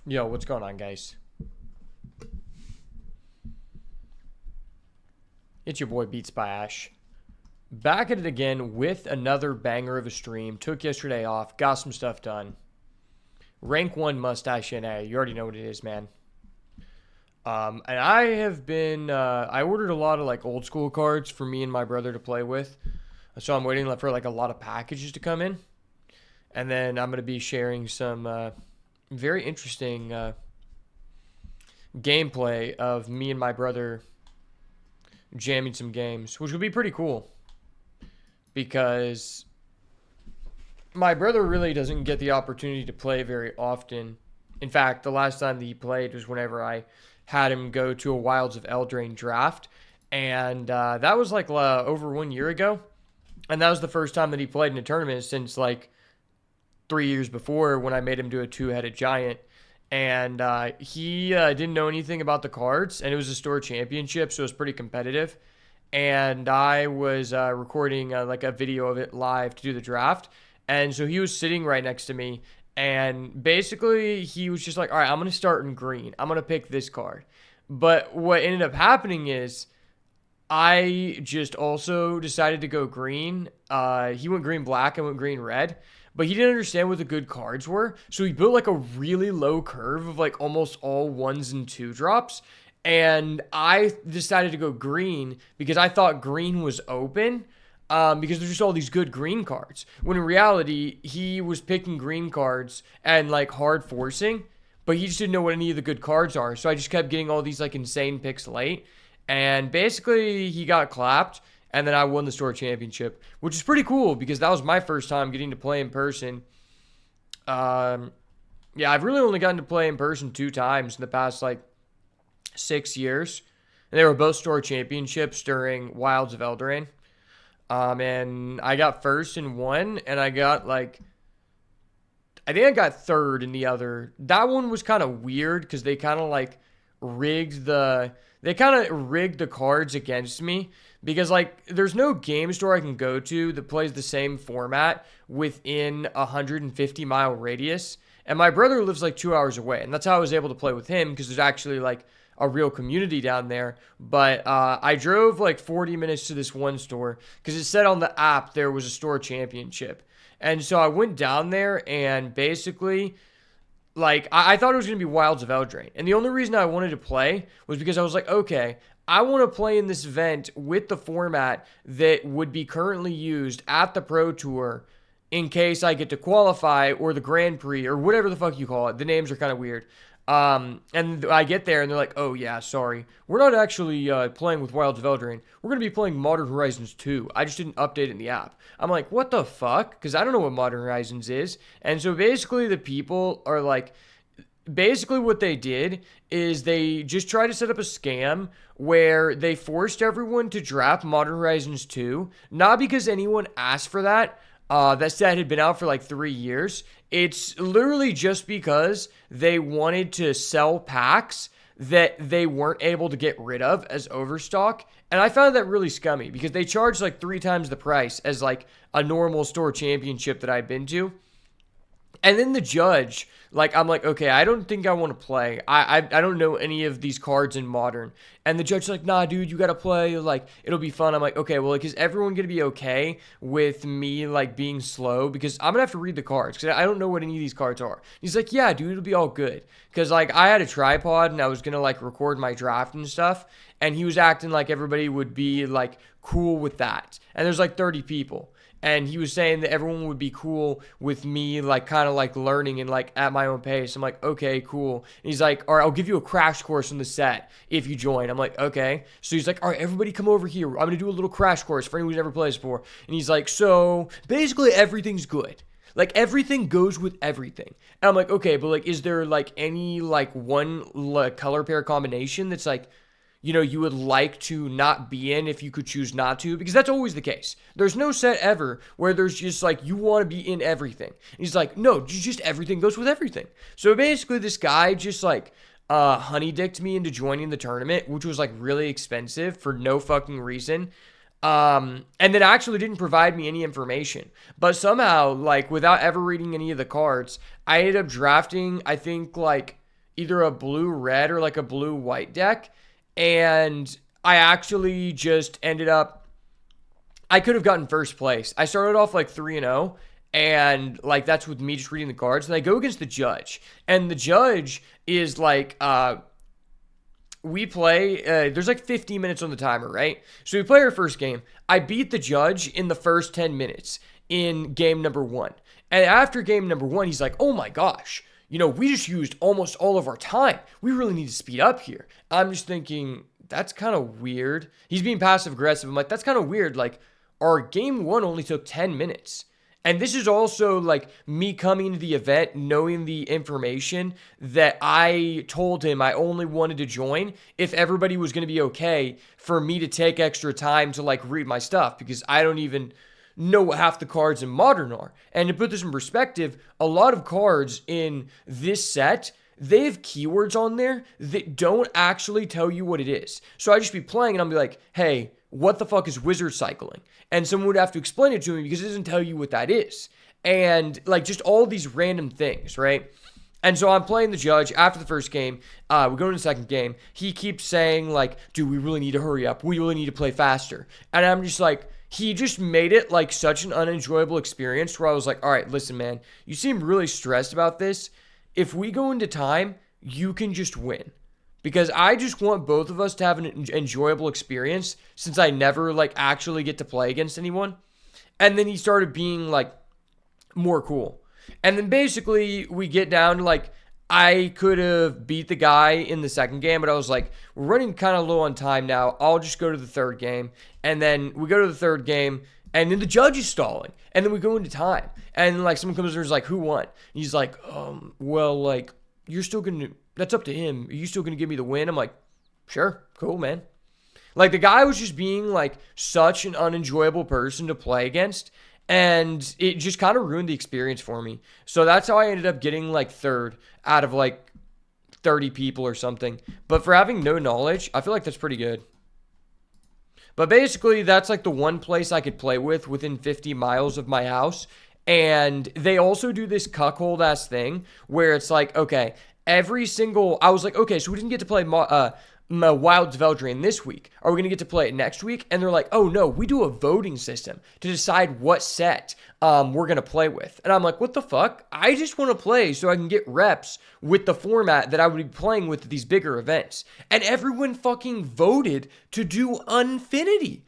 Yo, what's going on, guys? It's your boy Beats by Ash. Back at it again with another banger of a stream. Took yesterday off, got some stuff done. Rank 1 Mustache NA. You already know what it is, man. And I have been, I ordered a lot of like old school cards for me and my brother to play with. So I'm waiting for like a lot of packages to come in. And then I'm going to be sharing some very interesting gameplay of me and my brother jamming some games, which would be pretty cool because my brother really doesn't get the opportunity to play very often. In fact, the last time that he played was whenever I had him go to a Wilds of Eldraine draft, and that was like over 1 year ago, and that was the first time that he played in a tournament since like 3 years before when I made him do a two-headed giant. And he didn't know anything about the cards, and it was a store championship, so it was pretty competitive. And I was recording like a video of it live to do the draft, and so he was sitting right next to me, and basically he was just like, all right, I'm going to start in green. I'm going to pick this card. But what ended up happening is I just also decided to go green. He went green black, I went green red. But he didn't understand what the good cards were. So he built like a really low curve of like almost all ones and two drops. And I decided to go green because I thought green was open. Because there's just all these good green cards. When in reality, he was picking green cards and like hard forcing. But he just didn't know what any of the good cards are. So I just kept getting all these like insane picks late. And basically he got clapped. And then I won the store championship, which is pretty cool because that was my first time getting to play in person. Yeah, I've really only gotten to play in person 2 times in the past like 6 years. And they were both store championships during Wilds of Eldraine. And I got first in one, and I got like, I think I got third in the other. That one was kind of weird because they kind of like rigged the cards against me because like there's no game store I can go to that plays the same format within a 150-mile radius, and my brother lives like 2 hours away, and that's how I was able to play with him because there's actually like a real community down there. But I drove like 40 minutes to this one store because it said on the app there was a store championship, and so I went down there and basically like I thought it was going to be Wilds of Eldraine. And the only reason I wanted to play was because I was like, okay, I want to play in this event with the format that would be currently used at the Pro Tour in case I get to qualify or the Grand Prix or whatever the fuck you call it. The names are kind of weird. And I get there and they're like, oh yeah, sorry. We're not actually playing with Wilds of Eldraine. We're going to be playing Modern Horizons 2. I just didn't update it in the app. I'm like, what the fuck? Because I don't know what Modern Horizons is. And so basically the people are like, basically what they did is they just tried to set up a scam where they forced everyone to draft Modern Horizons 2, not because anyone asked for that. That set had been out for like 3 years. It's literally just because they wanted to sell packs that they weren't able to get rid of as overstock. And I found that really scummy because they charged like 3 times the price as like a normal store championship that I'd been to. And then the judge, like, I'm like, okay, I don't think I want to play. I don't know any of these cards in Modern. And the judge's like, nah, dude, you got to play. Like, it'll be fun. I'm like, okay, well, like, is everyone going to be okay with me, like, being slow? Because I'm going to have to read the cards because I don't know what any of these cards are. He's like, yeah, dude, it'll be all good. Because, like, I had a tripod and I was going to, like, record my draft and stuff. And he was acting like everybody would be, like, cool with that. And there's, like, 30 people. And he was saying that everyone would be cool with me, like, kind of, like, learning and, like, at my own pace. I'm like, okay, cool. And he's like, all right, I'll give you a crash course on the set if you join. I'm like, okay. So he's like, all right, everybody come over here. I'm going to do a little crash course for anyone who's never played before. And he's like, so basically everything's good. Like, everything goes with everything. And I'm like, okay, but, like, is there, like, any, like, one like, color pair combination that's, like, you know, you would like to not be in if you could choose not to, because that's always the case. There's no set ever where there's just like, you want to be in everything. And he's like, no, just everything goes with everything. So basically this guy just like honey dicked me into joining the tournament, which was like really expensive for no fucking reason. And then actually didn't provide me any information. But somehow, like, without ever reading any of the cards, I ended up drafting, I think, like, either a blue-red or like a blue-white deck. And I actually just ended up, I could have gotten first place. I started off like 3-0, and like that's with me just reading the cards. And I go against the judge, and the judge is like, we play, there's like 15 minutes on the timer, right? So we play our first game. I beat the judge in the first 10 minutes in game number 1. And after game number 1, he's like, oh my gosh, we just used almost all of our time. We really need to speed up here. I'm just thinking, that's kind of weird. He's being passive aggressive. I'm like, that's kind of weird. Like, our game 1 only took 10 minutes. And this is also like me coming to the event, knowing the information that I told him I only wanted to join if everybody was going to be okay for me to take extra time to like read my stuff, because I don't even know what half the cards in Modern are. And to put this in perspective, a lot of cards in this set, they have keywords on there that don't actually tell you what it is. So I just be playing and I'll be like, hey, what the fuck is wizard cycling? And someone would have to explain it to me because it doesn't tell you what that is. And like just all these random things, right? And so I'm playing the judge after the first game. We go to the second game. He keeps saying like, dude, we really need to hurry up. We really need to play faster. And I'm just like, he just made it like such an unenjoyable experience where I was like, all right, listen, man, you seem really stressed about this. If we go into time, you can just win. Because I just want both of us to have an enjoyable experience, since I never like actually get to play against anyone. And then he started being like more cool. And then basically we get down to like, I could have beat the guy in the second game, but I was like, we're running kind of low on time now. I'll just go to the third game. And then we go to the third game, and then the judge is stalling. And then we go into time. And like someone comes over and is like, who won? And he's like, well, like, you're still going to, that's up to him. Are you still going to give me the win? I'm like, sure, cool, man. Like, the guy was just being like such an unenjoyable person to play against, and it just kind of ruined the experience for me. So that's how I ended up getting like third out of like 30 people or something. But for having no knowledge, I feel like that's pretty good. But basically, that's like the one place I could play with within 50 miles of my house. And they also do this cuckold ass thing where it's like, okay, I was like, okay, so we didn't get to play Wilds of Eldraine this week. Are we going to get to play it next week? And they're like, oh no, we do a voting system to decide what set we're going to play with. And I'm like, what the fuck? I just want to play so I can get reps with the format that I would be playing with at these bigger events. And everyone fucking voted to do Unfinity.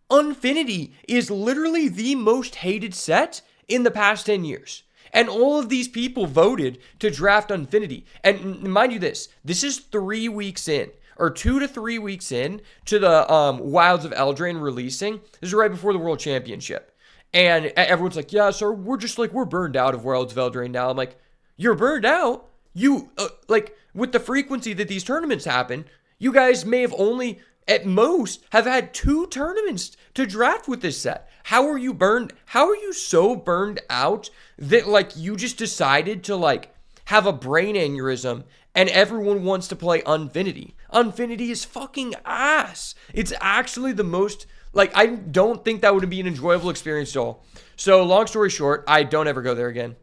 Unfinity is literally the most hated set in the past 10 years. And all of these people voted to draft Unfinity. And mind you this is 3 weeks in, or 2 to 3 weeks in to the Wilds of Eldraine releasing. This is right before the World Championship. And everyone's like, yeah, sir, we're burned out of Wilds of Eldraine now. I'm like, you're burned out? You, like, with the frequency that these tournaments happen, you guys may have only, at most, have had 2 tournaments to draft with this set. How are you so burned out that like you just decided to like have a brain aneurysm and everyone wants to play Unfinity? Unfinity is fucking ass. It's actually the most, like, I don't think that would be an enjoyable experience at all. So long story short, I don't ever go there again.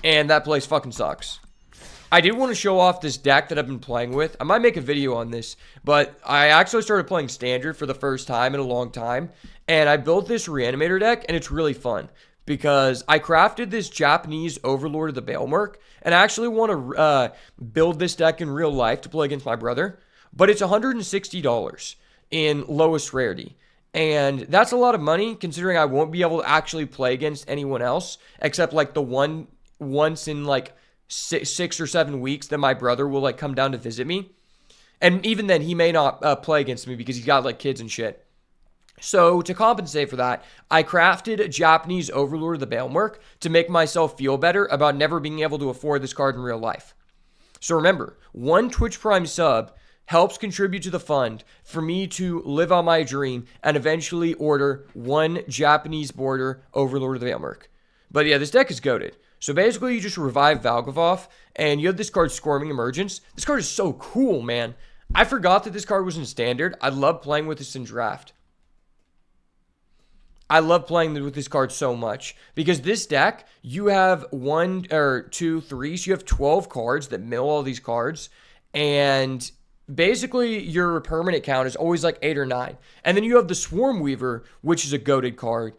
And that place fucking sucks. I did want to show off this deck that I've been playing with. I might make a video on this, but I actually started playing Standard for the first time in a long time, and I built this Reanimator deck, and it's really fun because I crafted this Japanese Overlord of the Baelmerk, and I actually want to build this deck in real life to play against my brother, but it's $160 in lowest rarity. And that's a lot of money considering I won't be able to actually play against anyone else except like the once in like 6 or 7 weeks that my brother will like come down to visit me. And even then he may not play against me because he's got like kids and shit. So to compensate for that, I crafted a Japanese Overlord of the Baelmerk to make myself feel better about never being able to afford this card in real life. So remember, 1 Twitch Prime sub helps contribute to the fund for me to live on my dream and eventually order 1 Japanese border Overlord of the Baelmerk. But yeah, this deck is goated. So basically, you just revive Valgavoth, and you have this card, Squirming Emergence. This card is so cool, man. I forgot that this card was in Standard. I love playing with this in Draft. I love playing with this card so much because this deck, you have one or two, three, so you have 12 cards that mill all these cards, and basically your permanent count is always like 8 or 9. And then you have the Swarm Weaver, which is a goated card.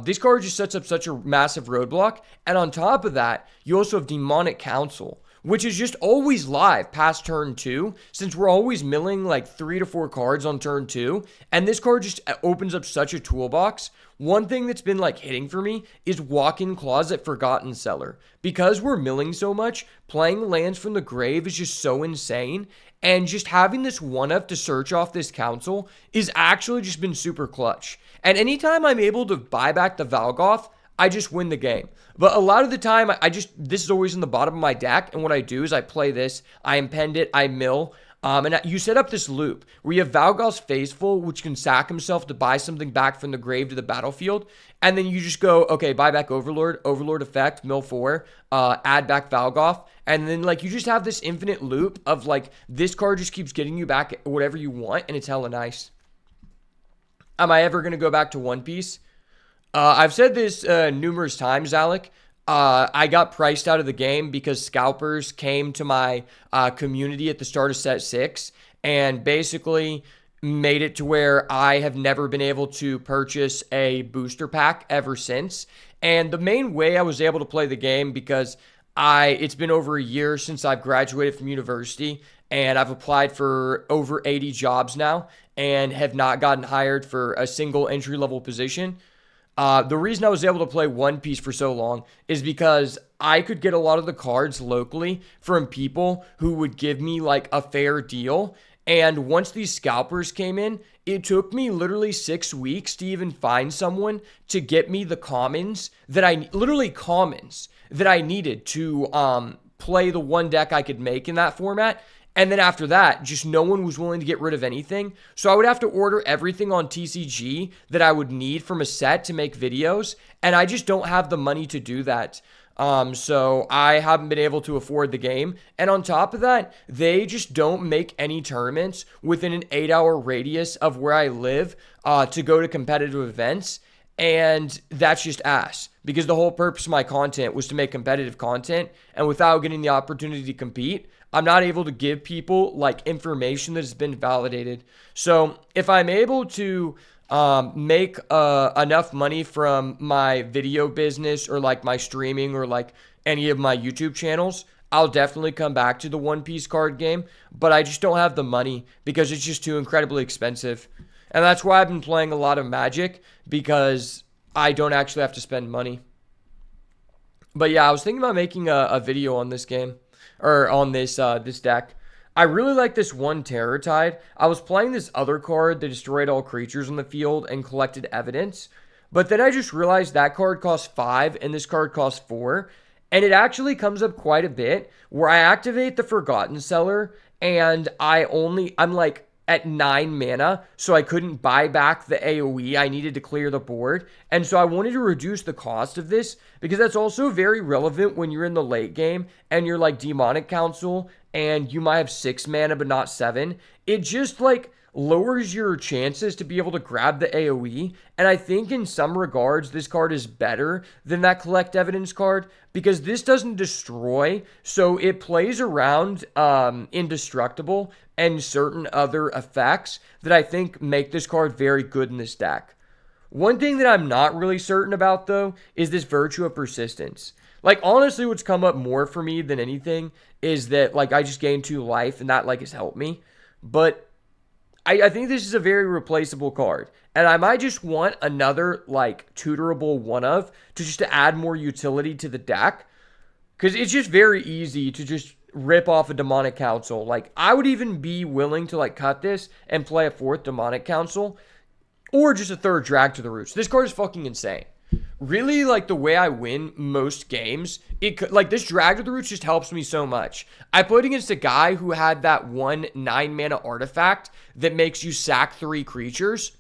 This card just sets up such a massive roadblock, and on top of that, you also have Demonic Council, which is just always live past turn 2, since we're always milling like 3 to 4 cards on turn 2, and this card just opens up such a toolbox. One thing that's been like hitting for me is Walk-in Closet Forgotten Cellar. Because we're milling so much, playing lands from the grave is just so insane, and just having this 1-up to search off this council is actually just been super clutch. And anytime I'm able to buy back the Valgoth, I just win the game. But a lot of the time, this is always in the bottom of my deck, and what I do is I play this, I impend it, I mill, and you set up this loop where you have Valgoth's Faithful, which can sack himself to buy something back from the grave to the battlefield, and then you just go, okay, buy back Overlord, Overlord effect, mill 4, add back Valgoth, and then like you just have this infinite loop of like this card just keeps getting you back whatever you want, and it's hella nice. Am I ever going to go back to One Piece? I've said this numerous times, Alec. I got priced out of the game because scalpers came to my community at the start of set 6 and basically made it to where I have never been able to purchase a booster pack ever since. And the main way I was able to play the game, because it's been over a year since I've graduated from university, and I've applied for over 80 jobs now and have not gotten hired for a single entry-level position. The reason I was able to play One Piece for so long is because I could get a lot of the cards locally from people who would give me like a fair deal. And once these scalpers came in, it took me literally 6 weeks to even find someone to get me the commons that I needed to play the one deck I could make in that format. And then after that, just no one was willing to get rid of anything. So I would have to order everything on TCG that I would need from a set to make videos. And I just don't have the money to do that. So I haven't been able to afford the game. And on top of that, they just don't make any tournaments within an 8-hour radius of where I live to go to competitive events. And that's just ass, because the whole purpose of my content was to make competitive content. And without getting the opportunity to compete, I'm not able to give people like information that has been validated. So if I'm able to make enough money from my video business or like my streaming or like any of my YouTube channels, I'll definitely come back to the One Piece card game. But I just don't have the money because it's just too incredibly expensive. And that's why I've been playing a lot of Magic, because I don't actually have to spend money. But yeah, I was thinking about making a video on this game. Or on this deck. I really like this one Terror Tide. I was playing this other card that destroyed all creatures on the field and collected evidence. But then I just realized that card costs 5 and this card costs 4. And it actually comes up quite a bit where I activate the Forgotten Cellar and I'm like at 9 mana, so I couldn't buy back the AoE. I needed to clear the board. And so I wanted to reduce the cost of this, because that's also very relevant when you're in the late game and you're like Demonic Council and you might have 6 mana but not 7. It just like lowers your chances to be able to grab the AoE. And I think in some regards, this card is better than that Collect Evidence card, because this doesn't destroy, so it plays around Indestructible and certain other effects that I think make this card very good in this deck. One thing that I'm not really certain about, though, is this Virtue of Persistence. Like, honestly, what's come up more for me than anything is that, like, I just gained 2 life, and that, like, has helped me. But I think this is a very replaceable card. And I might just want another, like, tutorable one-of to just to add more utility to the deck. Because it's just very easy to just rip off a Demonic Council. Like, I would even be willing to, like, cut this and play a 4th Demonic Council. Or just a 3rd Drag to the Roots. This card is fucking insane. Really, like, the way I win most games, like, this Drag to the Roots just helps me so much. I played against a guy who had that 1 9-mana artifact that makes you sack 3 creatures.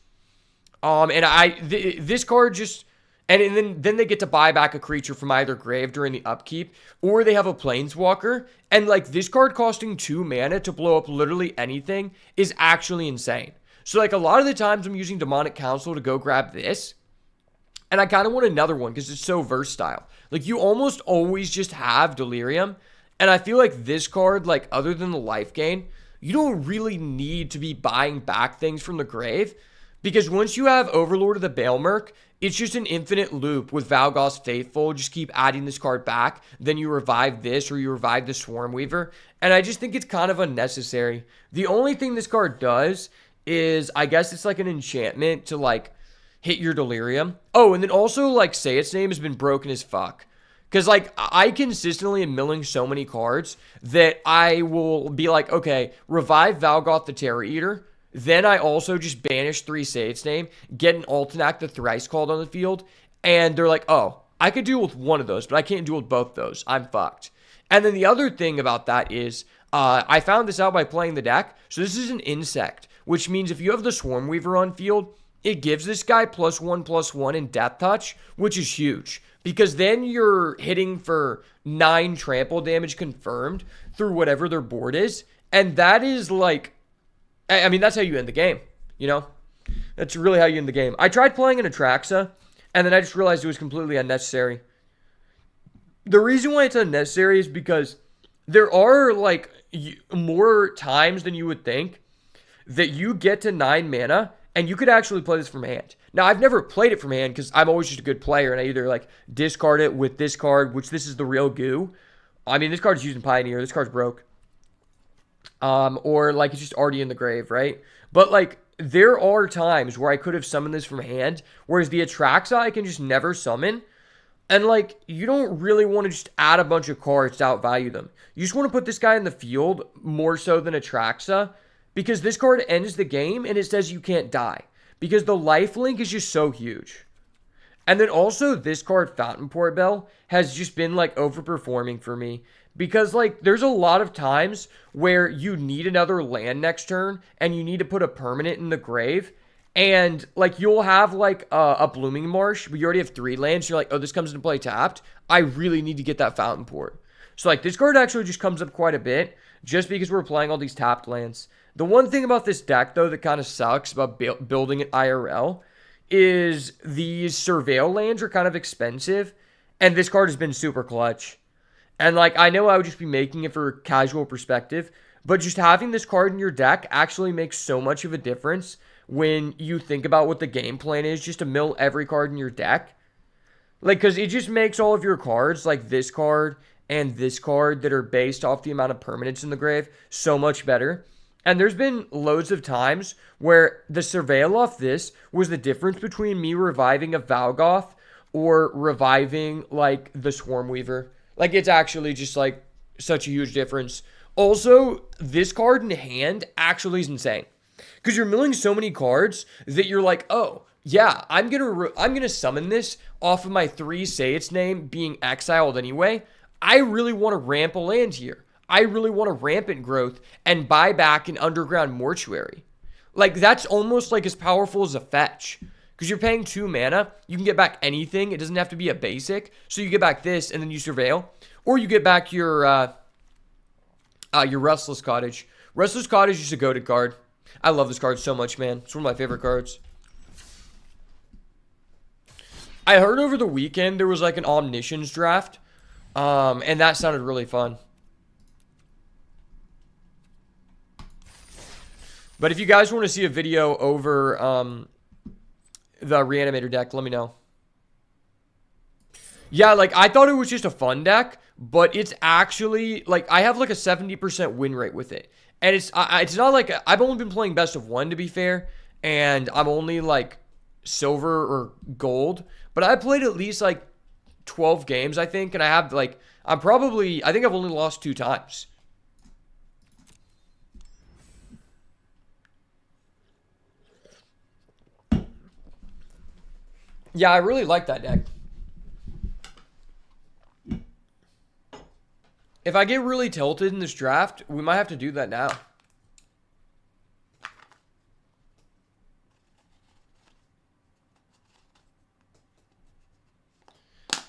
This card just... And then they get to buy back a creature from either grave during the upkeep, or they have a Planeswalker. And, like, this card costing 2 mana to blow up literally anything is actually insane. So, like, a lot of the times I'm using Demonic Council to go grab this. And I kind of want another one because it's so versatile. Like, you almost always just have Delirium. And I feel like this card, like, other than the life gain, you don't really need to be buying back things from the grave. Because once you have Overlord of the Baelmerk, it's just an infinite loop with Valgoth's Faithful. Just keep adding this card back. Then you revive this or you revive the Swarm Weaver. And I just think it's kind of unnecessary. The only thing this card does is, I guess it's like an enchantment to, like, hit your Delirium. Oh, and then also, like, Say Its Name has been broken as fuck. Because, like, I consistently am milling so many cards that I will be like, okay, revive Valgoth the Terror Eater. Then I also just banish 3 Say Its Name, get an Ultinac the Thrice Called on the field, and they're like, oh, I could deal with one of those, but I can't deal with both those. I'm fucked. And then the other thing about that is, I found this out by playing the deck. So this is an insect, which means if you have the Swarm Weaver on field, it gives this guy +1/+1 in Death Touch, which is huge. Because then you're hitting for 9 trample damage confirmed through whatever their board is. And that is like, I mean, that's how you end the game, you know? That's really how you end the game. I tried playing an Atraxa, and then I just realized it was completely unnecessary. The reason why it's unnecessary is because there are, like, more times than you would think that you get to 9 mana, and you could actually play this from hand. Now, I've never played it from hand because I'm always just a good player, and I either, like, discard it with this card, which this is the real goo. I mean, this card's using Pioneer. This card's broke. Or, like, it's just already in the grave, right? But, like, there are times where I could have summoned this from hand, whereas the Atraxa I can just never summon. And, like, you don't really want to just add a bunch of cards to outvalue them. You just want to put this guy in the field more so than Atraxa, because this card ends the game and it says you can't die. Because the lifelink is just so huge. And then also this card, Fountain Port Bell, has just been, like, overperforming for me. Because, like, there's a lot of times where you need another land next turn and you need to put a permanent in the grave. And, like, you'll have, like, a Blooming Marsh, but you already have 3 lands. You're like, oh, this comes into play tapped. I really need to get that Fountain Port. So, like, this card actually just comes up quite a bit just because we're playing all these tapped lands. The one thing about this deck, though, that kind of sucks about building it IRL is these Surveil lands are kind of expensive, and this card has been super clutch. And, like, I know I would just be making it for casual perspective, but just having this card in your deck actually makes so much of a difference when you think about what the game plan is, just to mill every card in your deck. Like, because it just makes all of your cards, like this card and this card that are based off the amount of permanents in the grave, so much better. And there's been loads of times where the Surveil off this was the difference between me reviving a Valgoth or reviving, like, the Swarm Weaver. Like, it's actually just, like, such a huge difference. Also, this card in hand actually is insane. Because you're milling so many cards that you're like, oh, yeah, I'm gonna summon this off of my 3 Say Its Name being exiled anyway. I really want to ramp a land here. I really want to rampant growth and buy back an Underground Mortuary. Like, that's almost, like, as powerful as a fetch. Because you're paying 2 mana, you can get back anything. It doesn't have to be a basic. So you get back this, and then you Surveil. Or you get back your Restless Cottage. Restless Cottage is a goated card. I love this card so much, man. It's one of my favorite cards. I heard over the weekend there was, like, an Omniscience draft. And that sounded really fun. But if you guys want to see a video over the Reanimator deck, let me know. Yeah, like, I thought it was just a fun deck, but it's actually, like, I have, like, a 70% win rate with it. And it's not like, I've only been playing best of 1, to be fair, and I'm only, like, silver or gold. But I played at least, like, 12 games, I think, and I have, like, I think I've only lost 2 times. Yeah, I really like that deck. If I get really tilted in this draft, we might have to do that now.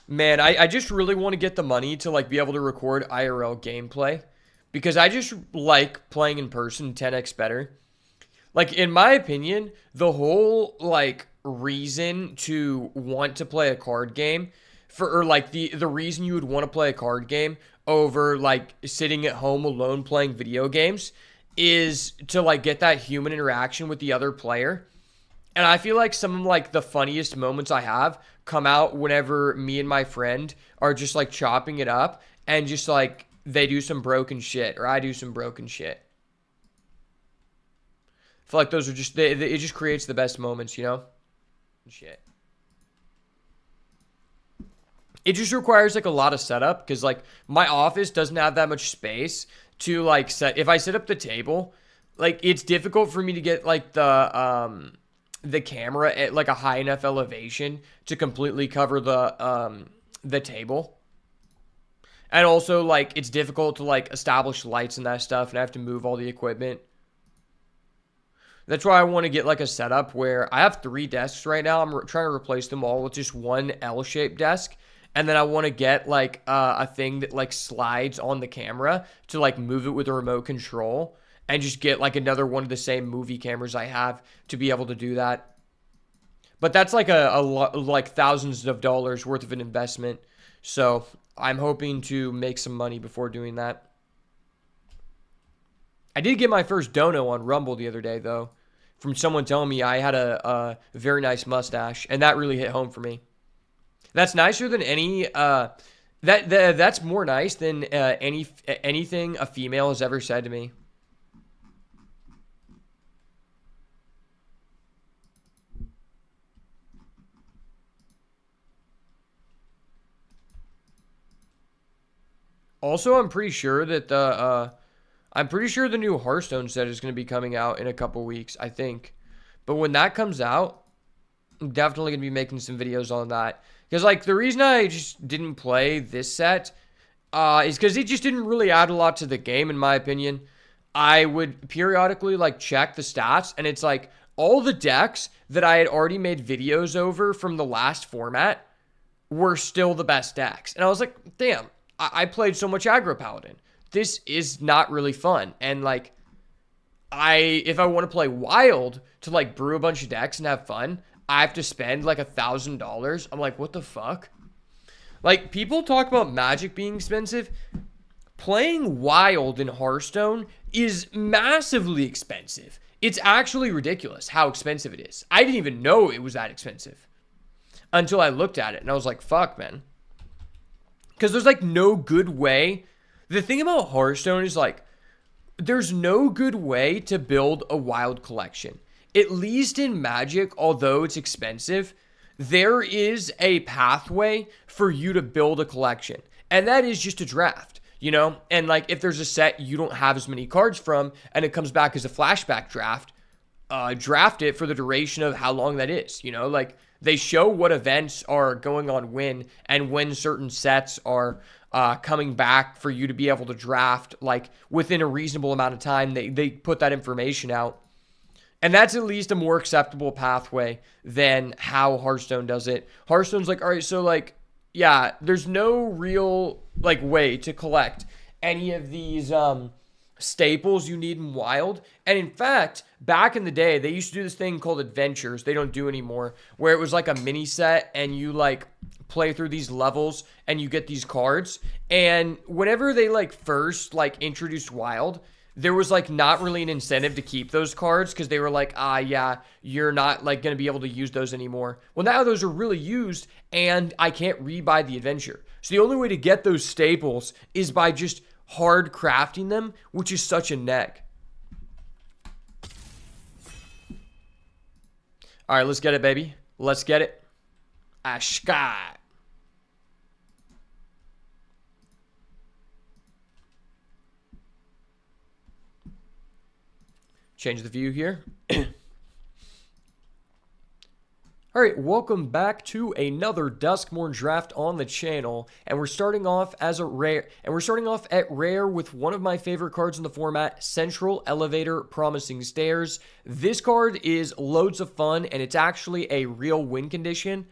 Man, I just really want to get the money to, like, be able to record IRL gameplay. Because I just like playing in person 10x better. Like, in my opinion, the whole, like, reason to want to play a card game or like the reason you would want to play a card game over like sitting at home alone playing video games is to like get that human interaction with the other player. And I feel like some of like the funniest moments I have come out whenever me and my friend are just like chopping it up and just like they do some broken shit or I do some broken shit. I feel like those are just, it just creates the best moments, you know? Shit. It just requires like a lot of setup because like my office doesn't have that much space to like set. If I set up the table, like it's difficult for me to get like the camera at like a high enough elevation to completely cover the table. And also like it's difficult to like establish lights and that stuff, and I have to move all the equipment. That's why I want to get like a setup where I have 3 desks right now. I'm trying to replace them all with just one L-shaped desk. And then I want to get like a thing that like slides on the camera to like move it with a remote control and just get like another one of the same movie cameras I have to be able to do that. But that's like like thousands of dollars worth of an investment. So I'm hoping to make some money before doing that. I did get my first dono on Rumble the other day though, from someone telling me I had a very nice mustache, and that really hit home for me. That's nicer than any that's more nice than anything a female has ever said to me. Also, I'm pretty sure that the new Hearthstone set is going to be coming out in a couple weeks, I think. But when that comes out, I'm definitely going to be making some videos on that. Because, like, the reason I just didn't play this set is because it just didn't really add a lot to the game, in my opinion. I would periodically, like, check the stats, and it's like all the decks that I had already made videos over from the last format were still the best decks. And I was like, damn, I played so much Aggro Paladin. This is not really fun. And, like, if I want to play Wild to, like, brew a bunch of decks and have fun, I have to spend like $1,000. I'm like, what the fuck? Like, people talk about Magic being expensive. Playing Wild in Hearthstone is massively expensive. It's actually ridiculous how expensive it is. I didn't even know it was that expensive until I looked at it and I was like, fuck, man. Because there's like no good way. The thing about Hearthstone is like, there's no good way to build a Wild collection. At least in Magic, although it's expensive, there is a pathway for you to build a collection. And that is just a draft, you know? And like if there's a set you don't have as many cards from and it comes back as a flashback draft, draft it for the duration of how long that is, you know? Like they show what events are going on when and when certain sets are coming back for you to be able to draft like within a reasonable amount of time. They put that information out. And that's at least a more acceptable pathway than how Hearthstone does it. Hearthstone's like, all right, so like, yeah, there's no real like way to collect any of these staples you need in Wild. And in fact, back in the day, they used to do this thing called adventures. They don't do anymore, where it was like a mini set and you like play through these levels and you get these cards. And whenever they like first like introduced Wild, there was like not really an incentive to keep those cards because they were like, yeah, you're not like going to be able to use those anymore. Well, now those are really used and I can't rebuy the adventure. So the only way to get those staples is by just hard crafting them, which is such a neg. All right, let's get it, baby. Let's get it. Ashkai. Change the view here. All right, welcome back to another Duskmorn draft on the channel, and we're starting off as a rare, and we're starting off at rare with one of my favorite cards in the format, Central Elevator Promising Stairs. This card is loads of fun, and it's actually a real win condition.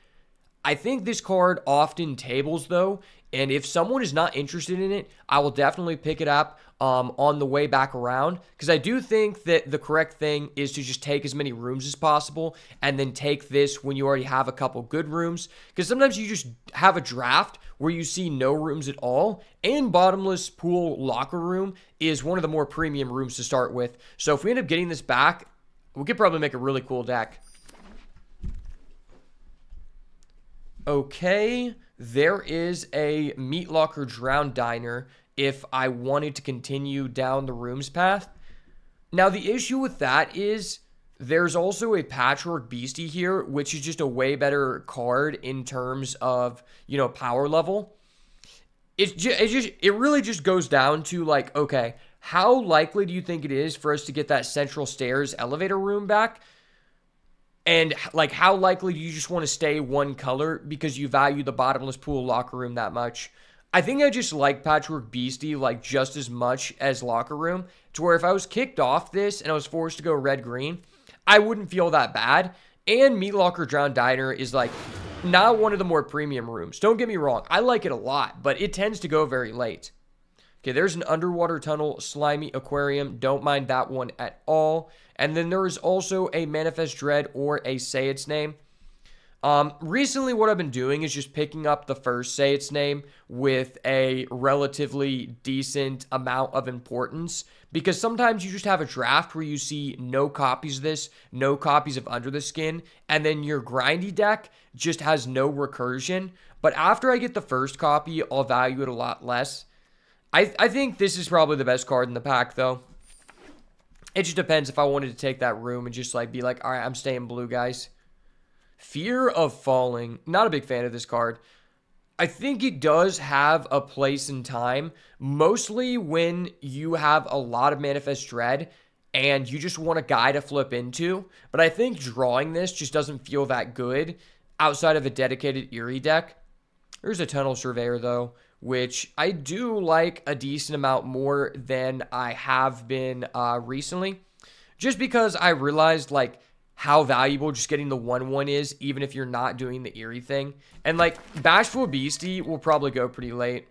I think this card often tables, though, And if someone is not interested in it, I will definitely pick it up on the way back around, because I do think that the correct thing is to just take as many rooms as possible and then take this when you already have a couple good rooms, because sometimes you just have a draft where you see no rooms at all, and bottomless pool locker room is one of the more premium rooms to start with. So if we end up getting this back, we could probably make a really cool deck. Okay, there is a Meat Locker Drowned Diner if I wanted to continue down the rooms path. Now, the issue with that is there's also a Patchwork Beastie here, which is just a way better card in terms of, you know, power level. It really just goes down to, like, okay, how likely do you think it is for us to get that central stairs elevator room back? And, like, how likely do you just want to stay one color because you value the bottomless pool locker room that much? I think I just like Patchwork Beastie, like, just as much as locker room, to where if I was kicked off this and I was forced to go red-green, I wouldn't feel that bad. And Meat Locker Drowned Diner is, like, not one of the more premium rooms. Don't get me wrong. I like it a lot, but it tends to go very late. Okay, there's an underwater tunnel, slimy aquarium. Don't mind that one at all. And then there is also a Manifest Dread or a Say Its Name. Recently, what I've been doing is just picking up the first Say Its Name with a relatively decent amount of importance, because sometimes you just have a draft where you see no copies of this, no copies of Under the Skin, and then your grindy deck just has no recursion. But after I get the first copy, I'll value it a lot less. I think this is probably the best card in the pack, though. It just depends if I wanted to take that room and just, like, be like, all right, I'm staying blue, guys. Fear of Falling. Not a big fan of this card. I think it does have a place in time, mostly when you have a lot of Manifest Dread and you just want a guy to flip into. But I think drawing this just doesn't feel that good outside of a dedicated Eerie deck. There's a Tunnel Surveyor, though, which I do like a decent amount more than I have been recently. Just because I realized, like, how valuable just getting the 1/1 is, even if you're not doing the Eerie thing. And, like, Bashful Beastie will probably go pretty late.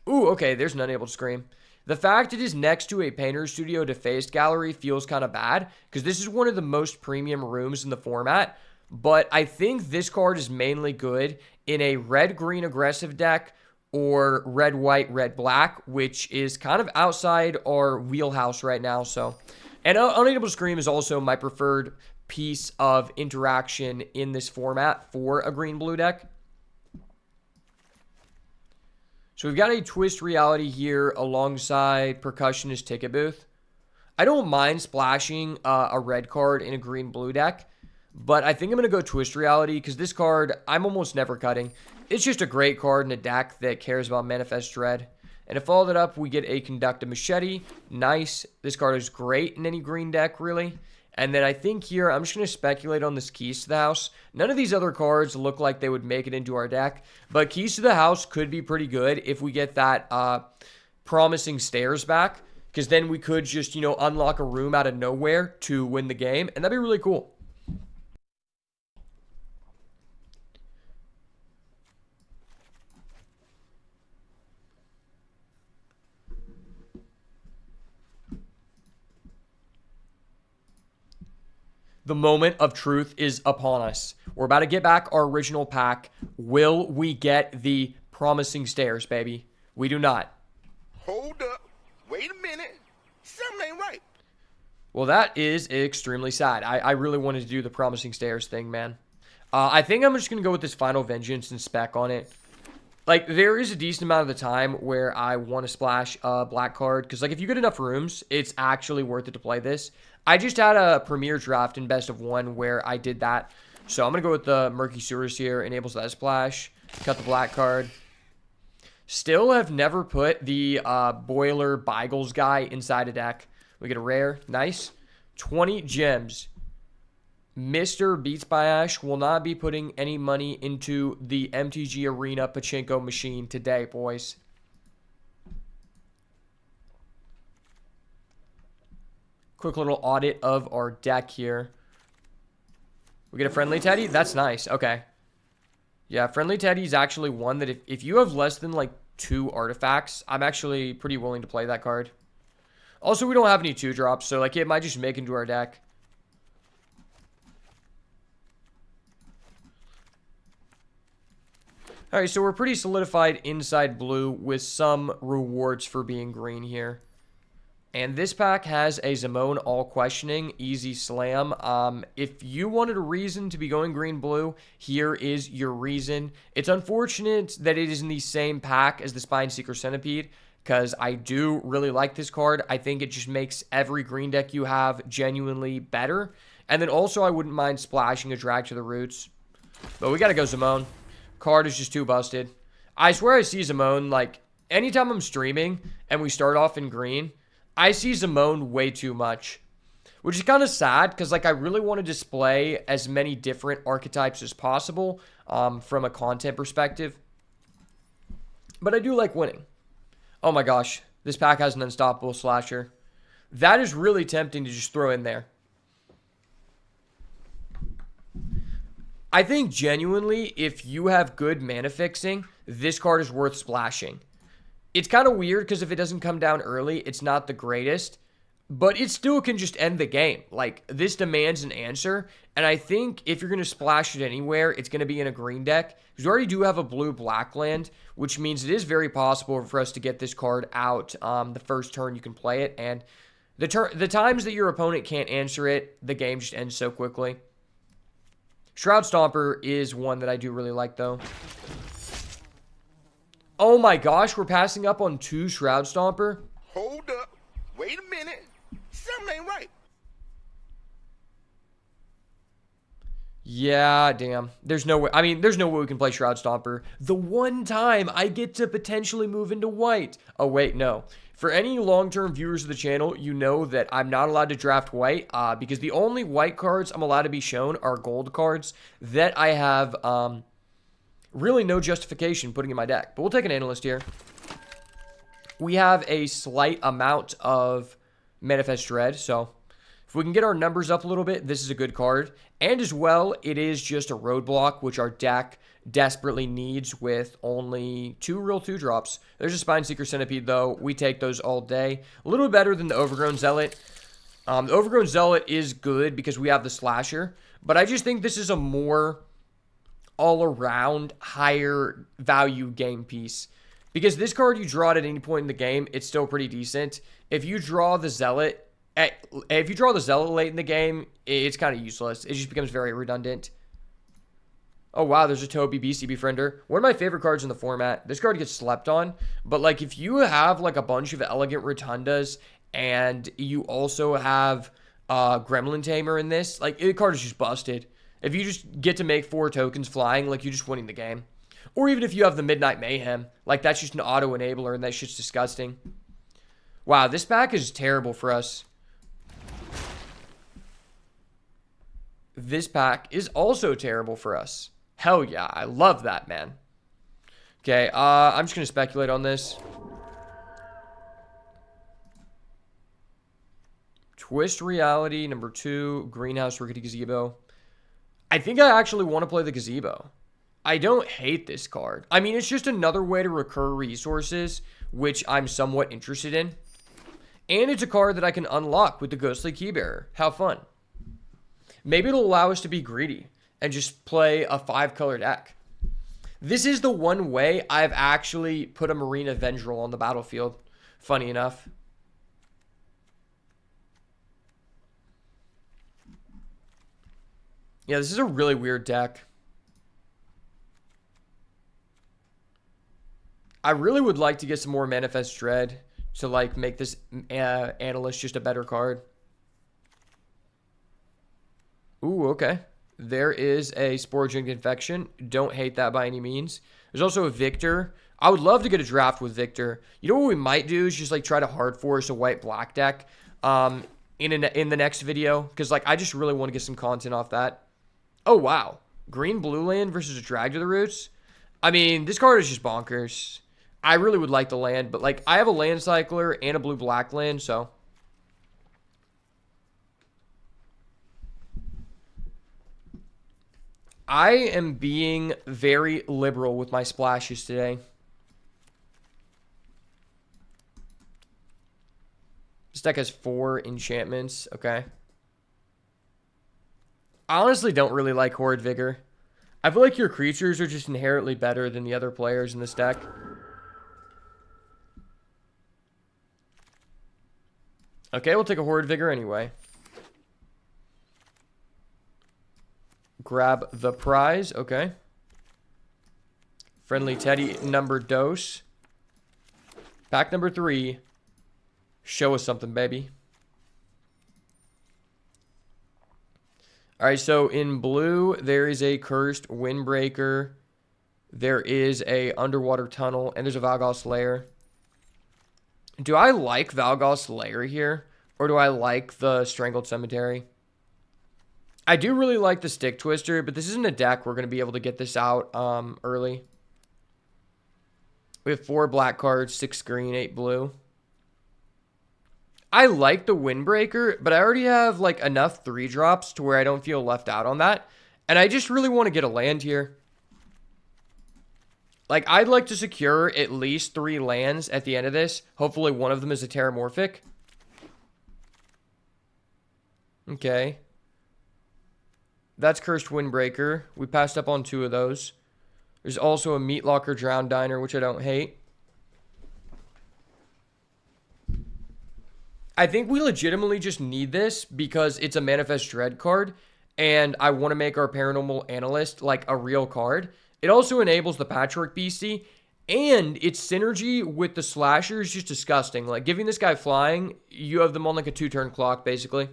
Ooh, okay, there's an Unable to Scream. The fact it is next to a Painter Studio Defaced Gallery feels kind of bad, because this is one of the most premium rooms in the format. But I think this card is mainly good in a red-green aggressive deck or red-white, red-black, which is kind of outside our wheelhouse right now. So, and Unable to Scream is also my preferred piece of interaction in this format for a green-blue deck. So we've got a Twist Reality here alongside Percussionist Ticket Booth. I don't mind splashing a red card in a green-blue deck, but I think I'm going to go Twist Reality because this card I'm almost never cutting. It's just a great card in a deck that cares about Manifest Dread. And to follow that up, we get a Conductive Machete. Nice. This card is great in any green deck, really. And then I think here, I'm just going to speculate on this Keys to the House. None of these other cards look like they would make it into our deck. But Keys to the House could be pretty good if we get that Promising Stairs back. Because then we could just, you know, unlock a room out of nowhere to win the game. And that'd be really cool. The moment of truth is upon us. We're about to get back our original pack. Will we get the Promising Stairs, baby? We do not. Hold up. Wait a minute. Something ain't right. Well, that is extremely sad. I really wanted to do the Promising Stairs thing, man. I think I'm just going to go with this Final Vengeance and spec on it. Like, there is a decent amount of the time where I want to splash a black card. Because, like, if you get enough rooms, it's actually worth it to play this. I just had a Premier draft in Best of 1 where I did that. So I'm going to go with the Murky Sewers here. Enables that splash. Cut the black card. Still have never put the Boiler Beigles guy inside a deck. We get a rare. Nice. 20 gems. Mr. Beats by Ash will not be putting any money into the MTG Arena Pachinko machine today, boys. Quick little audit of our deck here. We get a Friendly Teddy? That's nice. Okay. Yeah, Friendly Teddy is actually one that if you have less than like 2 artifacts, I'm actually pretty willing to play that card. Also, we don't have any 2-drops, so like it might just make into our deck. Alright, so we're pretty solidified inside blue with some rewards for being green here. And this pack has a Zimone All Questioning, Easy Slam. If you wanted a reason to be going green-blue, here is your reason. It's unfortunate that it is in the same pack as the Spine Seeker Centipede, because I do really like this card. I think it just makes every green deck you have genuinely better. And then also, I wouldn't mind splashing a Drag to the Roots. But we gotta go Zimone. Card is just too busted. I swear I see Zimone, like, anytime I'm streaming and we start off in green, I see Zimone way too much, which is kind of sad because, like, I really want to display as many different archetypes as possible from a content perspective. But I do like winning. Oh my gosh, this pack has an Unstoppable Slasher. That is really tempting to just throw in there. I think genuinely, if you have good mana fixing, this card is worth splashing. It's kind of weird because if it doesn't come down early, it's not the greatest. But it still can just end the game. Like, this demands an answer. And I think if you're going to splash it anywhere, it's going to be in a green deck. Because we already do have a blue-black land, which means it is very possible for us to get this card out the first turn you can play it. And the times that your opponent can't answer it, the game just ends so quickly. Shroud Stomper is one that I do really like, though. Oh my gosh, we're passing up on 2 Shroud Stomper. Hold up. Wait a minute. Something ain't right. Yeah, damn. There's no way. I mean, there's no way we can play Shroud Stomper. The one time I get to potentially move into white. Oh, wait, no. For any long-term viewers of the channel, you know that I'm not allowed to draft white because the only white cards I'm allowed to be shown are gold cards that I have really no justification putting in my deck. But we'll take an analyst here. We have a slight amount of Manifest Dread, so if we can get our numbers up a little bit, this is a good card. And as well, it is just a roadblock, which our deck desperately needs with only 2 real 2-drops. There's a Spine Seeker Centipede, though. We take those all day. A little better than the Overgrown Zealot. The Overgrown Zealot is good because we have the Slasher, but I just think this is a more all-around higher value game piece. Because this card, you draw it at any point in the game, it's still pretty decent. If you draw the Zealot late in the game, it's kind of useless. It just becomes very redundant. Oh, wow, there's a Toby BC Befriender. One of my favorite cards in the format. This card gets slept on, but, like, if you have, like, a bunch of Elegant Rotundas and you also have Gremlin Tamer in this, like, the card is just busted. If you just get to make 4 tokens flying, like, you're just winning the game. Or even if you have the Midnight Mayhem, like, that's just an auto-enabler, and that shit's disgusting. Wow, this pack is terrible for us. This pack is also terrible for us. Hell yeah, I love that, man. Okay, I'm just going to speculate on this. Twist Reality, number 2, Greenhouse Rickety Gazebo. I think I actually want to play the Gazebo. I don't hate this card. I mean, it's just another way to recur resources, which I'm somewhat interested in. And it's a card that I can unlock with the Ghostly Keybearer. How fun. Maybe it'll allow us to be greedy and just play a 5-color deck. This is the one way I've actually put a Marina Vendril on the battlefield. Funny enough. Yeah, this is a really weird deck. I really would like to get some more Manifest Dread to, like, make this Analyst just a better card. Ooh, okay. There is a Sporogenic Infection. Don't hate that by any means. There's also a Victor. I would love to get a draft with Victor. You know what we might do is just, like, try to hard force a white-black deck in the next video. Because, like, I just really want to get some content off that. Oh, wow. Green-blue land versus a Drag to the Roots? I mean, this card is just bonkers. I really would like the land, but, like, I have a land cycler and a blue-black land, so. I am being very liberal with my splashes today. This deck has 4 enchantments. Okay. I honestly don't really like Horrid Vigor. I feel like your creatures are just inherently better than the other players in this deck. Okay, we'll take a Horrid Vigor anyway. Grab the prize. Okay. Friendly Teddy number dose. Pack number 3. Show us something, baby. All right, so in blue, there is a Cursed Windbreaker. There is a Underwater Tunnel, and there's a Valgauss Lair. Do I like Valgauss Lair here, or do I like the Strangled Cemetery? I do really like the Stick Twister, but this isn't a deck we're going to be able to get this out early. We have 4 black cards, 6 green, 8 blue. I like the Windbreaker, but I already have like enough 3-drops to where I don't feel left out on that. And I just really want to get a land here. Like, I'd like to secure at least 3 lands at the end of this. Hopefully one of them is a Terramorphic. Okay. That's Cursed Windbreaker. We passed up on 2 of those. There's also a Meatlocker Drowned Diner, which I don't hate. I think we legitimately just need this because it's a Manifest Dread card, and I want to make our Paranormal Analyst like a real card. It also enables the Patchwork Beastie, and its synergy with the Slasher is just disgusting. Like, giving this guy flying, you have them on like a 2-turn clock, basically.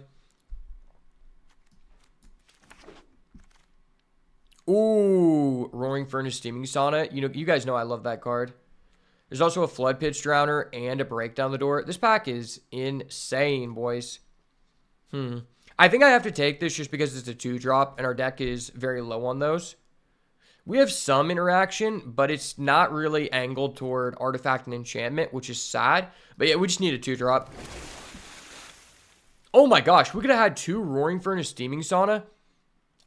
Ooh, Roaring Furnace Steaming Sauna. You know, you guys know I love that card. There's also a Flood Pitch Drowner and a Breakdown the Door. This pack is insane, boys. I think I have to take this just because it's a 2-drop and our deck is very low on those. We have some interaction, but it's not really angled toward Artifact and Enchantment, which is sad. But yeah, we just need a 2-drop. Oh my gosh, we could have had 2 Roaring Furnace Steaming Sauna.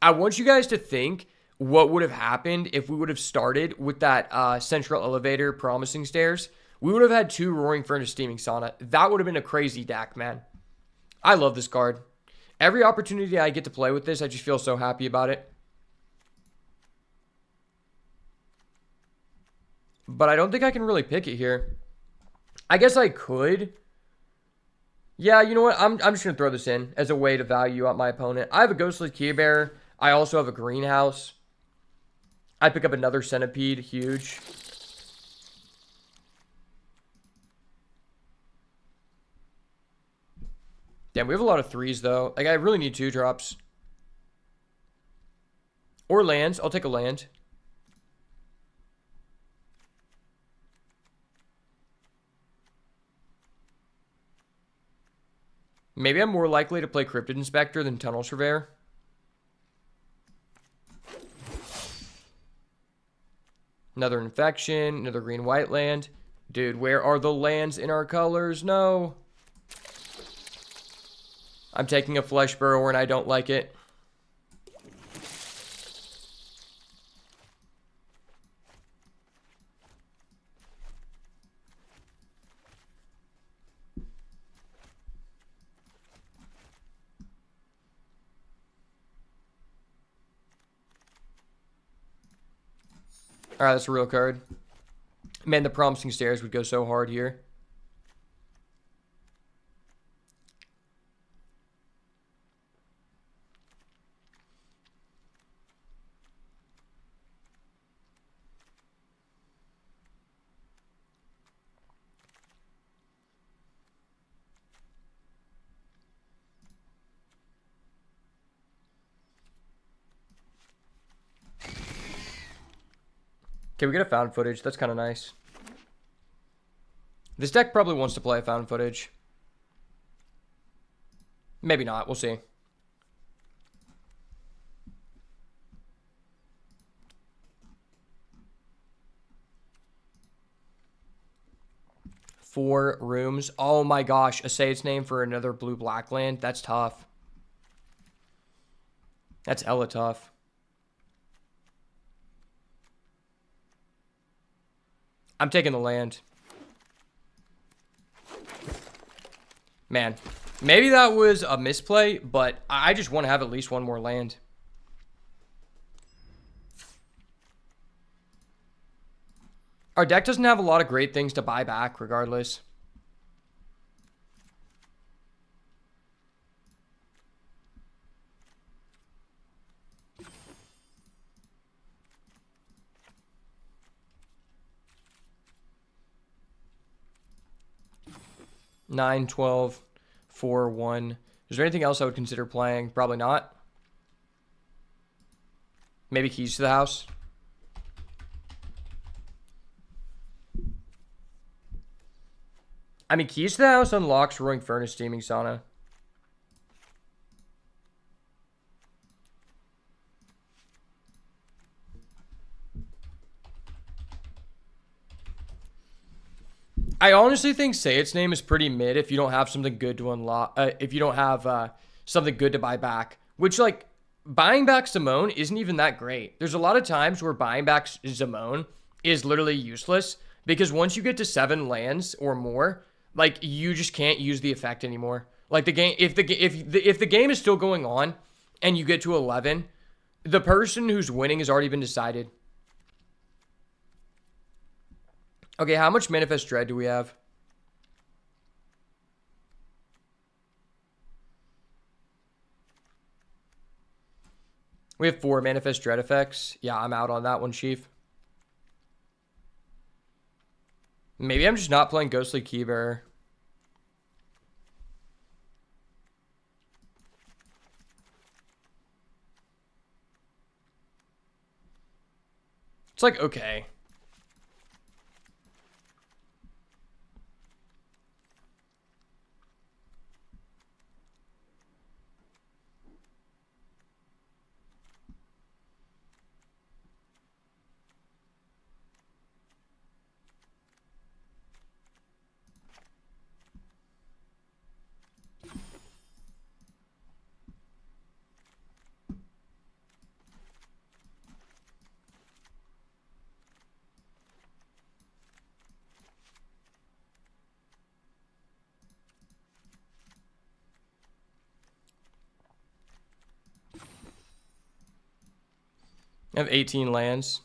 I want you guys to think what would have happened if we would have started with that Central Elevator Promising Stairs. We would have had 2 Roaring Furnace Steaming Sauna. That would have been a crazy deck, man. I love this card. Every opportunity I get to play with this, I just feel so happy about it. But I don't think I can really pick it here. I guess I could. Yeah, you know what? I'm just going to throw this in as a way to value out my opponent. I have a Ghostly Keybearer. I also have a Greenhouse. I pick up another Centipede. Huge. Damn, we have a lot of 3s, though. Like, I really need 2-drops. Or lands. I'll take a land. Maybe I'm more likely to play Cryptid Inspector than Tunnel Surveyor. Another Infection, another green-white land. Dude, where are the lands in our colors? No. I'm taking a Flesh Burrower and I don't like it. All right, that's a real card. Man, the Promising Stairs would go so hard here. Can we get a found footage? That's kind of nice. This deck probably wants to play a found footage. Maybe not. We'll see. Four rooms. Oh my gosh. A say its name for another blue-black land. That's tough. That's hella tough. I'm taking the land. Man, maybe that was a misplay, but I just want to have at least one more land. Our deck doesn't have a lot of great things to buy back regardless. Nine, 12, 4, 1. Is there anything else I would consider playing? Probably not. Maybe keys to the house. I mean, keys to the house unlocks Roaring Furnace, Steaming Sauna. I honestly think Say Its Name is pretty mid if you don't have something good to unlock. If you don't have something good to buy back. Which, like, buying back Simone isn't even that great. There's a lot of times where buying back Simone is literally useless. Because once you get to 7 lands or more, like, you just can't use the effect anymore. Like, the game, if the game is still going on and you get to 11, the person who's winning has already been decided. Okay, how much Manifest Dread do we have? We have 4 Manifest Dread effects. Yeah, I'm out on that one, Chief. Maybe I'm just not playing Ghostly Keybearer. It's like, okay. I have 18 lands.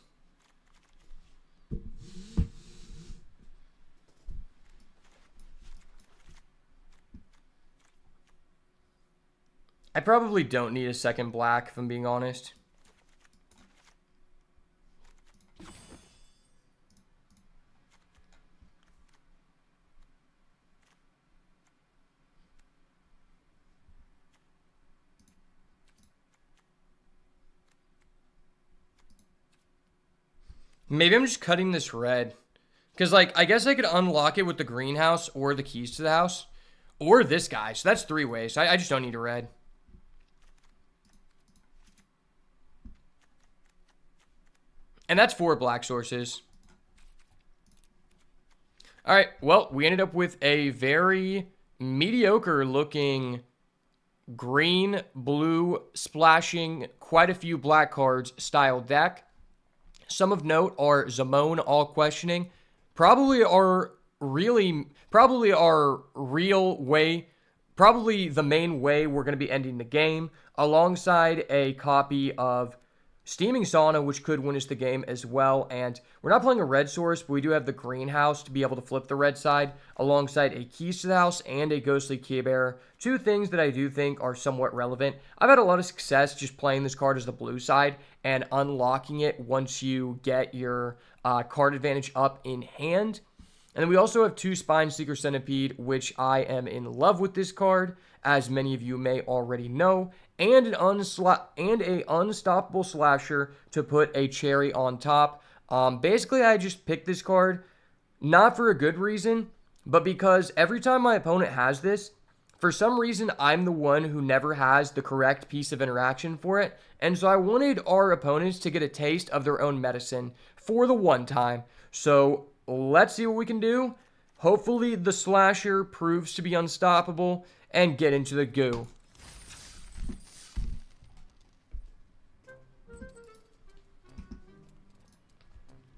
I probably don't need a second black, if I'm being honest. Maybe I'm just cutting this red. Because, like, I guess I could unlock it with the greenhouse or the keys to the house. Or this guy. So that's 3 ways. I just don't need a red. And that's 4 black sources. Alright, well, we ended up with a very mediocre looking green, blue, splashing, quite a few black cards style deck. Some of note are Zamone all questioning. Probably the main way we're going to be ending the game, alongside a copy of Steaming Sauna, which could win us the game as well. And we're not playing a red source, but we do have the greenhouse to be able to flip the red side, alongside a Keys to the House and a Ghostly Keybearer. 2 things that I do think are somewhat relevant. I've had a lot of success just playing this card as the blue side and unlocking it once you get your card advantage up in hand. And then we also have 2 Spine Seeker Centipede, which I am in love with this card, as many of you may already know, and a Unstoppable Slasher to put a cherry on top. Basically, I just picked this card not for a good reason, but because every time my opponent has this, for some reason, I'm the one who never has the correct piece of interaction for it, and so I wanted our opponents to get a taste of their own medicine for the one time. So let's see what we can do. Hopefully the Slasher proves to be unstoppable and get into the goo.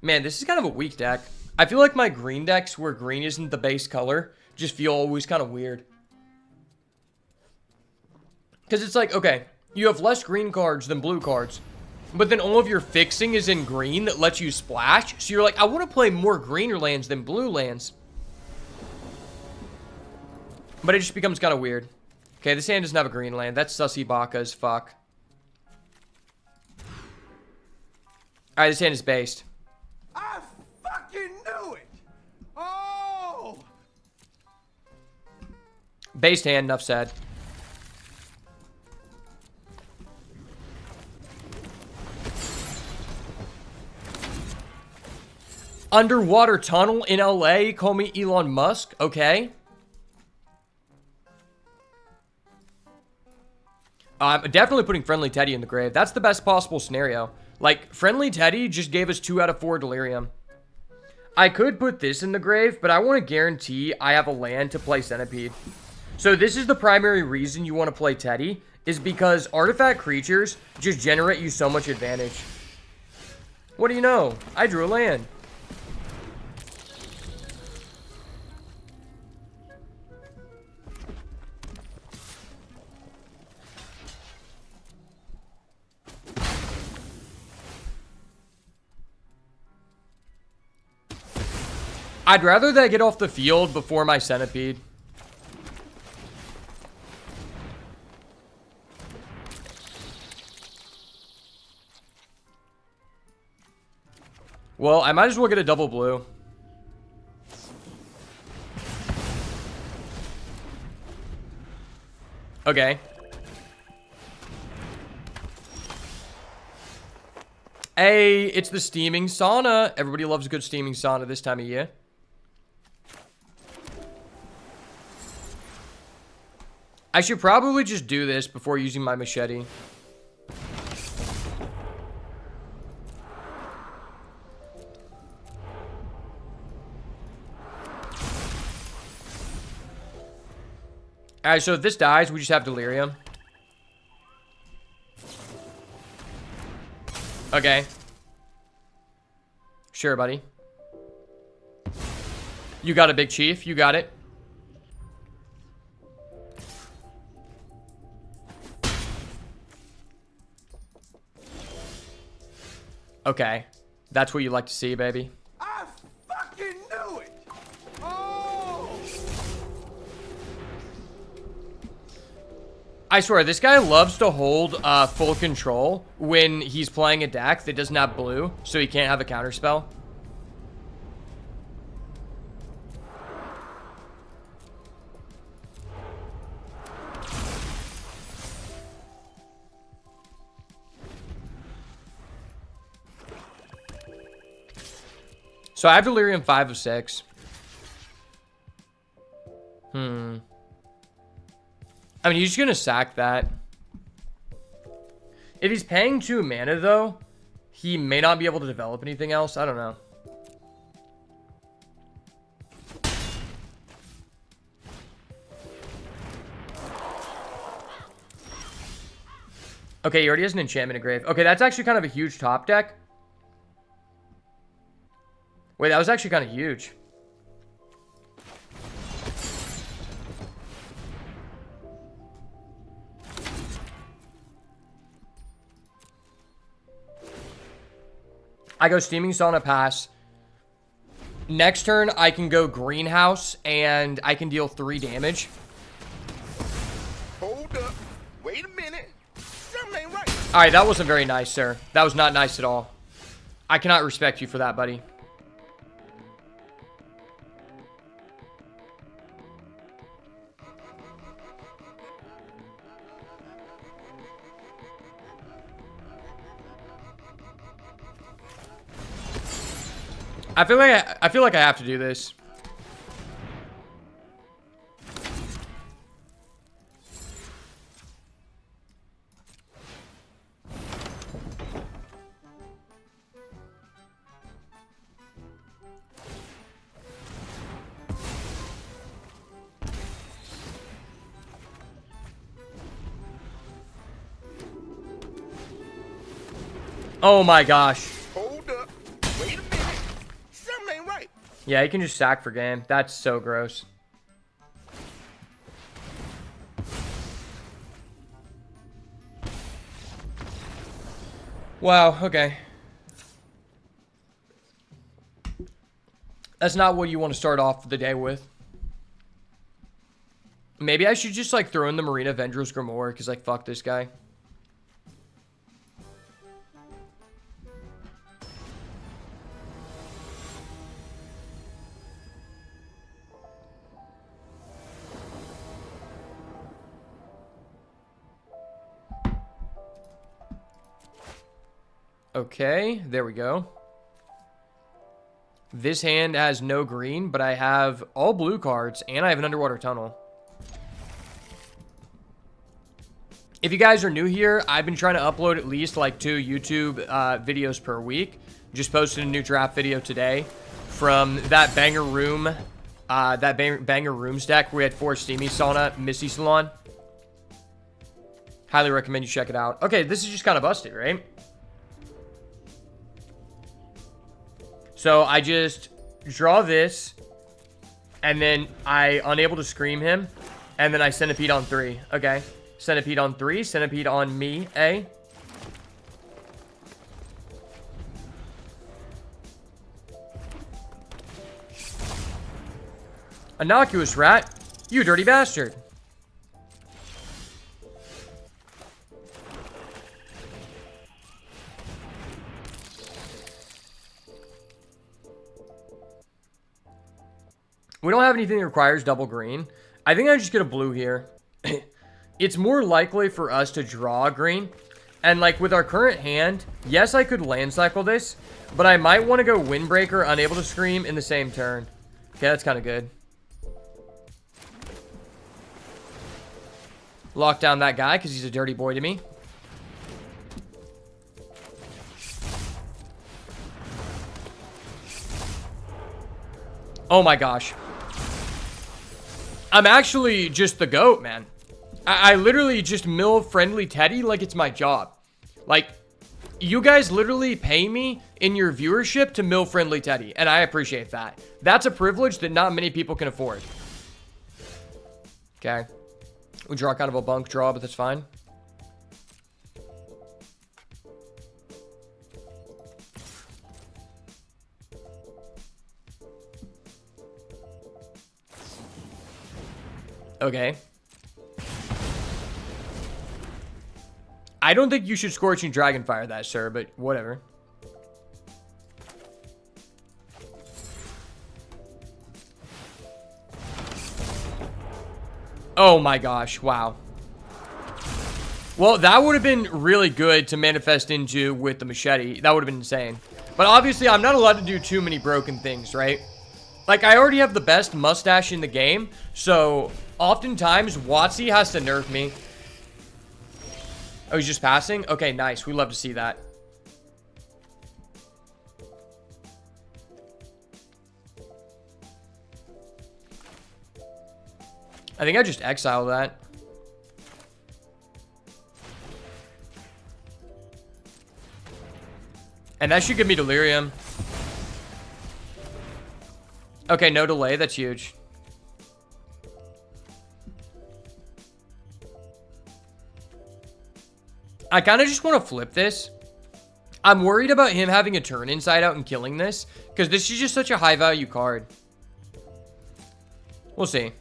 Man, this is kind of a weak deck. I feel like my green decks where green isn't the base color just feel always kind of weird. Because it's like, okay, you have less green cards than blue cards. But then all of your fixing is in green that lets you splash. So you're like, I want to play more greener lands than blue lands. But it just becomes kind of weird. Okay, this hand doesn't have a green land. That's sussy baka as fuck. Alright, this hand is based. I fucking knew it! Oh! Based hand, enough said. Underwater tunnel in LA. Call me Elon Musk. Okay. I'm definitely putting Friendly Teddy in the grave. That's the best possible scenario. Like, Friendly Teddy just gave us 2 out of 4 Delirium. I could put this in the grave, but I want to guarantee I have a land to play Centipede. So this is the primary reason you want to play Teddy, is because artifact creatures just generate you so much advantage. What do you know? I drew a land. I'd rather that get off the field before my Centipede. Well, I might as well get a double blue. Okay. Hey, it's the steaming sauna. Everybody loves a good steaming sauna this time of year. I should probably just do this before using my machete. Alright, so if this dies, we just have Delirium. Okay. Sure, buddy. You got a big chief. You got it. Okay. That's what you like to see, baby. I fucking knew it! Oh! I swear, this guy loves to hold full control when he's playing a deck that doesn't have blue, so he can't have a counterspell. So I have Delirium 5 of 6. I mean, he's just gonna sack that. If he's paying 2 mana, though, he may not be able to develop anything else. I don't know. Okay, he already has an enchantment in grave. Okay, that's actually kind of a huge top deck. Wait, that was actually kind of huge. I go Steaming Sauna, pass. Next turn, I can go Greenhouse, and I can deal 3 damage. Hold up. Wait a minute. Something ain't right. Alright, that wasn't very nice, sir. That was not nice at all. I cannot respect you for that, buddy. I feel like I have to do this. Oh my gosh. Hold up. Wait a minute. Something ain't right. right. Yeah, he can just sack for game. That's so gross. Wow, okay. That's not what you want to start off the day with. Maybe I should just, like, throw in the Marina Vendros Grimoire, because, like, fuck this guy. Okay, there we go. This hand has no green, but I have all blue cards, and I have an underwater tunnel. If you guys are new here, I've been trying to upload at least like 2 YouTube videos per week. Just posted a new draft video today from that banger room, banger rooms deck where we had 4 Steamy Sauna, Misty Salon. Highly recommend you check it out. Okay, this is just kind of busted, right? So I just draw this, and then I unable to scream him, and then I Centipede on 3. Okay. Centipede on 3, Centipede on me, A. Innocuous rat, you dirty bastard. We don't have anything that requires double green. I think I just get a blue here. It's more likely for us to draw a green. And like with our current hand, yes, I could land cycle this, but I might want to go Windbreaker, Unable to Scream in the same turn. Okay, that's kind of good. Lock down that guy because he's a dirty boy to me. Oh my gosh. I'm actually just the GOAT, man. I literally just mill Friendly Teddy like it's my job. Like, you guys literally pay me in your viewership to mill Friendly Teddy, and I appreciate that. That's a privilege that not many people can afford. Okay. We draw kind of a bunk draw, but that's fine. Okay. I don't think you should Scorching Dragonfire that, sir, but whatever. Oh my gosh, wow. Well, that would have been really good to manifest into with the machete. That would have been insane. But obviously, I'm not allowed to do too many broken things, right? Like, I already have the best mustache in the game, so oftentimes, Watsy has to nerf me. Oh, he's just passing? Okay, nice. We love to see that. I think I just exiled that. And that should give me Delirium. Okay, no delay. That's huge. I kind of just want to flip this. I'm worried about him having a turn inside out and killing this, because this is just such a high value card. We'll see.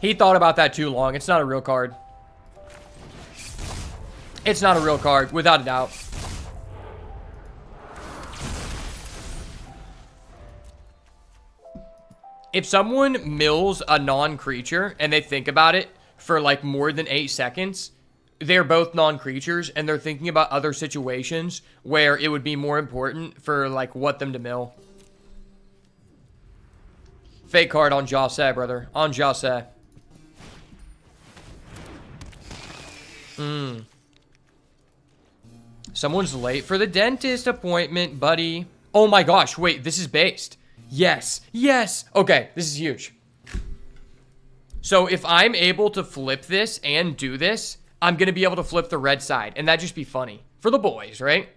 He thought about that too long. It's not a real card. It's not a real card, without a doubt. If someone mills a non-creature and they think about it for like more than 8 seconds, they're both non-creatures and they're thinking about other situations where it would be more important for like what them to mill. Fake card on Jose, brother. On Jose. Someone's late for the dentist appointment, buddy. Oh my gosh, wait, this is based. Yes, yes. Okay, this is huge. So if I'm able to flip this and do this, I'm going to be able to flip the red side. And that'd just be funny. For the boys, right?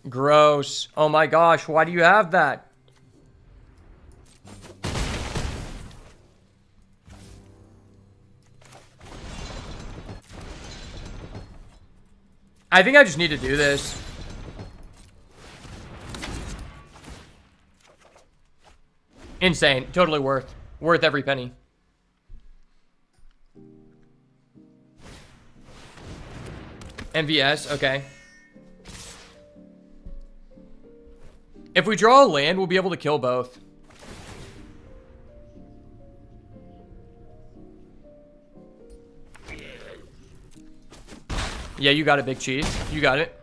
Gross. Oh my gosh, why do you have that? I think I just need to do this. Insane. Totally worth. Worth every penny. MVS, okay. If we draw a land, we'll be able to kill both. Yeah, you got it, Big Cheese. You got it.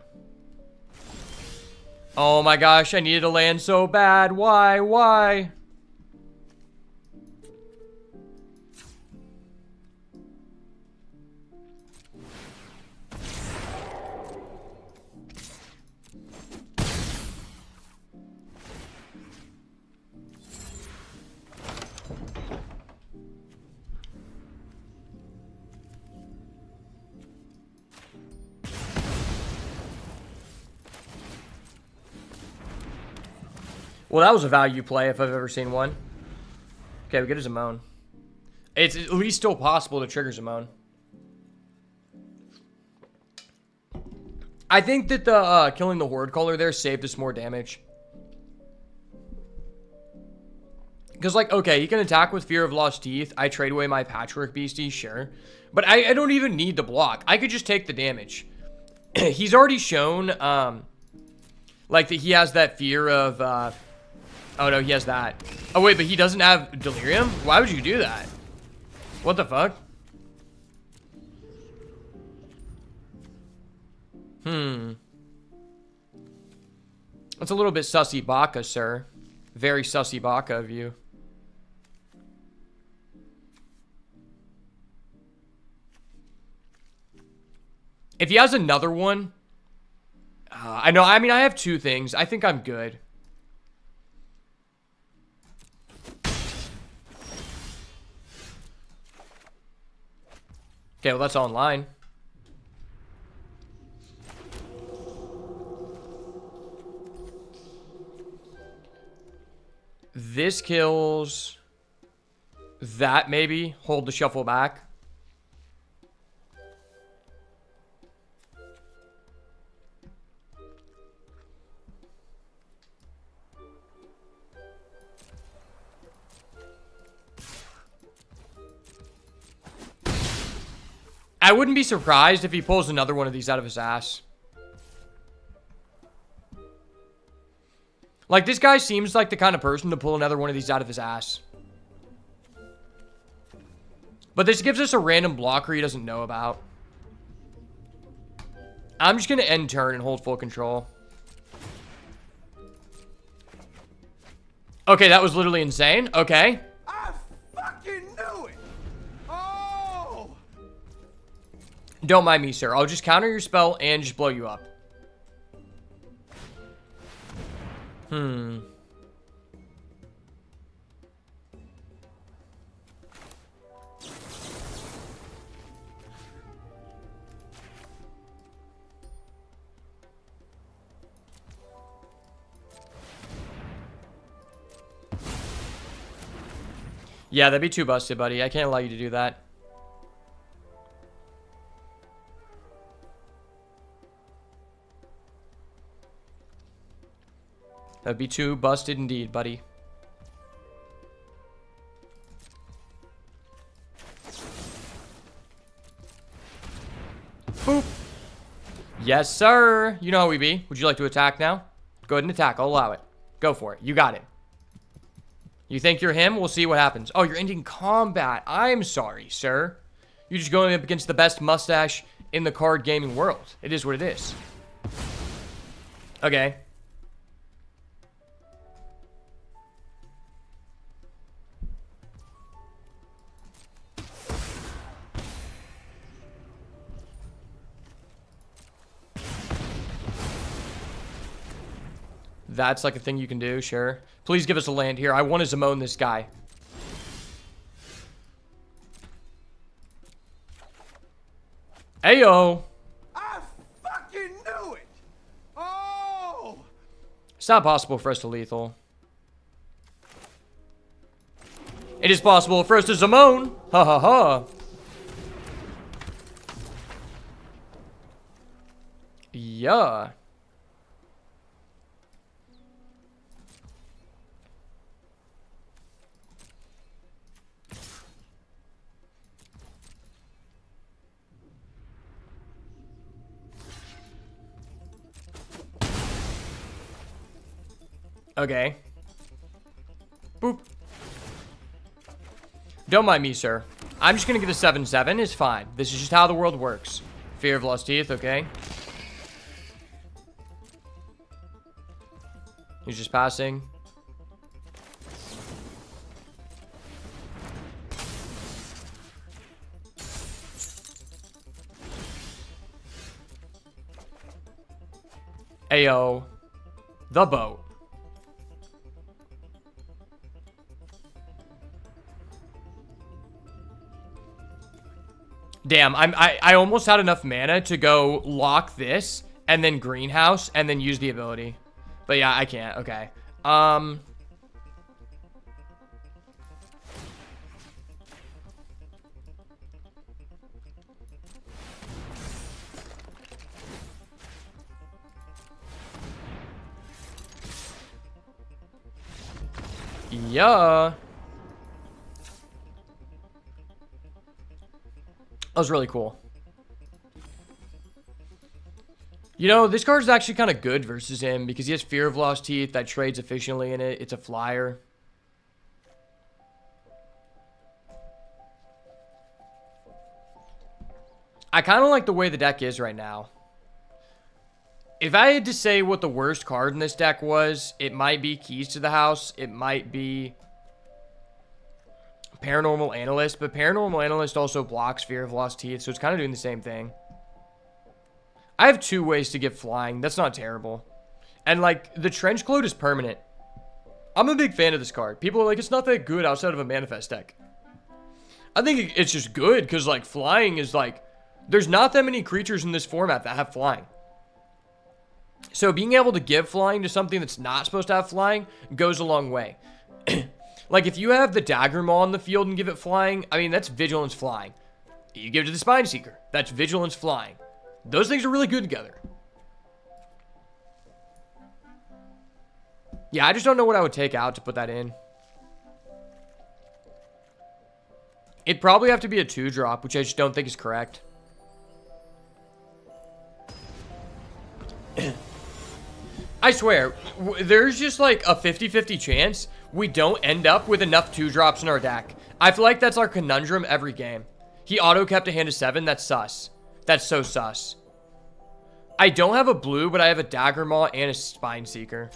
Oh my gosh, I needed a land so bad. Why? Why? Well, that was a value play if I've ever seen one. Okay, we get a Zimone. It's at least still possible to trigger Zimone. I think that the killing the Horde Caller there saved us more damage. Because, like, okay, he can attack with Fear of Lost Teeth. I trade away my Patchwork Beastie, sure. But I don't even need to block. I could just take the damage. He's already shown, like, that he has that fear of, oh, no, he has that. Oh, wait, but he doesn't have Delirium? Why would you do that? What the fuck? That's a little bit sussy baka, sir. Very sussy baka of you. If he has another one... I know, I mean, I have two things. I think I'm good. Okay, well, that's online. This kills that, maybe. Hold the shuffle back. I wouldn't be surprised if he pulls another one of these out of his ass. Like, this guy seems like the kind of person to pull another one of these out of his ass. But this gives us a random blocker he doesn't know about. I'm just going to end turn and hold full control. Okay, that was literally insane. Okay. I fucking knew it! Oh! Don't mind me, sir. I'll just counter your spell and just blow you up. Yeah, that'd be too busted, buddy. I can't allow you to do that. That'd be too busted indeed, buddy. Boop. Yes, sir. You know how we be. Would you like to attack now? Go ahead and attack. I'll allow it. Go for it. You got it. You think you're him? We'll see what happens. Oh, you're ending combat. I'm sorry, sir. You're just going up against the best mustache in the card gaming world. It is what it is. Okay. That's like a thing you can do, sure. Please give us a land here. I want to Zimone this guy. Ayo. I fucking knew it! Oh! It's not possible for us to lethal. It is possible for us to Zimone. Ha ha ha. Yeah. Okay. Boop. Don't mind me, sir. I'm just gonna get a 7/7. It's fine. This is just how the world works. Fear of lost teeth, okay. He's just passing. Ayo. The boat. Damn, I almost had enough mana to go lock this and then greenhouse and then use the ability. But yeah, I can't. Okay. Yeah. That was really cool. You know, this card is actually kind of good versus him because he has Fear of Lost Teeth that trades efficiently in it. It's a flyer. I kind of like the way the deck is right now. If I had to say what the worst card in this deck was, it might be Keys to the House. It might be Paranormal Analyst, but Paranormal Analyst also blocks Fear of Lost Teeth, so it's kind of doing the same thing. I have 2 ways to get flying. That's not terrible. And, like, the Trench Coat is permanent. I'm a big fan of this card. People are like, it's not that good outside of a Manifest deck. I think it's just good because, like, flying is, like, there's not that many creatures in this format that have flying. So being able to give flying to something that's not supposed to have flying goes a long way. Like, if you have the Dagger Maw on the field and give it flying, I mean, that's Vigilance flying. You give it to the Spine Seeker. That's Vigilance flying. Those things are really good together. Yeah, I just don't know what I would take out to put that in. It'd probably have to be a 2-drop, which I just don't think is correct. I swear, there's just like a 50-50 chance we don't end up with enough 2-drops in our deck. I feel like that's our conundrum every game. He auto-kept a hand of 7. That's sus. That's so sus. I don't have a blue, but I have a Dagger Maw and a Spine Seeker.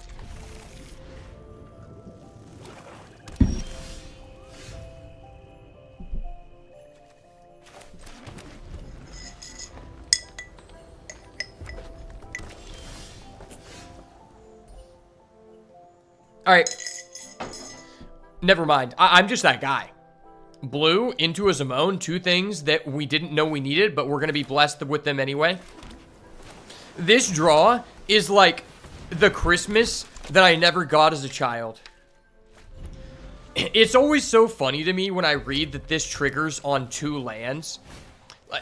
Alright. Never mind. I'm just that guy. Blue into a Zimone. 2 things that we didn't know we needed, but we're going to be blessed with them anyway. This draw is like the Christmas that I never got as a child. It's always so funny to me when I read that this triggers on 2 lands.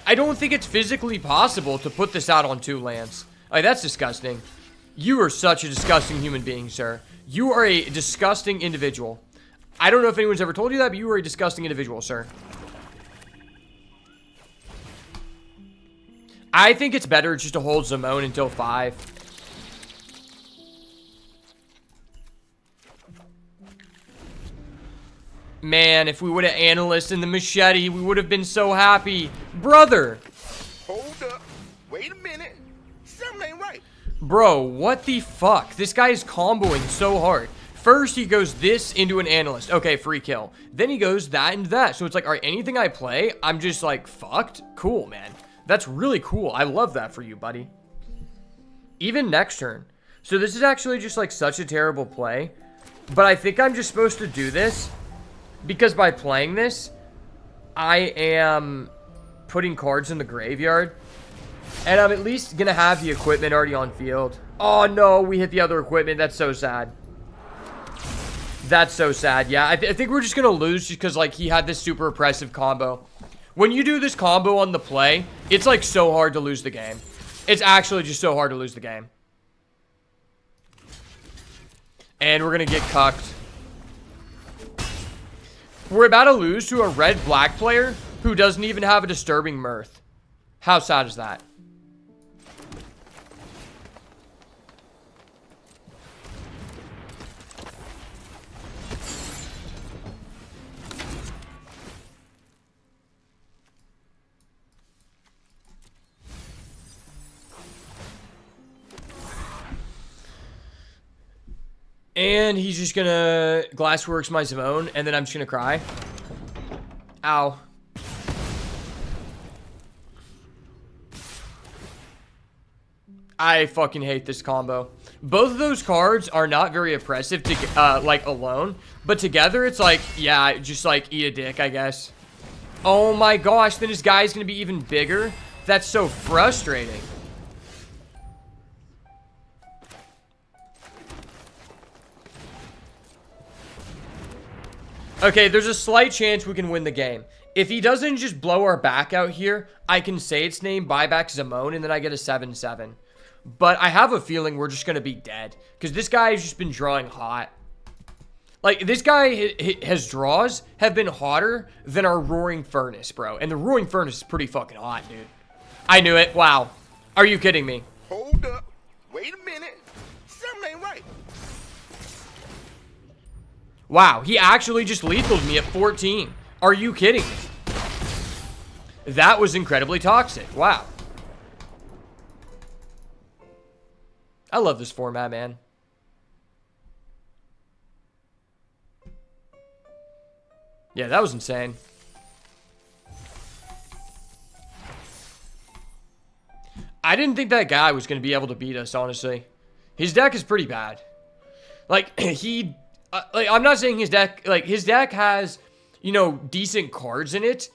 I don't think it's physically possible to put this out on 2 lands. Like, that's disgusting. You are such a disgusting human being, sir. You are a disgusting individual. I don't know if anyone's ever told you that, but you are a disgusting individual, sir. I think it's better just to hold Zimone until 5. Man, if we would have analyst in the machete, we would have been so happy. Brother! Hold up. Wait a minute. Something ain't right. Bro, what the fuck? This guy is comboing so hard. First, he goes this into an analyst. Okay, free kill. Then he goes that into that. So it's like, alright, anything I play, I'm just like, fucked? Cool, man. That's really cool. I love that for you, buddy. Even next turn. So this is actually just like such a terrible play. But I think I'm just supposed to do this. Because by playing this, I am putting cards in the graveyard. And I'm at least going to have the equipment already on field. Oh, no. We hit the other equipment. That's so sad. That's so sad. Yeah, I think we're just going to lose just because, like, he had this super oppressive combo. When you do this combo on the play, it's, like, so hard to lose the game. It's actually just so hard to lose the game. And we're going to get cucked. We're about to lose to a red-black player who doesn't even have a disturbing mirth. How sad is that? And he's just gonna Glassworks my Zimone, and then I'm just gonna cry. Ow. I fucking hate this combo. Both of those cards are not very oppressive to, like, alone. But together, it's like, yeah, just, like, eat a dick, I guess. Oh my gosh, then his guy's gonna be even bigger? That's so frustrating. Okay, there's a slight chance we can win the game. If he doesn't just blow our back out here, I can say its name, buy back Zimone, and then I get a 7-7. But I have a feeling we're just going to be dead. Because this guy has just been drawing hot. Like, this guy, his draws have been hotter than our Roaring Furnace, bro. And the Roaring Furnace is pretty fucking hot, dude. I knew it. Wow. Are you kidding me? Hold up. Wait a minute. Something ain't right. Wow, he actually just lethaled me at 14. Are you kidding me? That was incredibly toxic. Wow. I love this format, man. Yeah, that was insane. I didn't think that guy was going to be able to beat us, honestly. His deck is pretty bad. Like, I'm not saying his deck, like, his deck has, you know, decent cards in it,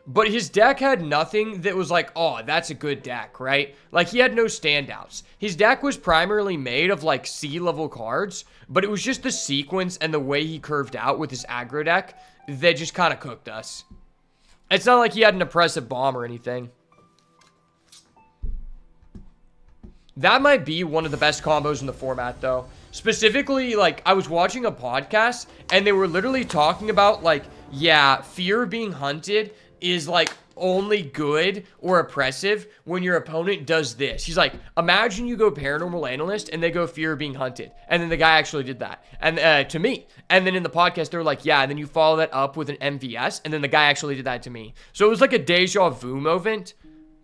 but his deck had nothing that was like, oh, that's a good deck, right? Like, he had no standouts. His deck was primarily made of, like, C-level cards, but it was just the sequence and the way he curved out with his aggro deck that just kind of cooked us. It's not like he had an oppressive bomb or anything. That might be one of the best combos in the format, though. Specifically, like, I was watching a podcast, and they were literally talking about, like, yeah, fear of being hunted is, like, only good or oppressive when your opponent does this. He's like, imagine you go Paranormal Analyst, and they go fear of being hunted. And then the guy actually did that. And to me. And then in the podcast, they were like, yeah, and then you follow that up with an MVS, and then the guy actually did that to me. So it was like a deja vu moment,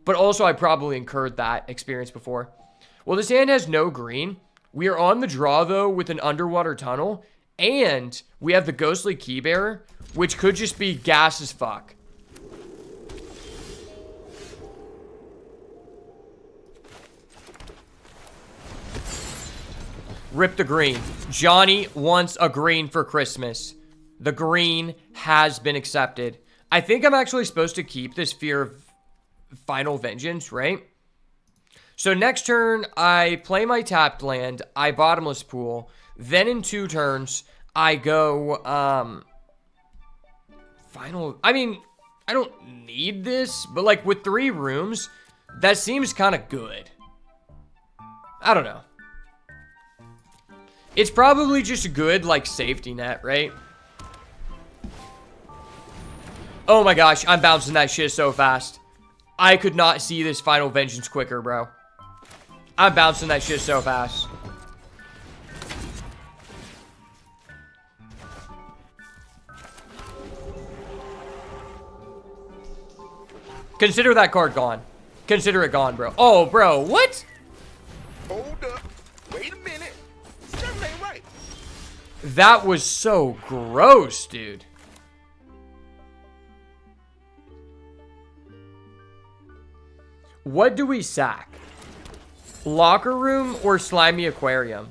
but also I probably incurred that experience before. Well, this hand has no green. We are on the draw, though, with an underwater tunnel, and we have the Ghostly Keybearer, which could just be gas as fuck. Rip the green. Johnny wants a green for Christmas. The green has been accepted. I think I'm actually supposed to keep this Fear of Final Vengeance, right? So next turn, I play my tapped land, I bottomless pool, then in 2 turns, I go, I mean, I don't need this, but like with 3 rooms, that seems kind of good. I don't know. It's probably just a good, like, safety net, right? Oh my gosh, I'm bouncing that shit so fast. I could not see this Final Vengeance quicker, bro. I'm bouncing that shit so fast. Consider that card gone. Consider it gone, bro. Oh, bro, what? Hold up. Wait a minute. Something ain't right. That was so gross, dude. What do we sack? Locker room or slimy aquarium?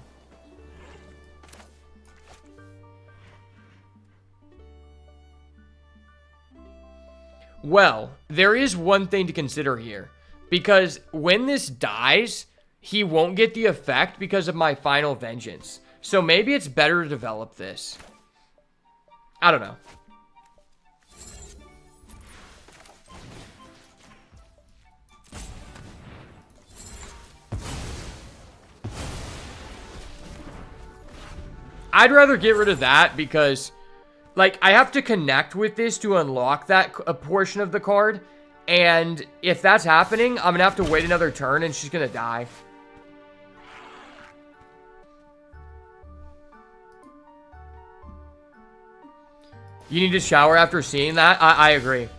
Well, there is one thing to consider here. Because when this dies, he won't get the effect because of my Final Vengeance. So maybe it's better to develop this. I don't know. I'd rather get rid of that because, like, I have to connect with this to unlock that a portion of the card. And if that's happening, I'm going to have to wait another turn and she's going to die. You need to shower after seeing that? I agree.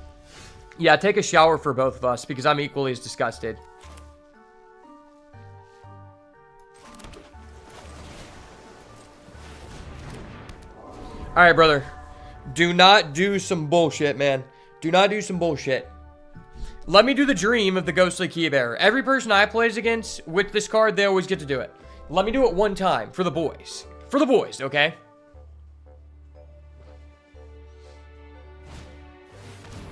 Yeah, take a shower for both of us because I'm equally as disgusted. Alright, brother. Do not do some bullshit, man. Do not do some bullshit. Let me do the dream of the Ghostly Keybearer. Every person I plays against with this card, they always get to do it. Let me do it one time for the boys. For the boys, okay?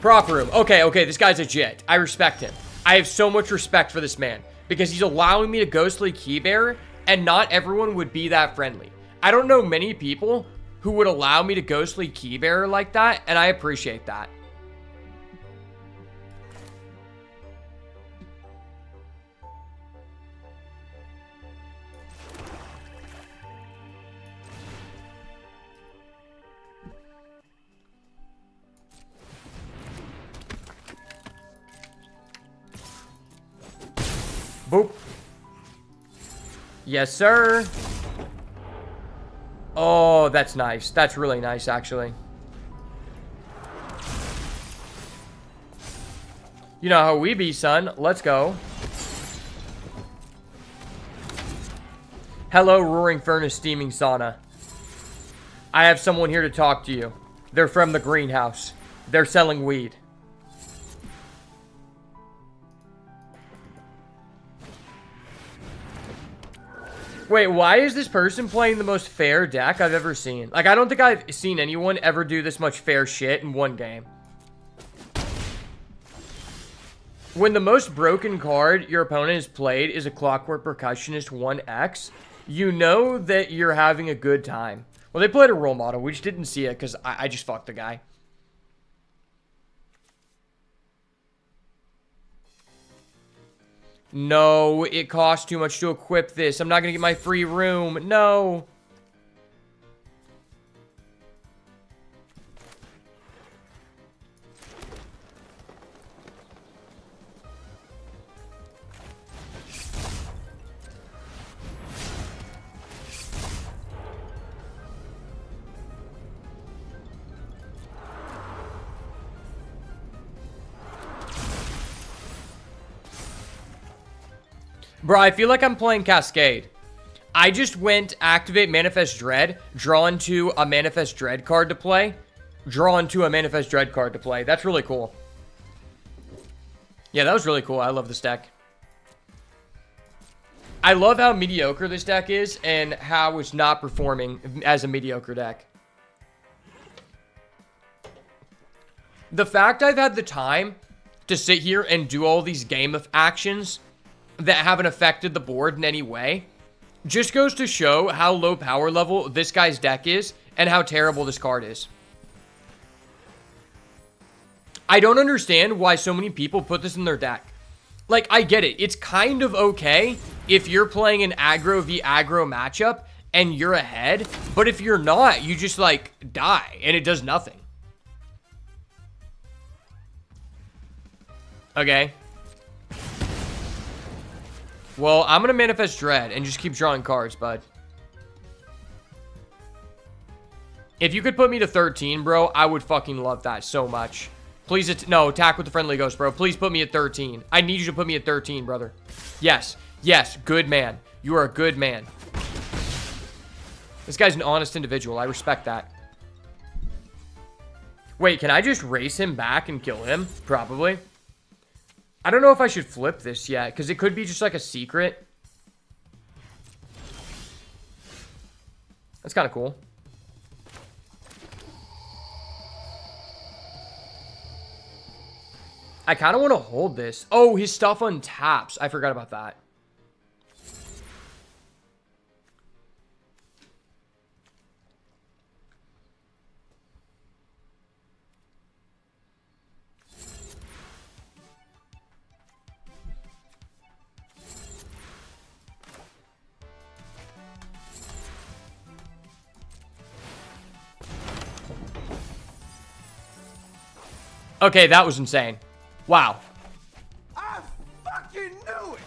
Prop room. Okay, this guy's legit. I respect him. I have so much respect for this man because he's allowing me to Ghostly Keybearer, and not everyone would be that friendly. I don't know many people who would allow me to Ghostly Keybearer like that, and I appreciate that. Boop. Yes, sir. Oh, that's nice. That's really nice, actually. You know how we be, son. Let's go. Hello, roaring furnace, steaming sauna. I have someone here to talk to you. They're from the greenhouse. They're selling weed. Wait, why is this person playing the most fair deck I've ever seen? Like, I don't think I've seen anyone ever do this much fair shit in one game. When the most broken card your opponent has played is a Clockwork Percussionist 1X, you know that you're having a good time. Well, they played a role model. We just didn't see it because I just fucked the guy. No, it costs too much to equip this. I'm not going to get my free room. No. Bro, I feel like I'm playing Cascade. I just went activate Manifest Dread, draw into a Manifest Dread card to play. Draw into a Manifest Dread card to play. That's really cool. Yeah, that was really cool. I love this deck. I love how mediocre this deck is and how it's not performing as a mediocre deck. The fact I've had the time to sit here and do all these game of actions that haven't affected the board in any way just goes to show how low power level this guy's deck is and how terrible this card is. I don't understand why so many people put this in their deck. Like, I get it. It's kind of okay if you're playing an aggro v aggro matchup and you're ahead, but if you're not, you just, like, die and it does nothing. Okay. Well, I'm going to Manifest Dread and just keep drawing cards, bud. If you could put me to 13, bro, I would fucking love that so much. Please, no, attack with the friendly ghost, bro. Please put me at 13. I need you to put me at 13, brother. Yes. Yes. Good man. You are a good man. This guy's an honest individual. I respect that. Wait, can I just race him back and kill him? Probably. I don't know if I should flip this yet, because it could be just like a secret. That's kind of cool. I kind of want to hold this. Oh, his stuff untaps. I forgot about that. Okay, that was insane. Wow. I fucking knew it.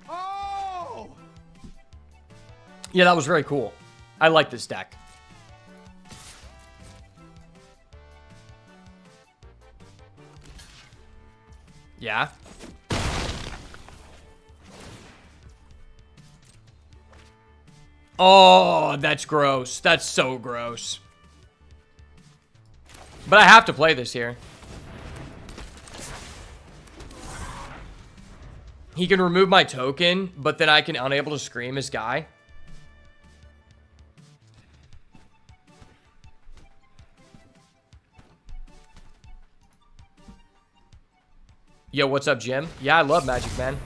Oh. Yeah, that was very cool. I like this deck. Yeah. Oh, that's gross. That's so gross. But I have to play this here. He can remove my token, but then I can unable to scream his guy. Yo, what's up, Jim? Yeah, I love Magic, man.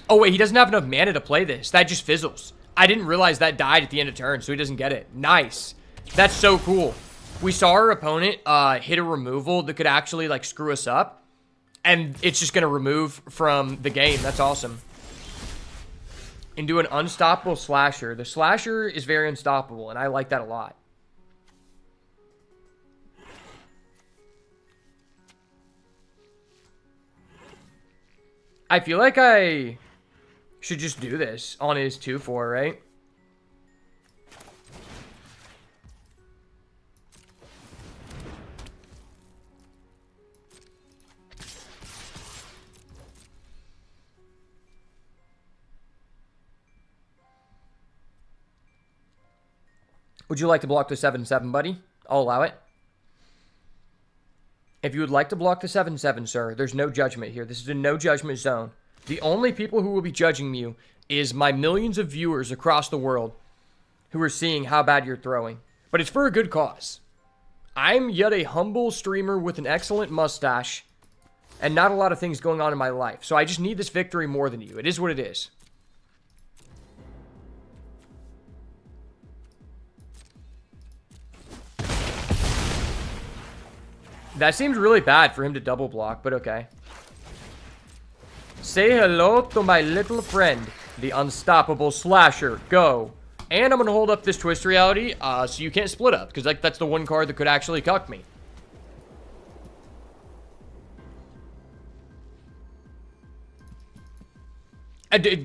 Oh, wait, he doesn't have enough mana to play this. That just fizzles. I didn't realize that died at the end of turn, so he doesn't get it. Nice. That's so cool. We saw our opponent hit a removal that could actually, like, screw us up. And it's just going to remove from the game. That's awesome. And do an unstoppable slasher. The slasher is very unstoppable, and I like that a lot. I feel like I should just do this on his 2-4, right? Would you like to block the 7-7, buddy? I'll allow it. If you would like to block the 7-7, sir, there's no judgment here. This is a no judgment zone. The only people who will be judging you is my millions of viewers across the world who are seeing how bad you're throwing. But it's for a good cause. I'm yet a humble streamer with an excellent mustache and not a lot of things going on in my life. So I just need this victory more than you. It is what it is. That seemed really bad for him to double block, but okay. Say hello to my little friend, the unstoppable slasher. Go. And I'm going to hold up this Twist Reality so you can't split up, because like, that's the one card that could actually cuck me.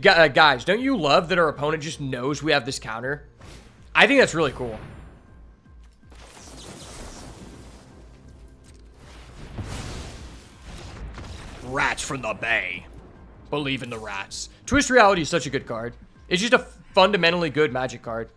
Guys, don't you love that our opponent just knows we have this counter? I think that's really cool. Rats from the Bay. Believe in the rats. Twist Reality is such a good card. It's just a fundamentally good Magic card.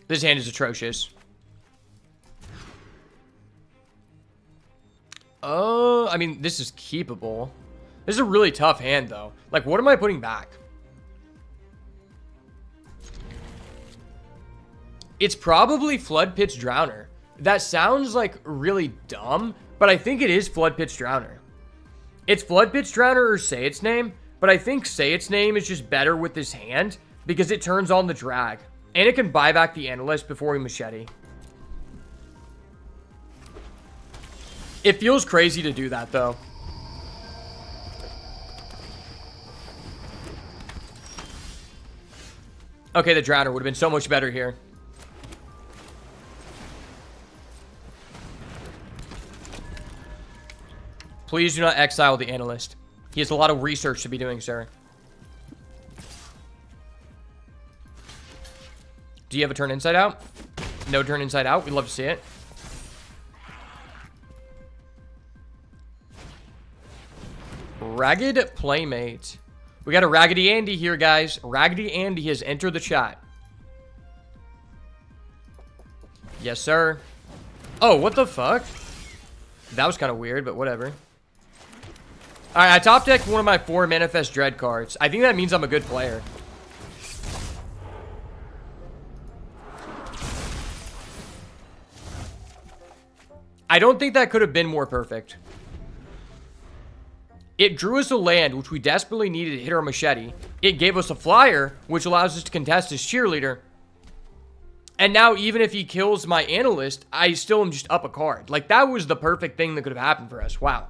This hand is atrocious. I mean, this is keepable. This is a really tough hand, though. Like, what am I putting back? It's probably Flood Pitch Drowner. That sounds, like, really dumb, but I think it is Flood Pitch Drowner. It's Flood Pitch Drowner or Say Its Name, but I think Say Its Name is just better with this hand because it turns on the drag. And it can buy back the Analyst before we Machete. It feels crazy to do that, though. Okay, the Drowner would have been so much better here. Please do not exile the Analyst. He has a lot of research to be doing, sir. Do you have a turn inside out? No turn inside out. We'd love to see it. Ragged Playmate. We got a Raggedy Andy here, guys. Raggedy Andy has entered the chat. Yes, sir. Oh, what the fuck? That was kind of weird, but whatever. Alright, I top decked one of my 4 Manifest Dread cards. I think that means I'm a good player. I don't think that could have been more perfect. It drew us a land, which we desperately needed to hit our machete. It gave us a flyer, which allows us to contest his cheerleader. And now, even if he kills my Analyst, I still am just up a card. Like, that was the perfect thing that could have happened for us. Wow.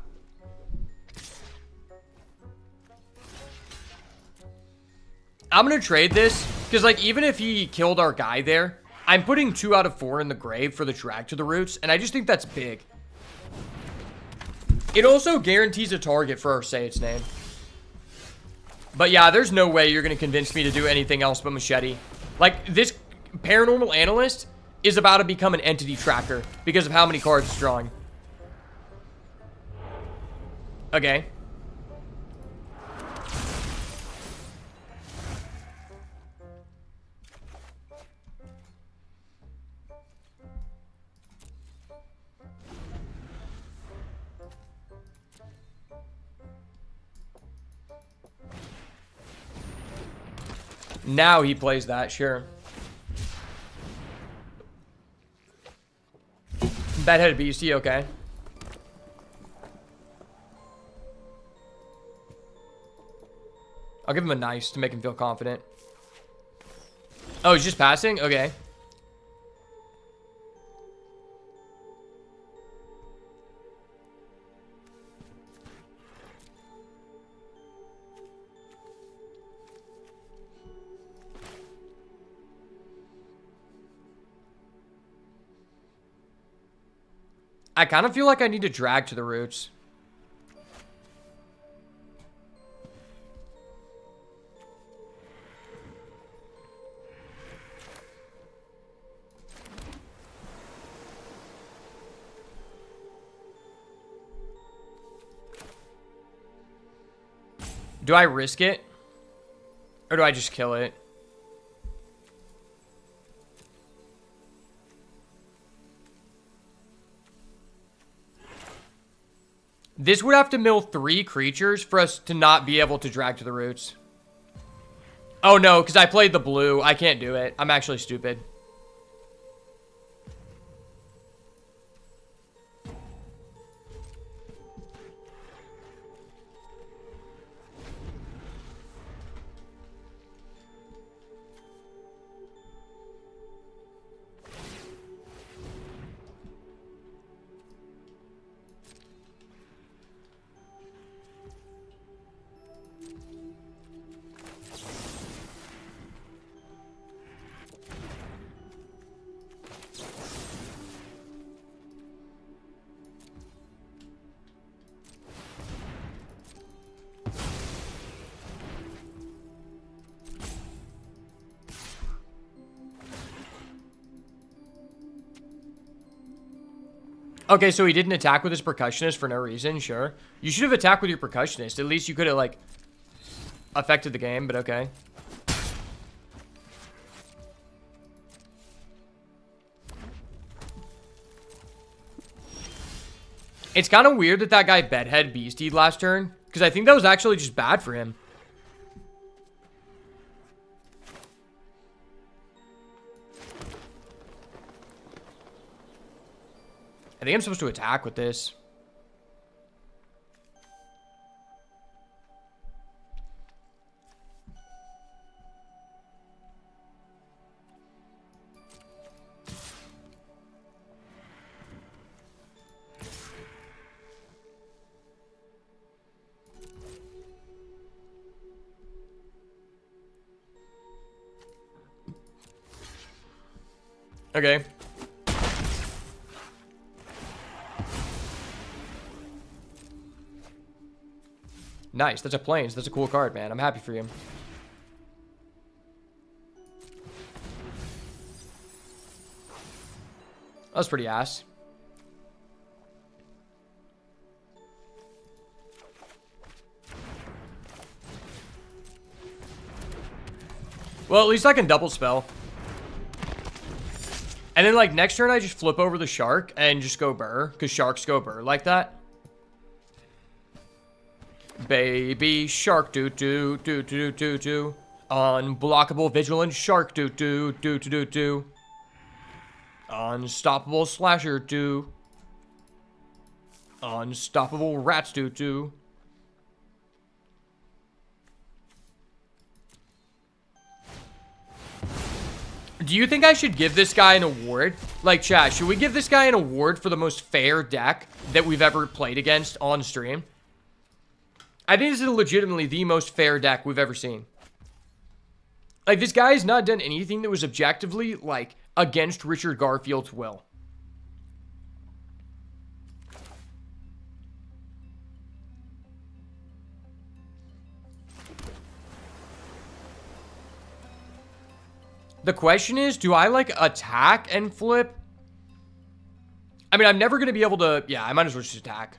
I'm going to trade this, because, like, even if he killed our guy there, I'm putting 2 out of 4 in the grave for the drag to the roots, and I just think that's big. It also guarantees a target for our Say Its name. But yeah, there's no way you're going to convince me to do anything else but Machete. Like, this Paranormal Analyst is about to become an entity tracker because of how many cards it's drawing. Okay. Now he plays that, sure. Bad-headed beastie, okay. I'll give him a nice to make him feel confident. Oh, he's just passing? Okay. I kind of feel like I need to drag to the roots. Do I risk it? Or do I just kill it? This would have to mill 3 creatures for us to not be able to drag to the roots. Oh no, because I played the blue. I can't do it. I'm actually stupid. Okay, so he didn't attack with his percussionist for no reason, sure. You should have attacked with your percussionist. At least you could have, like, affected the game, but okay. It's kind of weird that guy bedhead beastied last turn, because I think that was actually just bad for him. I think I'm supposed to attack with this. Okay. Nice. That's a Plains. That's a cool card, man. I'm happy for you. That was pretty ass. Well, at least I can double spell. And then, like, next turn I just flip over the shark and just go burr. Because sharks go burr like that. Baby shark do. Unblockable vigilant shark do. Unstoppable slasher do. Unstoppable rats do. Do you think I should give this guy an award? Like, chat, should we give this guy an award for the most fair deck that we've ever played against on stream? I think this is legitimately the most fair deck we've ever seen. Like, this guy has not done anything that was objectively, like, against Richard Garfield's will. The question is, do I, like, attack and flip? I mean, I'm never going to be able to... Yeah, I might as well just attack.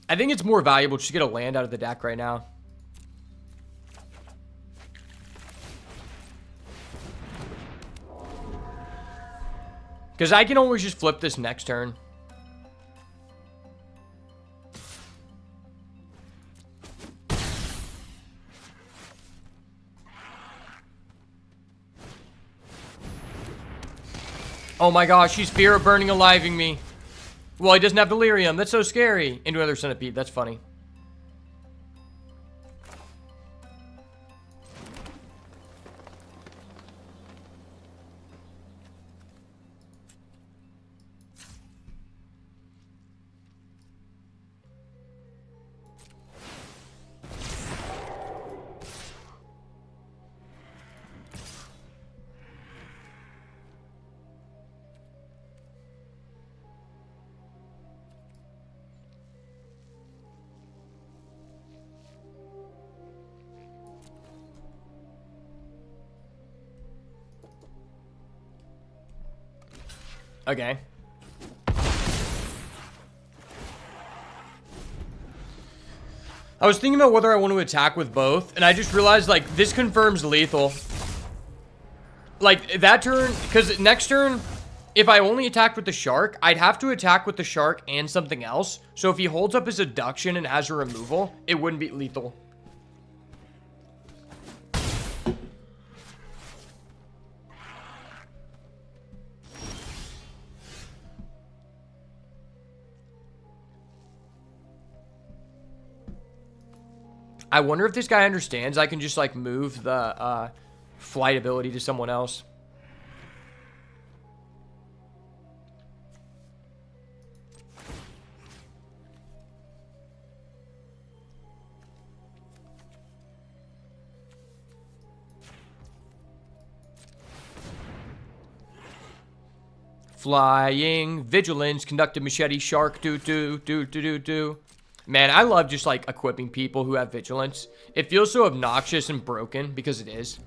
I think it's more valuable just to get a land out of the deck right now. Because I can always just flip this next turn. Oh my gosh, he's fear of burning aliving me. Well, he doesn't have delirium. That's so scary. Into another centipede. That's funny. Okay. I was thinking about whether I want to attack with both, and I just realized, like, this confirms lethal. Like, that turn, because next turn, if I only attacked with the shark, I'd have to attack with the shark and something else. So if he holds up his abduction and has a removal, it wouldn't be lethal. I wonder if this guy understands I can just, like, move the flight ability to someone else. Flying vigilance, conducted machete, shark, do. Man, I love just, like, equipping people who have vigilance. It feels so obnoxious and broken, because it is.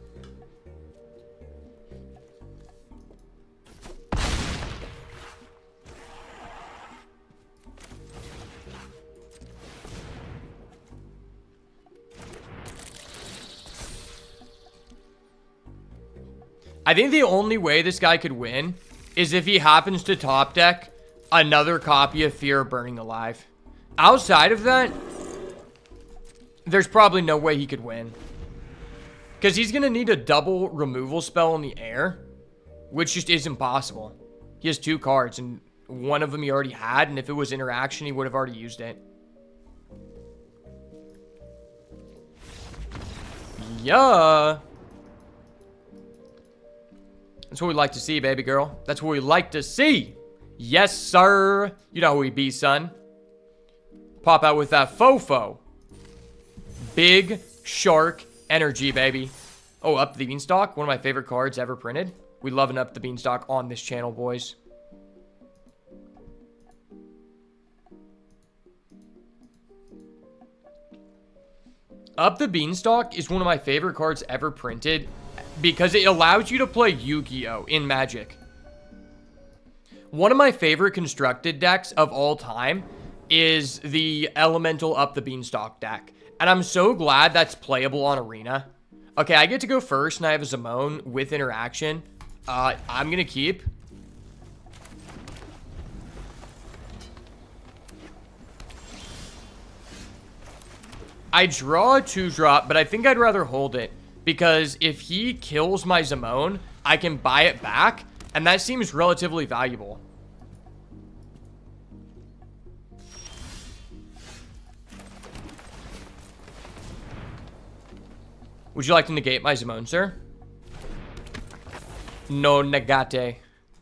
I think the only way this guy could win is if he happens to top deck another copy of Fear of Burning Alive. Outside of that, there's probably no way he could win. Because he's going to need a double removal spell in the air, which just isn't possible. He has 2 cards, and one of them he already had, and if it was interaction, he would have already used it. Yeah. That's what we like to see, baby girl. That's what we like to see. Yes, sir. You know who we be, son. Pop out with that fofo. Big shark energy, baby. Oh, Up the Beanstalk. One of my favorite cards ever printed. We love an Up the Beanstalk on this channel, boys. Up the Beanstalk is one of my favorite cards ever printed because it allows you to play Yu-Gi-Oh! In Magic. One of my favorite constructed decks of all time is the Elemental Up the Beanstalk deck. And I'm so glad that's playable on Arena. Okay, I get to go first and I have a Zimone with interaction. I'm going to keep. I draw a 2-drop, but I think I'd rather hold it. Because if he kills my Zimone, I can buy it back. And that seems relatively valuable. Would you like to negate my Zimone, sir? No negate.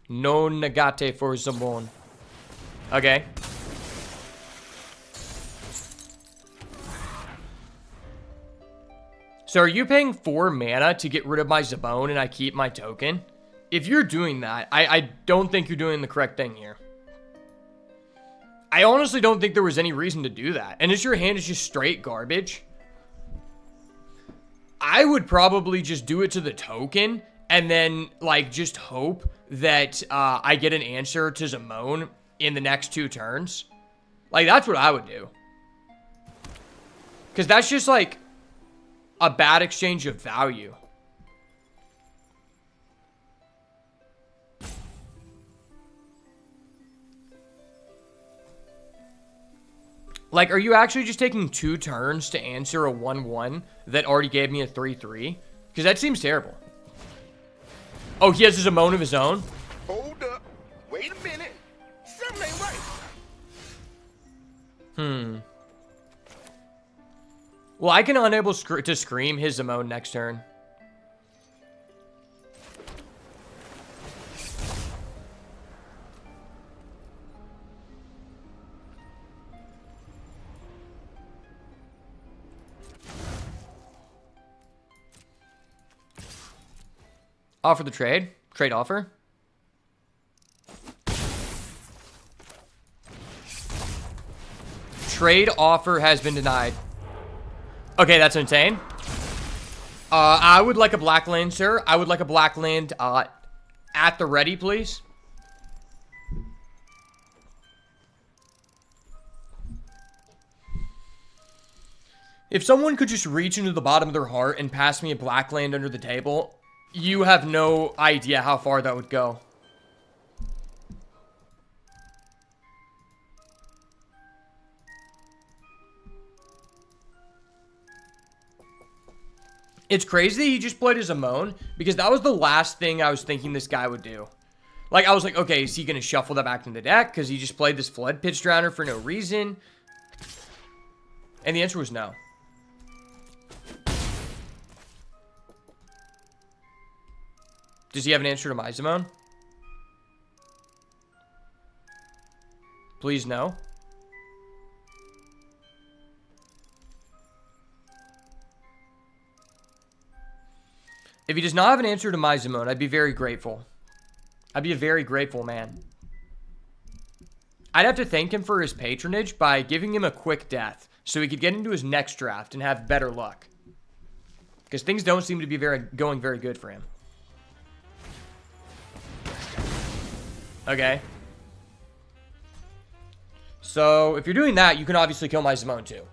No negate for Zimone. Okay. So are you paying 4 mana to get rid of my Zimone and I keep my token? If you're doing that, I don't think you're doing the correct thing here. I honestly don't think there was any reason to do that. And if your hand is just straight garbage, I would probably just do it to the token and then, like, just hope that I get an answer to Zimone in the next 2 turns. Like, that's what I would do. Because that's just, like, a bad exchange of value. Like, are you actually just taking 2 turns to answer a 1-1 that already gave me a 3-3? Because that seems terrible. Oh, he has a Zimone of his own? Hold up. Wait a minute. Something ain't right. Well, I can unable to scream his Zimone next turn. Offer the trade. Trade offer. Trade offer has been denied. Okay, that's insane. I would like a black land, sir. I would like a black land at the ready, please. If someone could just reach into the bottom of their heart and pass me a black land under the table, you have no idea how far that would go. It's crazy he just played his Zimone because that was the last thing I was thinking this guy would do. Like, I was like, okay, is he going to shuffle that back into the deck because he just played this Flood Pitch Drowner for no reason? And the answer was no. Does he have an answer to my Zimone? Please no. If he does not have an answer to my Zimone, I'd be very grateful. I'd be a very grateful man. I'd have to thank him for his patronage by giving him a quick death so he could get into his next draft and have better luck. Because things don't seem to be going very good for him. Okay. So, if you're doing that, you can obviously kill my Zimone too.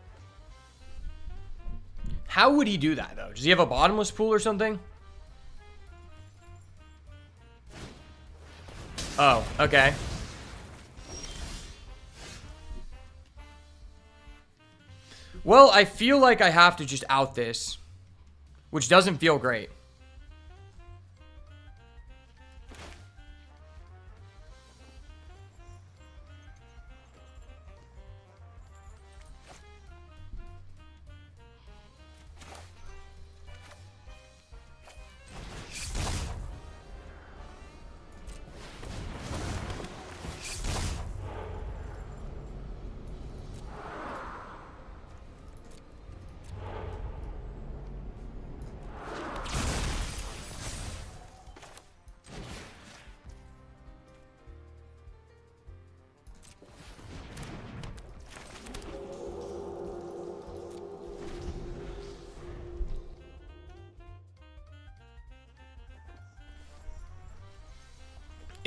How would he do that, though? Does he have a bottomless pool or something? Oh, okay. Well, I feel like I have to just out this, which doesn't feel great.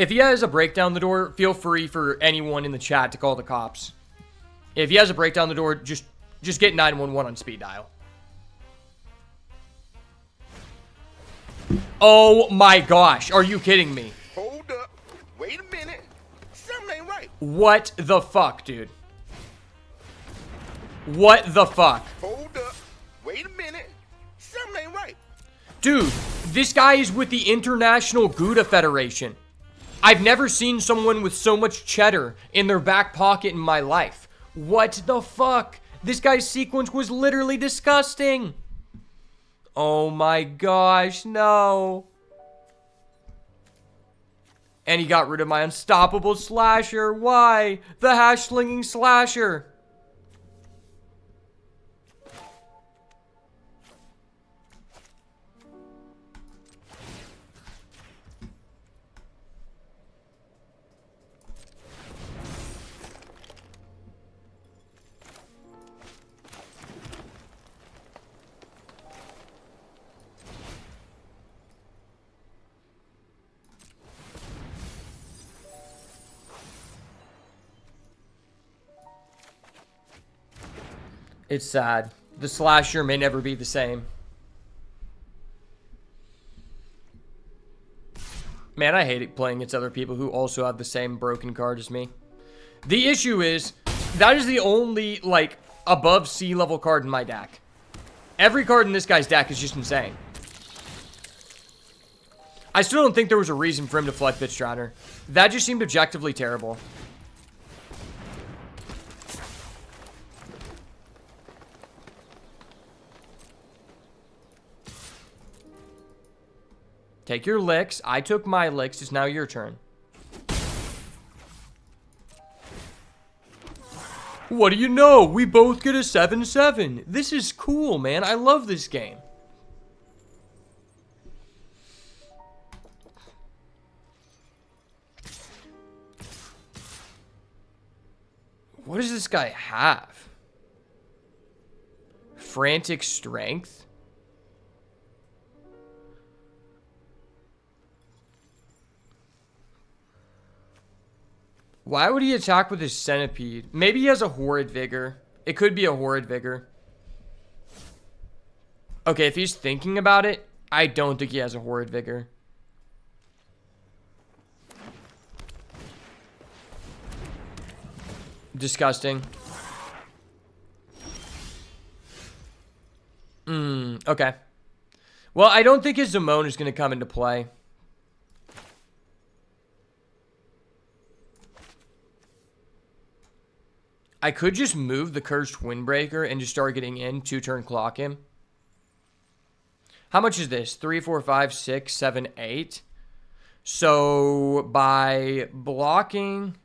If he has a break down the door, feel free for anyone in the chat to call the cops. If he has a break down the door, just get 911 on speed dial. Oh my gosh, are you kidding me? Hold up. Wait a minute. Something ain't right. What the fuck, dude? What the fuck? Hold up. Wait a minute. Something ain't right. Dude, this guy is with the International Gouda Federation. I've never seen someone with so much cheddar in their back pocket in my life. What the fuck? This guy's sequence was literally disgusting. Oh my gosh, no. And he got rid of my unstoppable slasher. Why? The hash-slinging slasher. It's sad. The slasher may never be the same. Man, I hate it playing against other people who also have the same broken card as me. The issue is, that is the only, like, above sea level card in my deck. Every card in this guy's deck is just insane. I still don't think there was a reason for him to flood Pitchstratter. That just seemed objectively terrible. Take your licks. I took my licks. It's now your turn. What do you know? We both get a 7-7. This is cool, man. I love this game. What does this guy have? Frantic strength? Why would he attack with his centipede? Maybe he has a horrid vigor. It could be a horrid vigor. Okay, if he's thinking about it, I don't think he has a horrid vigor. Disgusting. Okay. Well, I don't think his Zimone is going to come into play. I could just move the Cursed Windbreaker and just start getting in, 2-turn clock him. How much is this? 3, 4, 5, 6, 7, 8. So by blocking...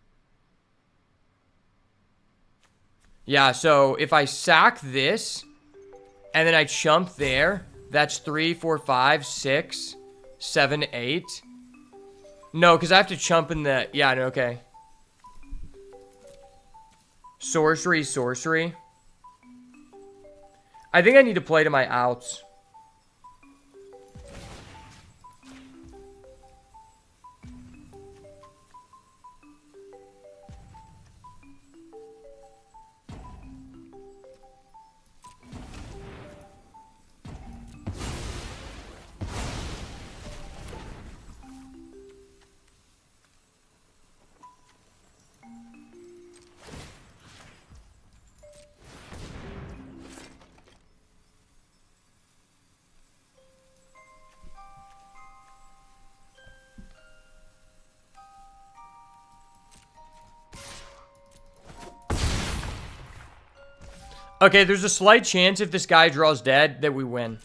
Yeah, so if I sack this and then I chump there, that's 3, 4, 5, 6, 7, 8. No, because I have to chump in the... Yeah, no, okay. Sorcery, sorcery. I think I need to play to my outs. Okay, there's a slight chance if this guy draws dead that we win.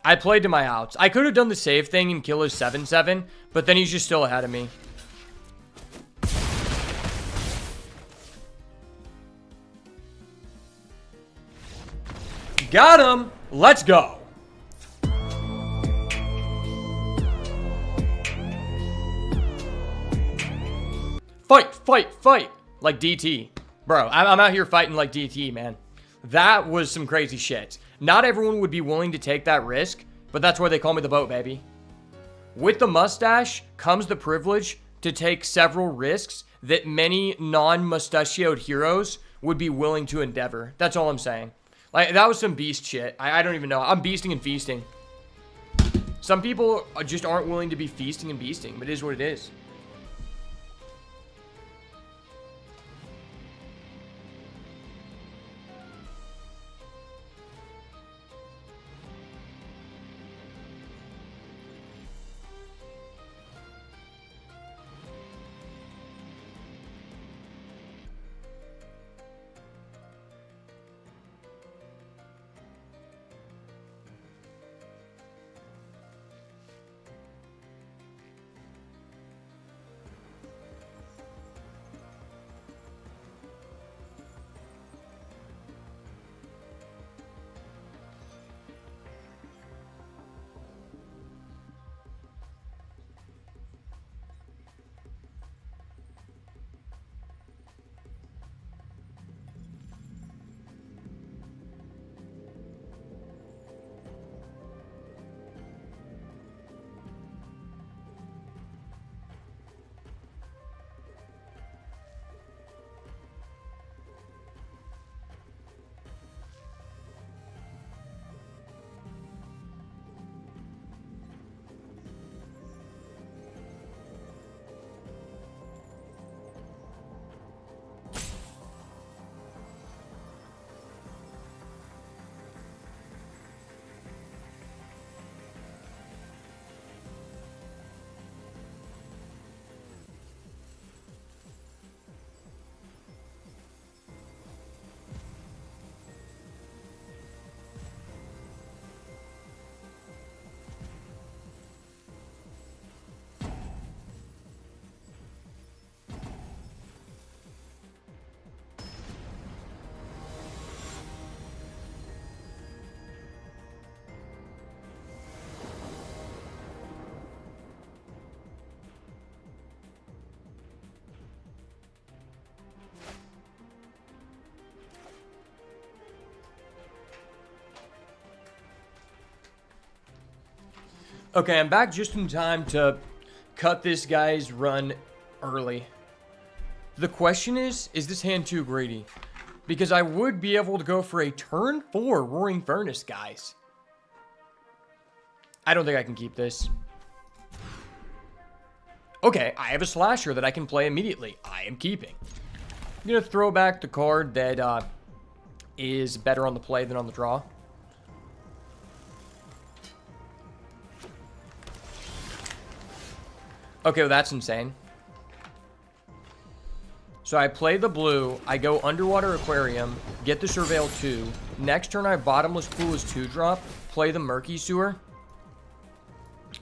I played to my outs. I could have done the save thing and kill his 7-7, but then he's just still ahead of me. Got him! Let's go! Fight, fight, fight! Like DT. Bro, I'm out here fighting like DT, man. That was some crazy shit. Not everyone would be willing to take that risk, but that's why they call me the boat, baby. With the mustache comes the privilege to take several risks that many non-mustachioed heroes would be willing to endeavor. That's all I'm saying. Like, that was some beast shit. I don't even know. I'm beasting and feasting. Some people just aren't willing to be feasting and beasting, but it is what it is. Okay, I'm back just in time to cut this guy's run early. The question is this hand too greedy? Because I would be able to go for a turn 4 Roaring Furnace, guys. I don't think I can keep this. Okay, I have a slasher that I can play immediately. I am keeping. I'm going to throw back the card that is better on the play than on the draw. Okay, well, that's insane. So I play the blue, I go Underwater Aquarium, get the Surveil 2. Next turn, I Bottomless Pool as 2-drop, play the Murky Sewer.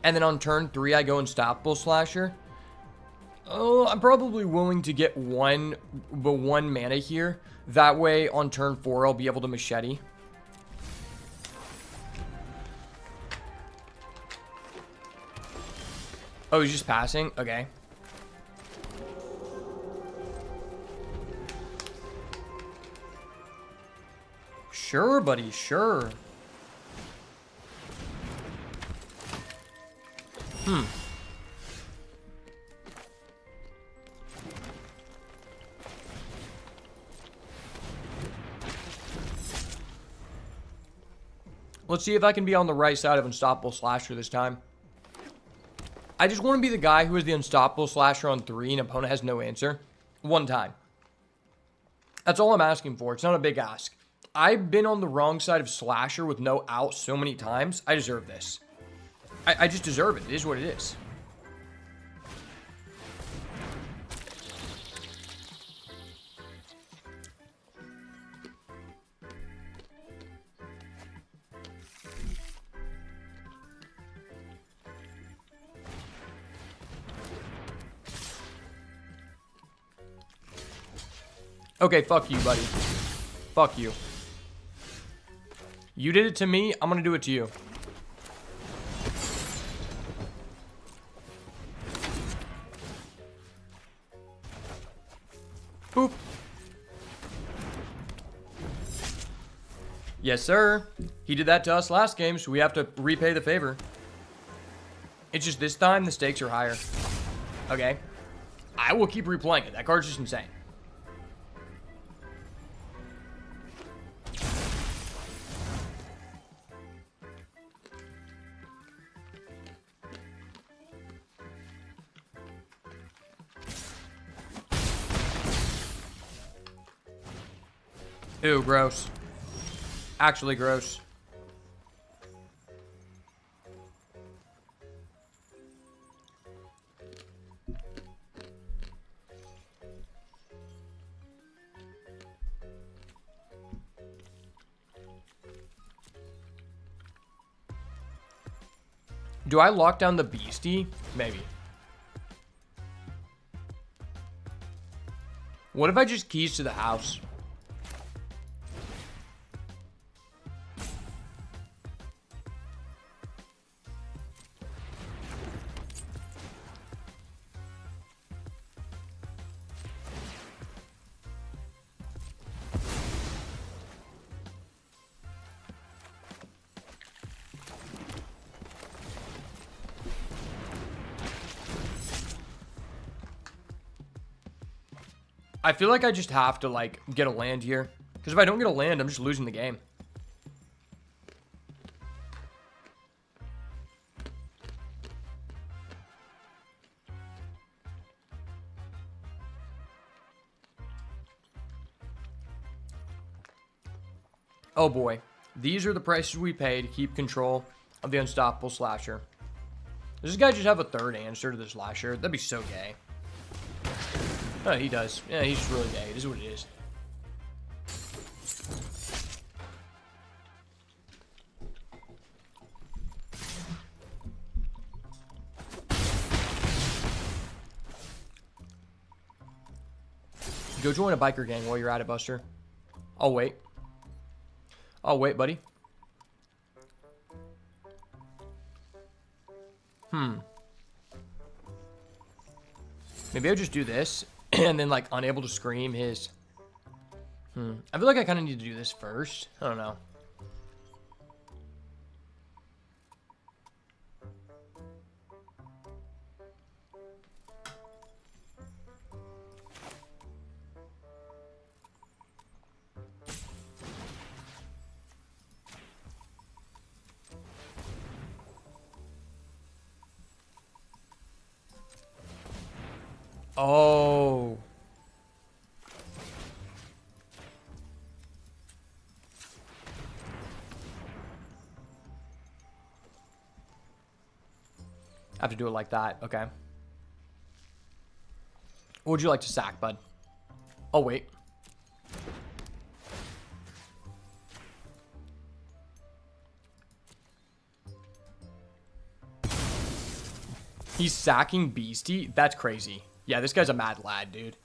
And then on turn 3, I go Unstoppable Slasher. Oh, I'm probably willing to get one mana here. That way, on turn 4, I'll be able to Machete. Oh, he's just passing? Okay. Sure, buddy, sure. Let's see if I can be on the right side of Unstoppable Slasher this time. I just want to be the guy who is the Unstoppable Slasher on 3 and opponent has no answer. One time. That's all I'm asking for. It's not a big ask. I've been on the wrong side of Slasher with no out so many times. I deserve this. I just deserve it. It is what it is. Okay, fuck you, buddy. Fuck you. You did it to me, I'm gonna do it to you. Boop. Yes, sir. He did that to us last game, so we have to repay the favor. It's just this time the stakes are higher. Okay. I will keep replaying it. That card's just insane. Ew, gross. Actually gross. Do I lock down the beastie? Maybe. What if I just keys to the house? I feel like I just have to, like, get a land here. Because if I don't get a land, I'm just losing the game. Oh boy. These are the prices we pay to keep control of the unstoppable slasher. Does this guy just have a third answer to the slasher? That'd be so gay. Oh, he does. Yeah, he's just really gay. This is what it is. Go join a biker gang while you're at it, Buster. I'll wait. I'll wait, buddy. Maybe I'll just do this. And then, like, unable to scream his... I feel like I kind of need to do this first. I don't know. Oh. I have to do it like that. Okay. What would you like to sack, bud? Oh, wait. He's sacking Beastie? That's crazy. Yeah, this guy's a mad lad, dude.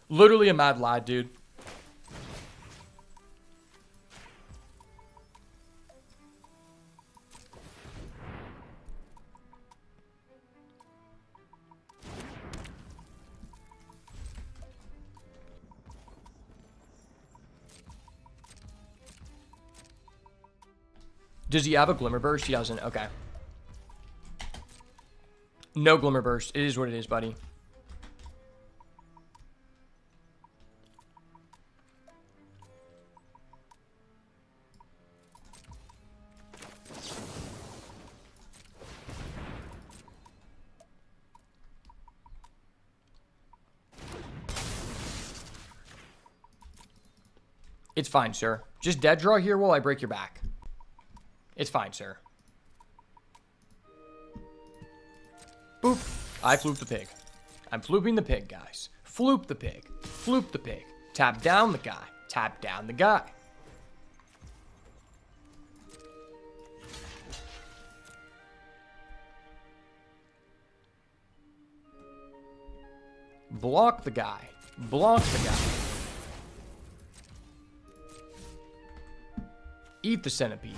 Literally a mad lad, dude. Does he have a Glimmer Burst? He doesn't. Okay. No Glimmer Burst. It is what it is, buddy. It's fine, sir. Just dead draw here while I break your back. It's fine, sir. Boop. I floop the pig. I'm flooping the pig, guys. Floop the pig. Floop the pig. Tap down the guy. Tap down the guy. Block the guy. Block the guy. Eat the centipede.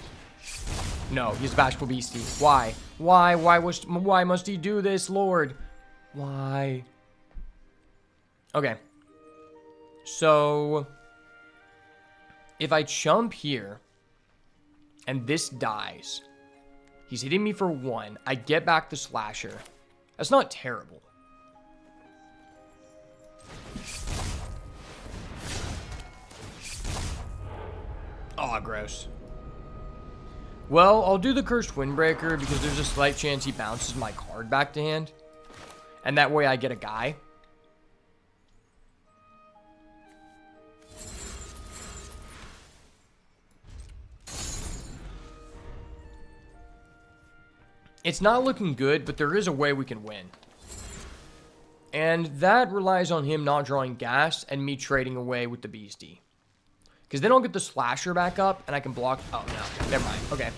No, he's a bashful beastie. Why? Why? Why must he do this, Lord? Why? Okay. So, if I chump here, and this dies. He's hitting me for 1. I get back the slasher. That's not terrible. Aw, gross. Well, I'll do the Cursed Windbreaker because there's a slight chance he bounces my card back to hand. And that way I get a guy. It's not looking good, but there is a way we can win. And that relies on him not drawing gas and me trading away with the Beastie. Because then I'll get the slasher back up and I can block. Oh, no. Never mind. Okay.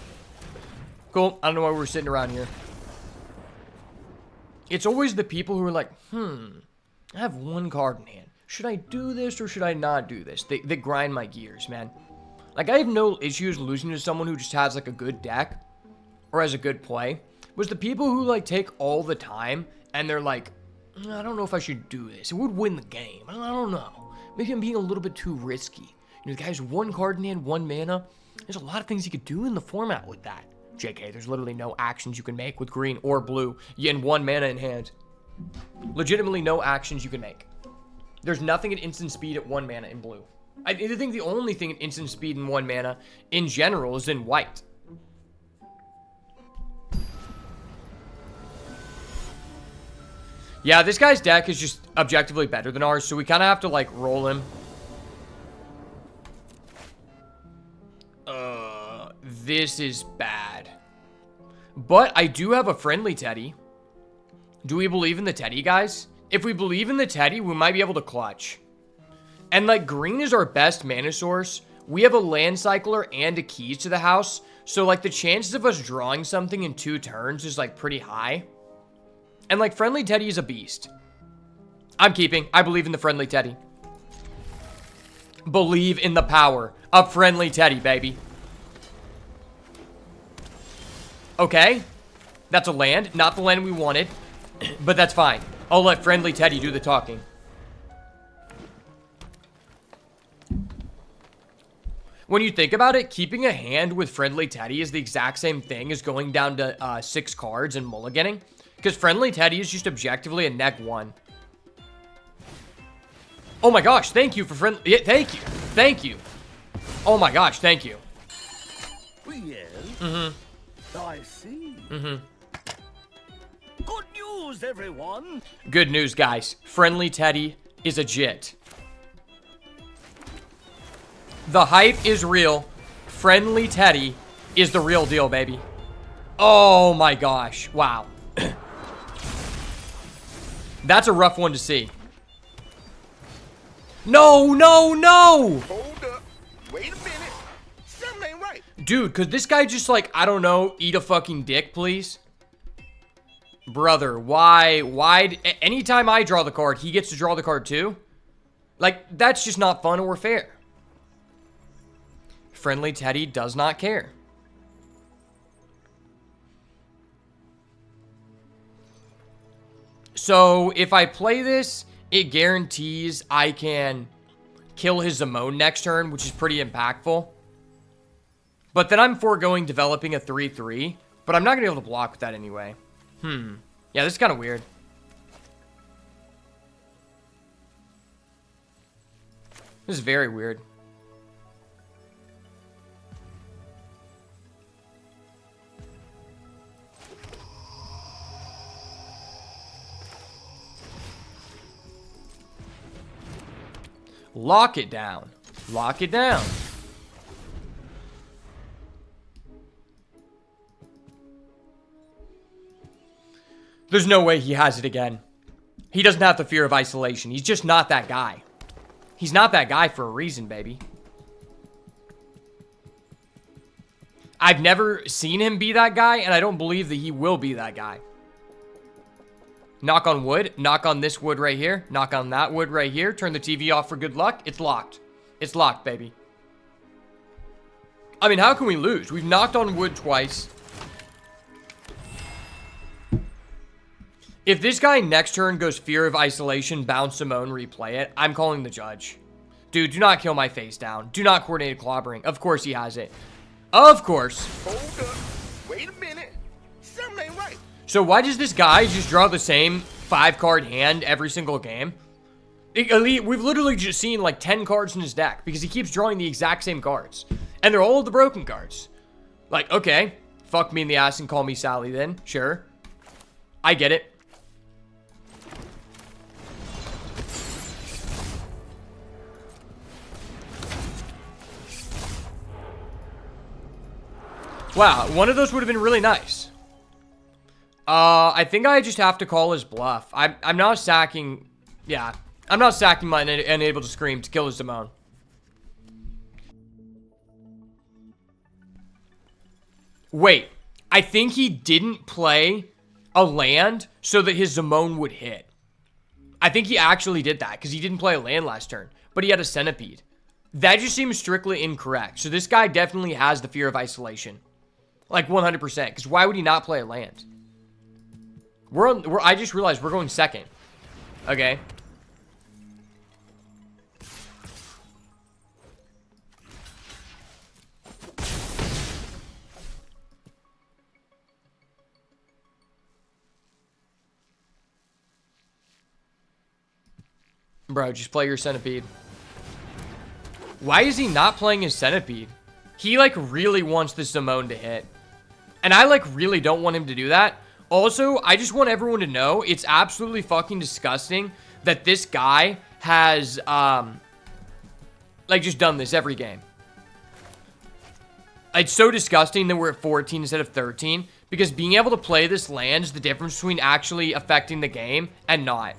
Cool. I don't know why we're sitting around here. It's always the people who are like, I have 1 card in hand. Should I do this or should I not do this? They grind my gears, man. Like, I have no issues losing to someone who just has, like, a good deck or has a good play. Was the people who, like, take all the time and they're like, I don't know if I should do this. It would win the game. I don't know. Maybe I'm being a little bit too risky. You know, the guy's 1 card in hand, 1 mana. There's a lot of things you could do in the format with that. JK, there's literally no actions you can make with green or blue and 1 mana in hand. Legitimately no actions you can make. There's nothing at instant speed at 1 mana in blue. I think the only thing at instant speed in 1 mana in general is in white. Yeah, this guy's deck is just objectively better than ours, so we kind of have to, like, roll him. This is bad. But I do have a friendly Teddy. Do we believe in the Teddy, guys? If we believe in the Teddy, we might be able to clutch. And, like, green is our best mana source. We have a land cycler and a keys to the house. So, like, the chances of us drawing something in 2 turns is, like, pretty high. And, like, friendly Teddy is a beast. I'm keeping. I believe in the friendly Teddy. Believe in the power of friendly Teddy, baby. Okay. That's a land. Not the land we wanted. But that's fine. I'll let friendly Teddy do the talking. When you think about it, keeping a hand with friendly Teddy is the exact same thing as going down to 6 cards and mulliganing. Because friendly Teddy is just objectively a neg 1. Oh my gosh, thank you for friendly... Yeah, thank you. Thank you. Oh my gosh, thank you. Yes. I see. Good news, everyone. Good news, guys. Friendly Teddy is a jit. The hype is real. Friendly Teddy is the real deal, baby. Oh my gosh. Wow. That's a rough one to see. No, no, no! Hold up. Wait a minute. Something ain't right. Dude, could this guy just, like, I don't know, eat a fucking dick, please? Brother, why? Anytime I draw the card, he gets to draw the card too? Like, that's just not fun or fair. Friendly Teddy does not care. So, if I play this, it guarantees I can kill his Zamone next turn, which is pretty impactful. But then I'm foregoing developing a 3-3, but I'm not going to be able to block with that anyway. Yeah, this is kind of weird. This is very weird. Lock it down. Lock it down. There's no way he has it again. He doesn't have the fear of isolation. He's just not that guy. He's not that guy for a reason, baby. I've never seen him be that guy, and I don't believe that he will be that guy. Knock on wood. Knock on this wood right here. Knock on that wood right here. Turn the TV off for good luck. It's locked. It's locked, baby. I mean, how can we lose? We've knocked on wood twice. If this guy next turn goes fear of isolation, bounce Simone, replay it, I'm calling the judge. Dude, do not kill my face down. Do not coordinate clobbering. Of course he has it. Of course. Hold up. Wait a minute. Something ain't right. So why does this guy just draw the same 5-card hand every single game? We've literally just seen like 10 cards in his deck because he keeps drawing the exact same cards. And they're all the broken cards. Like, okay, fuck me in the ass and call me Sally then. Sure. I get it. Wow, one of those would have been really nice. I think I just have to call his bluff. I'm not sacking... Yeah, I'm not sacking my Unable to Scream to kill his Simone. Wait, I think he didn't play a land so that his Simone would hit. I think he actually did that because he didn't play a land last turn, but he had a Centipede. That just seems strictly incorrect. So this guy definitely has the fear of isolation. Like 100%, because why would he not play a land? I just realized we're going second. Okay. Bro, just play your Centipede. Why is he not playing his Centipede? He, like, really wants the Simone to hit. And I, like, really don't want him to do that. Also, I just want everyone to know it's absolutely fucking disgusting that this guy has, like, just done this every game. It's so disgusting that we're at 14 instead of 13 because being able to play this land is the difference between actually affecting the game and not.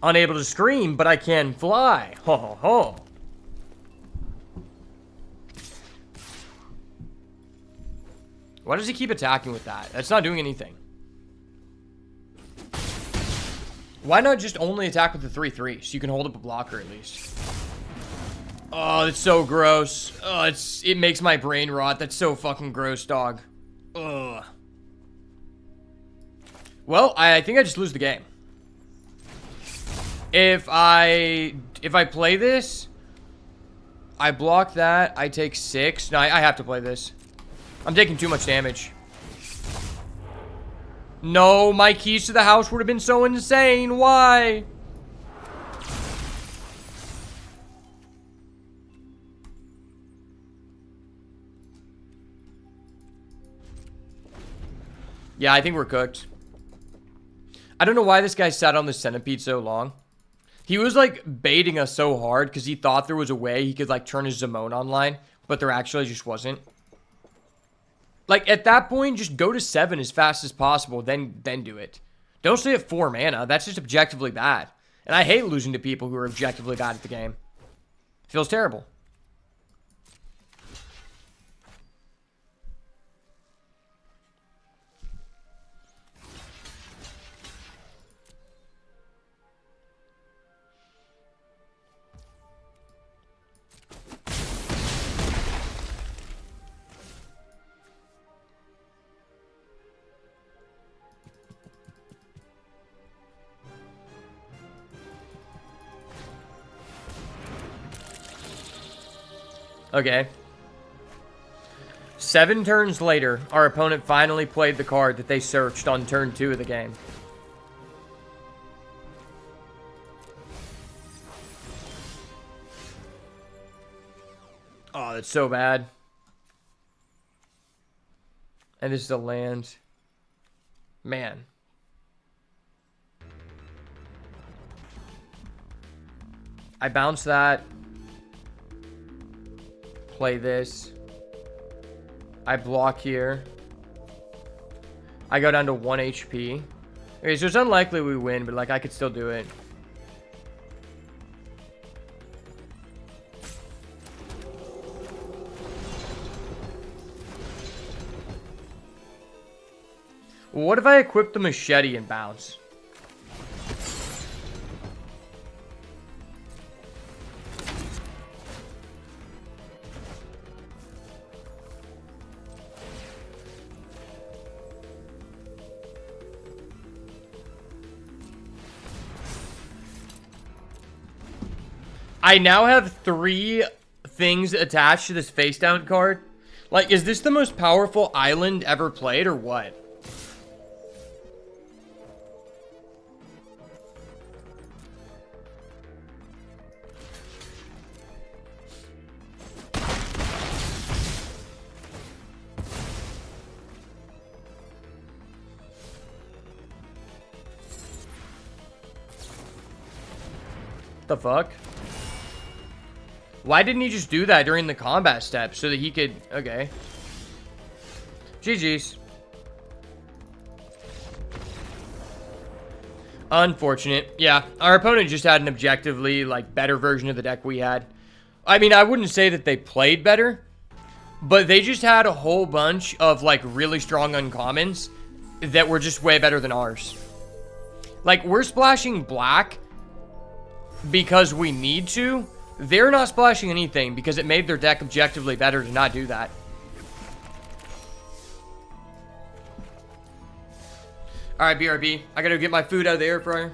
Unable to scream, but I can fly. Ho ho ho. Why does he keep attacking with that? That's not doing anything. Why not just only attack with the 3/3 so you can hold up a blocker at least? Oh, it's so gross. Oh, it makes my brain rot. That's so fucking gross, dog. Ugh. Well, I think I just lose the game. If I play this, I block that, I take 6. No, I have to play this. I'm taking too much damage. No, my keys to the house would have been so insane. Why? Yeah, I think we're cooked. I don't know why this guy sat on the Centipede so long. He was, like, baiting us so hard because he thought there was a way he could, like, turn his Simone online, but there actually just wasn't. Like, at that point, just go to 7 as fast as possible, then do it. Don't stay at 4 mana. That's just objectively bad. And I hate losing to people who are objectively bad at the game. It feels terrible. Okay. 7 turns later, our opponent finally played the card that they searched on turn 2 of the game. Oh, that's so bad. And this is a land. Man. I bounce that. Play this. I block here. I go down to 1 HP. Okay, so it's unlikely we win, but like I could still do it. What if I equip the machete and bounce? I now have 3 things attached to this face down card. Like, is this the most powerful island ever played or what? The fuck? Why didn't he just do that during the combat steps so that he could... Okay. GG's. Unfortunate. Yeah, our opponent just had an objectively, like, better version of the deck we had. I mean, I wouldn't say that they played better, but they just had a whole bunch of, like, really strong uncommons that were just way better than ours. Like, we're splashing black because we need to. They're not splashing anything because it made their deck objectively better to not do that. Alright, BRB. I gotta get my food out of the air fryer.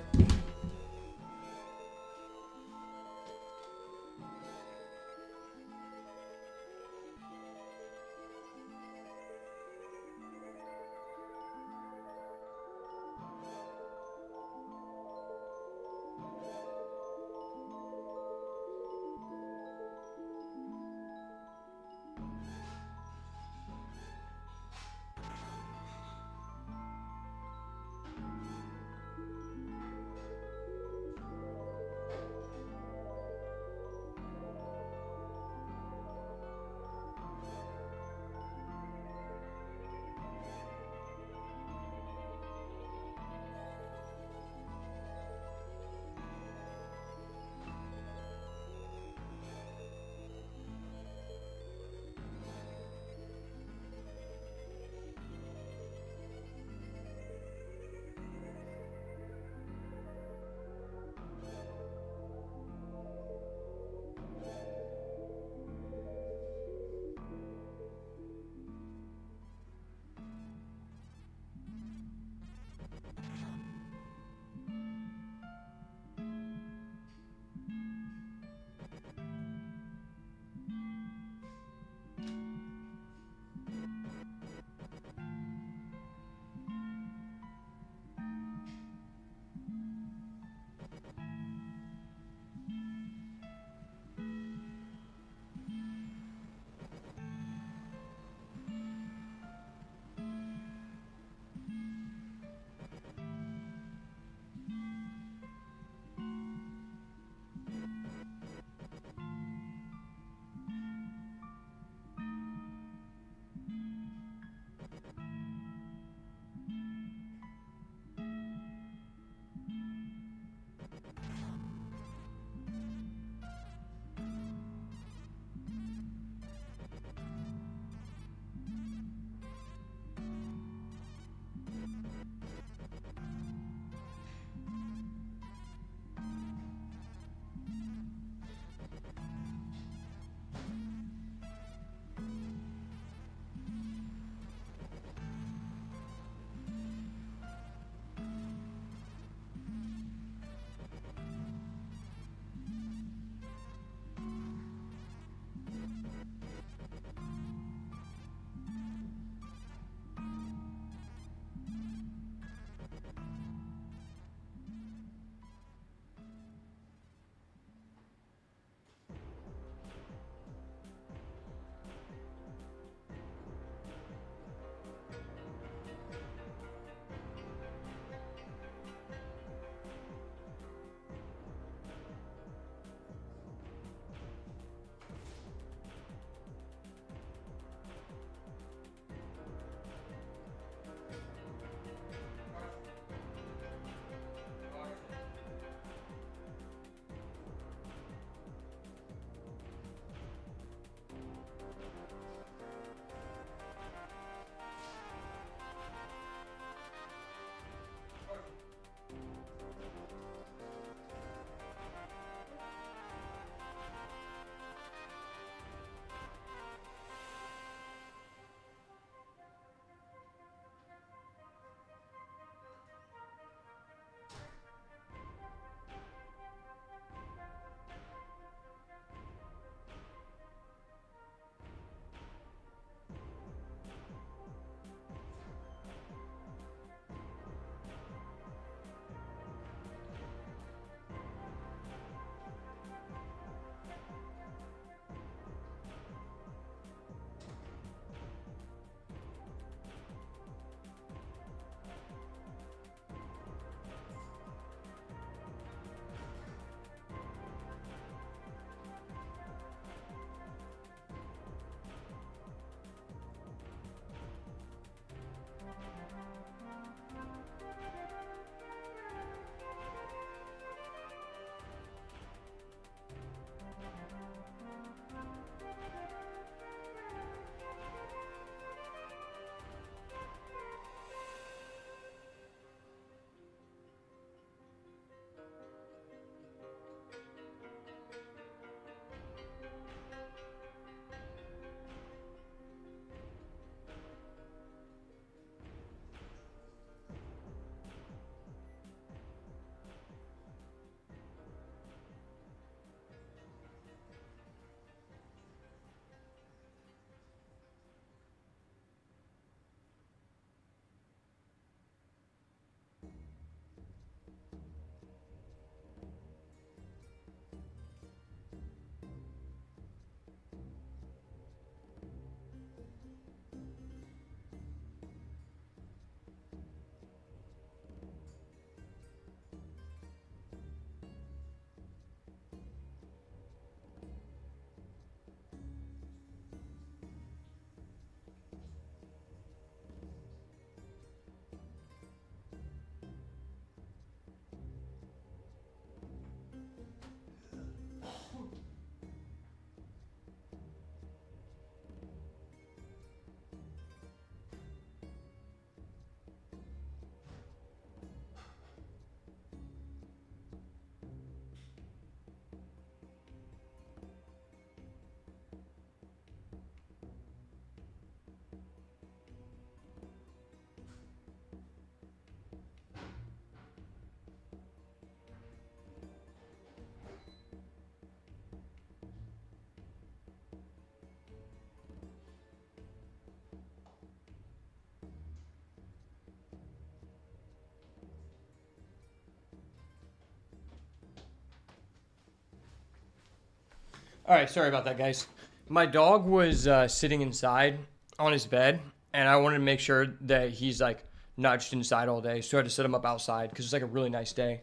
All right, sorry about that, guys. My dog was sitting inside on his bed, and I wanted to make sure that he's like not just inside all day, so I had to set him up outside because it's like a really nice day.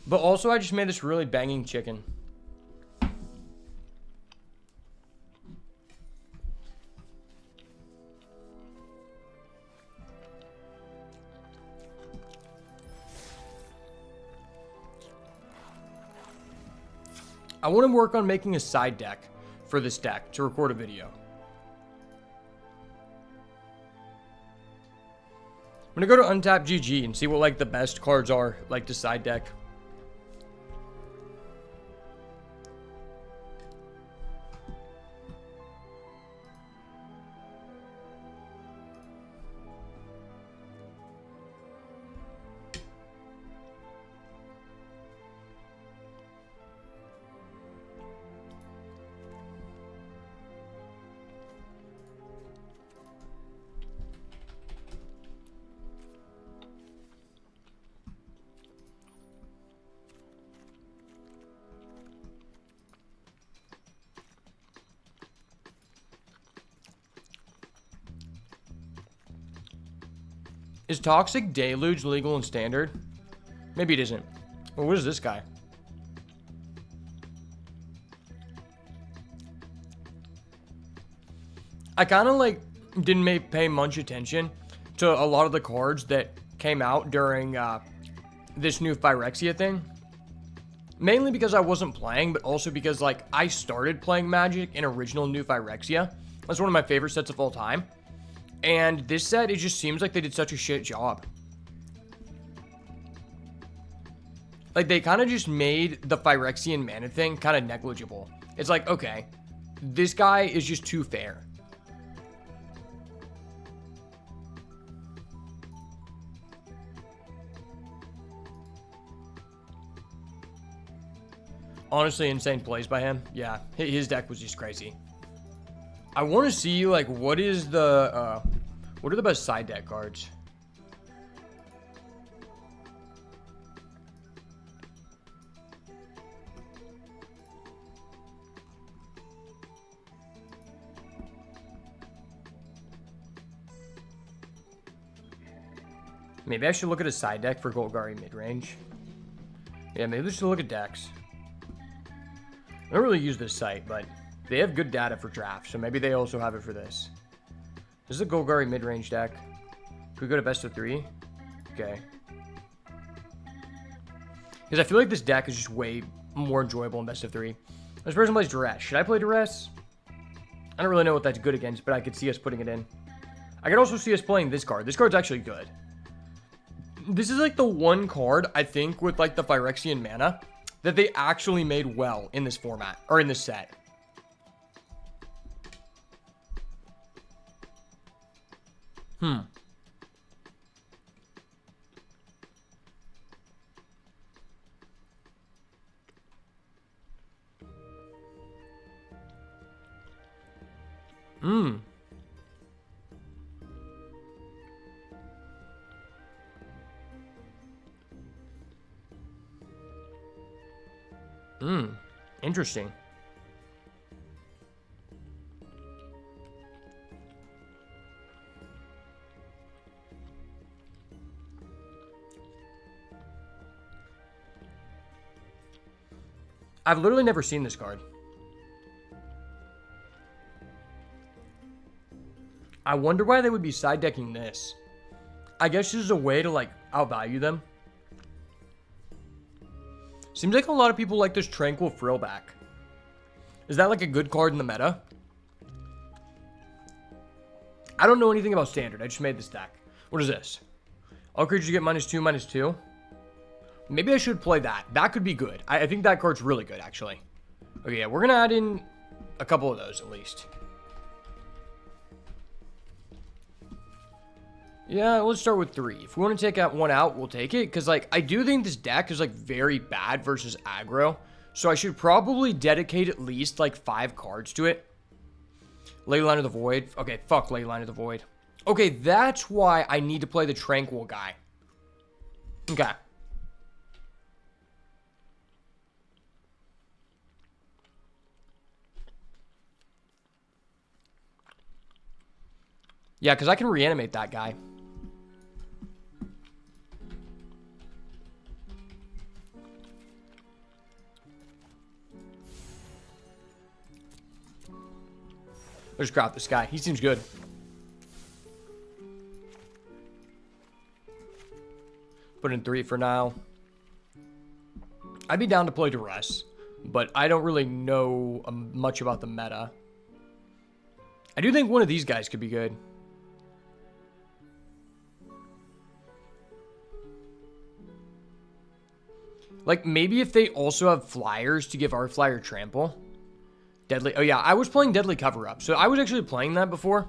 But also, I just made this really banging chicken. I want to work on making a side deck for this deck to record a video. I'm going to go to Untap GG and see what like the best cards are like the side deck. Is Toxic Deluge legal and standard? Maybe it isn't. Well, what is this guy? I kind of like didn't pay much attention to a lot of the cards that came out during this new Phyrexia thing. Mainly because I wasn't playing, but also because like I started playing Magic in original New Phyrexia. That's one of my favorite sets of all time. And this set, it just seems like they did such a shit job. Like, they kind of just made the Phyrexian mana thing kind of negligible. It's like, okay, this guy is just too fair. Honestly, insane plays by him. Yeah, his deck was just crazy. I want to see, like, what are the best side deck cards? Maybe I should look at a side deck for Golgari midrange. Yeah, maybe I should look at decks. I don't really use this site, but they have good data for drafts, so maybe they also have it for this. This is a Golgari mid-range deck. Could we go to best of 3? Okay. Because I feel like this deck is just way more enjoyable in best of 3. This person plays Duress. Should I play Duress? I don't really know what that's good against, but I could see us putting it in. I could also see us playing this card. This card's actually good. This is like the one card, I think, with like the Phyrexian mana that they actually made well in this format, or in this set. Interesting. I've literally never seen this card. I wonder why they would be side decking this. I guess this is a way to like outvalue them. Seems like a lot of people like this Tranquil Frillback. Is that like a good card in the meta? I don't know anything about standard. I just made this deck. What is this? All creatures get -2/-2. Maybe I should play that. That could be good. I think that card's really good, actually. Okay, yeah, we're going to add in a couple of those at least. Yeah, let's start with 3. If we want to take one out, we'll take it. Because, like, I do think this deck is, like, very bad versus aggro. So I should probably dedicate at least like 5 cards to it. Leyline of the Void. Okay, fuck Leyline of the Void. Okay, that's why I need to play the Tranquil guy. Okay. Yeah, because I can reanimate that guy. Let's grab this guy. He seems good. Put in 3 for now. I'd be down to play Duress, but I don't really know much about the meta. I do think one of these guys could be good. Like, maybe if they also have flyers to give our flyer trample. Deadly. Oh, yeah. I was playing Deadly Cover-Up. So I was actually playing that before.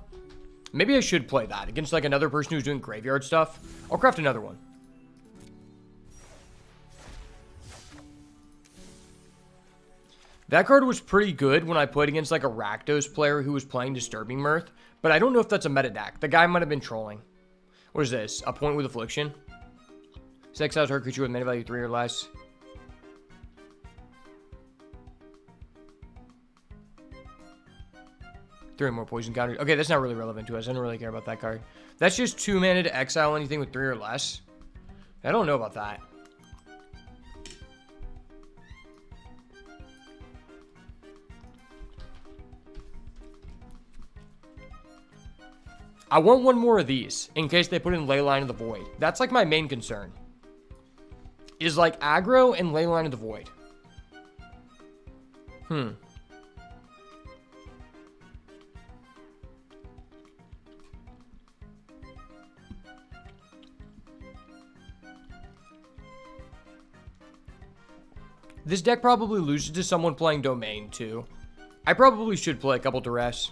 Maybe I should play that against, like, another person who's doing graveyard stuff. I'll craft another one. That card was pretty good when I played against, like, a Rakdos player who was playing Disturbing Mirth. But I don't know if that's a meta deck. The guy might have been trolling. What is this? A point with Affliction? 6 exiles her creature with mana value 3 or less. Three more poison counters. Okay, that's not really relevant to us. I don't really care about that card. That's just 2 mana to exile anything with 3 or less. I don't know about that. I want one more of these in case they put in Leyline of the Void. That's like my main concern. Is like aggro and Leyline of the Void. This deck probably loses to someone playing Domain, too. I probably should play a couple Duress.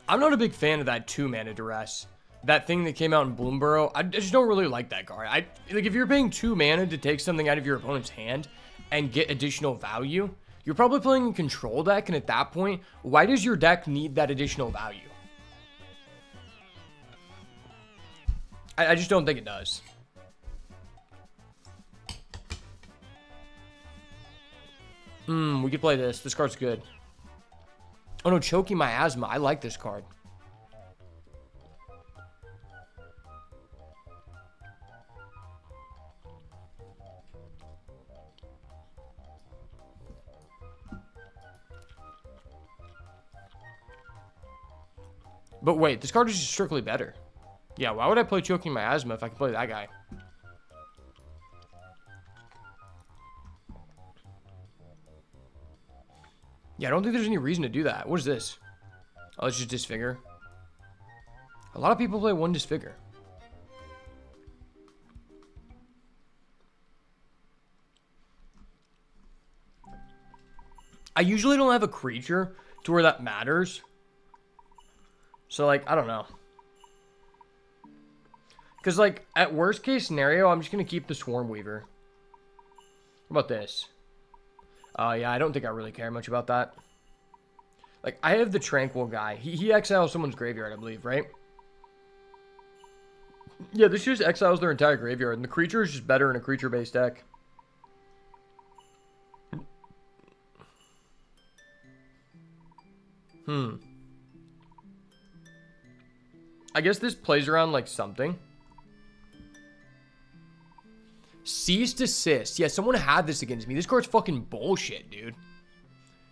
I'm not a big fan of that 2-mana Duress. That thing that came out in Bloomborough, I just don't really like that card. Like, if you're paying 2 mana to take something out of your opponent's hand and get additional value, you're probably playing a control deck, and at that point, why does your deck need that additional value? I just don't think it does. We could play this. This card's good. Oh no, Choking Miasma. I like this card. But wait, this card is just strictly better. Yeah, why would I play Choking Miasma if I can play that guy? Yeah, I don't think there's any reason to do that. What is this? Oh, let's just Disfigure. A lot of people play 1 Disfigure. I usually don't have a creature to where that matters. So, like, I don't know. Because, like, at worst case scenario, I'm just going to keep the Swarm Weaver. What about this? Yeah, I don't think I really care much about that. Like, I have the Tranquil guy. He exiles someone's graveyard, I believe, right? Yeah, this just exiles their entire graveyard, and the creature is just better in a creature-based deck. I guess this plays around like something. Cease Desist. Yeah, someone had this against me. This card's fucking bullshit, dude.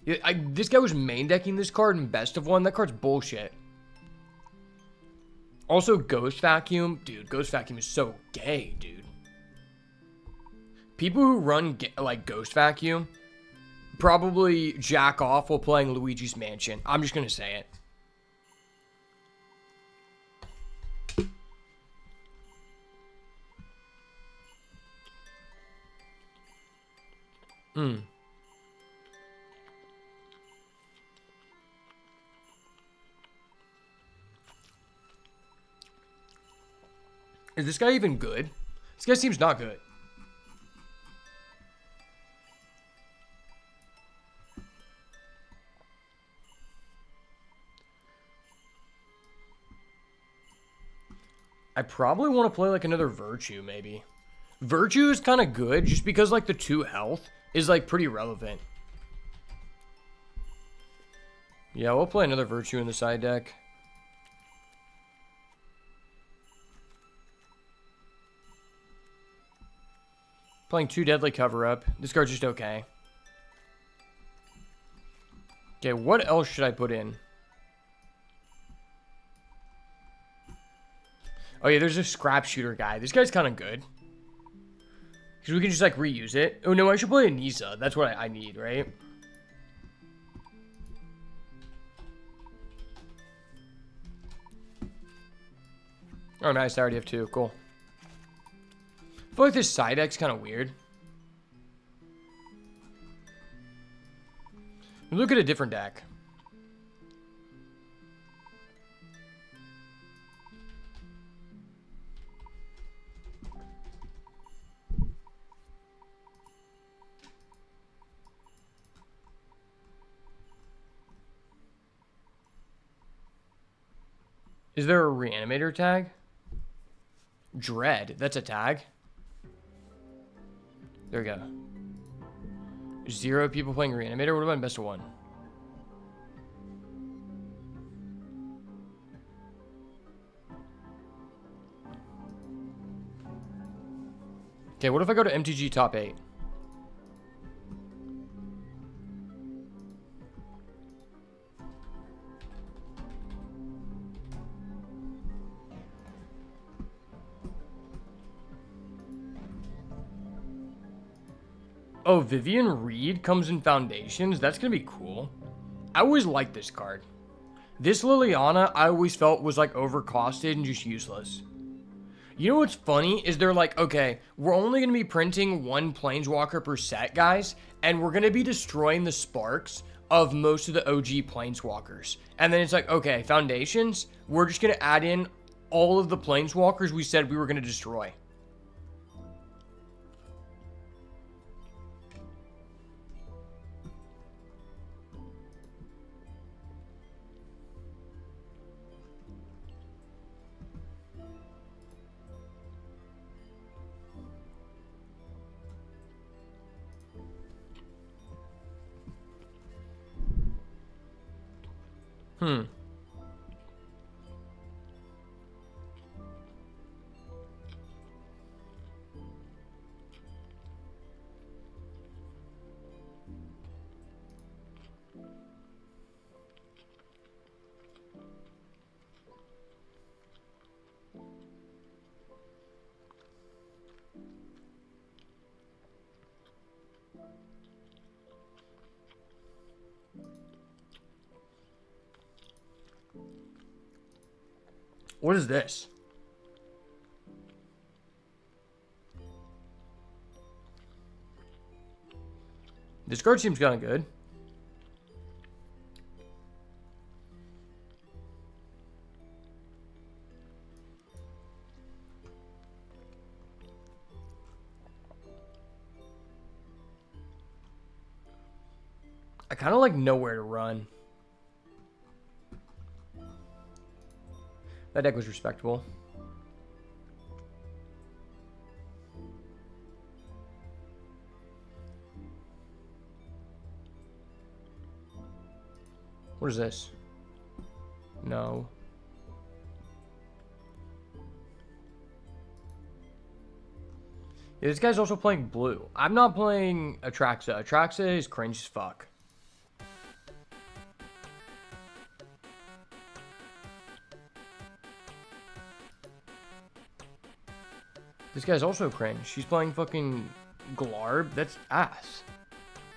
Yeah, this guy was main decking this card in best of 1. That card's bullshit. Also, Ghost Vacuum. Dude, Ghost Vacuum is so gay, dude. People who run, like, Ghost Vacuum probably jack off while playing Luigi's Mansion. I'm just gonna say it. Hmm. Is this guy even good? This guy seems not good. I probably want to play like another Virtue, maybe. Virtue is kind of good just because like the 2 health is like pretty relevant. Yeah, we'll play another Virtue in the side deck. Playing 2 Deadly Cover-Up. This card's just okay. Okay, what else should I put in? Oh yeah, there's a Scrap Shooter guy. This guy's kind of good. Because we can just like reuse it. Oh no, I should play a Nisa. That's what I need, right? Oh nice, I already have 2. Cool. I feel like this side deck's kind of weird. Look at a different deck. Is there a Reanimator tag? Dread. That's a tag. There we go. 0 people playing Reanimator. What about best of 1? Okay, what if I go to MTG top 8? Oh, Vivian Reed comes in Foundations. That's going to be cool. I always liked this card. This Liliana, I always felt was like overcosted and just useless. You know what's funny is they're like, okay, we're only going to be printing 1 Planeswalker per set, guys, and we're going to be destroying the sparks of most of the OG Planeswalkers. And then it's like, okay, Foundations, we're just going to add in all of the Planeswalkers we said we were going to destroy. What is this? This card seems kind of good. I kind of like Nowhere to Run. That deck was respectable. What is this? No. Yeah, this guy's also playing blue. I'm not playing Atraxa. Atraxa is cringe as fuck. This guy's also cringe. She's playing fucking Glarb. That's ass.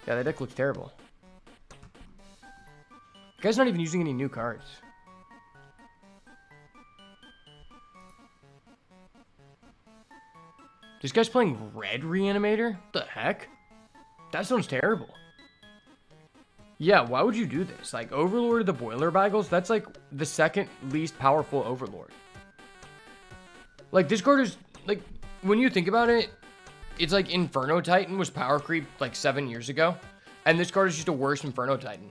Yeah, that deck looks terrible. The guy's not even using any new cards. This guy's playing red Reanimator? What the heck? That sounds terrible. Yeah, why would you do this? Like, Overlord of the Boiler Bagels, that's like the second least powerful Overlord. Like, this card is, like, when you think about it, it's like Inferno Titan was power creep like 7 years ago. And this card is just a worse Inferno Titan.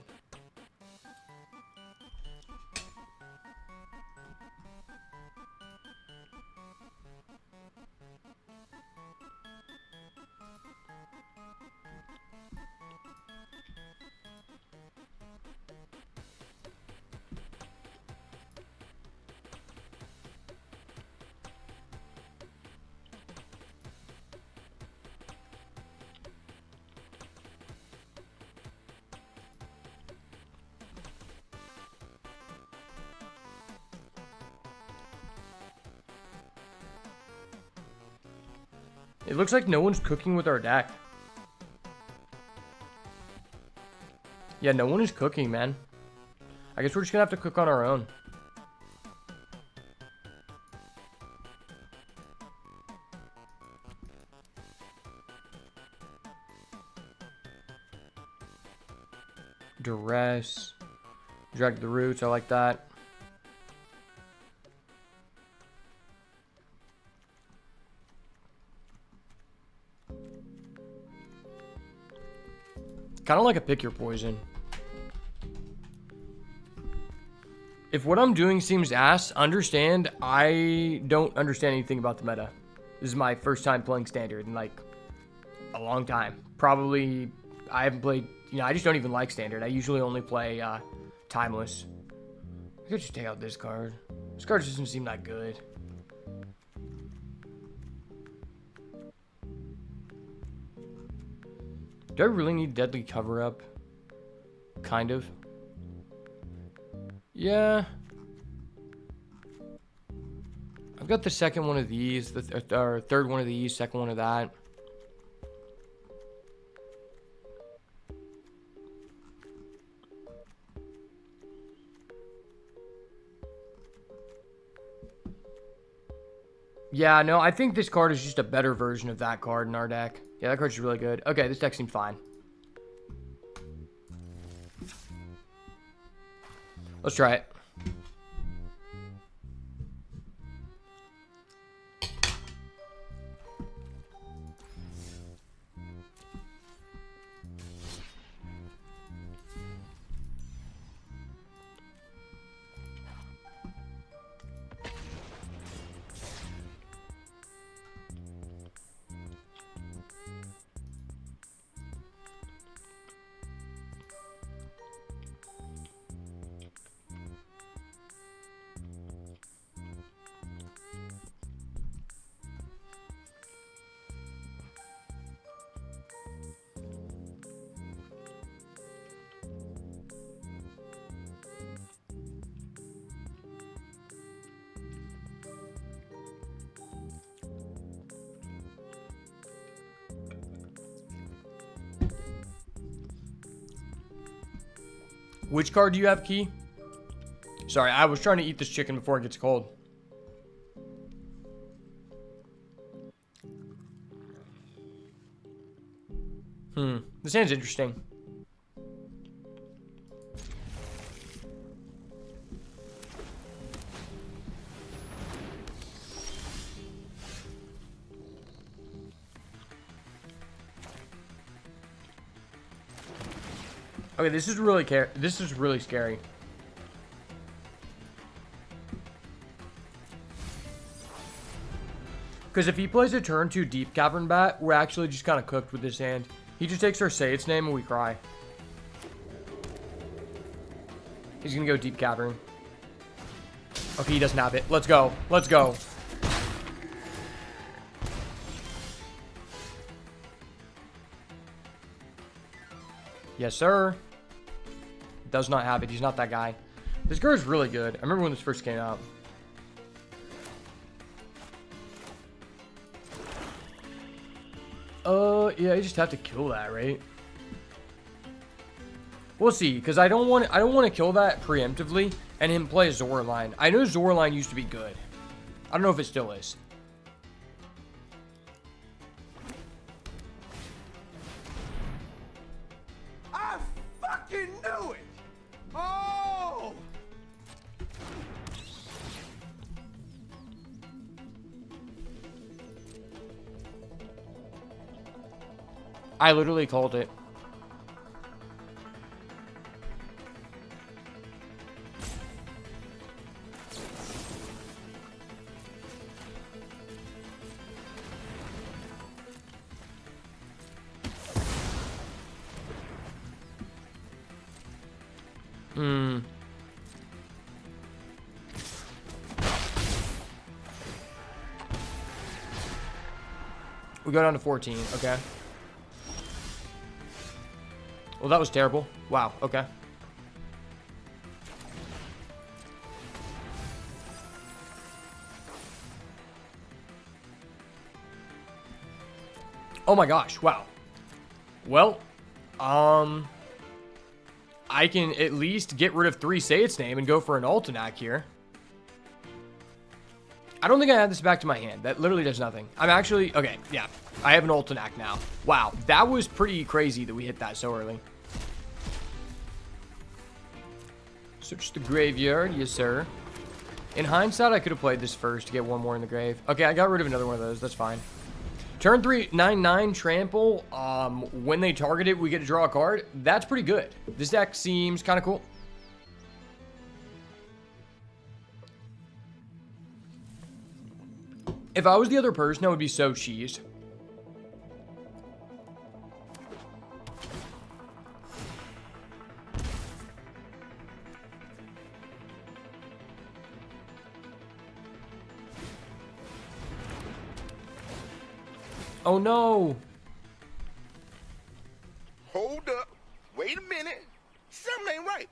It looks like no one's cooking with our deck. Yeah, no one is cooking, man. I guess we're just gonna have to cook on our own. Duress. Drag the roots, I like that. Kind of like a pick your poison. If what I'm doing seems ass, understand I don't understand anything about the meta. This is my first time playing Standard in like a long time. Probably, I haven't played, I just don't even like Standard. I usually only play Timeless. I could just take out this card. This card doesn't seem that good. Do I really need Deadly Cover-Up? Kind of. Yeah. I've got the second one of these, or third one of these, second one of that. Yeah, no, I think this card is just a better version of that card in our deck. Yeah, that card's really good. Okay, this deck seems fine. Let's try it. Which card do you have, Key? Sorry, I was trying to eat this chicken before it gets cold. This hand's interesting. Okay, this is really scary. Because if he plays a turn 2 Deep Cavern Bat, we're actually just kind of cooked with this hand. He just takes our Say Its name and we cry. He's gonna go Deep Cavern. Okay, he doesn't have it. Let's go. Let's go. Yes, sir. Does not have it. He's not that guy. This card is really good. I remember when this first came out. Yeah, you just have to kill that, right? We'll see, because I don't want to kill that preemptively and him play Zoraline. I know Zoraline used to be good. I don't know if it still is. I literally called it. We go down to 14. Okay. Well, that was terrible. Wow. Okay. Oh my gosh. Wow. Well, I can at least get rid of 3 Say Its Name and go for an Altanac here. I don't think I add this back to my hand. That literally does nothing. I'm actually... Okay, yeah. I have an Altanac now. Wow, that was pretty crazy that we hit that so early. Search the graveyard. Yes, sir. In hindsight, I could have played this first to get one more in the grave. Okay, I got rid of another one of those. That's fine. Turn 3, 9/9 trample. When they target it, we get to draw a card. That's pretty good. This deck seems kind of cool. If I was the other person, I would be so cheesed. Oh no! Hold up. Wait a minute. Something ain't right.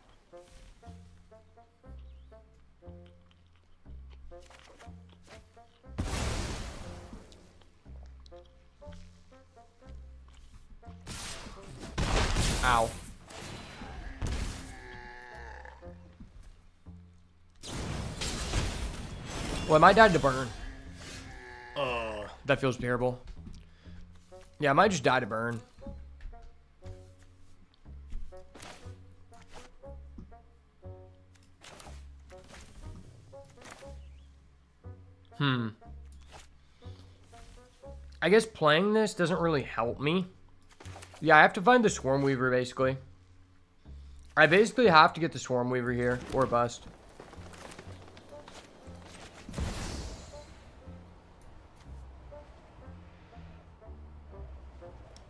Ow. Well, I might die to burn. That feels terrible. Yeah, I might just die to burn. I guess playing this doesn't really help me. Yeah, I have to find the Swarm Weaver, basically. I basically have to get the Swarm Weaver here, or bust.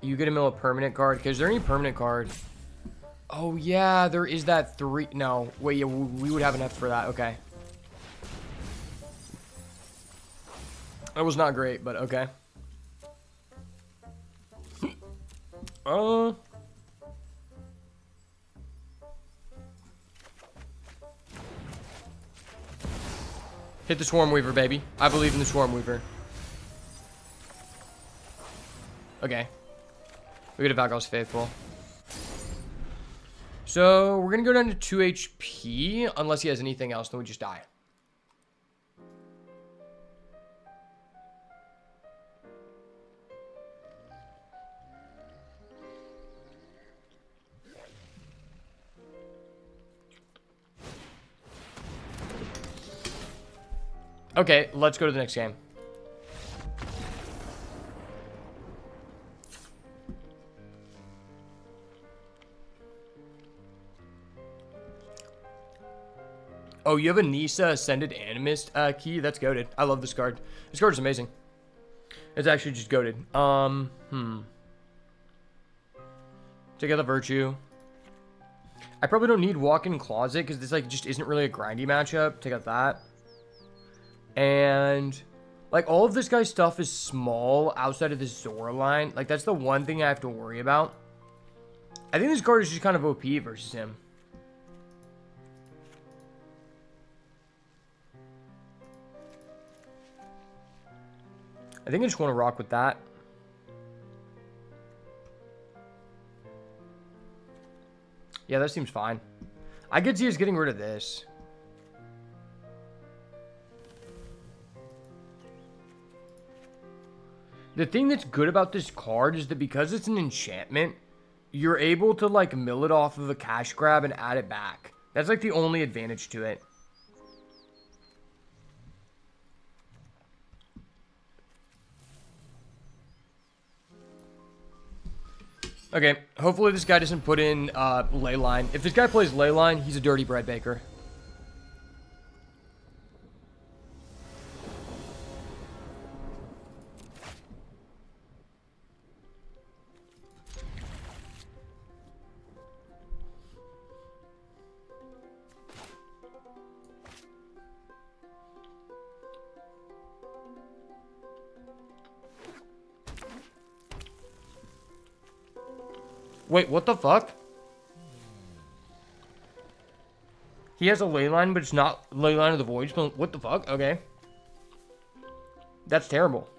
You get a mill a permanent card. Okay, is there any permanent card? Oh, yeah, there is that 3. No, wait, yeah, we would have enough for that. Okay. That was not great, but okay. Hit the Swarm Weaver, baby. I believe in the Swarm Weaver. Okay. We get a Valgal's Faithful. So, we're going to go down to 2 HP. Unless he has anything else, then we just die. Okay, let's go to the next game. Oh, you have a Nisa Ascended Animist key? That's goated. I love this card. This card is amazing. It's actually just goated. Take out the Virtue. I probably don't need Walk-in Closet because this like just isn't really a grindy matchup. Take out that. And like all of this guy's stuff is small outside of the Zora line. Like that's the one thing I have to worry about. I think this card is just kind of OP versus him. I think I just want to rock with that. Yeah, that seems fine. I could see us getting rid of this. The thing that's good about this card is that because it's an enchantment, you're able to like mill it off of a cash grab and add it back. That's like the only advantage to it. Okay, hopefully this guy doesn't put in ley line. If this guy plays ley line, he's a dirty bread baker. Wait, what the fuck? He has a ley line, but it's not ley line of the void. What the fuck? Okay. That's terrible.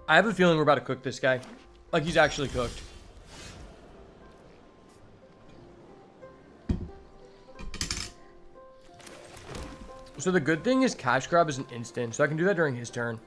I have a feeling we're about to cook this guy. Like, he's actually cooked. So the good thing is cash grab is an instant, so I can do that during his turn.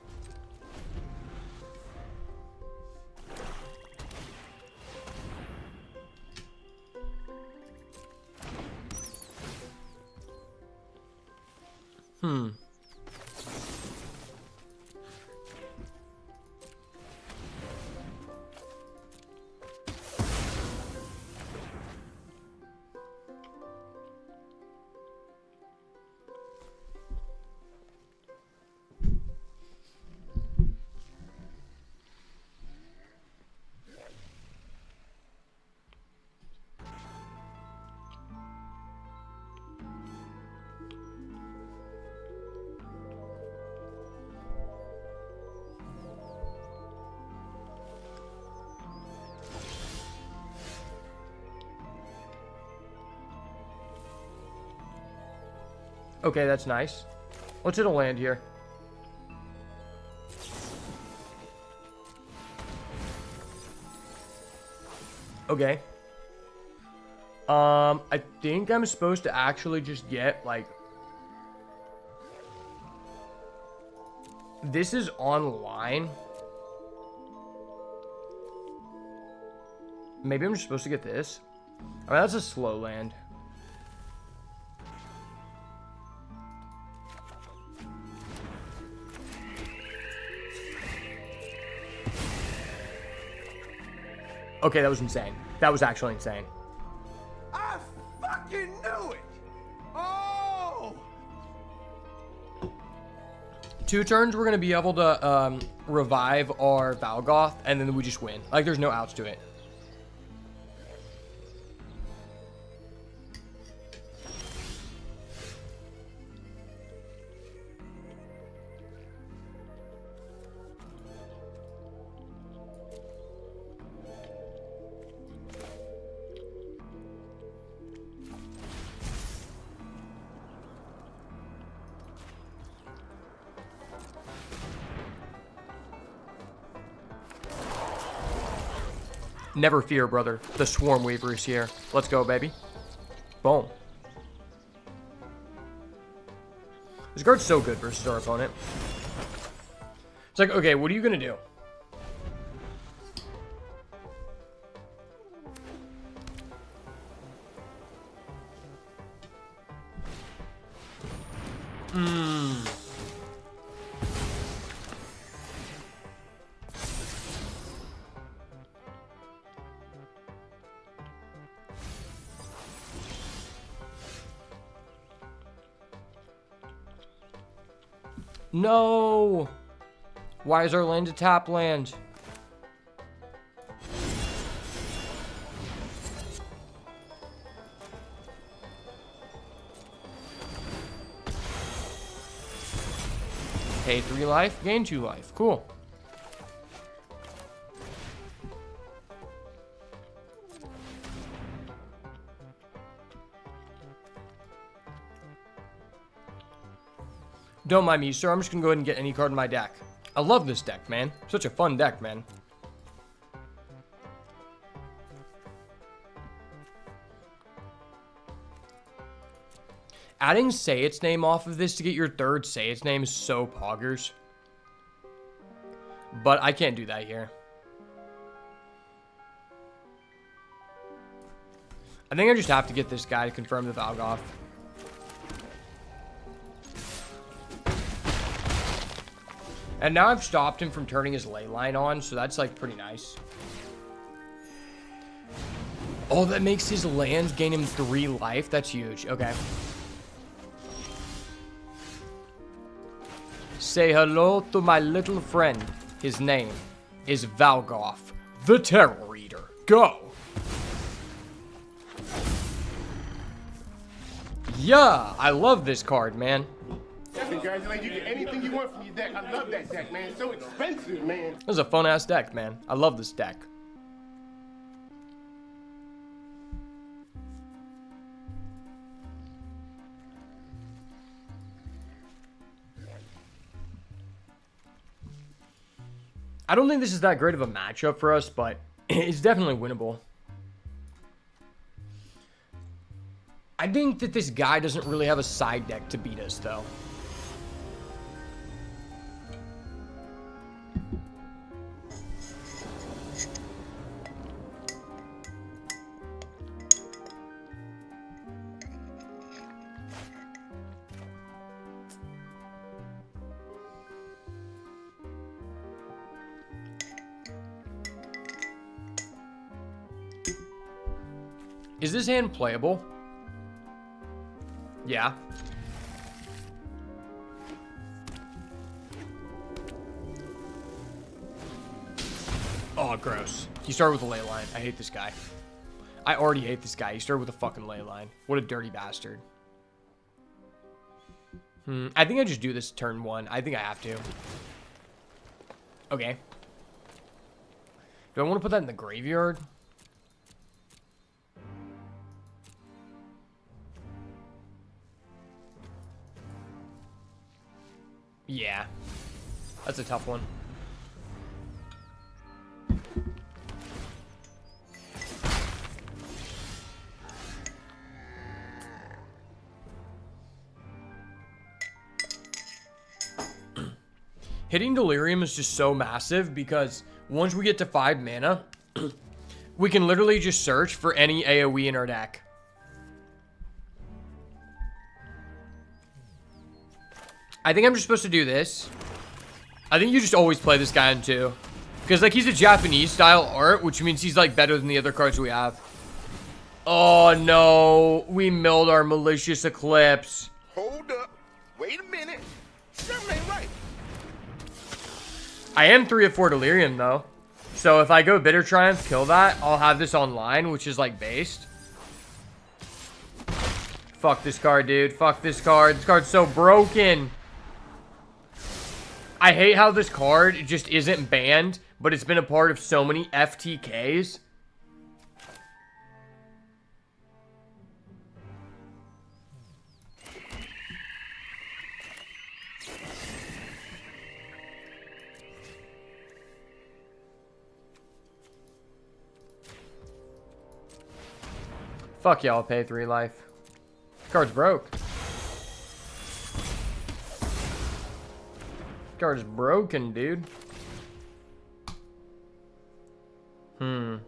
Okay, that's nice. What's it to land here? Okay. I think I'm supposed to actually just get, like... This is online. Maybe I'm just supposed to get this. I mean, that's a slow land. Okay, that was insane. That was actually insane. I fucking knew it! Oh! 2 turns, we're going to be able to revive our Valgoth, and then we just win. Like, there's no outs to it. Never fear, brother. The Swarm Weaver is here. Let's go, baby. Boom. This card's so good versus our opponent. It's like, okay, what are you going to do? No! Why is our land a tap land? Pay 3 life, gain 2 life. Cool. Don't mind me, sir. I'm just going to go ahead and get any card in my deck. I love this deck, man. Such a fun deck, man. Adding Say Its Name off of this to get your 3rd Say Its Name is so poggers. But I can't do that here. I think I just have to get this guy to confirm the Valgoth. And now I've stopped him from turning his ley line on, so that's like pretty nice. Oh, that makes his lands gain him 3 life. That's huge. Okay. Say hello to my little friend. His name is Valgoth, the Terror Eater. Go! Yeah, I love this card, man. Congratulations, you get anything you want from your deck. I love that deck, man. It's so expensive, man. This is a fun-ass deck, man. I love this deck. I don't think this is that great of a matchup for us, but it's definitely winnable. I think that this guy doesn't really have a side deck to beat us, though. Is this hand playable? Yeah. Oh, gross. He started with a ley line. I hate this guy. I already hate this guy. He started with a fucking ley line. What a dirty bastard. I think I just do this turn 1. I think I have to. Okay. Do I want to put that in the graveyard? Yeah. That's a tough one. Hitting Delirium is just so massive because once we get to 5 mana, we can literally just search for any AoE in our deck. I think I'm just supposed to do this. I think you just always play this guy on 2. Because, like, he's a Japanese style art, which means he's, like, better than the other cards we have. Oh, no. We milled our Malicious Eclipse. Hold up. Wait a minute. Something ain't right. I am 3 of 4 Delirium, though. So if I go Bitter Triumph, kill that, I'll have this online, which is, like, based. Fuck this card, dude. Fuck this card. This card's so broken. I hate how this card just isn't banned, but it's been a part of so many FTKs. Fuck y'all, pay 3 life. Card's broke. Card is broken, dude. I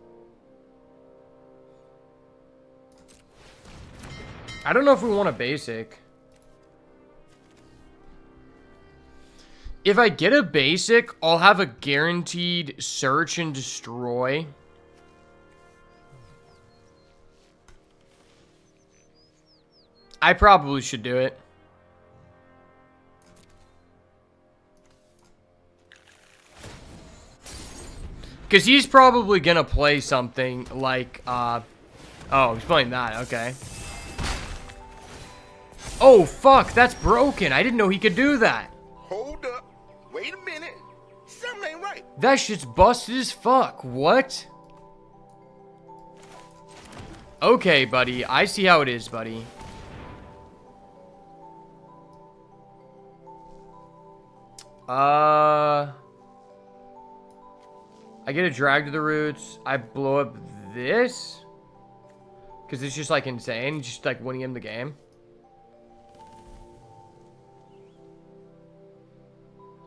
don't know if we want a basic. If I get a basic, I'll have a guaranteed search and destroy. I probably should do it. Because he's probably going to play something like, oh, he's playing that, okay. Oh, fuck, that's broken. I didn't know he could do that. Hold up. Wait a minute. Something ain't right. That shit's busted as fuck. What? Okay, buddy. I see how it is, buddy. I get a drag to the roots. I blow up this. Because it's just like insane. Just like winning him the game.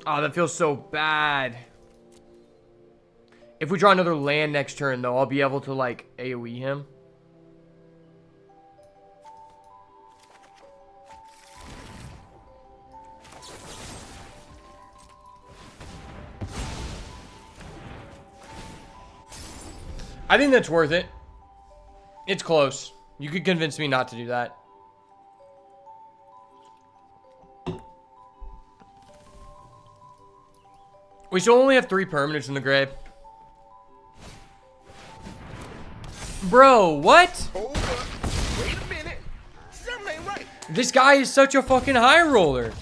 Oh, that feels so bad. If we draw another land next turn, though, I'll be able to like AoE him. I think that's worth it. It's close. You could convince me not to do that. We still only have 3 permanents in the grave. Bro, what? Hold up. Wait a minute. Something ain't right. This guy is such a fucking high roller.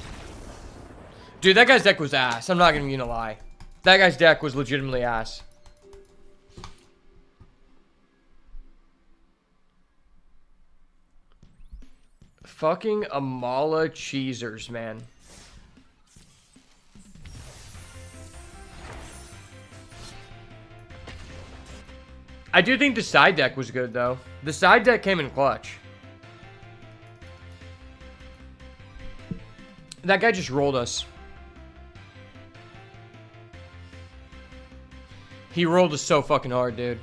Dude, that guy's deck was ass. I'm not gonna lie. That guy's deck was legitimately ass. Fucking Amala Cheesers, man. I do think the side deck was good, though. The side deck came in clutch. That guy just rolled us. He rolled us so fucking hard, dude.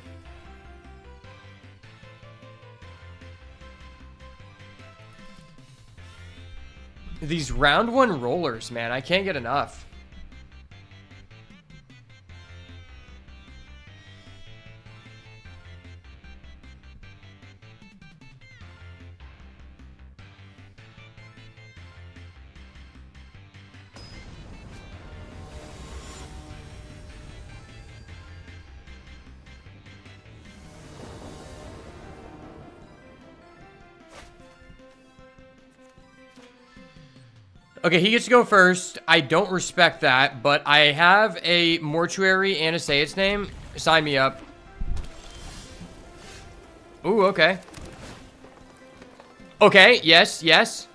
These round 1 rollers, man. I can't get enough. Okay, he gets to go first. I don't respect that, but I have a mortuary and a say its name. Sign me up. Ooh, okay. Okay, yes, yes.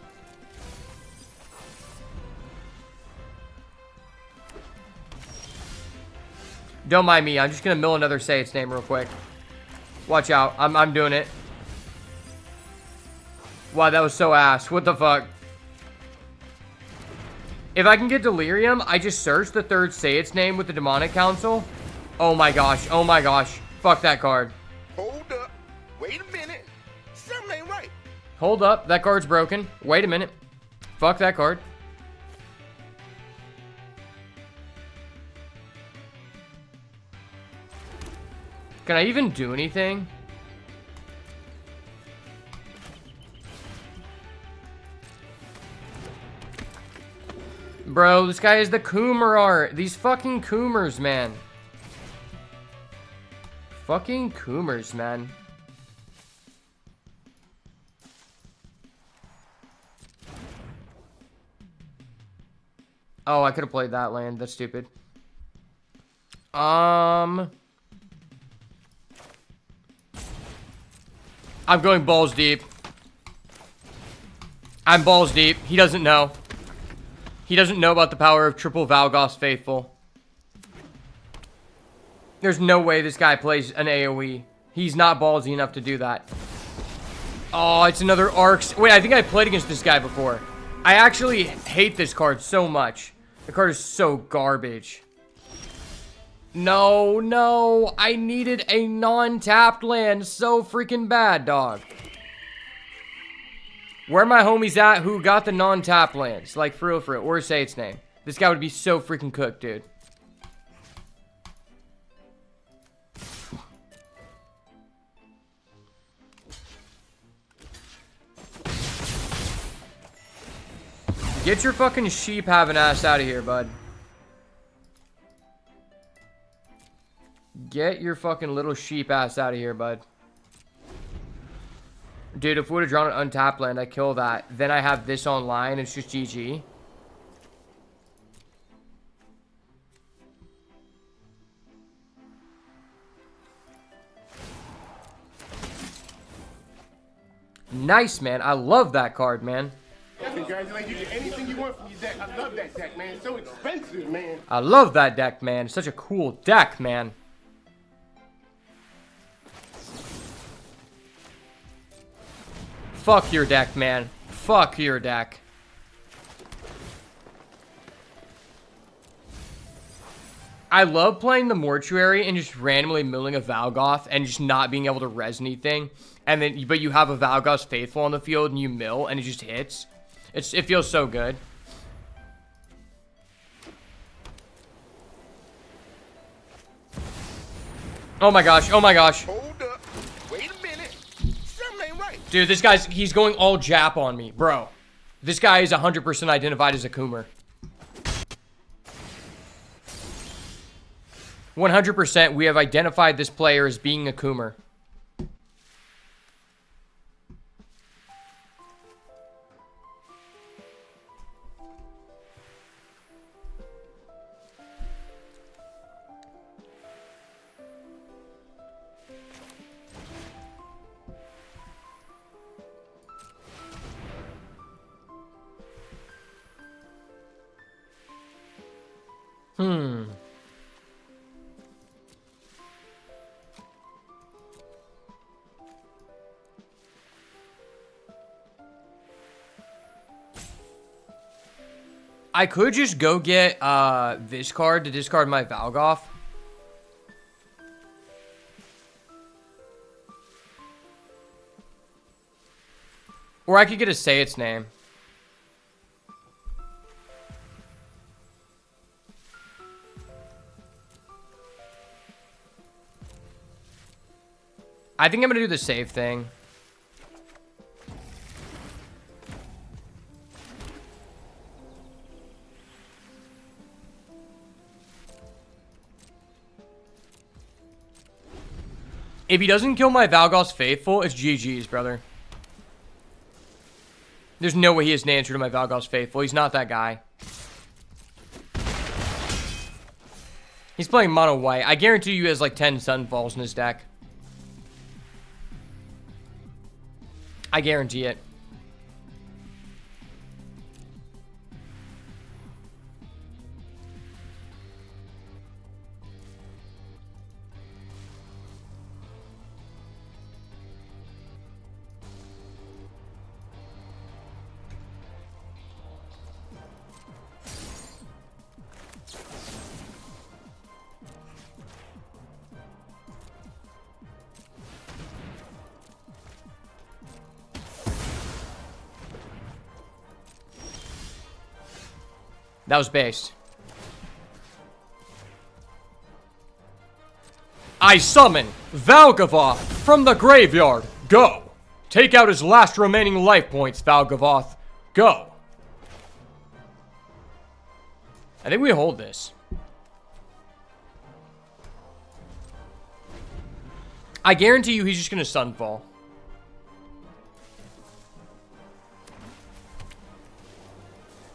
Don't mind me. I'm just gonna mill another say its name real quick. Watch out. I'm doing it. Wow, that was so ass. What the fuck? If I can get Delirium, I just search the 3rd say its name with the Demonic Council. Oh my gosh. Oh my gosh. Fuck that card. Hold up. Wait a minute. Something ain't right. Hold up. That card's broken. Wait a minute. Fuck that card. Can I even do anything? Bro, this guy is the Coomer art. These fucking Coomers, man. Fucking Coomers, man. Oh, I could have played that land. That's stupid. I'm going balls deep. I'm balls deep. He doesn't know. He doesn't know about the power of triple Valgoth Faithful. There's no way this guy plays an AoE. He's not ballsy enough to do that. Oh, it's another Arcs. Wait, I think I played against this guy before. I actually hate this card so much. The card is so garbage. No, no. I needed a non-tapped land so freaking bad, dog. Where are my homies at who got the non-tap lands? Like, for real, or say its name. This guy would be so freaking cooked, dude. Get your fucking sheep having ass out of here, bud. Get your fucking little sheep ass out of here, bud. Dude, if we would have drawn an untapped land, I kill that. Then I have this online. It's just GG. Nice, man. I love that card, man. Congratulations. You get anything you want from your deck. I love that deck, man. It's so expensive, man. I love that deck, man. It's such a cool deck, man. Fuck your deck, man. Fuck your deck. I love playing the Mortuary and just randomly milling a Valgoth and just not being able to res anything. And then, but you have a Valgoth's Faithful on the field and you mill and it just hits. It feels so good. Oh my gosh, oh my gosh. Dude, this guy's, he's going all Jap on me, bro. This guy is 100% identified as a Coomer. 100% we have identified this player as being a Coomer. I could just go get this card to discard my Valgoth. Or I could get to say its name. I think I'm going to do the save thing. If he doesn't kill my Valgoth's Faithful, it's GG's, brother. There's no way he has an answer to my Valgoth's Faithful. He's not that guy. He's playing mono white. I guarantee you he has like 10 Sunfalls in his deck. I guarantee it. That was based. I summon Valgavoth from the graveyard. Go. Take out his last remaining life points, Valgavoth. Go. I think we hold this. I guarantee you he's just going to Sunfall.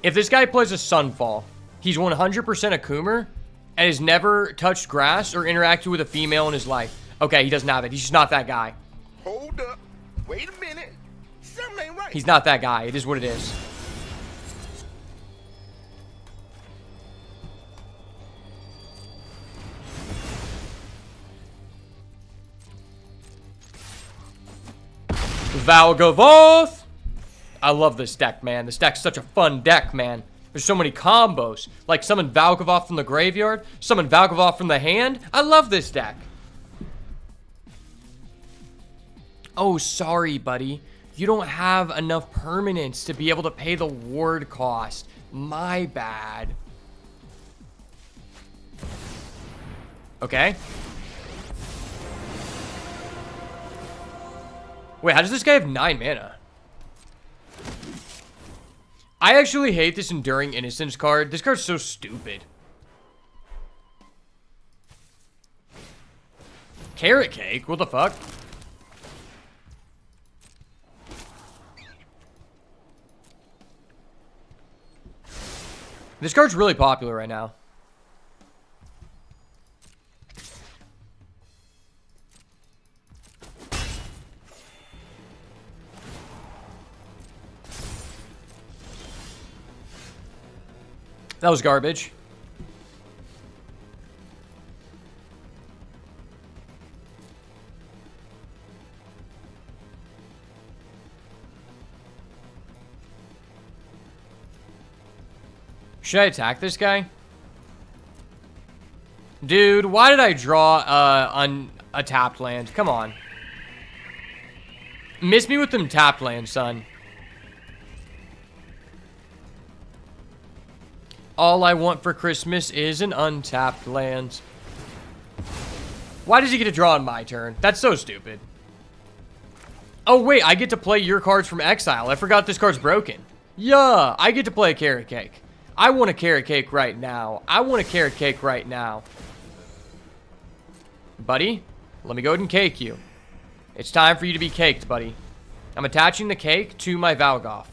If this guy plays a Sunfall, he's 100% a Coomer and has never touched grass or interacted with a female in his life. Okay, he doesn't have it. He's just not that guy. Hold up. Wait a minute. Something ain't right. He's not that guy. It is what it is. Valgavoth! I love this deck, man. This deck's such a fun deck, man. There's so many combos. Like summon Valgavoth from the graveyard, summon Valgavoth from the hand. I love this deck. Oh, sorry, buddy. You don't have enough permanents to be able to pay the ward cost. My bad. Okay. Wait, how does this guy have 9 mana? I actually hate this Enduring Innocence card. This card's so stupid. Carrot Cake? What the fuck? This card's really popular right now. That was garbage. Should I attack this guy? Dude, why did I draw on a tapped land? Come on. Miss me with them tapped lands, son. All I want for Christmas is an untapped land. Why does he get to draw on my turn? That's so stupid. Oh, wait, I get to play your cards from exile. I forgot this card's broken. Yeah, I get to play a carrot cake. I want a carrot cake right now. I want a carrot cake right now. Buddy, let me go ahead and cake you. It's time for you to be caked, buddy. I'm attaching the cake to my Valgoth.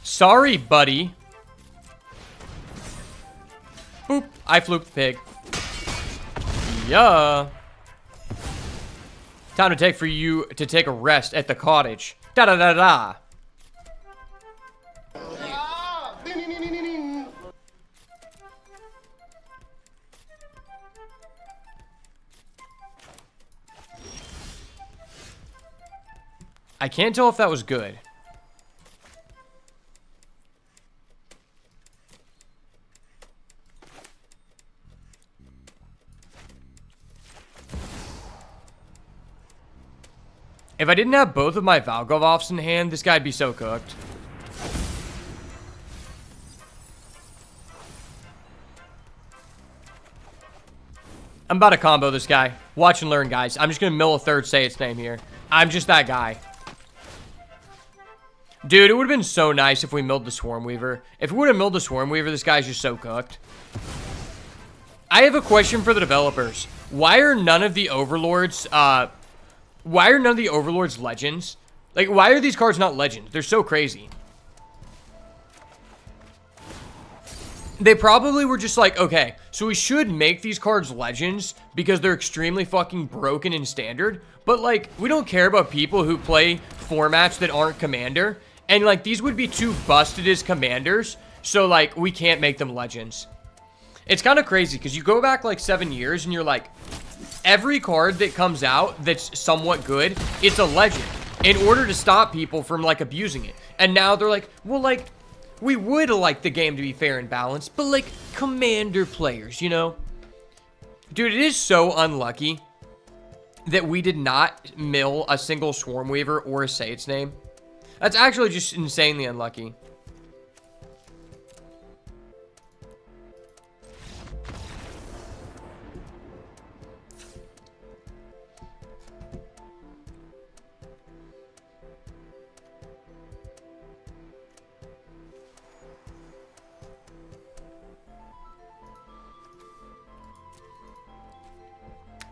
Sorry, buddy. Boop. I fluked the pig. Yeah. Time to take a rest at the cottage. Da-da-da-da. I can't tell if that was good. If I didn't have both of my Valgovoffs in hand, this guy'd be so cooked. I'm about to combo this guy. Watch and learn, guys. I'm just going to mill a third say its name here. I'm just that guy. Dude, it would have been so nice if we milled the Swarmweaver. If we would have milled the Swarmweaver, this guy's just so cooked. I have a question for the developers. Why are none of the Overlords, legends? Like, why are these cards not legends? They're so crazy. They probably were just like, okay, so we should make these cards legends because they're extremely fucking broken in standard. But, like, we don't care about people who play formats that aren't commander. And, like, these would be too busted as commanders. So, like, we can't make them legends. It's kind of crazy because you go back, like, 7 years and you're like, every card that comes out that's somewhat good, it's a legend in order to stop people from, like, abusing it. And now they're like, well, like, we would like the game to be fair and balanced, but, like, commander players, you know? Dude, it is so unlucky that we did not mill a single Swarmweaver or say its name. That's actually just insanely unlucky.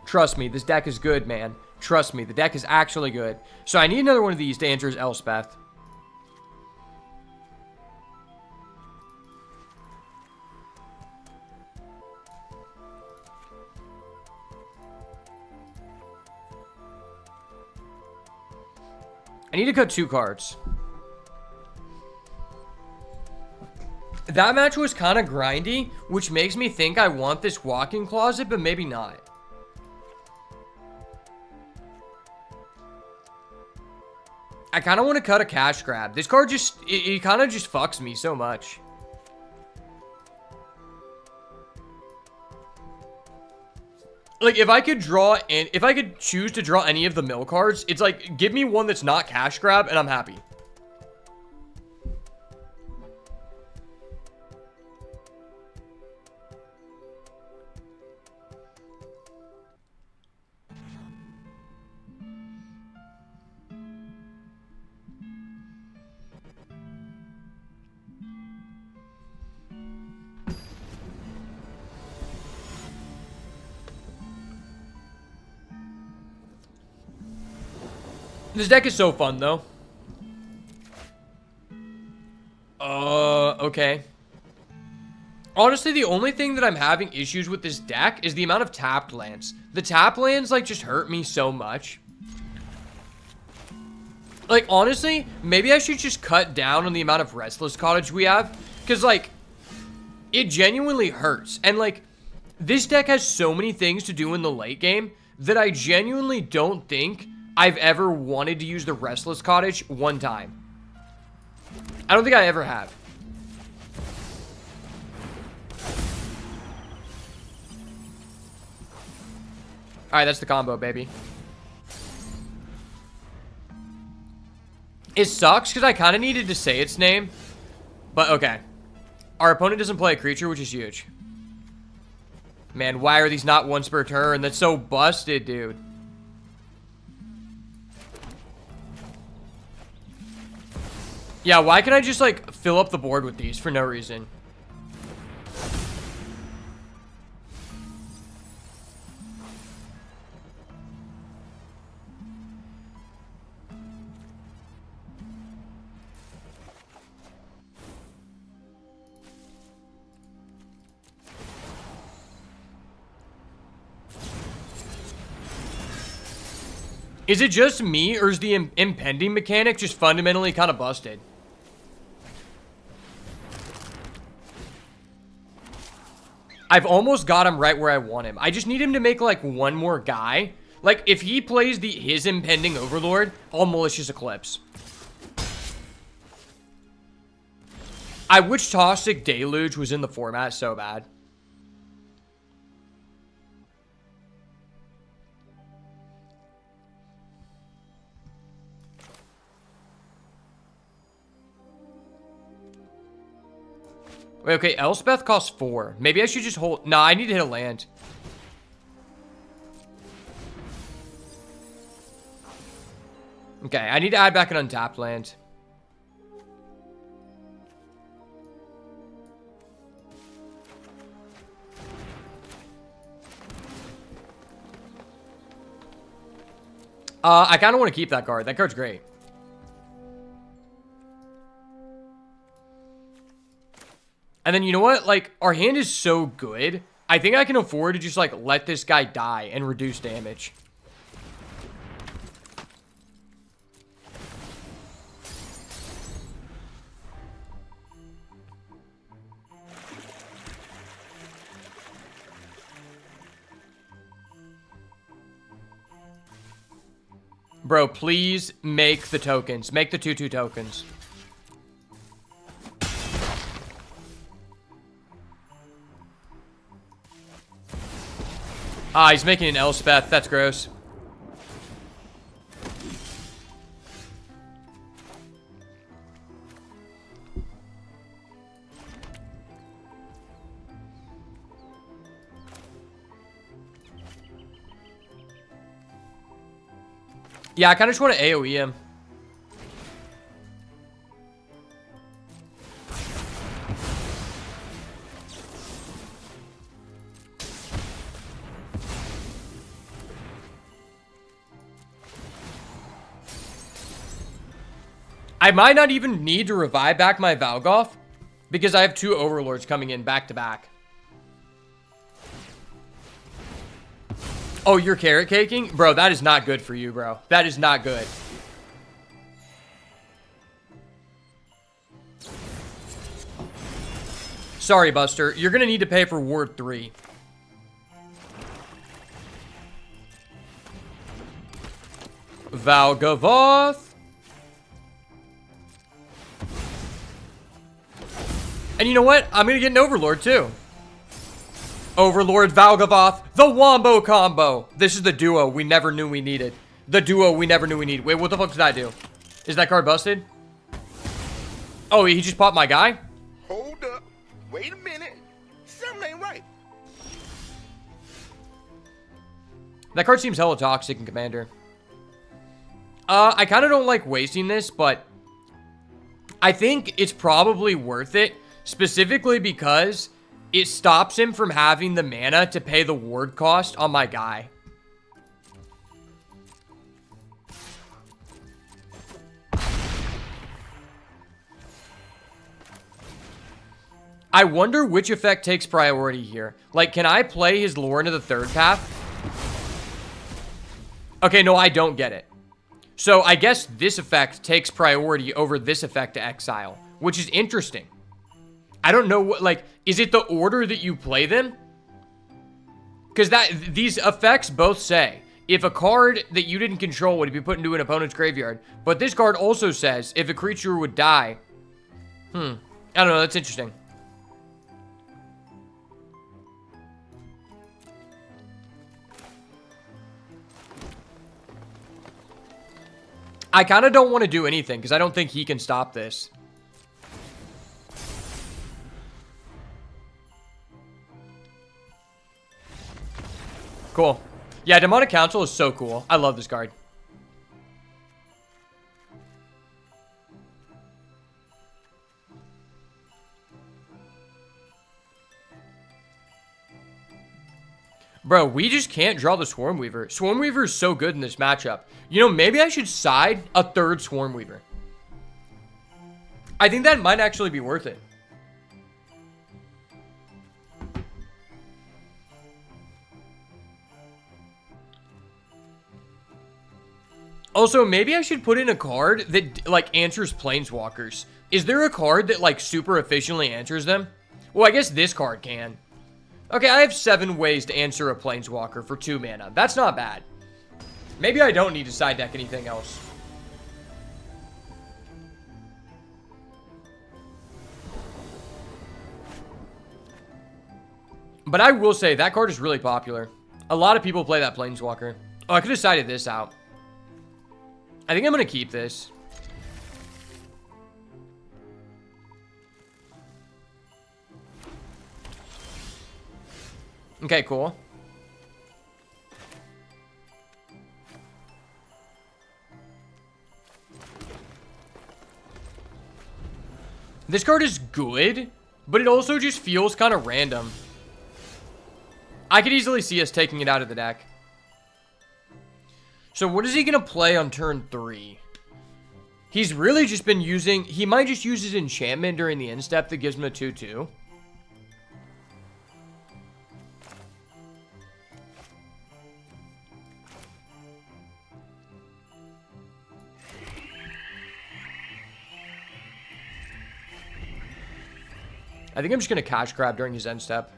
Trust me, this deck is good, man. Trust me, the deck is actually good. So I need another one of these to answer as Elspeth. I need to cut 2 cards. That match was kind of grindy, which makes me think I want this walk-in closet, but maybe not. I kind of want to cut a cash grab. This card just, it kind of just fucks me so much. Like, if I could draw, and if I could choose to draw any of the mill cards, it's like, give me one that's not cash grab, and I'm happy. This deck is so fun, though. Okay. Honestly, the only thing that I'm having issues with this deck is the amount of tapped lands. The tap lands, like, just hurt me so much. Like, honestly, maybe I should just cut down on the amount of Restless Cottage we have. Because, like, it genuinely hurts. And, like, this deck has so many things to do in the late game that I genuinely don't think I've ever wanted to use the Restless Cottage one time. I don't think I ever have. Alright, that's the combo, baby. It sucks because I kind of needed to say its name. But okay. Our opponent doesn't play a creature, which is huge. Man, why are these not once per turn? That's so busted, dude. Yeah, why can I just, like, fill up the board with these for no reason? Is it just me, or is the impending mechanic just fundamentally kind of busted? I've almost got him right where I want him. I just need him to make, like, one more guy. Like, if he plays his impending overlord, I'll malicious eclipse. I wish Toxic Deluge was in the format so bad. Wait, okay, Elspeth costs 4. Maybe I should just hold... Nah, I need to hit a land. Okay, I need to add back an untapped land. I kind of want to keep that card. That card's great. And then, you know what? Like, our hand is so good. I think I can afford to just, like, let this guy die and reduce damage. Bro, please make the tokens. Make the 2/2 tokens. Ah, he's making an Elspeth. That's gross. Yeah, I kind of just want to AoE him. I might not even need to revive back my Valgoth because I have 2 Overlords coming in back to back. Oh, you're carrot caking? Bro, that is not good for you, bro. That is not good. Sorry, Buster. You're going to need to pay for Ward 3. Valgavoth. And you know what? I'm going to get an Overlord, too. Overlord Valgavoth, the Wombo combo. This is the duo we never knew we needed. The duo we never knew we needed. Wait, what the fuck did I do? Is that card busted? Oh, he just popped my guy? Hold up. Wait a minute. Something ain't right. That card seems hella toxic in Commander. I kind of don't like wasting this, but I think it's probably worth it. Specifically because it stops him from having the mana to pay the ward cost on my guy. I wonder which effect takes priority here. Like, can I play his lore into the third path? Okay, no, I don't get it. So I guess this effect takes priority over this effect to exile, which is interesting. I don't know what, like, is it the order that you play them? Because these effects both say, if a card that you didn't control would be put into an opponent's graveyard, but this card also says, if a creature would die. I don't know, that's interesting. I kind of don't want to do anything because I don't think he can stop this. Cool. Yeah, Demonic Council is so cool. I love this card. Bro, we just can't draw the Swarmweaver. Swarmweaver is so good in this matchup. You know, maybe I should side a third Swarmweaver. I think that might actually be worth it. Also, maybe I should put in a card that, like, answers Planeswalkers. Is there a card that, like, super efficiently answers them? Well, I guess this card can. Okay, I have 7 ways to answer a Planeswalker for 2 mana. That's not bad. Maybe I don't need to side deck anything else. But I will say, that card is really popular. A lot of people play that Planeswalker. Oh, I could have sided this out. I think I'm going to keep this. Okay, cool. This card is good, but it also just feels kind of random. I could easily see us taking it out of the deck. So what is he going to play on turn 3? He's really just been using... He might just use his enchantment during the end step that gives him a 2/2. I think I'm just going to cash grab during his end step.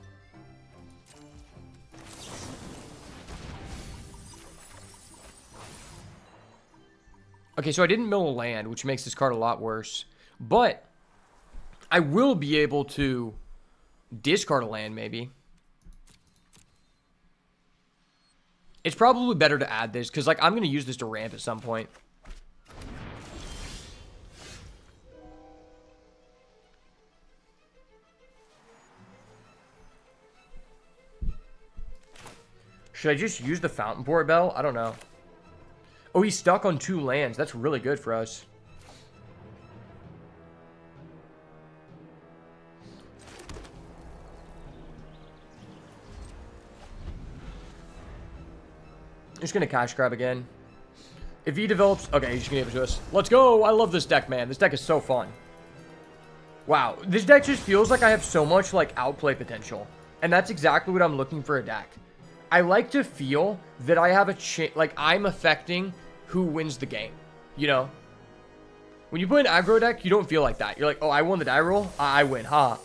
Okay, so I didn't mill a land, which makes this card a lot worse. But I will be able to discard a land, maybe. It's probably better to add this, because, like, I'm going to use this to ramp at some point. Should I just use the Fountain Port Bell? I don't know. Oh, he's stuck on 2 lands. That's really good for us. Just gonna cash grab again. If he develops... Okay, he's just gonna give it to us. Let's go! I love this deck, man. This deck is so fun. Wow. This deck just feels like I have so much, like, outplay potential. And that's exactly what I'm looking for a deck. I like to feel that I have a like, I'm affecting who wins the game, you know? When you play an aggro deck, you don't feel like that. You're like, oh, I won the die roll? I win, ha.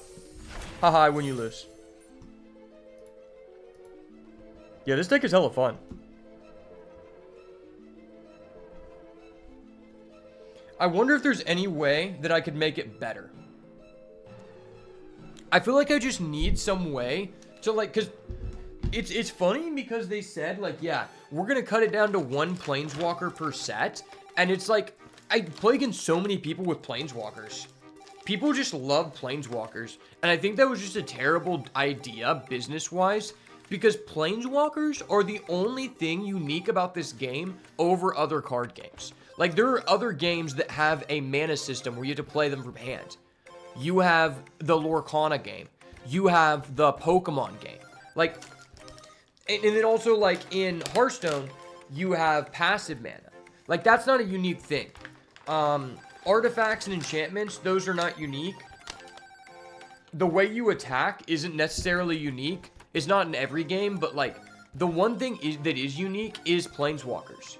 Haha, I win, you lose. Yeah, this deck is hella fun. I wonder if there's any way that I could make it better. I feel like I just need some way to, like, because... It's funny because they said, like, yeah, we're going to cut it down to 1 Planeswalker per set. And it's like, I play against so many people with Planeswalkers. People just love Planeswalkers. And I think that was just a terrible idea, business-wise. Because Planeswalkers are the only thing unique about this game over other card games. Like, there are other games that have a mana system where you have to play them from hand. You have the Lorcana game. You have the Pokemon game. Like... And then also, like, in Hearthstone, you have passive mana. Like, that's not a unique thing. Artifacts and enchantments, those are not unique. The way you attack isn't necessarily unique. It's not in every game, but, like, the one thing that is unique is Planeswalkers.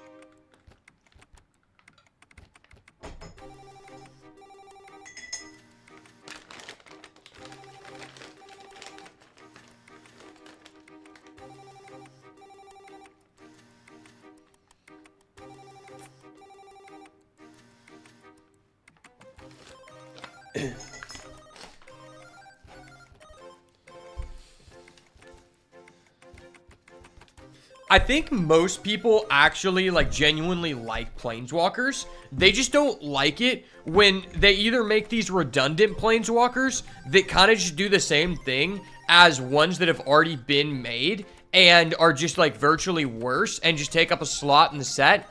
I think most people actually, like, genuinely like Planeswalkers. They just don't like it when they either make these redundant Planeswalkers that kind of just do the same thing as ones that have already been made and are just, like, virtually worse and just take up a slot in the set,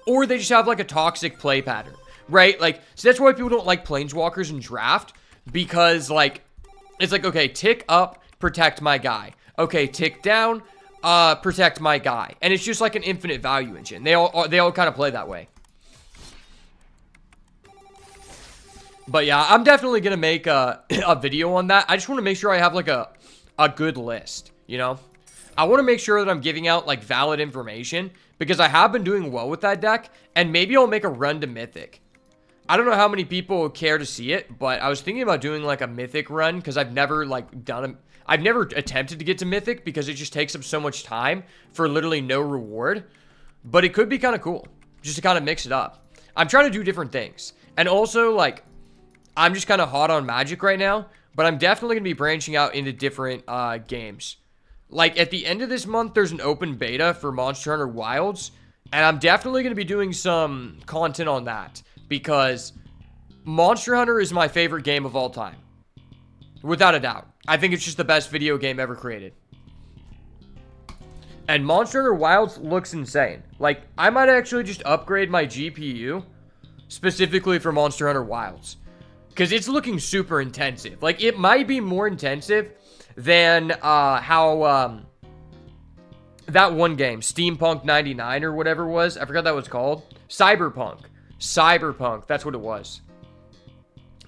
or they just have, like, a toxic play pattern, right? Like, so that's why people don't like Planeswalkers in Draft, because, like, it's like, okay, tick up, protect my guy. Okay, tick down, protect my guy. And it's just like an infinite value engine. They all kind of play that way. But yeah, I'm definitely going to make a video on that. I just want to make sure I have like a good list, you know? I want to make sure that I'm giving out like valid information because I have been doing well with that deck, and maybe I'll make a run to Mythic. I don't know how many people care to see it, but I was thinking about doing like a Mythic run because I've never like I've never attempted to get to Mythic because it just takes up so much time for literally no reward. But it could be kind of cool just to kind of mix it up. I'm trying to do different things. And also, like, I'm just kind of hot on Magic right now, but I'm definitely going to be branching out into different games. Like, at the end of this month, there's an open beta for Monster Hunter Wilds, and I'm definitely going to be doing some content on that because Monster Hunter is my favorite game of all time. Without a doubt. I think it's just the best video game ever created. And Monster Hunter Wilds looks insane. Like, I might actually just upgrade my GPU specifically for Monster Hunter Wilds. Because it's looking super intensive. Like, it might be more intensive than how that one game, Steampunk 99 or whatever it was. I forgot that was called. Cyberpunk. That's what it was.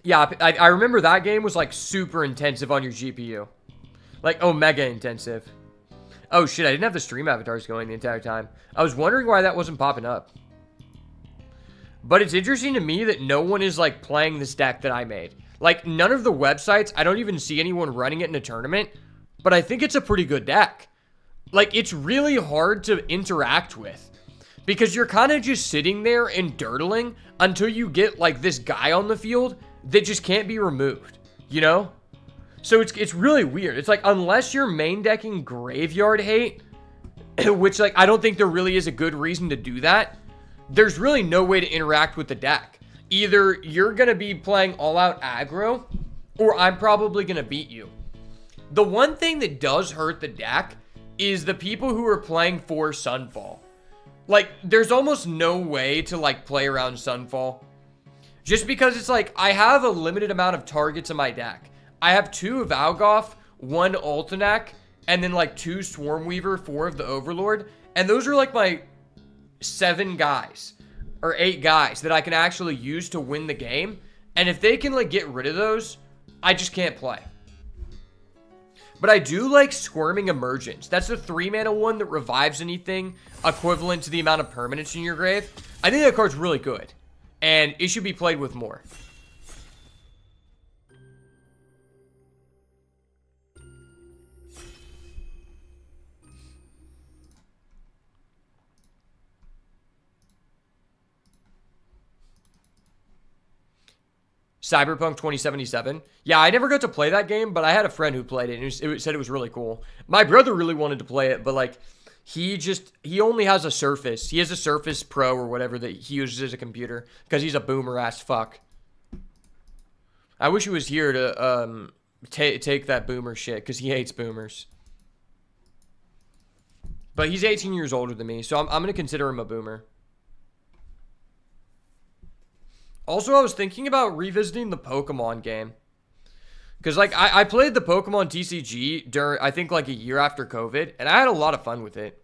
Yeah, I remember that game was, like, super intensive on your GPU. Like, mega intensive. Oh, shit, I didn't have the stream avatars going the entire time. I was wondering why that wasn't popping up. But it's interesting to me that no one is, like, playing this deck that I made. Like, none of the websites, I don't even see anyone running it in a tournament. But I think it's a pretty good deck. Like, it's really hard to interact with. Because you're kind of just sitting there and dirtling until you get, like, this guy on the field that just can't be removed, you know? So it's really weird. It's like, unless you're main decking Graveyard Hate, which, like, I don't think there really is a good reason to do that, there's really no way to interact with the deck. Either you're going to be playing all-out aggro, or I'm probably going to beat you. The one thing that does hurt the deck is the people who are playing for Sunfall. Like, there's almost no way to, like, play around Sunfall. Just because it's like, I have a limited amount of targets in my deck. I have 2 Valgoth, 1 Ultinac, and then like 2 Swarmweaver, 4 of the Overlord. And those are like my 7 guys, or 8 guys that I can actually use to win the game. And if they can like get rid of those, I just can't play. But I do like Squirming Emergence. That's the 3-mana one that revives anything equivalent to the amount of permanence in your grave. I think that card's really good. And it should be played with more. Cyberpunk 2077. Yeah, I never got to play that game, but I had a friend who played it, and it said it was really cool. My brother really wanted to play it, but like, he only has a Surface. He has a Surface Pro or whatever that he uses as a computer because he's a boomer-ass fuck. I wish he was here to take that boomer shit because he hates boomers. But he's 18 years older than me, so I'm going to consider him a boomer. Also, I was thinking about revisiting the Pokemon game. Because, like, I played the Pokemon TCG during, I think, like, a year after COVID. And I had a lot of fun with it.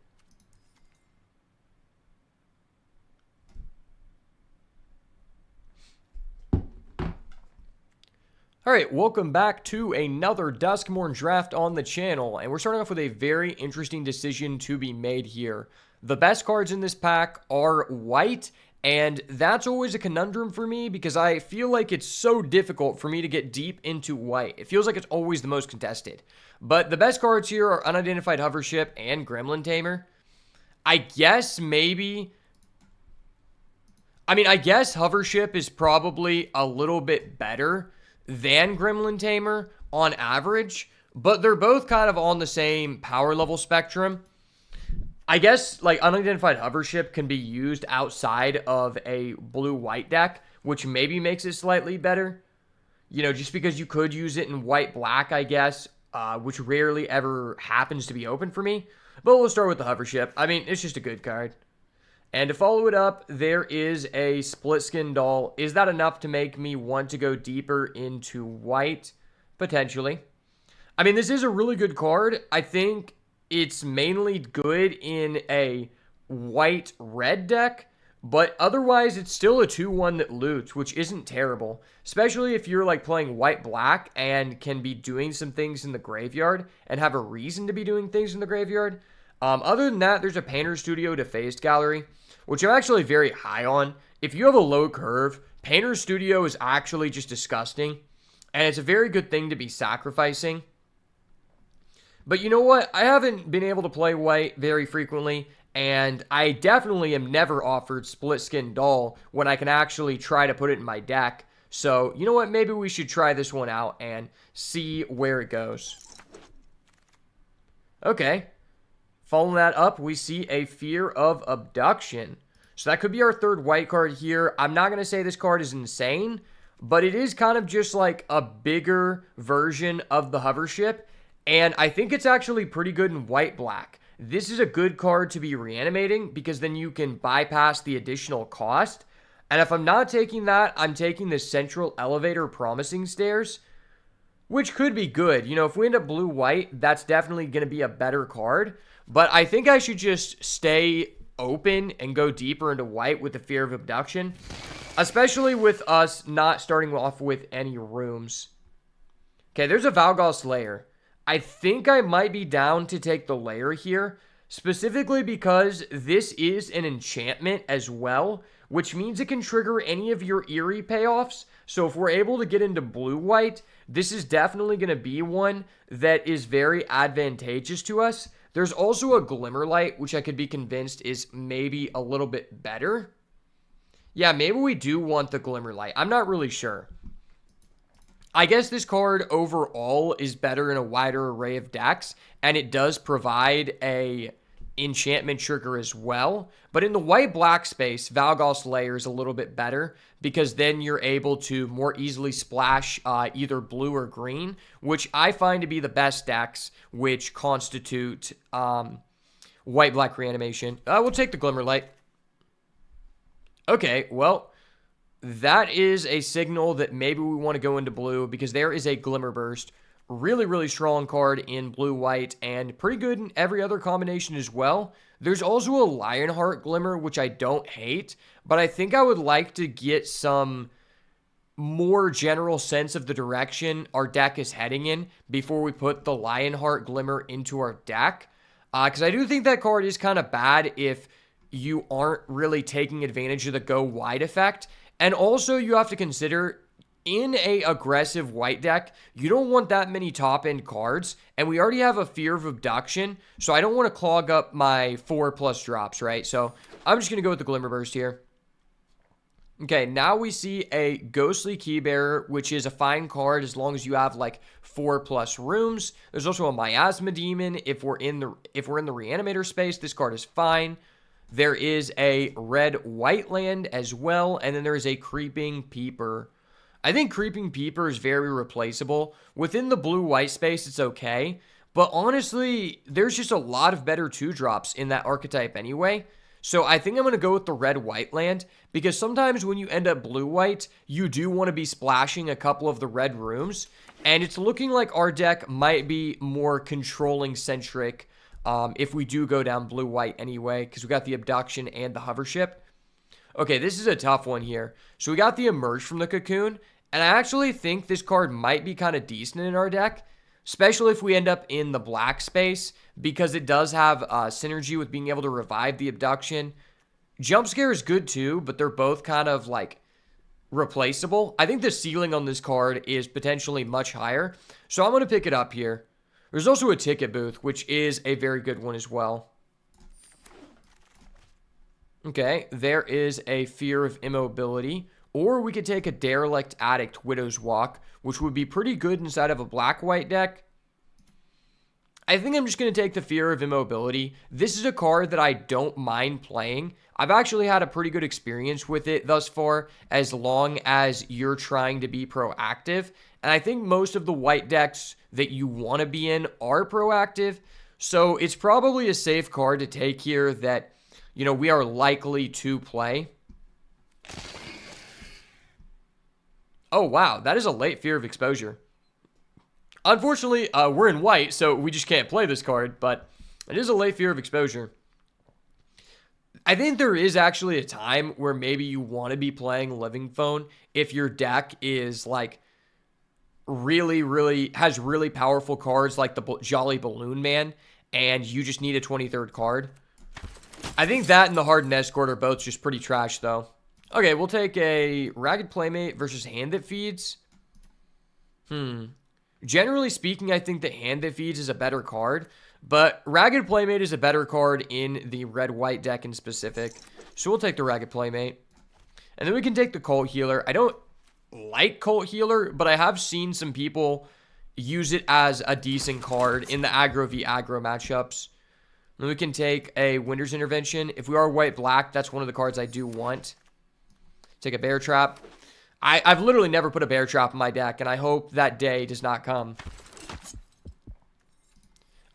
Alright, welcome back to another Duskmorn draft on the channel. And we're starting off with a very interesting decision to be made here. The best cards in this pack are white. And that's always a conundrum for me because I feel like it's so difficult for me to get deep into white. It feels like it's always the most contested. But the best cards here are Unidentified Hovership and Gremlin Tamer. I guess maybe... I guess Hovership is probably a little bit better than Gremlin Tamer on average, but they're both kind of on the same power level spectrum. I guess like unidentified hovership can be used outside of a blue-white deck, which maybe makes it slightly better. You know, just because you could use it in white-black, I guess, which rarely ever happens to be open for me. But we'll start with the hovership. I mean, it's just a good card. And to follow it up, there is a split skin doll. Is that enough to make me want to go deeper into white? Potentially. I mean, this is a really good card. I think it's mainly good in a white-red deck, but otherwise it's still a 2-1 that loots, which isn't terrible. Especially if you're like playing white-black and can be doing some things in the graveyard and have a reason to be doing things in the graveyard. Other than that, there's a Painter Studio Defaced Gallery, which I'm actually very high on. If you have a low curve, Painter Studio is actually just disgusting, and it's a very good thing to be sacrificing. But you know what? I haven't been able to play white very frequently, and I definitely am never offered Split Skin Doll when I can actually try to put it in my deck. So, you know what? Maybe we should try this one out and see where it goes. Okay. Following that up, we see a Fear of Abduction. So that could be our third white card here. I'm not going to say this card is insane, but it is kind of just like a bigger version of the hovership. And I think it's actually pretty good in white-black. This is a good card to be reanimating because then you can bypass the additional cost. And if I'm not taking that, I'm taking the Central Elevator Promising Stairs, which could be good. You know, if we end up blue-white, that's definitely going to be a better card. But I think I should just stay open and go deeper into white with the Fear of Abduction, especially with us not starting off with any rooms. Okay, there's a Valgauss Lair. I think I might be down to take the Lair here, specifically because this is an enchantment as well, which means it can trigger any of your Eerie payoffs. So if we're able to get into blue-white, this is definitely going to be one that is very advantageous to us. There's also a Glimmerlight, which I could be convinced is maybe a little bit better. Yeah, maybe we do want the Glimmerlight. I'm not really sure. I guess this card overall is better in a wider array of decks, and it does provide a enchantment trigger as well. But in the white-black space, Valgauss Lair is a little bit better because then you're able to more easily splash either blue or green, which I find to be the best decks, which constitute white-black reanimation. We'll take the Glimmerlight. Okay, well, that is a signal that maybe we want to go into blue because there is a Glimmer Burst. Really, really strong card in blue-white and pretty good in every other combination as well. There's also a Lionheart Glimmer, which I don't hate, but I think I would like to get some more general sense of the direction our deck is heading in before we put the Lionheart Glimmer into our deck. Because I do think that card is kind of bad if you aren't really taking advantage of the go wide effect. And also you have to consider in a aggressive white deck, you don't want that many top-end cards, and we already have a Fear of Abduction, so I don't want to clog up my 4+ drops, right? So I'm just going to go with the Glimmer Burst here. Okay, now we see a Ghostly Keybearer, which is a fine card as long as you have like 4+ rooms. There's also a Miasma Demon. If we're in the Reanimator space, this card is fine. There is a red-white land as well, and then there is a Creeping Peeper. I think Creeping Peeper is very replaceable. Within the blue-white space, it's okay. But honestly, there's just a lot of better 2-drops in that archetype anyway. So I think I'm going to go with the red-white land. Because sometimes when you end up blue-white, you do want to be splashing a couple of the red rooms. And it's looking like our deck might be more controlling-centric if we do go down blue-white anyway. Because we got the Abduction and the Hovership. Okay, this is a tough one here. So we got the Emerge from the Cocoon, and I actually think this card might be kind of decent in our deck, especially if we end up in the black space, because it does have synergy with being able to revive the Abduction. Jump Scare is good too, but they're both kind of like replaceable. I think the ceiling on this card is potentially much higher, so I'm going to pick it up here. There's also a Ticket Booth, which is a very good one as well. Okay, there is a Fear of Immobility, Or we could take a Derelict Addict Widow's Walk, which would be pretty good inside of a black-white deck. I think I'm just going to take the Fear of Immobility. This is a card that I don't mind playing. I've actually had a pretty good experience with it thus far, as long as you're trying to be proactive. And I think most of the white decks that you want to be in are proactive. So it's probably a safe card to take here that, you know, we are likely to play. Oh, wow. That is a late Fear of Exposure. Unfortunately, we're in white, so we just can't play this card, but it is a late Fear of Exposure. I think there is actually a time where maybe you want to be playing Living Phone if your deck is, like, has really powerful cards like the Jolly Balloon Man, and you just need a 23rd card. I think that and the Hardened Escort are both just pretty trash, though. Okay, we'll take a Ragged Playmate versus Hand That Feeds. Generally speaking, I think that Hand That Feeds is a better card, but Ragged Playmate is a better card in the red-white deck in specific. So we'll take the Ragged Playmate. And then we can take the Cult Healer. I don't like Cult Healer, but I have seen some people use it as a decent card in the aggro v aggro matchups. Then we can take a Winter's Intervention. If we are white-black, that's one of the cards I do want. Take a Bear Trap. I've literally never put a Bear Trap in my deck, and I hope that day does not come.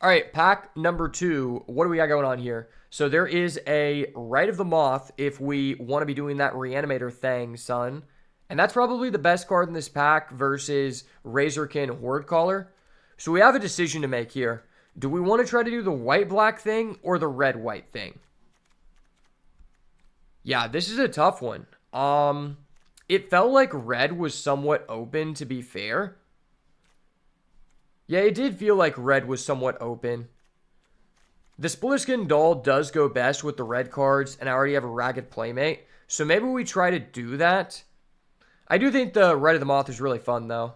All right, pack number 2. What do we got going on here? So there is a Rite of the Moth if we want to be doing that Reanimator thing, son. And that's probably the best card in this pack versus Razorkin Horde Caller. So we have a decision to make here. Do we want to try to do the white-black thing or the red-white thing? Yeah, this is a tough one. It felt like red was somewhat open, to be fair. Yeah, it did feel like red was somewhat open. The Spliskin Doll does go best with the red cards, and I already have a Ragged Playmate. So maybe we try to do that. I do think the Rite of the Moth is really fun, though.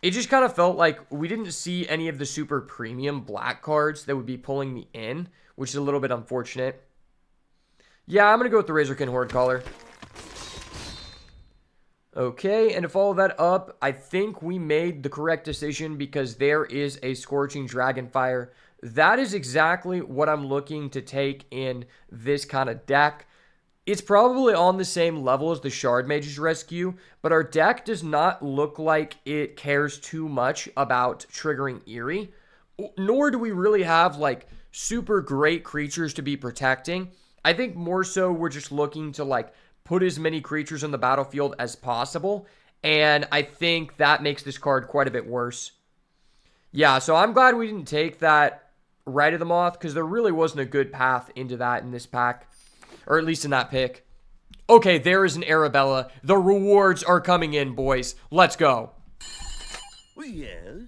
It just kind of felt like we didn't see any of the super premium black cards that would be pulling me in, which is a little bit unfortunate. Yeah, I'm going to go with the Razorkin Horde Caller. Okay, and to follow that up, I think we made the correct decision because there is a Scorching Dragonfire. That is exactly what I'm looking to take in this kind of deck. It's probably on the same level as the Shard Mage's Rescue, but our deck does not look like it cares too much about triggering Eerie, nor do we really have, like, super great creatures to be protecting. I think more so we're just looking to, like, put as many creatures on the battlefield as possible, and I think that makes this card quite a bit worse. Yeah, so I'm glad we didn't take that Rite of the Moth, because there really wasn't a good path into that in this pack, or at least in that pick. Okay, there is an Arabella. The rewards are coming in, boys. Let's go. Yes,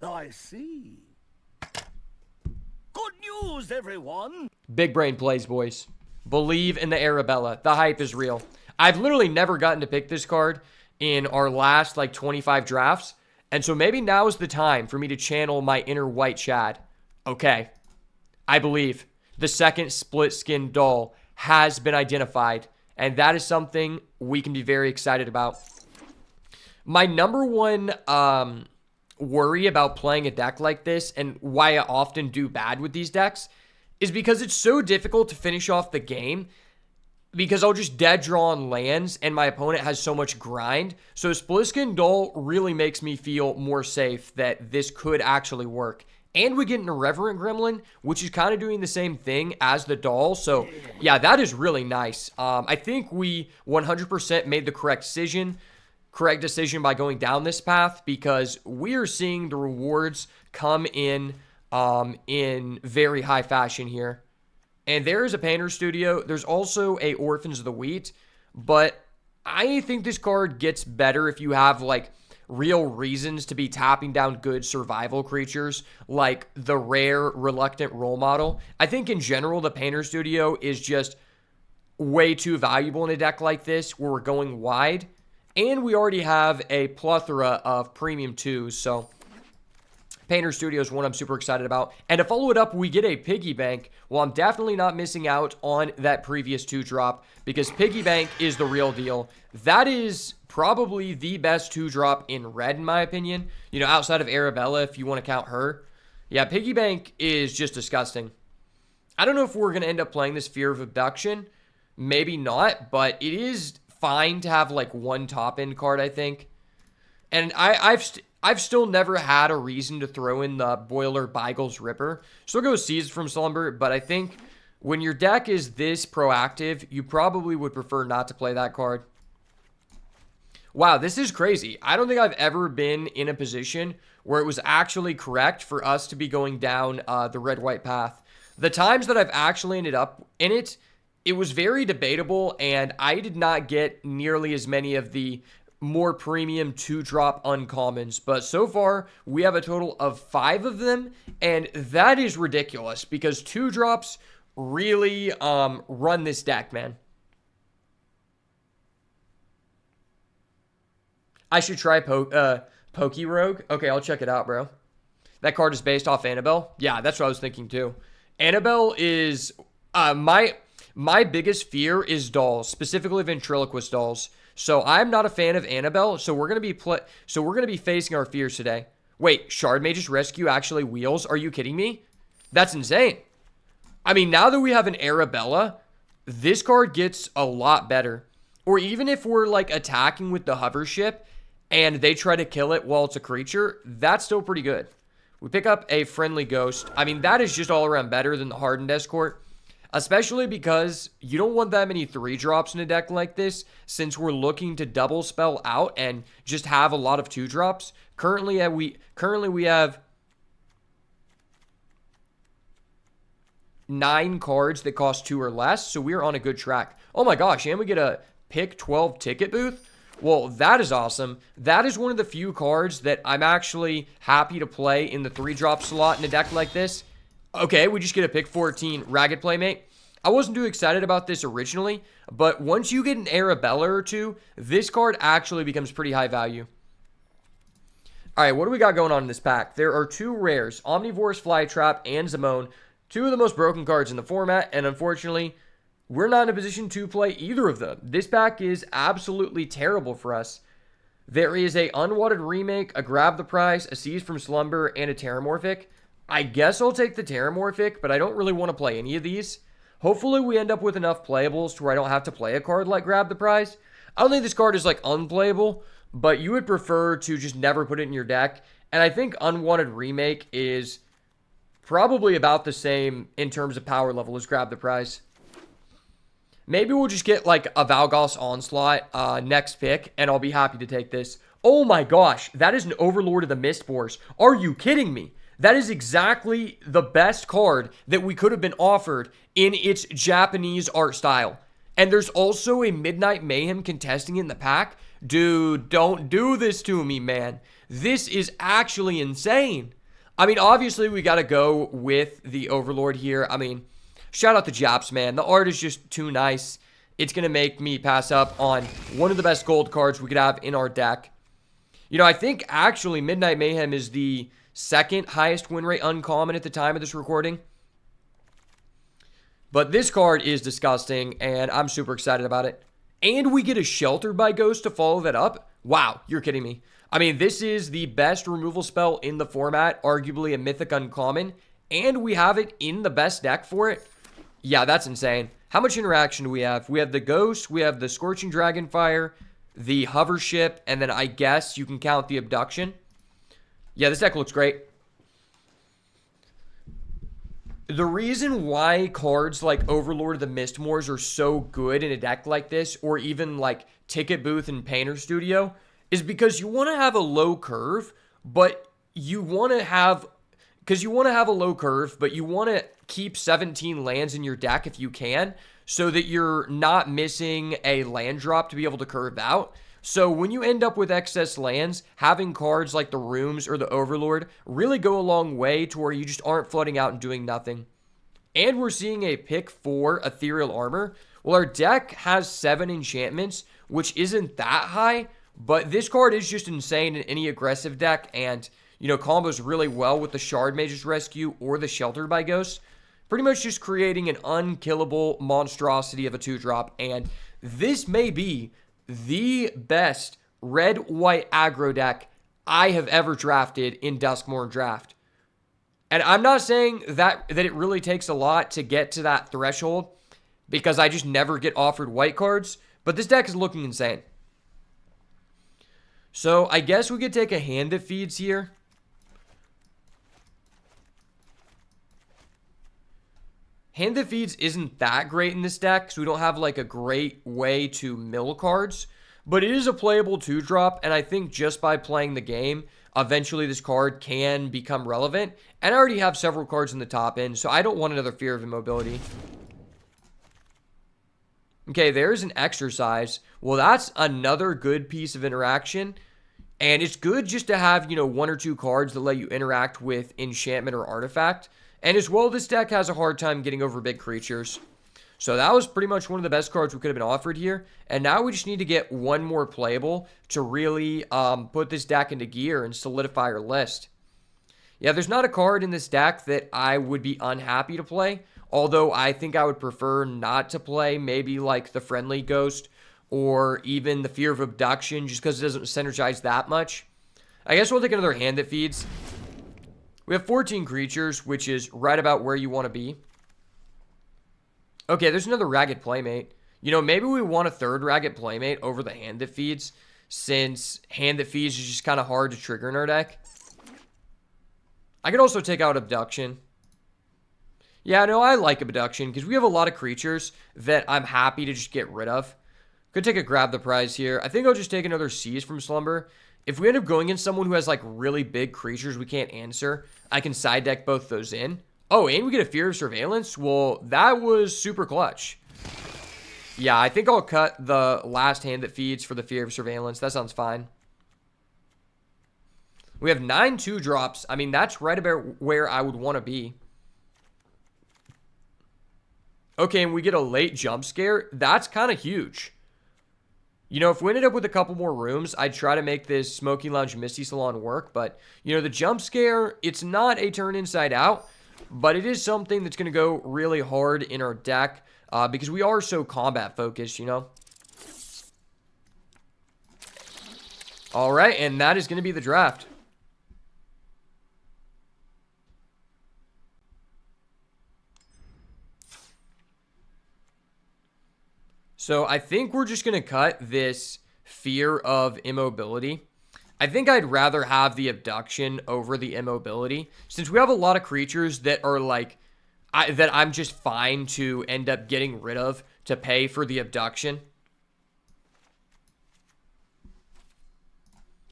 I see. Good news, everyone. Big brain plays, boys. Believe in the Arabella. The hype is real. I've literally never gotten to pick this card in our last, like, 25 drafts. And so maybe now is the time for me to channel my inner white Chad. Okay. I believe the second split skin doll has been identified. And that is something we can be very excited about. My number one worry about playing a deck like this, and why I often do bad with these decks, is because it's so difficult to finish off the game because I'll just dead draw on lands and my opponent has so much grind. So Spliskin Doll really makes me feel more safe that this could actually work. And we get an Irreverent Gremlin, which is kind of doing the same thing as the doll. So yeah, that is really nice. I think we 100% made the correct decision by going down this path because we are seeing the rewards come in very high fashion here. And there is a Painter Studio. There's also a Orphans of the Wheat. But I think this card gets better if you have, like, real reasons to be tapping down good survival creatures, like the rare Reluctant Role Model. I think in general, the Painter Studio is just way too valuable in a deck like this where we're going wide. And we already have a plethora of premium 2s, so Painter Studio is one I'm super excited about. And to follow it up, we get a Piggy Bank. Well, I'm definitely not missing out on that previous 2-drop because Piggy Bank is the real deal. That is probably the best 2-drop in red, in my opinion. You know, outside of Arabella, if you want to count her. Yeah, Piggy Bank is just disgusting. I don't know if we're going to end up playing this Fear of Abduction. Maybe not, but it is fine to have like one top-end card, I think. And I've still never had a reason to throw in the Boiler Beigle's Ripper. Still go Seized from Slumber, but I think when your deck is this proactive, you probably would prefer not to play that card. Wow, this is crazy. I don't think I've ever been in a position where it was actually correct for us to be going down the red-white path. The times that I've actually ended up in it, it was very debatable, and I did not get nearly as many of the more premium 2-drop uncommons, but so far we have a total of 5 of them, and that is ridiculous because 2-drops really run this deck, man. I should try Pokey Rogue. Okay, I'll check it out, bro. That card is based off Annabelle. Yeah, that's what I was thinking too. Annabelle is my biggest fear is dolls, specifically ventriloquist dolls. So I'm not a fan of Annabelle, so we're gonna be facing our fears today. Wait, Shard Mage's Rescue actually wheels? Are you kidding me? That's insane. I mean, now that we have an Arabella, this card gets a lot better. Or even if we're like attacking with the hover ship and they try to kill it while it's a creature, that's still pretty good. We pick up a Friendly Ghost. I mean, that is just all around better than the Hardened Escort. Especially because you don't want that many 3-drops in a deck like this, since we're looking to double spell out and just have a lot of 2-drops. Currently we have 9 cards that cost 2 or less, so we're on a good track. Oh my gosh, and we get a pick 12 ticket booth. Well, that is awesome. That is one of the few cards that I'm actually happy to play in the 3-drop slot in a deck like this. Okay, we just get a pick 14 Ragged Playmate. I wasn't too excited about this originally, but once you get an Arabella or two, this card actually becomes pretty high value. All right, what do we got going on in this pack? There are 2 rares, Omnivore's Flytrap and Zimone, 2 of the most broken cards in the format, and unfortunately, we're not in a position to play either of them. This pack is absolutely terrible for us. There is a Unwanted Remake, a Grab the Prize, a Seized from Slumber, and a Terramorphic. I guess I'll take the Terramorphic, but I don't really want to play any of these. Hopefully we end up with enough playables to where I don't have to play a card like Grab the Prize. I don't think this card is like unplayable, but you would prefer to just never put it in your deck. And I think Unwanted Remake is probably about the same in terms of power level as Grab the Prize. Maybe we'll just get like a Valgos Onslaught next pick, and I'll be happy to take this. Oh my gosh, that is an Overlord of the Mistborns. Are you kidding me? That is exactly the best card that we could have been offered in its Japanese art style. And there's also a Midnight Mayhem contesting in the pack. Dude, don't do this to me, man. This is actually insane. I mean, obviously, we got to go with the Overlord here. I mean, shout out to Japs, man. The art is just too nice. It's going to make me pass up on one of the best gold cards we could have in our deck. You know, I think actually Midnight Mayhem is the second highest win rate uncommon at the time of this recording. But this card is disgusting, and I'm super excited about it. And we get a Sheltered by Ghost to follow that up. Wow, you're kidding me. I mean, this is the best removal spell in the format, arguably a mythic uncommon, and we have it in the best deck for it. Yeah, that's insane. How much interaction do we have? We have the Ghost, we have the Scorching Dragonfire, the Hover Ship, and then I guess you can count the Abduction. Yeah, this deck looks great. The reason why cards like Overlord of the Mistmoors are so good in a deck like this, or even like Ticket Booth and Painter Studio, is because you want to have a low curve, but you want to have, because you want to have a low curve, but you want to keep 17 lands in your deck if you can, so that you're not missing a land drop to be able to curve out. So when you end up with excess lands, having cards like the Rooms or the Overlord really go a long way to where you just aren't flooding out and doing nothing. And we're seeing a pick 4 Ethereal Armor. Well, our deck has 7 enchantments, which isn't that high, but this card is just insane in any aggressive deck, and combos really well with the Shard Mage's Rescue or the Sheltered by Ghost. Pretty much just creating an unkillable monstrosity of a 2-drop. And this may be the best red-white aggro deck I have ever drafted in Duskmourn Draft. And I'm not saying that it really takes a lot to get to that threshold, because I just never get offered white cards. But this deck is looking insane. So I guess we could take a hand that feeds here. Hand that feeds isn't that great in this deck, so we don't have like a great way to mill cards. But it is a playable 2-drop, and I think just by playing the game, eventually this card can become relevant. And I already have several cards in the top end, so I don't want another Fear of Immobility. Okay, there's an Exercise. Well, that's another good piece of interaction. And it's good just to have, 1 or 2 cards that let you interact with enchantment or artifact. And as well, this deck has a hard time getting over big creatures. So that was pretty much one of the best cards we could have been offered here. And now we just need to get one more playable to really put this deck into gear and solidify our list. Yeah, there's not a card in this deck that I would be unhappy to play. Although I think I would prefer not to play maybe like the Friendly Ghost or even the Fear of Abduction, just because it doesn't synergize that much. I guess we'll take another hand that feeds. We have 14 creatures, which is right about where you want to be. Okay, there's another Ragged Playmate. Maybe we want a third Ragged Playmate over the hand that feeds, since hand that feeds is just kind of hard to trigger in our deck. I could also take out Abduction. Yeah, no, I like Abduction, because we have a lot of creatures that I'm happy to just get rid of. Could take a Grab the Prize here. I think I'll just take another Seize from Slumber. If we end up going in someone who has, like, really big creatures we can't answer, I can side deck both those in. Oh, and we get a Fear of Surveillance? Well, that was super clutch. Yeah, I think I'll cut the last hand that feeds for the Fear of Surveillance. That sounds fine. We have 9 2-drops. I mean, that's right about where I would want to be. Okay, and we get a late jump scare. That's kind of huge. If we ended up with a couple more rooms, I'd try to make this Smoky Lounge Misty Salon work. But, the jump scare, it's not a turn inside out. But it is something that's going to go really hard in our deck. Because we are so combat focused, Alright, and that is going to be the draft. So I think we're just going to cut this Fear of Immobility. I think I'd rather have the Abduction over the Immobility, since we have a lot of creatures that are like, that I'm just fine to end up getting rid of to pay for the Abduction.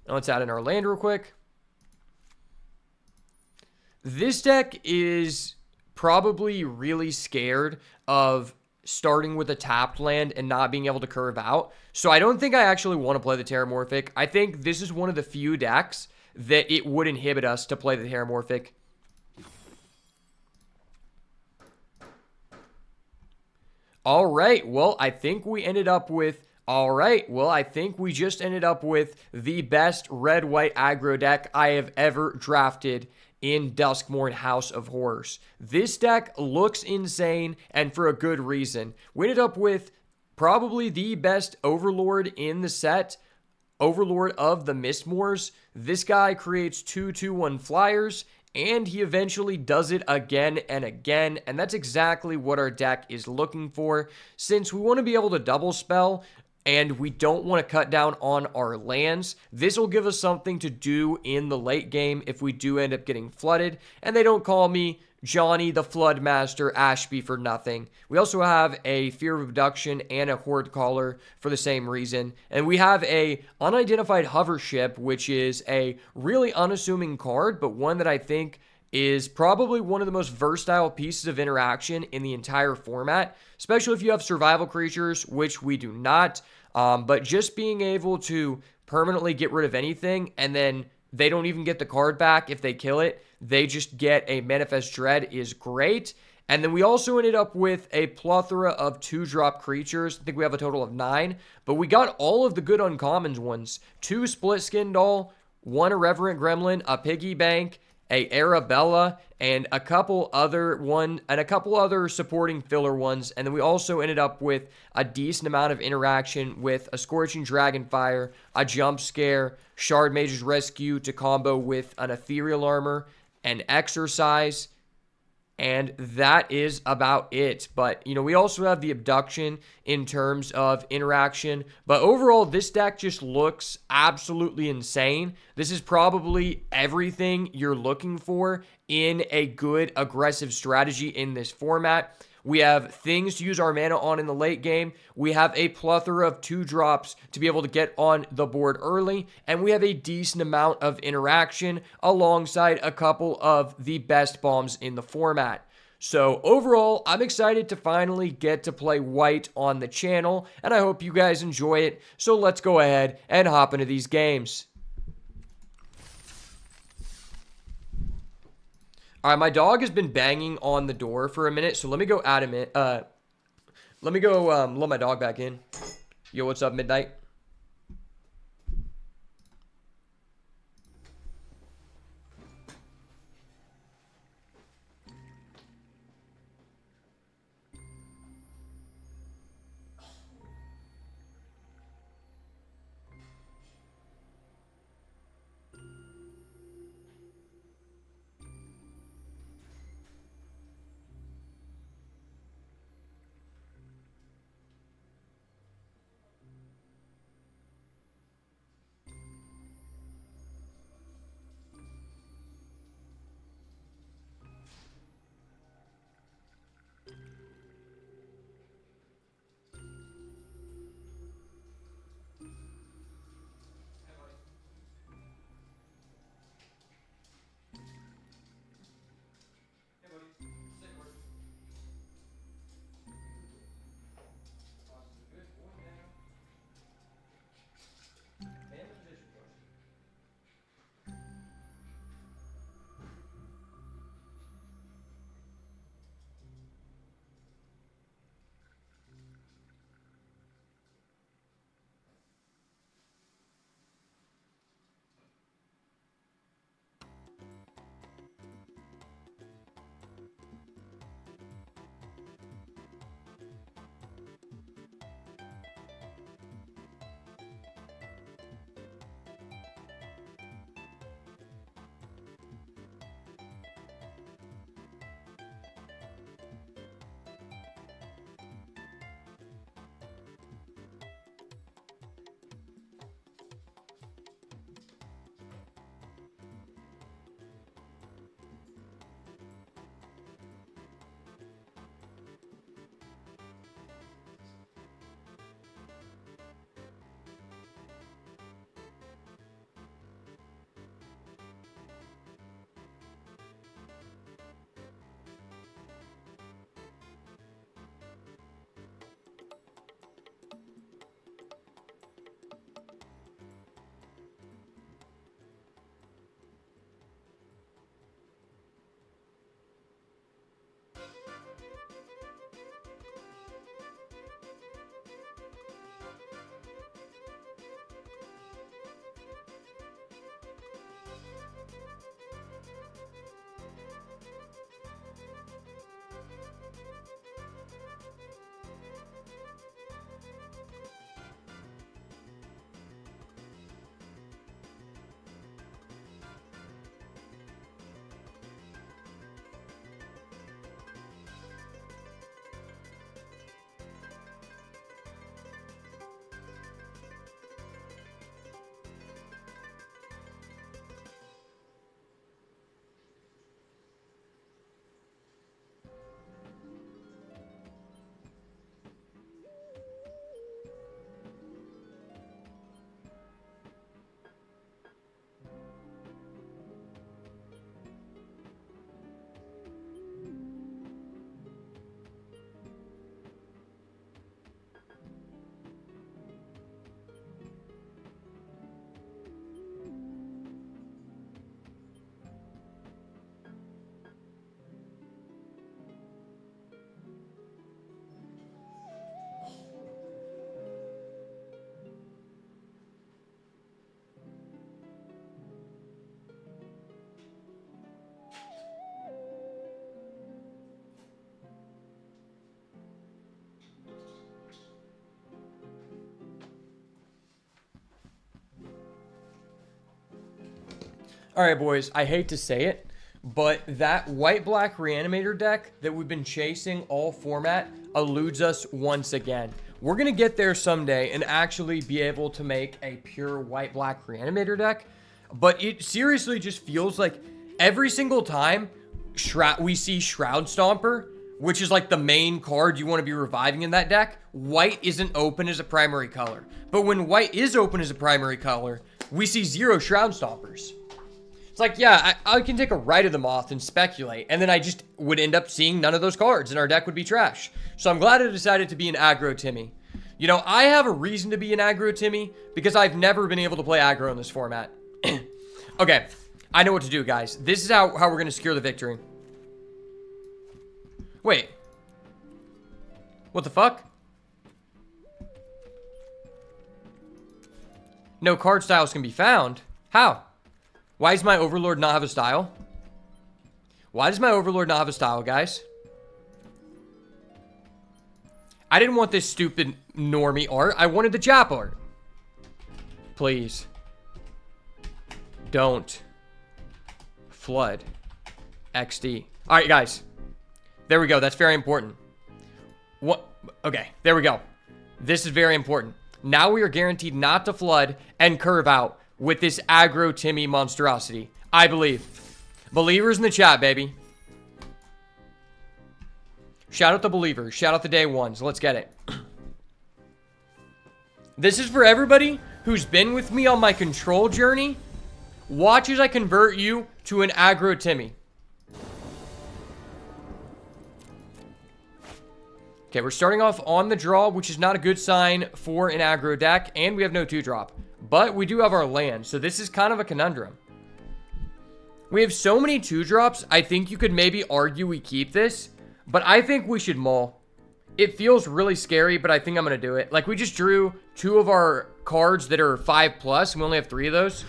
Now let's add in our land real quick. This deck is probably really scared of starting with a tapped land and not being able to curve out. So I don't think I actually want to play the Terramorphic. I think this is one of the few decks that it would inhibit us to play the Terramorphic. All right, well, I think we ended up with... I think we just ended up with the best red-white aggro deck I have ever drafted in Duskmourn House of Horrors. This deck looks insane, and for a good reason. We ended up with probably the best Overlord in the set, Overlord of the Mistmoors. This guy creates 2/2/1 flyers, and he eventually does it again and again, and that's exactly what our deck is looking for, since we want to be able to double spell, and we don't want to cut down on our lands. This will give us something to do in the late game if we do end up getting flooded, and they don't call me Johnny the Floodmaster Ashby for nothing. We also have a Fear of Abduction and a Horde Caller for the same reason, and we have a Unidentified Hover Ship, which is a really unassuming card, but one that I think is probably one of the most versatile pieces of interaction in the entire format, especially if you have survival creatures, which we do not. But just being able to permanently get rid of anything, and then they don't even get the card back if they kill it, they just get a Manifest Dread, is great. And then we also ended up with a plethora of 2-drop creatures. I think we have a total of 9, but we got all of the good uncommons ones. 2 Split Skin Doll, one Irreverent Gremlin, a Piggy Bank, a Arabella, and a couple other supporting filler ones. And then we also ended up with a decent amount of interaction with a Scorching Dragonfire, a Jump Scare, Shard Mage's Rescue to combo with an Ethereal Armor, an Exercise, and that is about it. But, we also have the Abduction in terms of interaction. But overall, this deck just looks absolutely insane. This is probably everything you're looking for in a good aggressive strategy in this format. We have things to use our mana on in the late game. We have a plethora of 2-drops to be able to get on the board early. And we have a decent amount of interaction alongside a couple of the best bombs in the format. So overall, I'm excited to finally get to play White on the channel. And I hope you guys enjoy it. So let's go ahead and hop into these games. All right, my dog has been banging on the door for a minute, so let me go add him in. Let me go let my dog back in. Yo, what's up, Midnight? All right, boys, I hate to say it, but that white-black Reanimator deck that we've been chasing all format eludes us once again. We're going to get there someday and actually be able to make a pure white-black Reanimator deck, but it seriously just feels like every single time we see Shroud Stomper, which is like the main card you want to be reviving in that deck, white isn't open as a primary color. But when white is open as a primary color, we see 0 Shroud Stompers. It's like, yeah, I can take a Rite of the Moth and speculate, and then I just would end up seeing none of those cards, and our deck would be trash. So I'm glad I decided to be an aggro Timmy. You know, I have a reason to be an aggro Timmy, because I've never been able to play aggro in this format. Okay, I know what to do, guys. This is how we're going to secure the victory. Wait. What the fuck? No card styles can be found. How? Why does my Overlord not have a style? Why does my Overlord not have a style, guys? I didn't want this stupid normie art. I wanted the Jap art. Please. Don't. Flood. XD. Alright, guys. There we go. That's very important. What? Okay, there we go. This is very important. Now we are guaranteed not to flood and curve out with this aggro Timmy monstrosity. I believe. Believers in the chat, baby. Shout out the believers. Shout out the day ones. Let's get it. This is for everybody who's been with me on my control journey. Watch as I convert you to an aggro Timmy. Okay, we're starting off on the draw, which is not a good sign for an aggro deck, and we have no 2-drop. But we do have our land, so this is kind of a conundrum. We have so many 2-drops, I think you could maybe argue we keep this, but I think we should maul. It feels really scary, but I think I'm going to do it. Like, we just drew 2 of our cards that are 5+, and we only have 3 of those.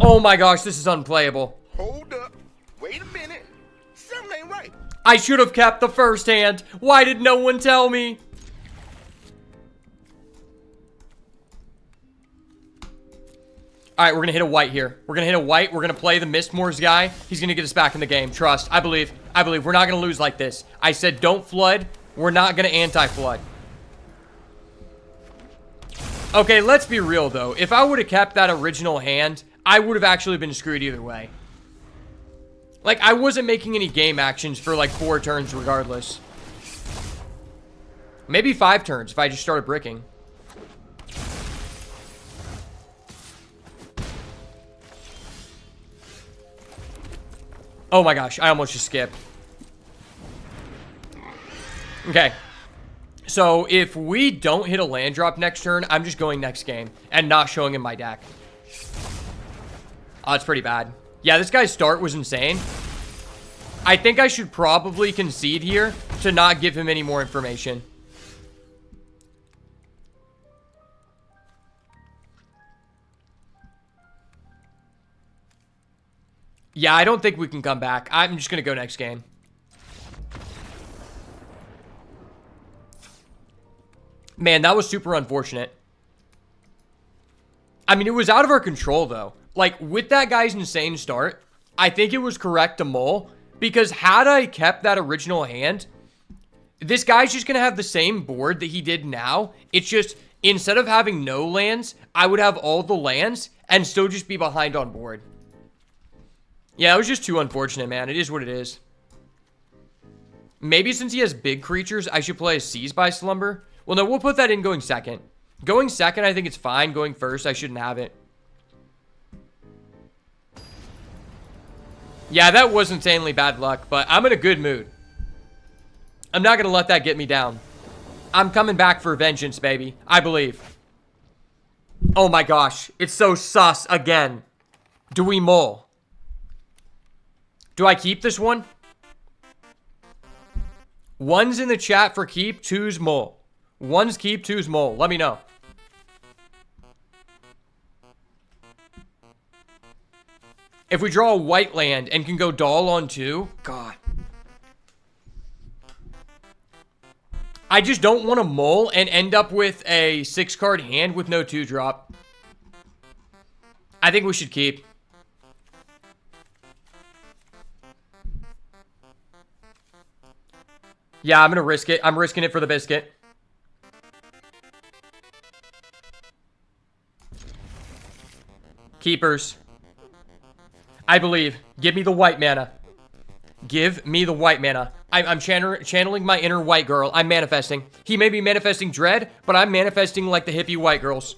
Oh my gosh, this is unplayable. Hold up. Wait a minute. Something ain't right. I should have kept the first hand. Why did no one tell me? All right, we're going to hit a white here. We're going to hit a white. We're going to play the Mistmore's guy. He's going to get us back in the game. Trust. I believe. I believe. We're not going to lose like this. I said don't flood. We're not going to anti-flood. Okay, let's be real, though. If I would have kept that original hand, I would have actually been screwed either way. Like, I wasn't making any game actions for, like, 4 turns regardless. Maybe 5 turns if I just started bricking. Oh my gosh, I almost just skipped. Okay. So, if we don't hit a land drop next turn, I'm just going next game and not showing him my deck. Oh, it's pretty bad. Yeah, this guy's start was insane. I think I should probably concede here to not give him any more information. Yeah, I don't think we can come back. I'm just going to go next game. Man, that was super unfortunate. I mean, it was out of our control, though. Like, with that guy's insane start, I think it was correct to mull. Because had I kept that original hand, this guy's just going to have the same board that he did now. It's just, instead of having no lands, I would have all the lands and still just be behind on board. Yeah, it was just too unfortunate, man. It is what it is. Maybe since he has big creatures, I should play a Seize by Slumber. Well, no, we'll put that in going second. Going second, I think it's fine. Going first, I shouldn't have it. Yeah, that was insanely bad luck, but I'm in a good mood. I'm not going to let that get me down. I'm coming back for vengeance, baby. I believe. Oh my gosh. It's so sus again. Do we mull? Do I keep this one? 1's in the chat for keep, 2's mull. 1's keep, 2's mull. Let me know. If we draw a white land and can go doll on 2, God. I just don't want to mull and end up with a 6-card hand with no 2-drop. I think we should keep. Yeah, I'm gonna risk it. I'm risking it for the biscuit. Keepers. I believe. Give me the white mana. Give me the white mana. I'm channeling my inner white girl. I'm manifesting. He may be manifesting dread, but I'm manifesting like the hippie white girls.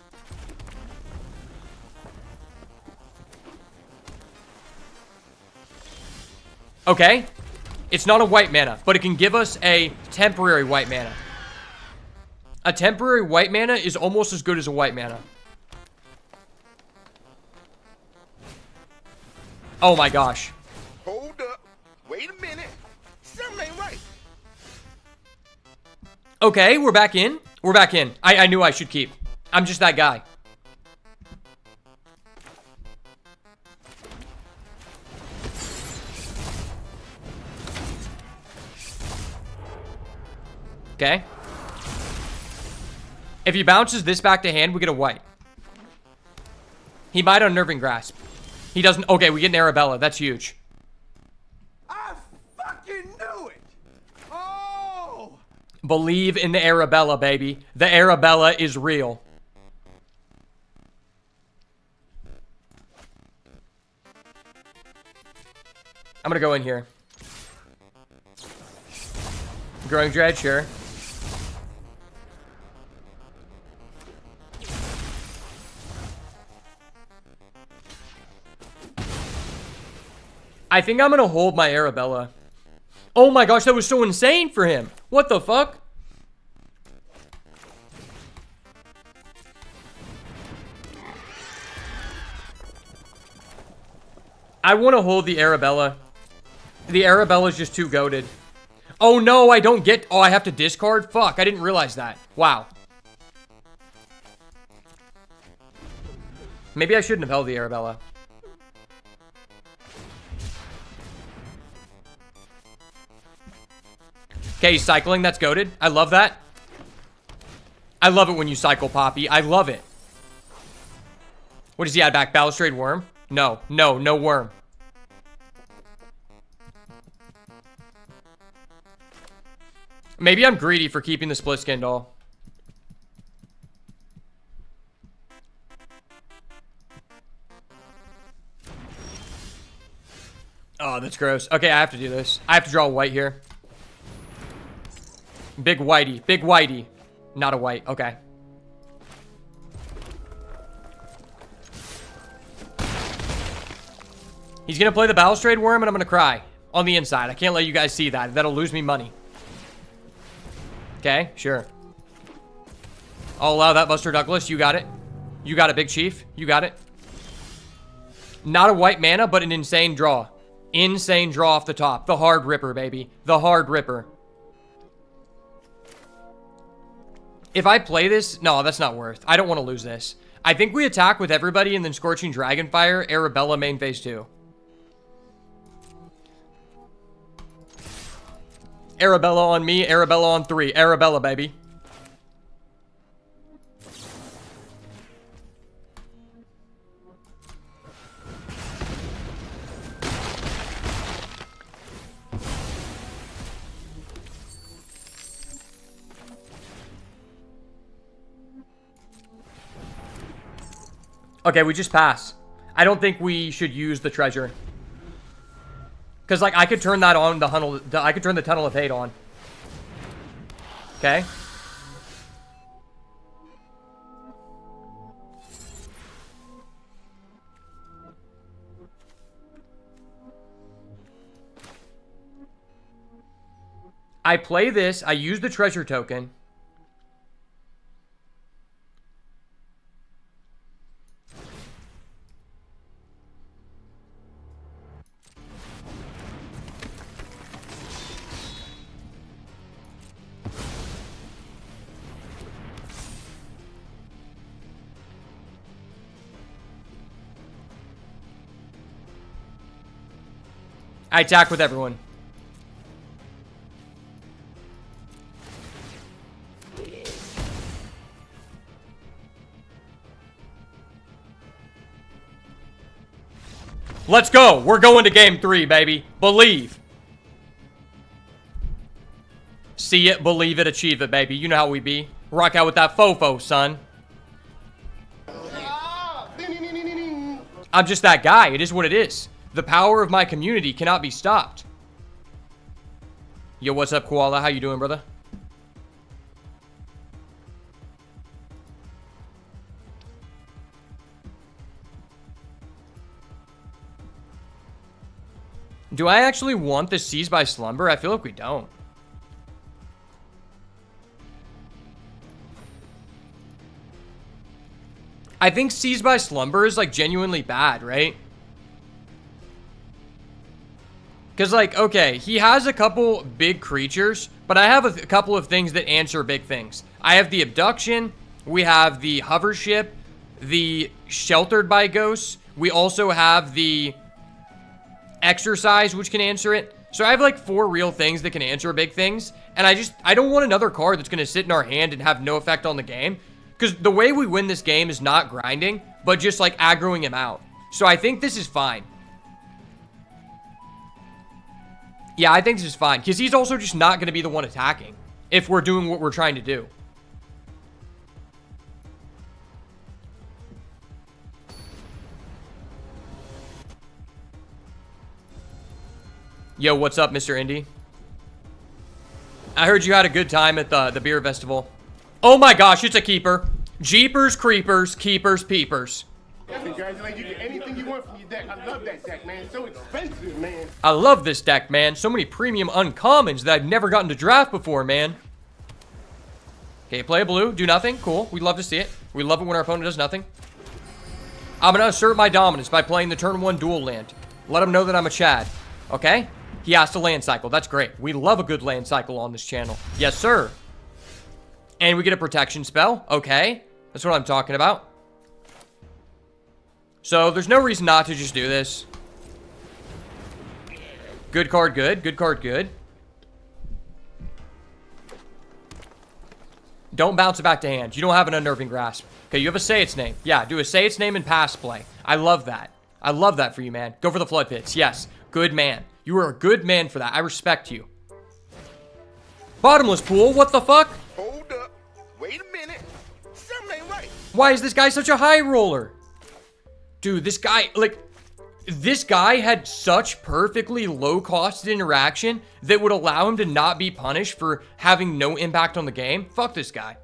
Okay. It's not a white mana, but it can give us a temporary white mana. A temporary white mana is almost as good as a white mana. Oh my gosh. Hold up. Wait a minute. Something ain't right. Okay, we're back in. We're back in. I knew I should keep. I'm just that guy. Okay. If he bounces this back to hand, we get a white. He might Unnerving Grasp. He doesn't. Okay, we get an Arabella. That's huge. I fucking knew it. Oh. Believe in the Arabella, baby. The Arabella is real. I'm gonna go in here. Growing Dread, sure. I think I'm gonna hold my Arabella. Oh my gosh, that was so insane for him. What the fuck? I want to hold the Arabella. The Arabella is just too goated. Oh no, I don't get... Oh, I have to discard? Fuck, I didn't realize that. Wow. Maybe I shouldn't have held the Arabella. Okay, he's cycling. That's goated. I love that. I love it when you cycle, Poppy. I love it. What does he add back? Balustrade Worm? No, no, no worm. Maybe I'm greedy for keeping the split skin doll. Oh, that's gross. Okay, I have to do this. I have to draw a white here. Big whitey. Big whitey. Not a white. Okay. He's going to play the Balustrade Worm, and I'm going to cry. On the inside. I can't let you guys see that. That'll lose me money. Okay, sure. I'll allow that, Buster Douglas. You got it. You got it, Big Chief. You got it. Not a white mana, but an insane draw. Insane draw off the top. The Hard Ripper, baby. The Hard Ripper. If I play this... No, that's not worth. I don't want to lose this. I think we attack with everybody and then Scorching Dragonfire, Arabella main phase 2. Arabella on me, Arabella on 3. Arabella, baby. Okay, we just pass. I don't think we should use the treasure. Because, like, I could turn that on, I could turn the Tunnel of Hate on. Okay. I play this, I use the treasure token. I attack with everyone. Let's go. We're going to game 3, baby. Believe. See it, believe it, achieve it, baby. You know how we be. Rock out with that fofo, son. I'm just that guy. It is what it is. The power of my community cannot be stopped. Yo, what's up, Koala? How you doing, brother? Do I actually want the Seized by Slumber? I feel like we don't. I think Seized by Slumber is, like, genuinely bad, right? Because, like, okay, he has a couple big creatures, but I have a couple of things that answer big things. I have the Abduction, we have the Hover Ship, the Sheltered by Ghosts, we also have the Exercise, which can answer it. So I have like 4 real things that can answer big things. And I don't want another card that's going to sit in our hand and have no effect on the game. Because the way we win this game is not grinding, but just like aggroing him out. So I think this is fine. Yeah, I think this is fine. Because he's also just not going to be the one attacking. If we're doing what we're trying to do. Yo, what's up, Mr. Indy? I heard you had a good time at the beer festival. Oh my gosh, it's a keeper. Jeepers, creepers, keepers, peepers. Congratulations, you get anything you want from your deck. I love that deck, man. It's so expensive, man. I love this deck, man. So many premium uncommons that I've never gotten to draft before, man. Okay, play a blue, do nothing. Cool, we love to see it. We love it when our opponent does nothing. I'm gonna assert my dominance by playing the turn 1 dual land. Let him know that I'm a Chad. Okay? He has to land cycle. That's great. We love a good land cycle on this channel. Yes, sir. And we get a protection spell. Okay. That's what I'm talking about. So, there's no reason not to just do this. Good card, good. Good card, good. Don't bounce it back to hand. You don't have an Unnerving Grasp. Okay, you have a Say Its Name. Yeah, do a Say Its Name and pass play. I love that. I love that for you, man. Go for the Flood Pits. Yes. Good man. You are a good man for that. I respect you. Bottomless pool? What the fuck? Hold up. Wait a minute. Something ain't right. Why is this guy such a high roller? Dude, this guy, like, this guy had such perfectly low-cost interaction that would allow him to not be punished for having no impact on the game. Fuck this guy.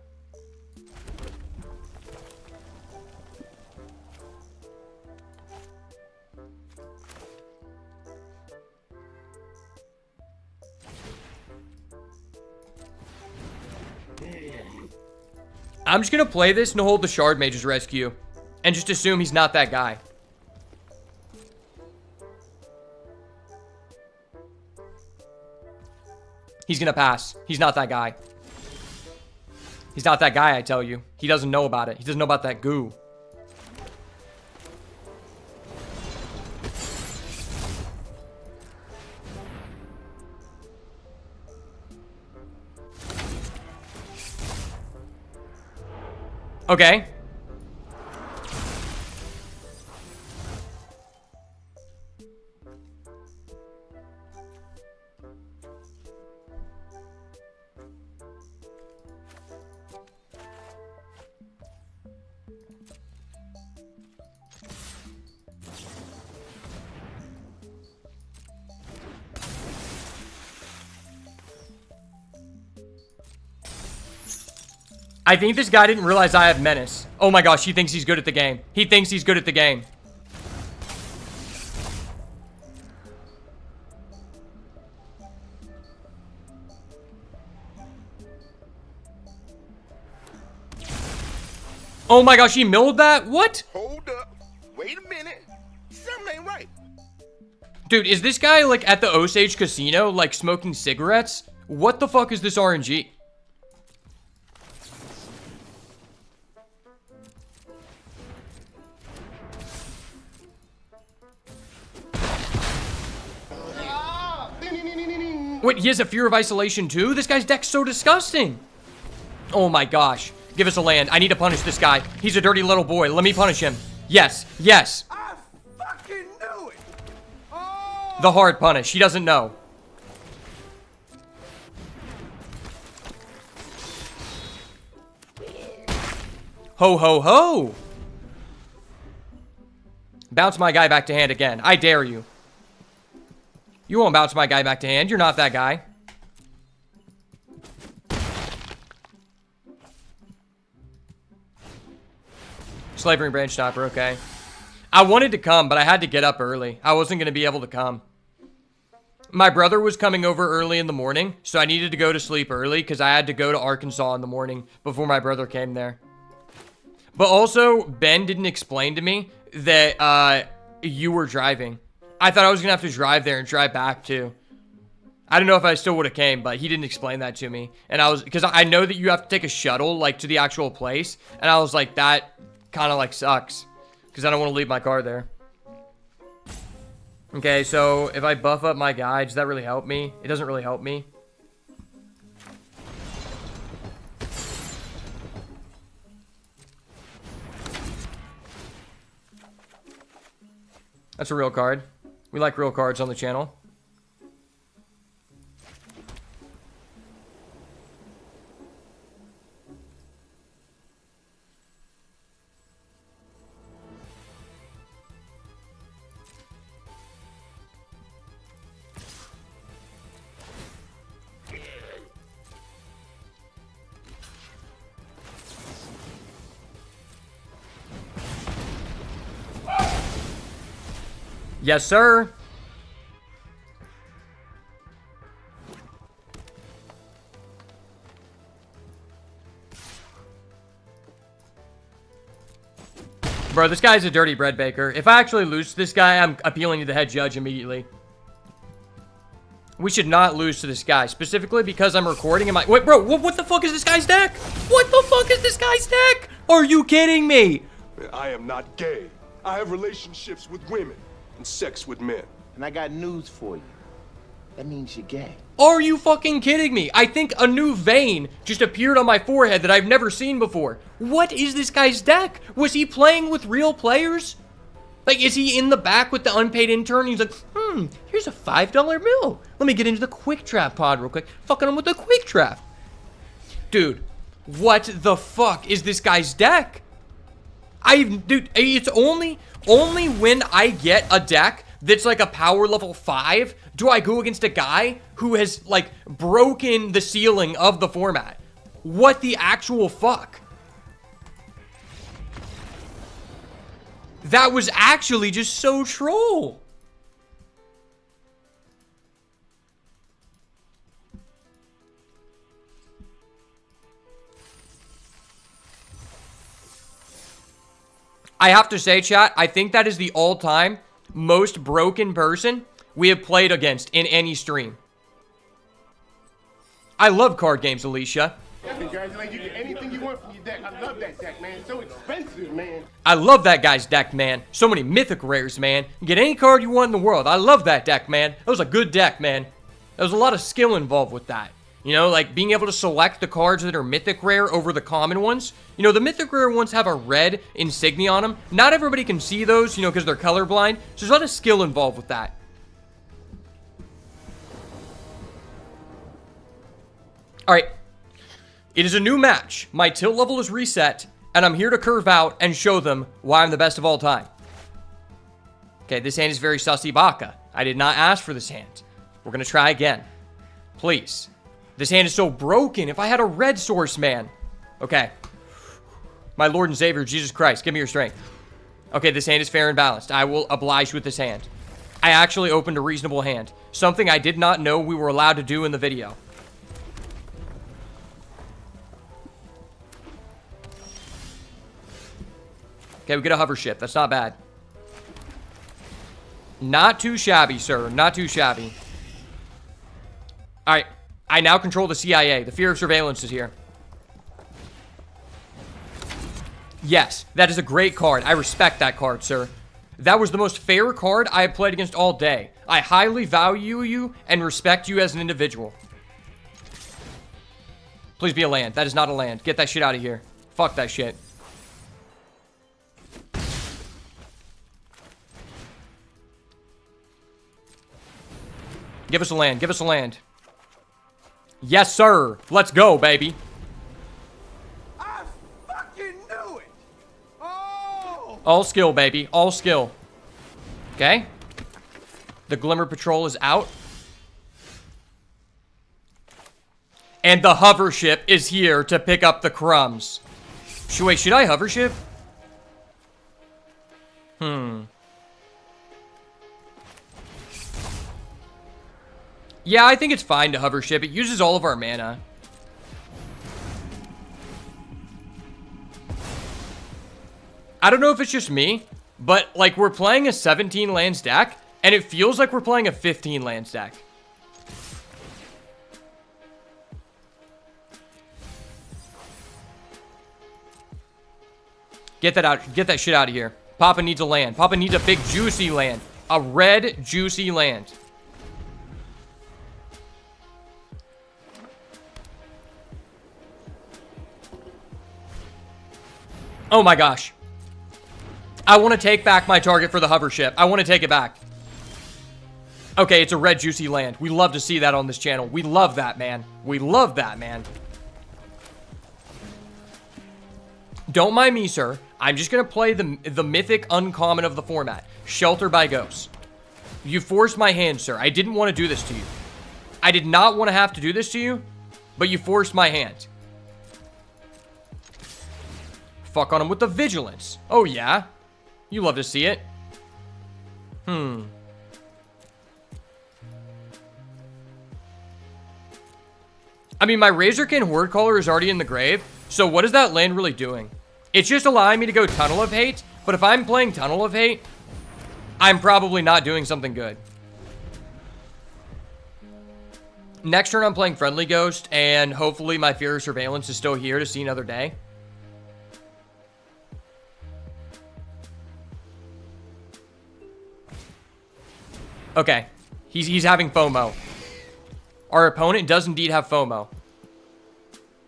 I'm just going to play this and hold the Shard Mage's Rescue. And just assume he's not that guy. He's going to pass. He's not that guy. He's not that guy, I tell you. He doesn't know about it. He doesn't know about that goo. Okay. I think this guy didn't realize I have Menace. Oh my gosh, he thinks he's good at the game. He thinks he's good at the game. Oh my gosh, he milled that? What? Hold up. Wait a minute. Something ain't right. Dude, is this guy like at the Osage Casino, like smoking cigarettes? What the fuck is this RNG? Wait, he has a Fear of Isolation too? This guy's deck's so disgusting. Oh my gosh. Give us a land. I need to punish this guy. He's a dirty little boy. Let me punish him. Yes. Yes. I fucking knew it. Oh. The hard punish. He doesn't know. Ho, ho, ho. Bounce my guy back to hand again. I dare you. You won't bounce my guy back to hand. You're not that guy. Slavering branch stopper, okay. I wanted to come, but I had to get up early. I wasn't going to be able to come. My brother was coming over early in the morning, so I needed to go to sleep early because I had to go to Arkansas in the morning before my brother came there. But also, Ben didn't explain to me that you were driving. I thought I was going to have to drive there and drive back too. I don't know if I still would have came, but he didn't explain that to me. And I was, because I know that you have to take a shuttle, like, to the actual place. And I was like, that kind of, like, sucks. Because I don't want to leave my car there. Okay, so if I buff up my guy, does that really help me? It doesn't really help me. That's a real card. We like real cards on the channel. Yes, sir. Bro, this guy's a dirty bread baker. If I actually lose to this guy, I'm appealing to the head judge immediately. We should not lose to this guy, specifically because I'm recording. Wait, bro, what the fuck is this guy's deck? What the fuck is this guy's deck? Are you kidding me? I am not gay. I have relationships with women and sex with men. And I got news for you. That means you're gay. Are you fucking kidding me? I think a new vein just appeared on my forehead that I've never seen before. What is this guy's deck? Was he playing with real players? Like, is he in the back with the unpaid intern? He's like, here's a $5 bill. Let me get into the quick trap pod real quick. Fucking him with the quick trap. Dude, what the fuck is this guy's deck? Dude, it's only when I get a deck that's like a power level 5 do I go against a guy who has like broken the ceiling of the format. What the actual fuck? That was actually just so troll. I have to say, chat, I think that is the all-time most broken person we have played against in any stream. I love card games, Alicia. Congratulations, you get anything you want from your deck. I love that deck, man. It's so expensive, man. I love that guy's deck, man. So many mythic rares, man. You get any card you want in the world. I love that deck, man. That was a good deck, man. There was a lot of skill involved with that. You know, like being able to select the cards that are mythic rare over the common ones. You know, the mythic rare ones have a red insignia on them. Not everybody can see those, you know, because they're colorblind. So there's a lot of skill involved with that. All right. It is a new match. My tilt level is reset, and I'm here to curve out and show them why I'm the best of all time. Okay, this hand is very sussy baka. I did not ask for this hand. We're going to try again. Please. This hand is so broken. If I had a red source, man. Okay. My Lord and Savior, Jesus Christ, give me your strength. Okay, this hand is fair and balanced. I will oblige with this hand. I actually opened a reasonable hand. Something I did not know we were allowed to do in the video. Okay, we get a hover ship. That's not bad. Not too shabby, sir. Not too shabby. All right. I now control the CIA. The fear of surveillance is here. Yes, that is a great card. I respect that card, sir. That was the most fair card I have played against all day. I highly value you and respect you as an individual. Please be a land. That is not a land. Get that shit out of here. Fuck that shit. Give us a land. Give us a land. Yes, sir. Let's go, baby. I fucking knew it. All skill, baby. All skill. Okay. The Glimmer Patrol is out. And the hover ship is here to pick up the crumbs. Wait, should I hover ship? Yeah, I think it's fine to hover ship. It uses all of our mana. I don't know if it's just me, but like we're playing a 17 land deck, and it feels like we're playing a 15 land deck. Get that out. Get that shit out of here. Papa needs a land. Papa needs a big juicy land. A red juicy land. Oh my gosh. I want to take back my target for the hover ship. I want to take it back. Okay, it's a red juicy land. We love to see that on this channel. We love that, man. We love that, man. Don't mind me, sir. I'm just going to play the mythic uncommon of the format. Shelter by Ghosts. You forced my hand, sir. I didn't want to do this to you. I did not want to have to do this to you, but you forced my hand. Fuck on him with the Vigilance. Oh, yeah. You love to see it. I mean, my Razorkin Horde Caller is already in the grave, so what is that land really doing? It's just allowing me to go Tunnel of Hate, but if I'm playing Tunnel of Hate, I'm probably not doing something good. Next turn, I'm playing Friendly Ghost, and hopefully my Fear of Surveillance is still here to see another day. Okay, he's having FOMO. Our opponent does indeed have FOMO.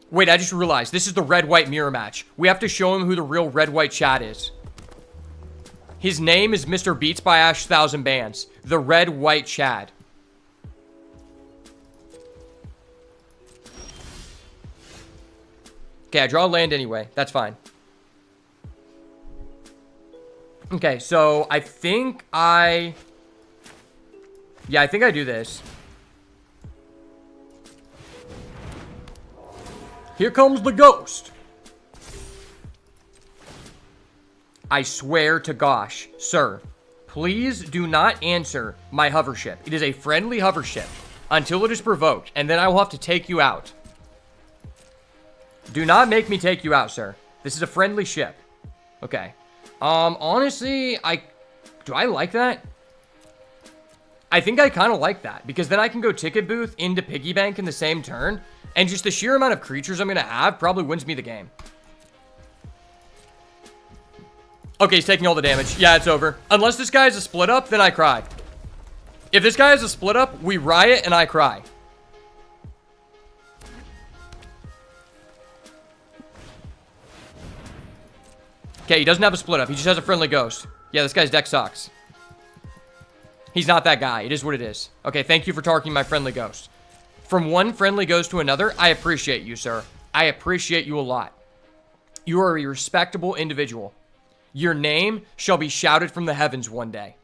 Wait, I just realized this is the red-white mirror match. We have to show him who the real red-white Chad is. His name is Mr. Beats by Ash 1000 Bands. The red-white Chad. Okay, I draw land anyway. That's fine. Okay, so I think I... Yeah, I think I do this. Here comes the ghost. I swear to gosh, sir, please do not answer my hover ship. It is a friendly hover ship until it is provoked, and then I will have to take you out. Do not make me take you out, sir. This is a friendly ship. Okay. Honestly, do I like that? I think I kind of like that, because then I can go Ticket Booth into Piggy Bank in the same turn, and just the sheer amount of creatures I'm going to have probably wins me the game. Okay, he's taking all the damage. Yeah, it's over. Unless this guy is a split up, then I cry. If this guy is a split up, we riot and I cry. Okay, he doesn't have a split up. He just has a friendly ghost. Yeah, this guy's deck sucks. He's not that guy. It is what it is. Okay, thank you for targeting my friendly ghost. From one friendly ghost to another, I appreciate you, sir. I appreciate you a lot. You are a respectable individual. Your name shall be shouted from the heavens one day.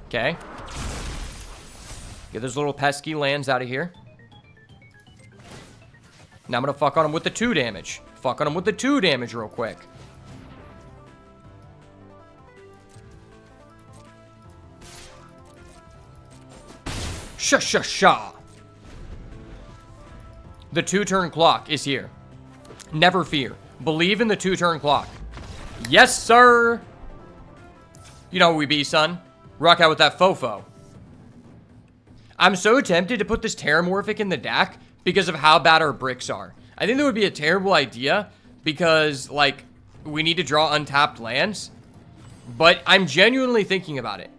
Okay. Get those little pesky lands out of here. Now I'm going to fuck on him with the 2 damage. Fuck on him with the 2 damage real quick. Sha. The 2-turn clock is here. Never fear. Believe in the 2-turn clock. Yes, sir. You know who we be, son. Rock out with that fofo. I'm so tempted to put this Terramorphic in the deck because of how bad our bricks are. I think that would be a terrible idea because, like, we need to draw untapped lands. But I'm genuinely thinking about it.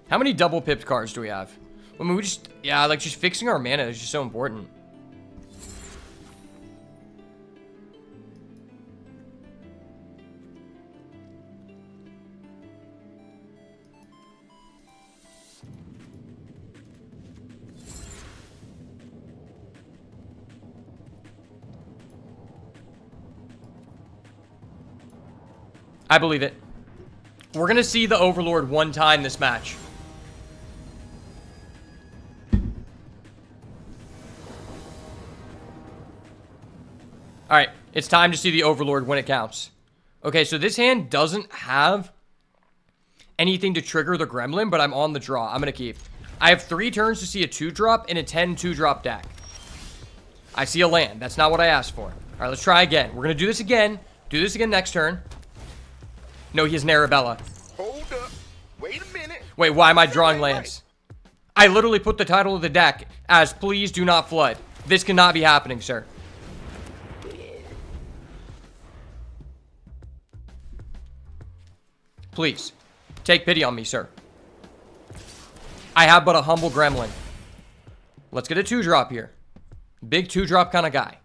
How many double pipped cards do we have? I mean, just fixing our mana is just so important. I believe it. We're going to see the Overlord one time this match. Alright, it's time to see the Overlord when it counts. Okay, so this hand doesn't have anything to trigger the Gremlin, but I'm on the draw. I'm going to keep. I have 3 turns to see a 2-drop and a 10 2-drop deck. I see a land. That's not what I asked for. Alright, let's try again. We're going to do this again. Do this again next turn. No, he has an Arabella. Hold up. Wait a minute. Wait, why am I drawing lands? I literally put the title of the deck as please do not flood. This cannot be happening, sir. Please, take pity on me, sir. I have but a humble gremlin. Let's get a 2-drop here. Big 2-drop kind of guy.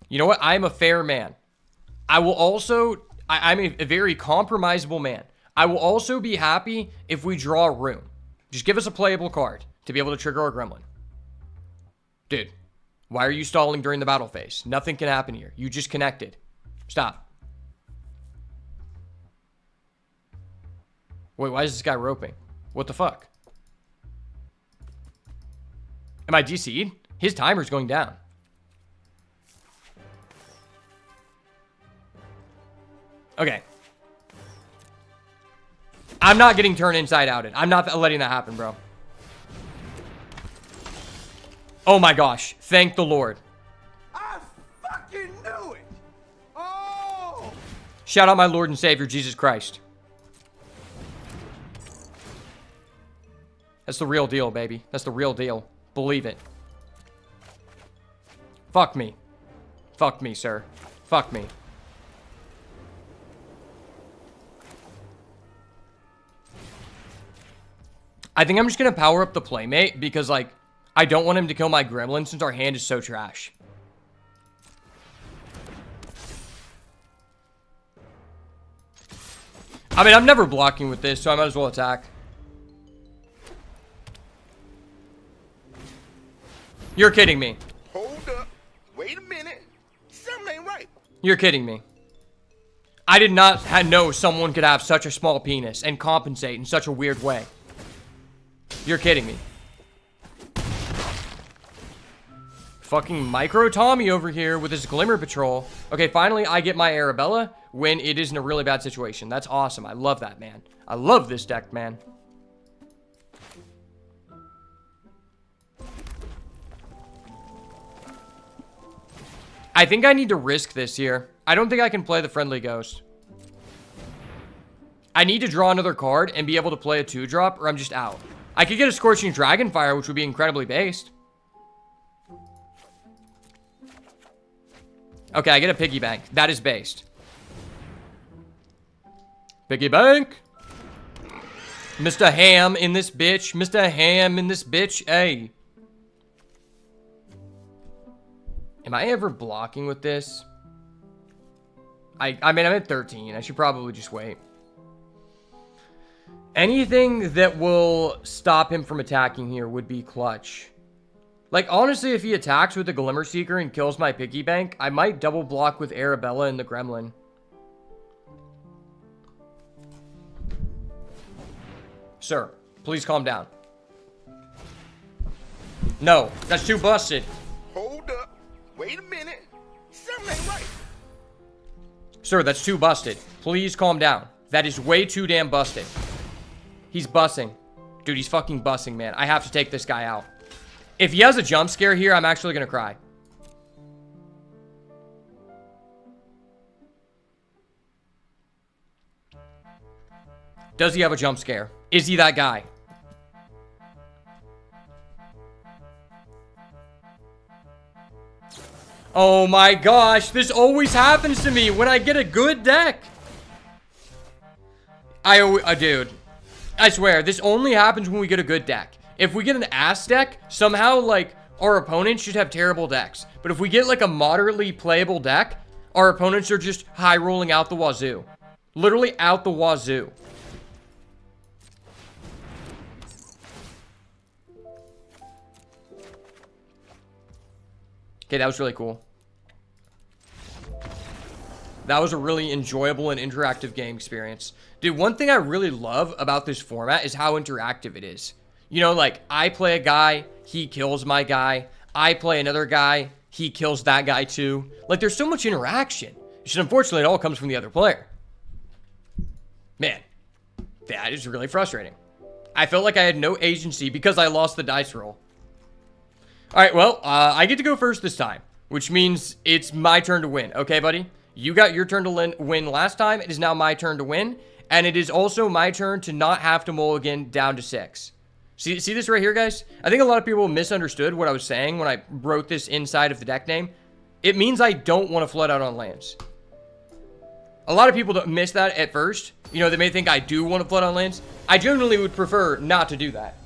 You know what? I am a fair man. I will also... I'm a very compromisable man. I will also be happy if we draw a room. Just give us a playable card to be able to trigger our gremlin. Dude. Why are you stalling during the battle phase? Nothing can happen here. You just connected. Stop. Wait, why is this guy roping? What the fuck? Am I DC'd? His timer's going down. Okay. I'm not getting turned inside outed. I'm not letting that happen, bro. Oh my gosh. Thank the Lord. I fucking knew it. Oh! Shout out my Lord and Savior, Jesus Christ. That's the real deal, baby. That's the real deal. Believe it. Fuck me. Fuck me, sir. Fuck me. I think I'm just going to power up the Playmate because, like, I don't want him to kill my Gremlin since our hand is so trash. I mean, I'm never blocking with this, so I might as well attack. You're kidding me. Hold up. Wait a minute. Something ain't right. You're kidding me. I did not know someone could have such a small penis and compensate in such a weird way. You're kidding me. Fucking Micro Tommy over here with his Glimmer Patrol. Okay, finally I get my Arabella when it is in a really bad situation. That's awesome. I love that, man. I love this deck, man. I think I need to risk this here. I don't think I can play the Friendly Ghost. I need to draw another card and be able to play a 2-drop or I'm just out. I could get a Scorching Dragonfire, which would be incredibly based. Okay, I get a Piggy Bank. That is based. Piggy Bank. Mr. Ham in this bitch. Mr. Ham in this bitch. Hey. Am I ever blocking with this? I mean, I'm at 13. I should probably just wait. Anything that will stop him from attacking here would be clutch. Like, honestly, if he attacks with the Glimmer Seeker and kills my Piggy Bank, I might double block with Arabella and the Gremlin. Sir, please calm down. No, that's too busted. Hold up. Wait a minute. Something ain't right. Sir, that's too busted. Please calm down. That is way too damn busted. He's bussing. Dude, he's fucking bussing, man. I have to take this guy out. If he has a jump scare here, I'm actually gonna cry. Does he have a jump scare? Is he that guy? Oh my gosh, this always happens to me when I get a good deck. Dude, I swear, this only happens when we get a good deck. If we get an ass deck, somehow, like, our opponents should have terrible decks. But if we get, like, a moderately playable deck, our opponents are just high rolling out the wazoo. Literally out the wazoo. Okay, that was really cool. That was a really enjoyable and interactive game experience. Dude, one thing I really love about this format is how interactive it is. You know, like, I play a guy, he kills my guy. I play another guy, he kills that guy too. Like, there's so much interaction. Just unfortunately, it all comes from the other player. Man, that is really frustrating. I felt like I had no agency because I lost the dice roll. Alright, well, I get to go first this time, which means it's my turn to win. Okay, buddy? You got your turn to win last time. It is now my turn to win. And it is also my turn to not have to mulligan down to 6. See this right here, guys? I think a lot of people misunderstood what I was saying when I wrote this inside of the deck name. It means I don't want to flood out on lands. A lot of people don't miss that at first. You know, they may think I do want to flood on lands. I generally would prefer not to do that.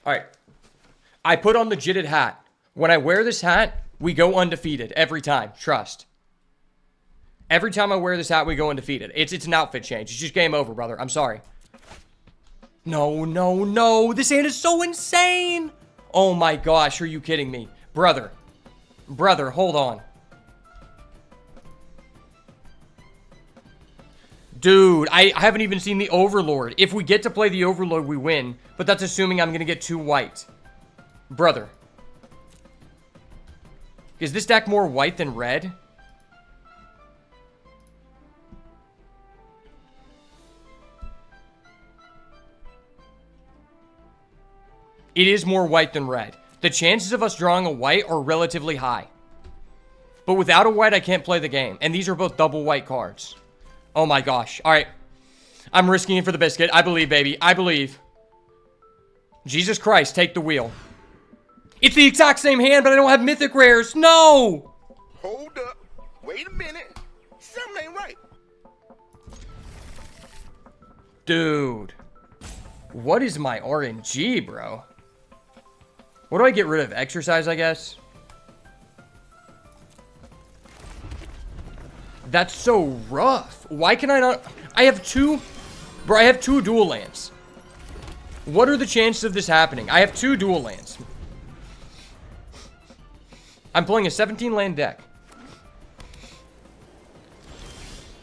All right. I put on the jitted hat. When I wear this hat, we go undefeated every time. Trust. Every time I wear this hat, we go undefeated. It's an outfit change. It's just game over, brother. I'm sorry. No, no, no. This hand is so insane. Oh my gosh. Are you kidding me? Brother. Brother, hold on. Dude, I haven't even seen the Overlord. If we get to play the Overlord, we win. But that's assuming I'm going to get 2 white. Brother. Is this deck more white than red? It is more white than red. The chances of us drawing a white are relatively high. But without a white, I can't play the game. And these are both double white cards. Oh my gosh. All right. I'm risking it for the biscuit. I believe, baby. I believe. Jesus Christ, take the wheel. It's the exact same hand, but I don't have mythic rares. No! Hold up. Wait a minute. Something ain't right. Dude. What is my RNG, bro? What do I get rid of? Exercise, I guess? That's so rough. Why can I not... I have 2... Bro, I have 2 dual lands. What are the chances of this happening? I have 2 dual lands. I'm playing a 17 land deck.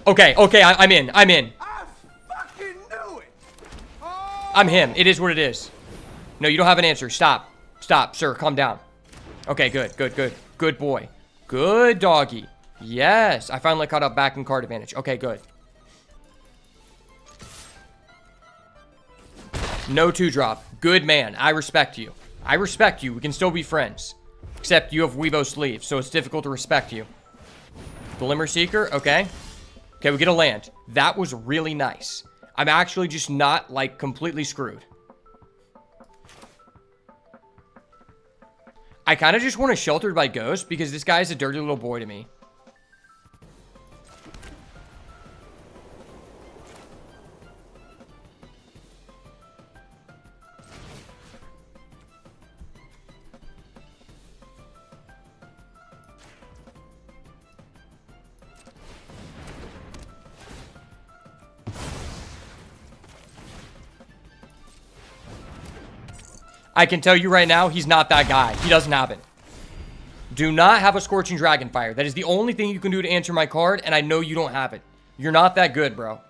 Okay, I'm in. I fucking knew it. Oh. I'm him. It is what it is. No, you don't have an answer. Stop. Stop, sir. Calm down. Okay, good. Good boy. Good doggy. Yes. I finally caught up back in card advantage. Okay, good. No 2-drop. Good man. I respect you. I respect you. We can still be friends. Except you have Weebo sleeves, so it's difficult to respect you. Glimmer Seeker. Okay. Okay, we get a land. That was really nice. I'm actually just not, like, completely screwed. I kind of just want to Sheltered by Ghost because this guy is a dirty little boy to me. I can tell you right now, he's not that guy. He doesn't have it. Do not have a Scorching Dragonfire. That is the only thing you can do to answer my card, and I know you don't have it. You're not that good, bro.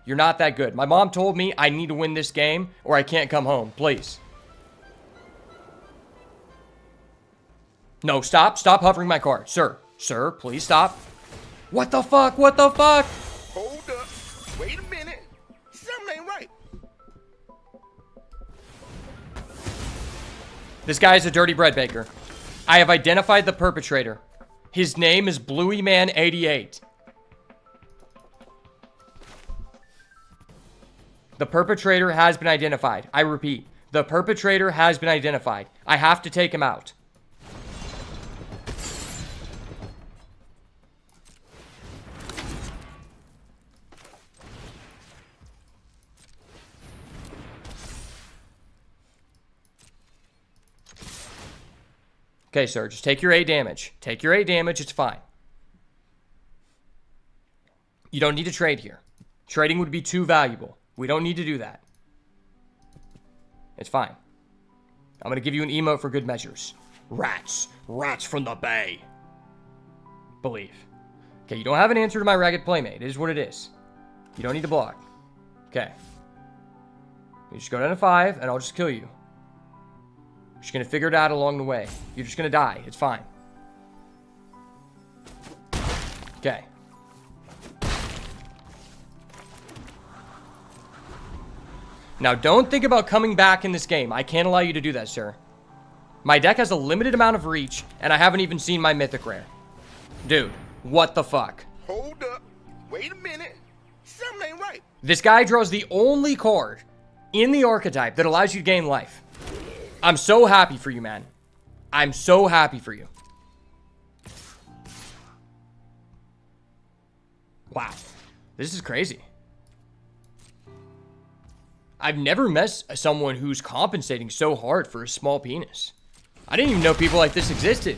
You're not that good. My mom told me I need to win this game, or I can't come home. Please. No, stop. Stop hovering my card. Sir. Sir, please stop. What the fuck? What the fuck? Hold up. Wait a minute. Something ain't right. This guy is a dirty bread baker. I have identified the perpetrator. His name is Bluey Man 88. The perpetrator has been identified. I repeat, the perpetrator has been identified. I have to take him out. Okay, sir, just take your 8 damage. Take your 8 damage, it's fine. You don't need to trade here. Trading would be too valuable. We don't need to do that. It's fine. I'm going to give you an emote for good measures. Rats. Rats from the bay. Believe. Okay, you don't have an answer to my ragged playmate. It is what it is. You don't need to block. Okay. You just go down to 5, and I'll just kill you. You're just going to figure it out along the way. You're just going to die. It's fine. Okay. Now, don't think about coming back in this game. I can't allow you to do that, sir. My deck has a limited amount of reach, and I haven't even seen my mythic rare. Dude, what the fuck? Hold up. Wait a minute. Something ain't right. This guy draws the only card in the archetype that allows you to gain life. I'm so happy for you, man. I'm so happy for you. Wow. This is crazy. I've never met someone who's compensating so hard for a small penis. I didn't even know people like this existed.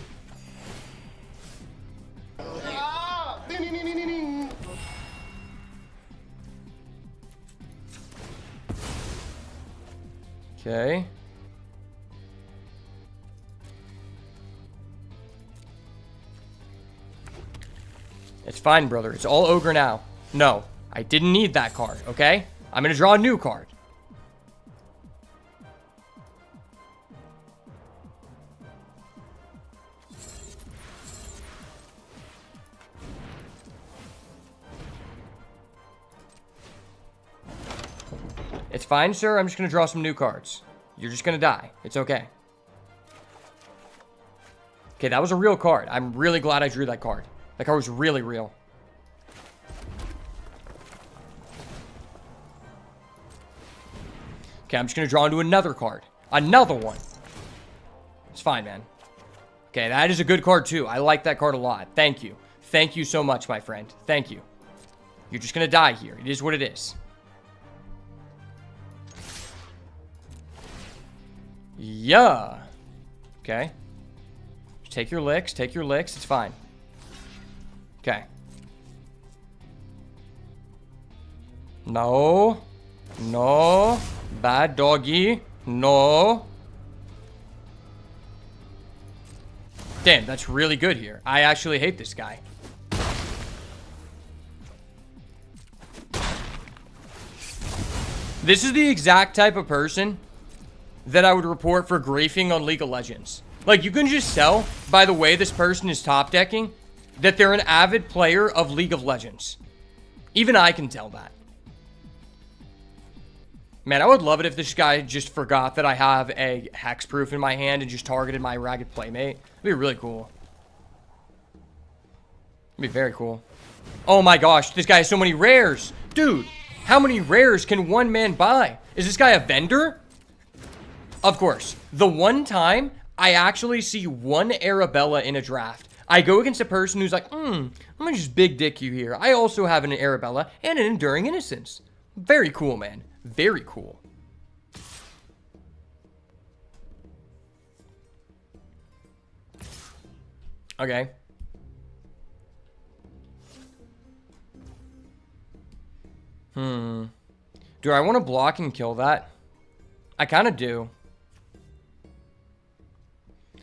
Okay. It's fine, brother. It's all ogre now. No, I didn't need that card, okay? I'm gonna draw a new card. It's fine, sir. I'm just going to draw some new cards. You're just going to die. It's okay. Okay, that was a real card. I'm really glad I drew that card. That card was really real. Okay, I'm just going to draw into another card. Another one. It's fine, man. Okay, that is a good card, too. I like that card a lot. Thank you. Thank you so much, my friend. Thank you. You're just going to die here. It is what it is. Yeah. Okay. Take your licks. Take your licks. It's fine. Okay. No. No. Bad doggy. No. Damn, that's really good here. I actually hate this guy. This is the exact type of person that I would report for griefing on League of Legends. Like, you can just tell by the way this person is top decking that they're an avid player of League of Legends. Even I can tell that. Man, I would love it if this guy just forgot that I have a hexproof in my hand and just targeted my ragged playmate. It'd be really cool. It'd be very cool. Oh my gosh, this guy has so many rares. Dude, how many rares can one man buy? Is this guy a vendor? Of course. The one time I actually see one Arabella in a draft, I go against a person who's like, I'm gonna just big dick you here. I also have an Arabella and an Enduring Innocence. Very cool, man. Very cool. Okay. Do I want to block and kill that? I kind of do.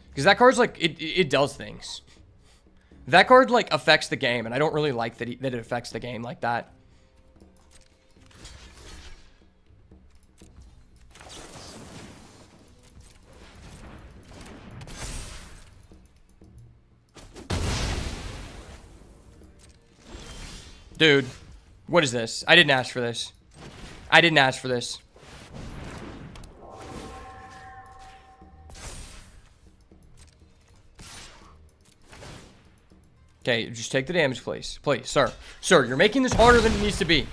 Because that card's like, it does things. That card like affects the game, and I don't really like that it affects the game like that. Dude, what is this? I didn't ask for this. I didn't ask for this. Okay, just take the damage, please. Please, sir. Sir, you're making this harder than it needs to be.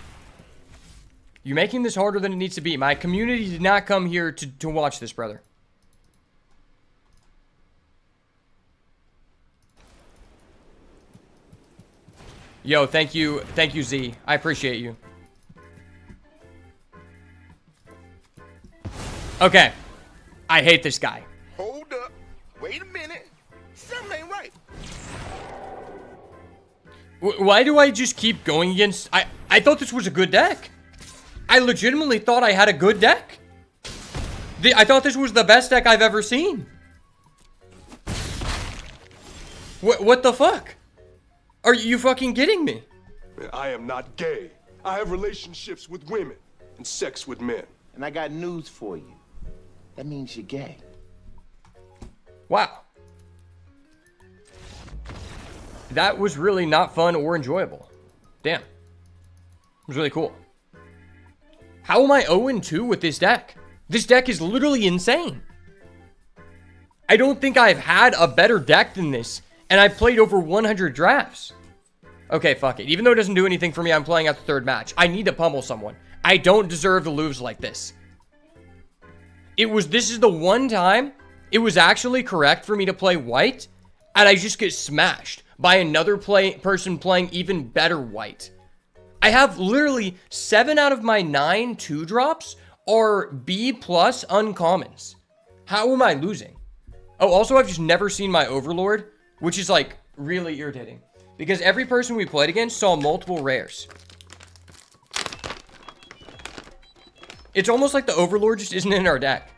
You're making this harder than it needs to be. My community did not come here to watch this, brother. Yo, thank you, Z. I appreciate you. Okay. I hate this guy. Hold up. Wait a minute. Something ain't right. Why do I just keep going against... I thought this was a good deck. I legitimately thought I had a good deck. I thought this was the best deck I've ever seen. What the fuck? Are you fucking kidding me? I am not gay. I have relationships with women and sex with men. And I got news for you. That means you're gay. Wow. That was really not fun or enjoyable. Damn. It was really cool. How am I 0-2 with this deck? This deck is literally insane. I don't think I've had a better deck than this. And I've played over 100 drafts. Okay, fuck it. Even though it doesn't do anything for me, I'm playing out the third match. I need to pummel someone. I don't deserve to lose like this. This is the one time it was actually correct for me to play white. And I just get smashed by another person playing even better white. I have literally 7 out of my 9 2-drops are B+ uncommons. How am I losing? Oh, also, I've just never seen my Overlord, which is, like, really irritating. Because every person we played against saw multiple rares. It's almost like the Overlord just isn't in our deck.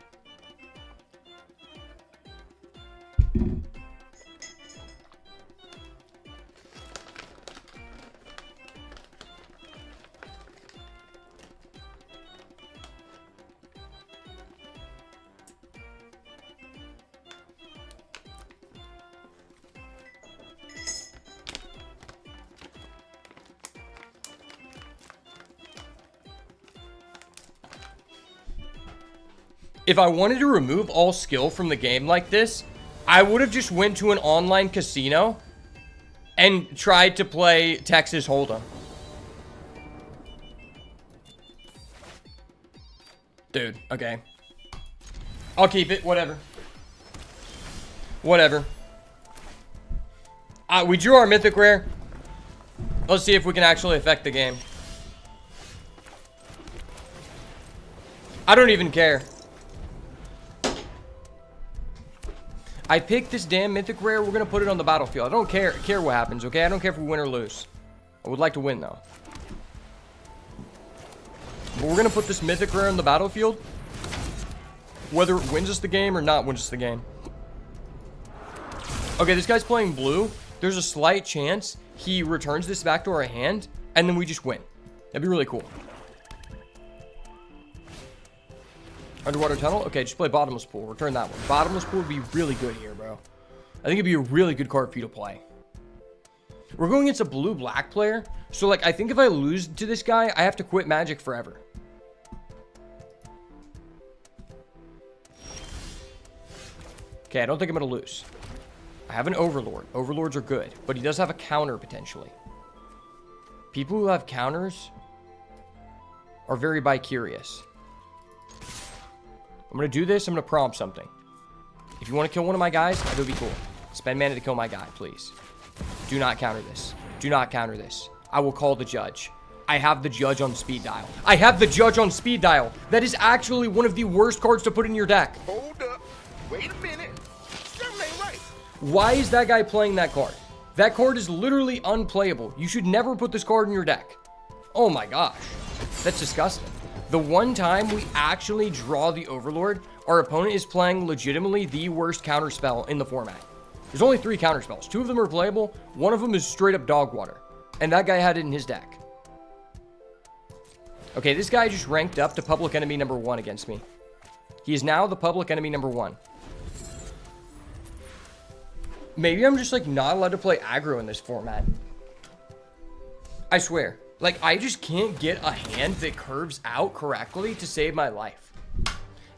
If I wanted to remove all skill from the game like this, I would have just went to an online casino and tried to play Texas Hold'em. Dude, okay. I'll keep it, whatever. Whatever. We drew our mythic rare. Let's see if we can actually affect the game. I don't even care. I picked this damn mythic rare. We're gonna put it on the battlefield. I don't care what happens, okay? I don't care if we win or lose. I would like to win though. But we're gonna put this mythic rare on the battlefield, whether it wins us the game or not wins us the game. Okay, this guy's playing blue. There's a slight chance he returns this back to our hand, and then we just win. That'd be really cool. Underwater tunnel? Okay, just play bottomless pool. Return that one. Bottomless pool would be really good here, bro. I think it'd be a really good card for you to play. We're going against a blue-black player. So, like, I think if I lose to this guy, I have to quit Magic forever. Okay, I don't think I'm going to lose. I have an Overlord. Overlords are good. But he does have a counter, potentially. People who have counters are very bi-curious. I'm going to do this. I'm going to prompt something. If you want to kill one of my guys, that would be cool. Spend mana to kill my guy, please. Do not counter this. Do not counter this. I will call the judge. I have the judge on speed dial. I have the judge on speed dial. That is actually one of the worst cards to put in your deck. Hold up. Wait a minute. Something ain't right. Why is that guy playing that card? That card is literally unplayable. You should never put this card in your deck. Oh my gosh. That's disgusting. The one time we actually draw the Overlord, our opponent is playing legitimately the worst counter spell in the format. There's only 3 counter spells. 2 of them are playable. 1 of them is straight up dog water. And that guy had it in his deck. Okay, this guy just ranked up to public enemy number 1 against me. He is now the public enemy number 1. Maybe I'm just like not allowed to play aggro in this format. I swear. Like, I just can't get a hand that curves out correctly to save my life.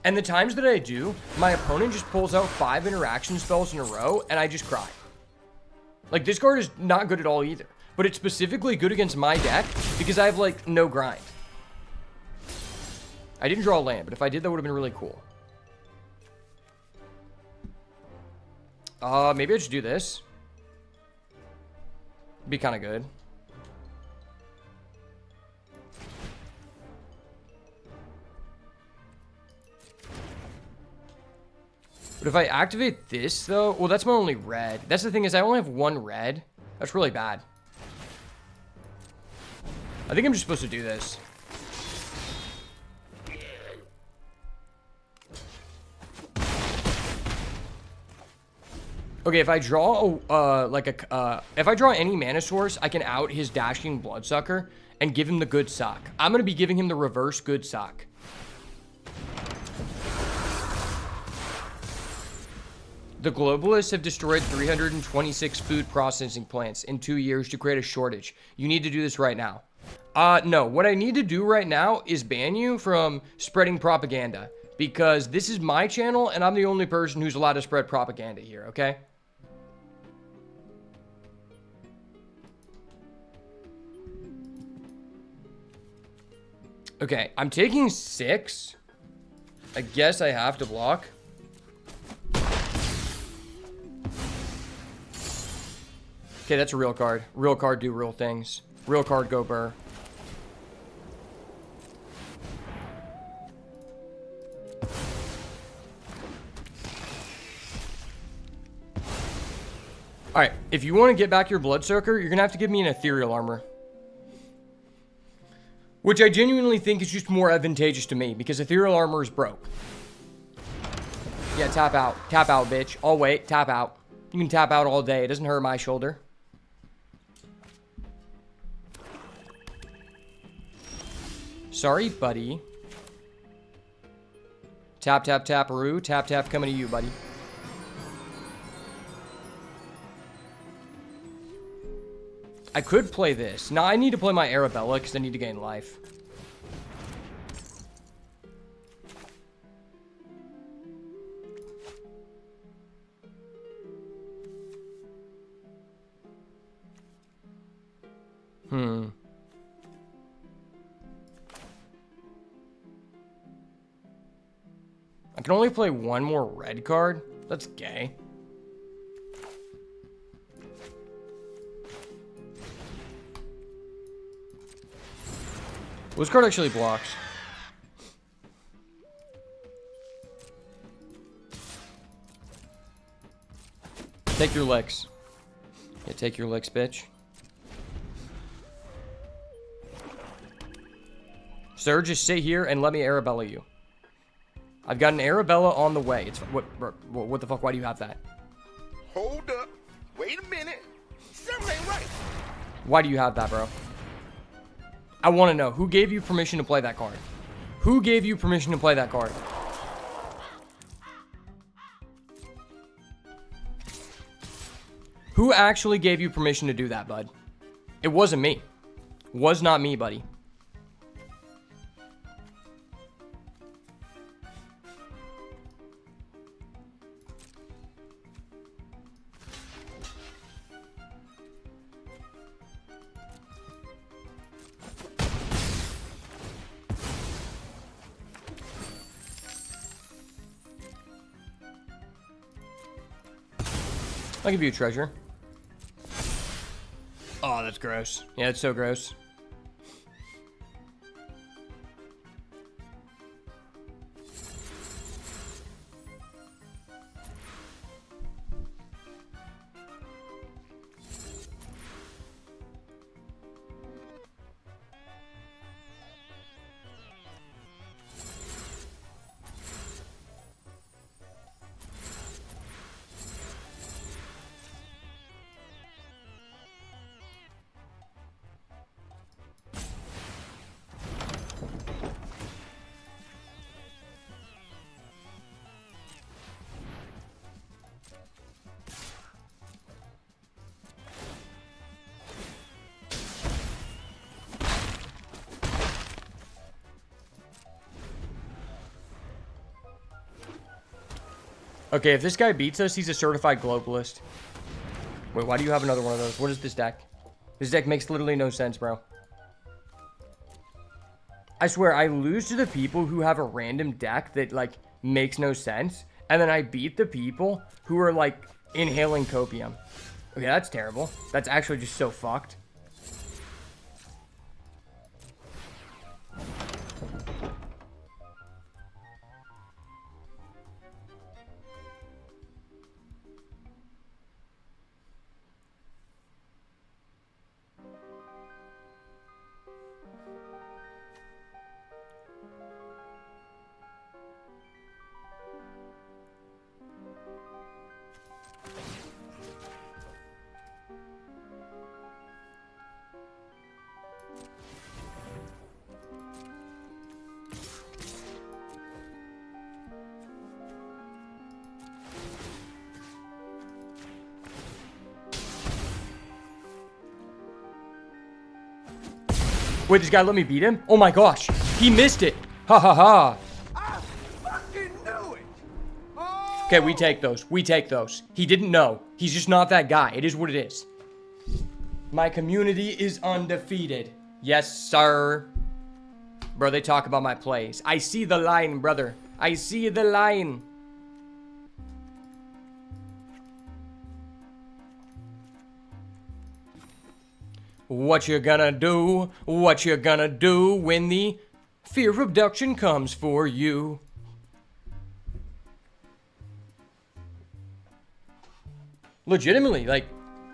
And the times that I do, my opponent just pulls out 5 interaction spells in a row, and I just cry. Like, this card is not good at all either. But it's specifically good against my deck, because I have, like, no grind. I didn't draw a land, but if I did, that would have been really cool. Maybe I should do this. Be kind of good. But if I activate this, though... Well, that's my only red. That's the thing is I only have 1 red. That's really bad. I think I'm just supposed to do this. Okay, if I draw if I draw any mana source, I can out his dashing bloodsucker and give him the good sock. I'm gonna be giving him the reverse good sock. The globalists have destroyed 326 food processing plants in 2 years to create a shortage. You need to do this right now. No, what I need to do right now is ban you from spreading propaganda, because this is my channel and I'm the only person who's allowed to spread propaganda here, okay? Okay, I'm taking 6. I guess I have to block. Okay, that's a real card. Real card do real things. Real card go burr. Alright, if you want to get back your Bloodsoaker, you're going to have to give me an Ethereal Armor. Which I genuinely think is just more advantageous to me, because Ethereal Armor is broke. Yeah, tap out. Tap out, bitch. I'll wait. Tap out. You can tap out all day. It doesn't hurt my shoulder. Sorry, buddy. Tap, tap, tap-a-roo. Tap, tap, coming to you, buddy. I could play this. Now, I need to play my Arabella because I need to gain life. I can only play one more red card? That's gay. Well, this card actually blocks. Take your licks. Yeah, take your licks, bitch. Sir, just sit here and let me Arabella you. I've got an Arabella on the way. It's what the fuck? Why do you have that? Hold up. Wait a minute. Something ain't right. Why do you have that, bro? I want to know. Who gave you permission to play that card? Who gave you permission to play that card? Who actually gave you permission to do that, bud? It wasn't me. Was not me, buddy. I'll give you a treasure. Oh, that's gross. Yeah, it's so gross. Okay, if this guy beats us, he's a certified globalist. Wait, why do you have another one of those? What is this deck? This deck makes literally no sense, bro. I swear, I lose to the people who have a random deck that, like, makes no sense. And then I beat the people who are, like, inhaling copium. Okay, that's terrible. That's actually just so fucked. Wait, this guy let me beat him? Oh my gosh. He missed it. Ha ha ha. I fucking knew it. Oh. Okay, we take those. We take those. He didn't know. He's just not that guy. It is what it is. My community is undefeated. Yes, sir. Bro, they talk about my plays. I see the line, brother. I see the line. What you gonna do? What you gonna do when the fear abduction comes for you? Legitimately, like,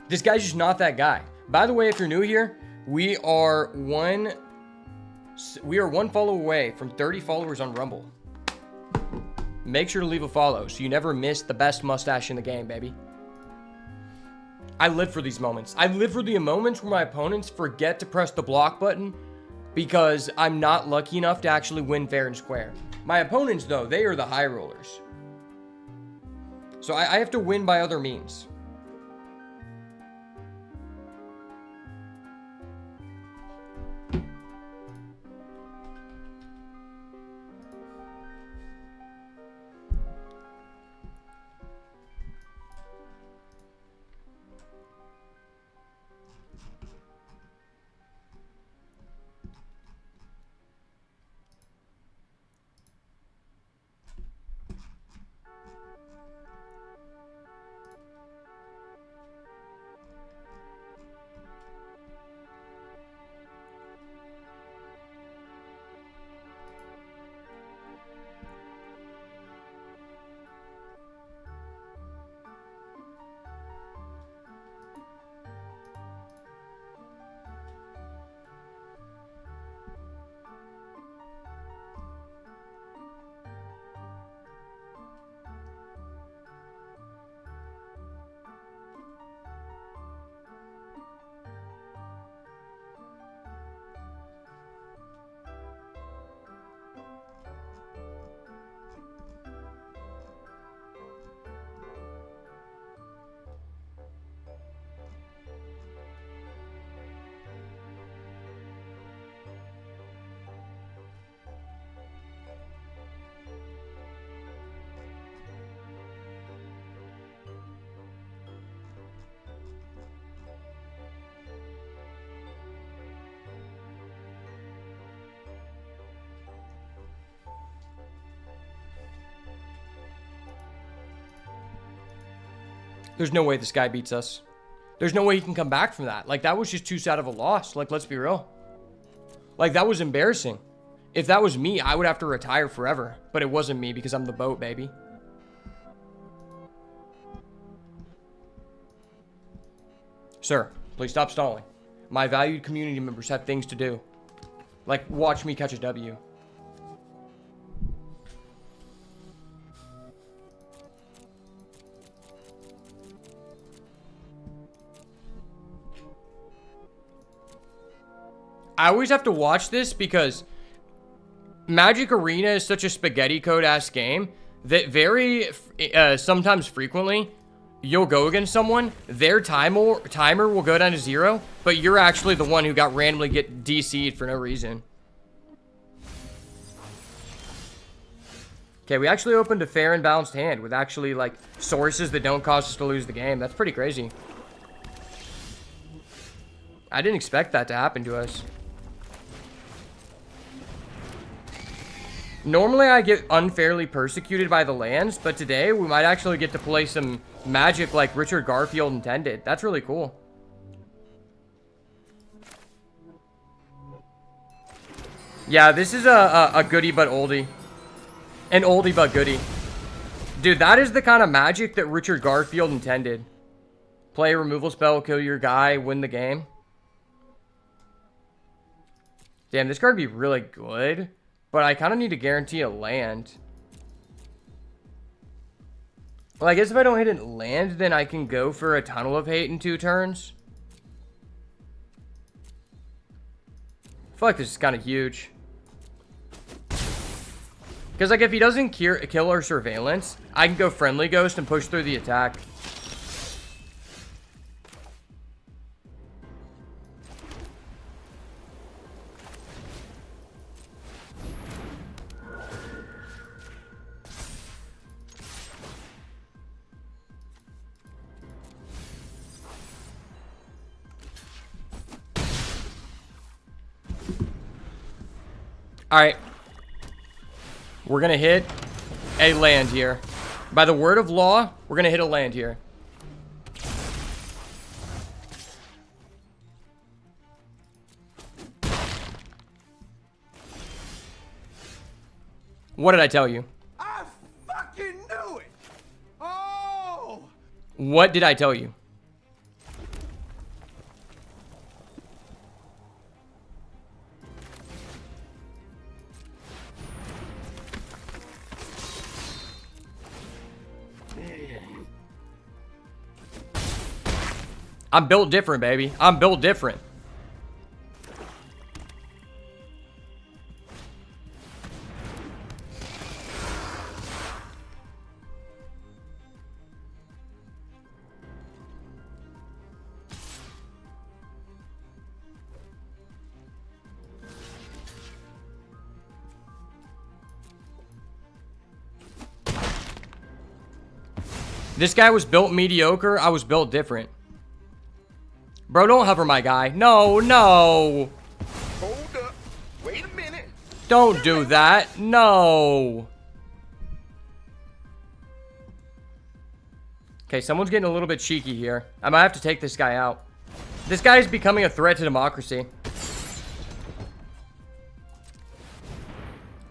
this guy's just not that guy. By the way, if you're new here, we are one follow away from 30 followers on Rumble. Make sure to leave a follow so you never miss the best mustache in the game, baby. I live for these moments. I live for the moments where my opponents forget to press the block button because I'm not lucky enough to actually win fair and square. My opponents, though, they are the high rollers. So I have to win by other means. There's no way this guy beats us. There's no way he can come back from that. Like, that was just too sad of a loss. Like, let's be real. Like, that was embarrassing. If that was me, I would have to retire forever. But it wasn't me because I'm the boat, baby. Sir, please stop stalling. My valued community members have things to do. Like, watch me catch a W. I always have to watch this because Magic Arena is such a spaghetti code-ass game that sometimes frequently, you'll go against someone, their timer will go down to 0, but you're actually the one who got randomly get DC'd for no reason. Okay, we actually opened a fair and balanced hand with actually, like, sources that don't cause us to lose the game. That's pretty crazy. I didn't expect that to happen to us. Normally, I get unfairly persecuted by the lands, but today, we might actually get to play some Magic like Richard Garfield intended. That's really cool. Yeah, this is a goodie but oldie. An oldie but goodie. Dude, that is the kind of Magic that Richard Garfield intended. Play a removal spell, kill your guy, win the game. Damn, this card would be really good. But I kind of need to guarantee a land. Well, I guess if I don't hit a land, then I can go for a Tunnel of Hate in 2 turns. I feel like this is kind of huge. Because, like, if he doesn't kill our Surveillance, I can go Friendly Ghost and push through the attack. Alright. We're gonna hit a land here. By the word of law, we're gonna hit a land here. What did I tell you? I fucking knew it. Oh. What did I tell you? I'm built different, baby. I'm built different. This guy was built mediocre. I was built different. Bro, don't hover my guy. No, no. Hold up. Wait a minute. Don't do that. No. Okay, someone's getting a little bit cheeky here. I might have to take this guy out. This guy is becoming a threat to democracy.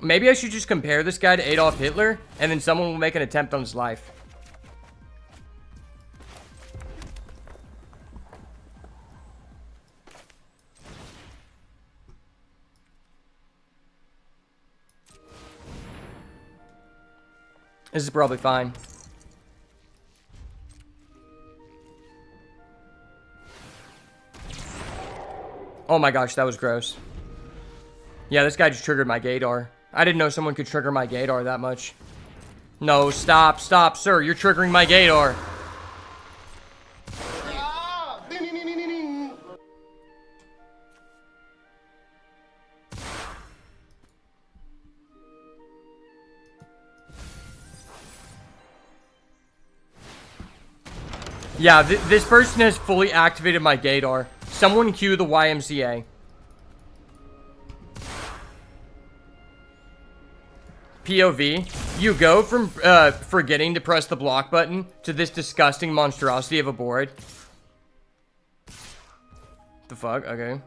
Maybe I should just compare this guy to Adolf Hitler, and then someone will make an attempt on his life. This is probably fine. Oh my gosh, that was gross. Yeah, this guy just triggered my gaydar. I didn't know someone could trigger my gaydar that much. No, stop, stop, sir. You're triggering my gaydar. Yeah, this person has fully activated my gaydar. Someone cue the YMCA. POV, you go from forgetting to press the block button to this disgusting monstrosity of a board. The fuck? Okay.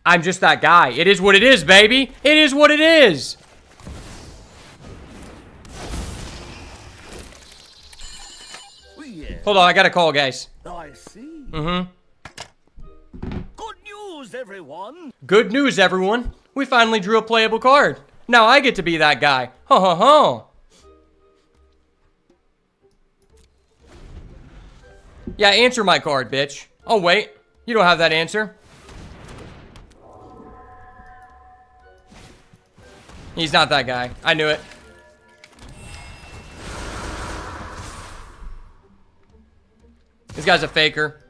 I'm just that guy. It is what it is, baby. It is what it is. Yes. Hold on, I got a call, guys. I see. Mm-hmm. Good news, everyone. Good news, everyone. We finally drew a playable card. Now I get to be that guy. Ha ha ha. Yeah, answer my card, bitch. Oh, wait. You don't have that answer. He's not that guy. I knew it. This guy's a faker.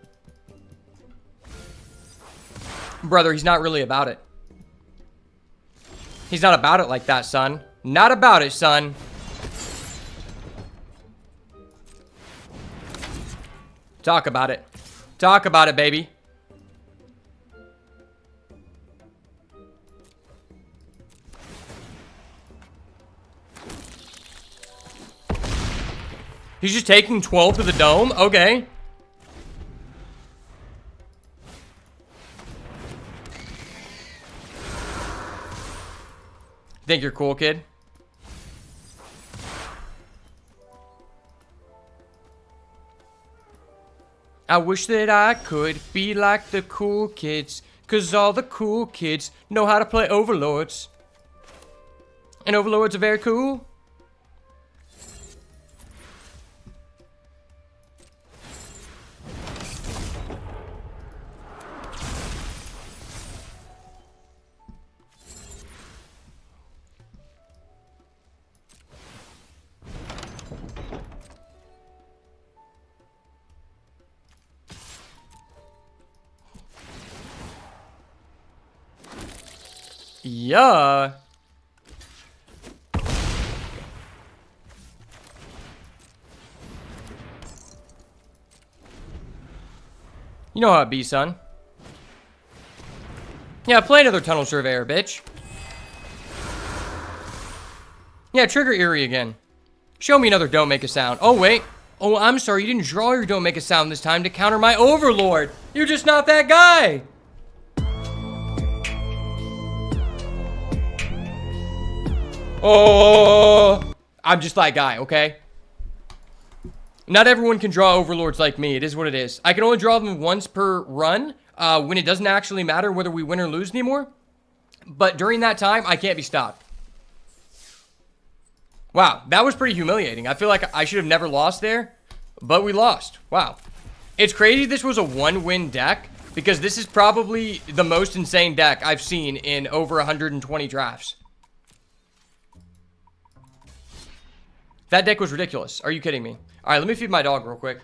Brother, he's not really about it. He's not about it like that, son. Not about it, son. Talk about it. Talk about it, baby. He's just taking 12 to the dome? Okay. Think you're cool, kid? I wish that I could be like the cool kids, 'cause all the cool kids know how to play Overlords. And Overlords are very cool. Yeah. You know how it be, son. Yeah, play another tunnel surveyor, bitch. Yeah, trigger Eerie again. Show me another don't make a sound. Oh, wait. Oh, I'm sorry. You didn't draw your don't make a sound this time to counter my overlord. You're just not that guy. Oh, I'm just that guy, okay? Not everyone can draw overlords like me. It is what it is. I can only draw them once per run when it doesn't actually matter whether we win or lose anymore. But during that time, I can't be stopped. Wow, that was pretty humiliating. I feel like I should have never lost there, but we lost. Wow. It's crazy this was a one-win deck because this is probably the most insane deck I've seen in over 120 drafts. That deck was ridiculous. Are you kidding me? All right, let me feed my dog real quick.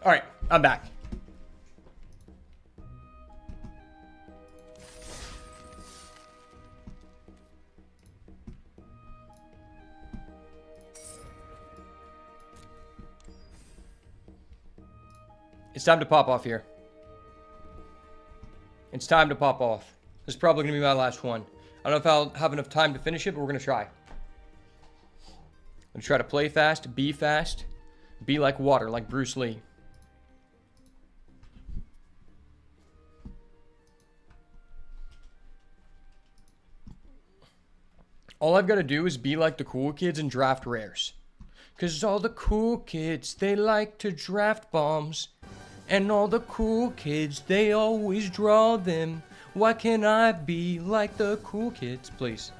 All right, I'm back. It's time to pop off here. It's time to pop off. This is probably going to be my last one. I don't know if I'll have enough time to finish it, but we're going to try. I'm going to try to play fast, be like water, like Bruce Lee. All I've got to do is be like the cool kids and draft rares. Cause all the cool kids, they like to draft bombs. And all the cool kids, they always draw them. Why can't I be like the cool kids, please?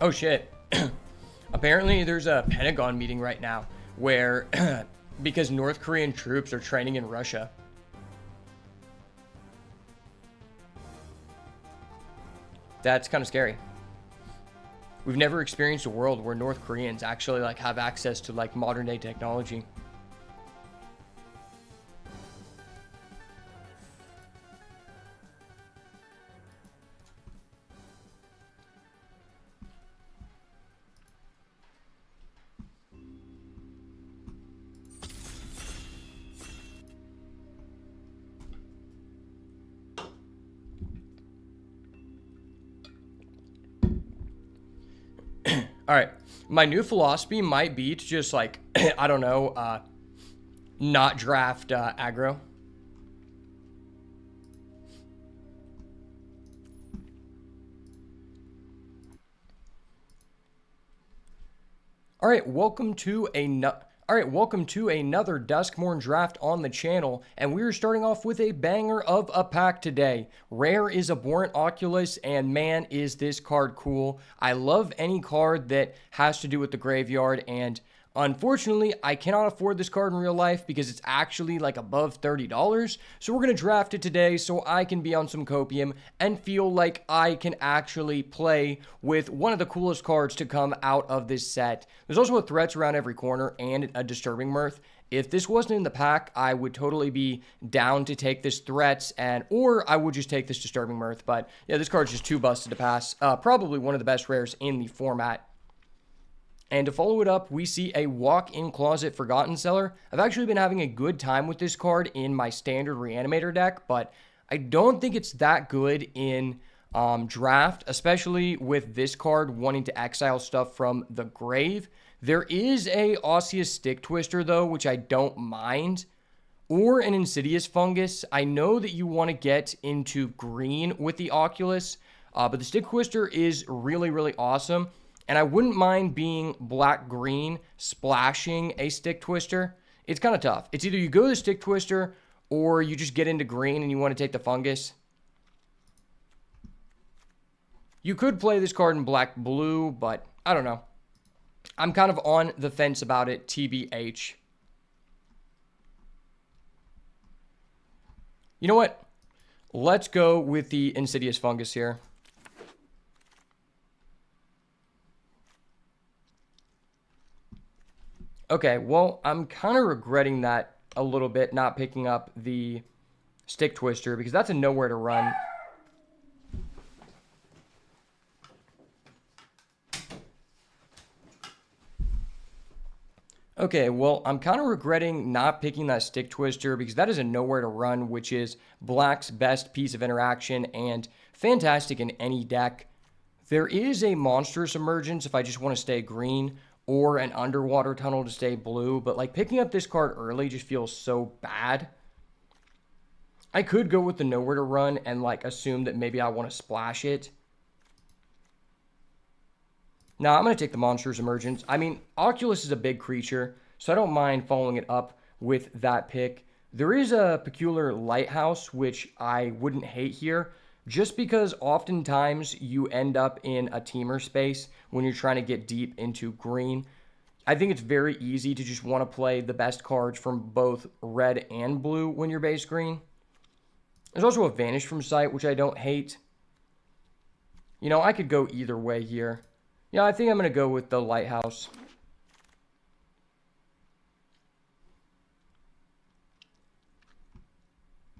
Oh shit. Apparently there's a Pentagon meeting right now where because North Korean troops are training in Russia. That's kind of scary. We've never experienced a world where North Koreans actually like have access to like modern day technology. All right, my new philosophy might be to just like, I don't know, not draft aggro. All right, welcome to All right, welcome to another Duskmorn draft on the channel, and we're starting off with a banger of a pack today. Rare is Abhorrent Oculus, and man, is this card cool. I love any card that has to do with the graveyard, and unfortunately, I cannot afford this card in real life because it's actually like above $30. So we're going to draft it today so I can be on some copium and feel like I can actually play with one of the coolest cards to come out of this set. There's also a Threats around every corner and a Disturbing Mirth. If this wasn't in the pack, I would totally be down to take this Threats, or I would just take this Disturbing Mirth. But yeah, this card's just too busted to pass. Probably one of the best rares in the format. And to follow it up, we see a Walk-in Closet Forgotten Seller. I've actually been having a good time with this card in my standard Reanimator deck, but I don't think it's that good in draft, especially with this card wanting to exile stuff from the grave. There is a Osseous Stick Twister, though, which I don't mind, or an Insidious Fungus. I know that you want to get into green with the Oculus, but the Stick Twister is really, really awesome. And I wouldn't mind being black-green, splashing a Stick Twister. It's kind of tough. It's either you go the Stick Twister, or you just get into green and you want to take the Fungus. You could play this card in black-blue, but I don't know. I'm kind of on the fence about it, TBH. You know what? Let's go with the Insidious Fungus here. Okay, well, I'm kind of regretting that a little bit, not picking up the Stick Twister, because that's a nowhere to run. Okay, well, I'm kind of regretting not picking that Stick Twister, because that is a nowhere to run, which is black's best piece of interaction and fantastic in any deck. There is a Monstrous Emergence if I just want to stay green, or an Underwater Tunnel to stay blue, but like picking up this card early just feels so bad. I could go with the nowhere to run and like assume that maybe I want to splash it. Now I'm going to take the Monstrous Emergence. I mean, Oculus is a big creature, so I don't mind following it up with that pick. There is a Peculiar Lighthouse, which I wouldn't hate here, just because oftentimes you end up in a teamer space when you're trying to get deep into green. I think it's very easy to just want to play the best cards from both red and blue when you're base green. There's also a Vanish from Sight, which I don't hate. You know, I could go either way here. Yeah, I think I'm going to go with the Lighthouse.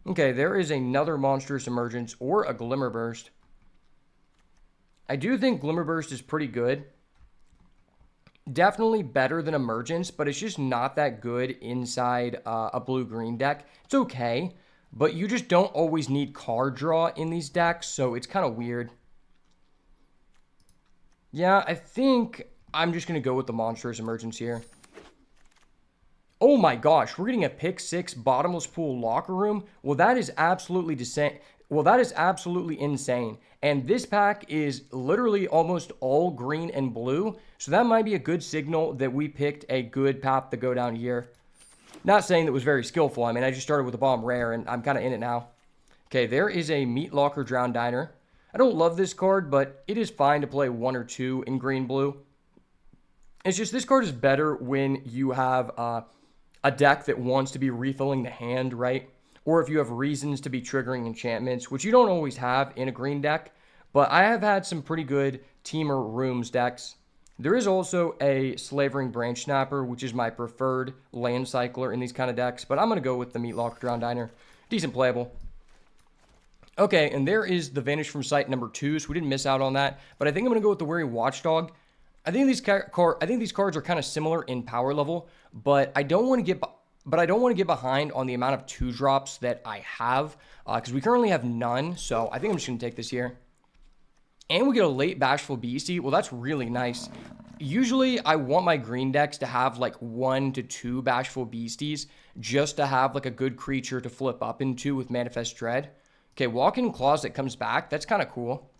Okay, there is another Monstrous Emergence or a Glimmerburst. I do think Glimmerburst is pretty good. Definitely better than Emergence, but it's just not that good inside a blue-green deck. It's okay, but you just don't always need card draw in these decks, so it's kind of weird. Yeah, I think I'm just going to go with the Monstrous Emergence here. Oh my gosh, we're getting a pick 6 bottomless pool locker room. Well, that is absolutely insane. And this pack is literally almost all green and blue. So that might be a good signal that we picked a good path to go down here. Not saying that was very skillful. I mean, I just started with a bomb rare and I'm kind of in it now. Okay, there is a Meat Locker Drowned Diner. I don't love this card, but it is fine to play 1 or 2 in green-blue. It's just this card is better when you have a deck that wants to be refilling the hand, right? Or if you have reasons to be triggering enchantments, which you don't always have in a green deck. But I have had some pretty good Teamer Rooms decks. There is also a Slavering Branch Snapper, which is my preferred land cycler in these kind of decks. But I'm going to go with the Meat Locker Drowned Diner. Decent playable. Okay, and there is the Vanish from Sight number 2, so we didn't miss out on that. But I think I'm going to go with the Weary Watchdog. I think these cards are kind of similar in power level, but I don't want to get behind on the amount of 2-drops that I have, because we currently have none. So I think I'm just going to take this here. And we get a late Bashful Beastie. Well, that's really nice. Usually, I want my green decks to have like 1 to 2 Bashful Beasties, just to have like a good creature to flip up into with Manifest Dread. Okay, Walk-in Closet comes back. That's kind of cool.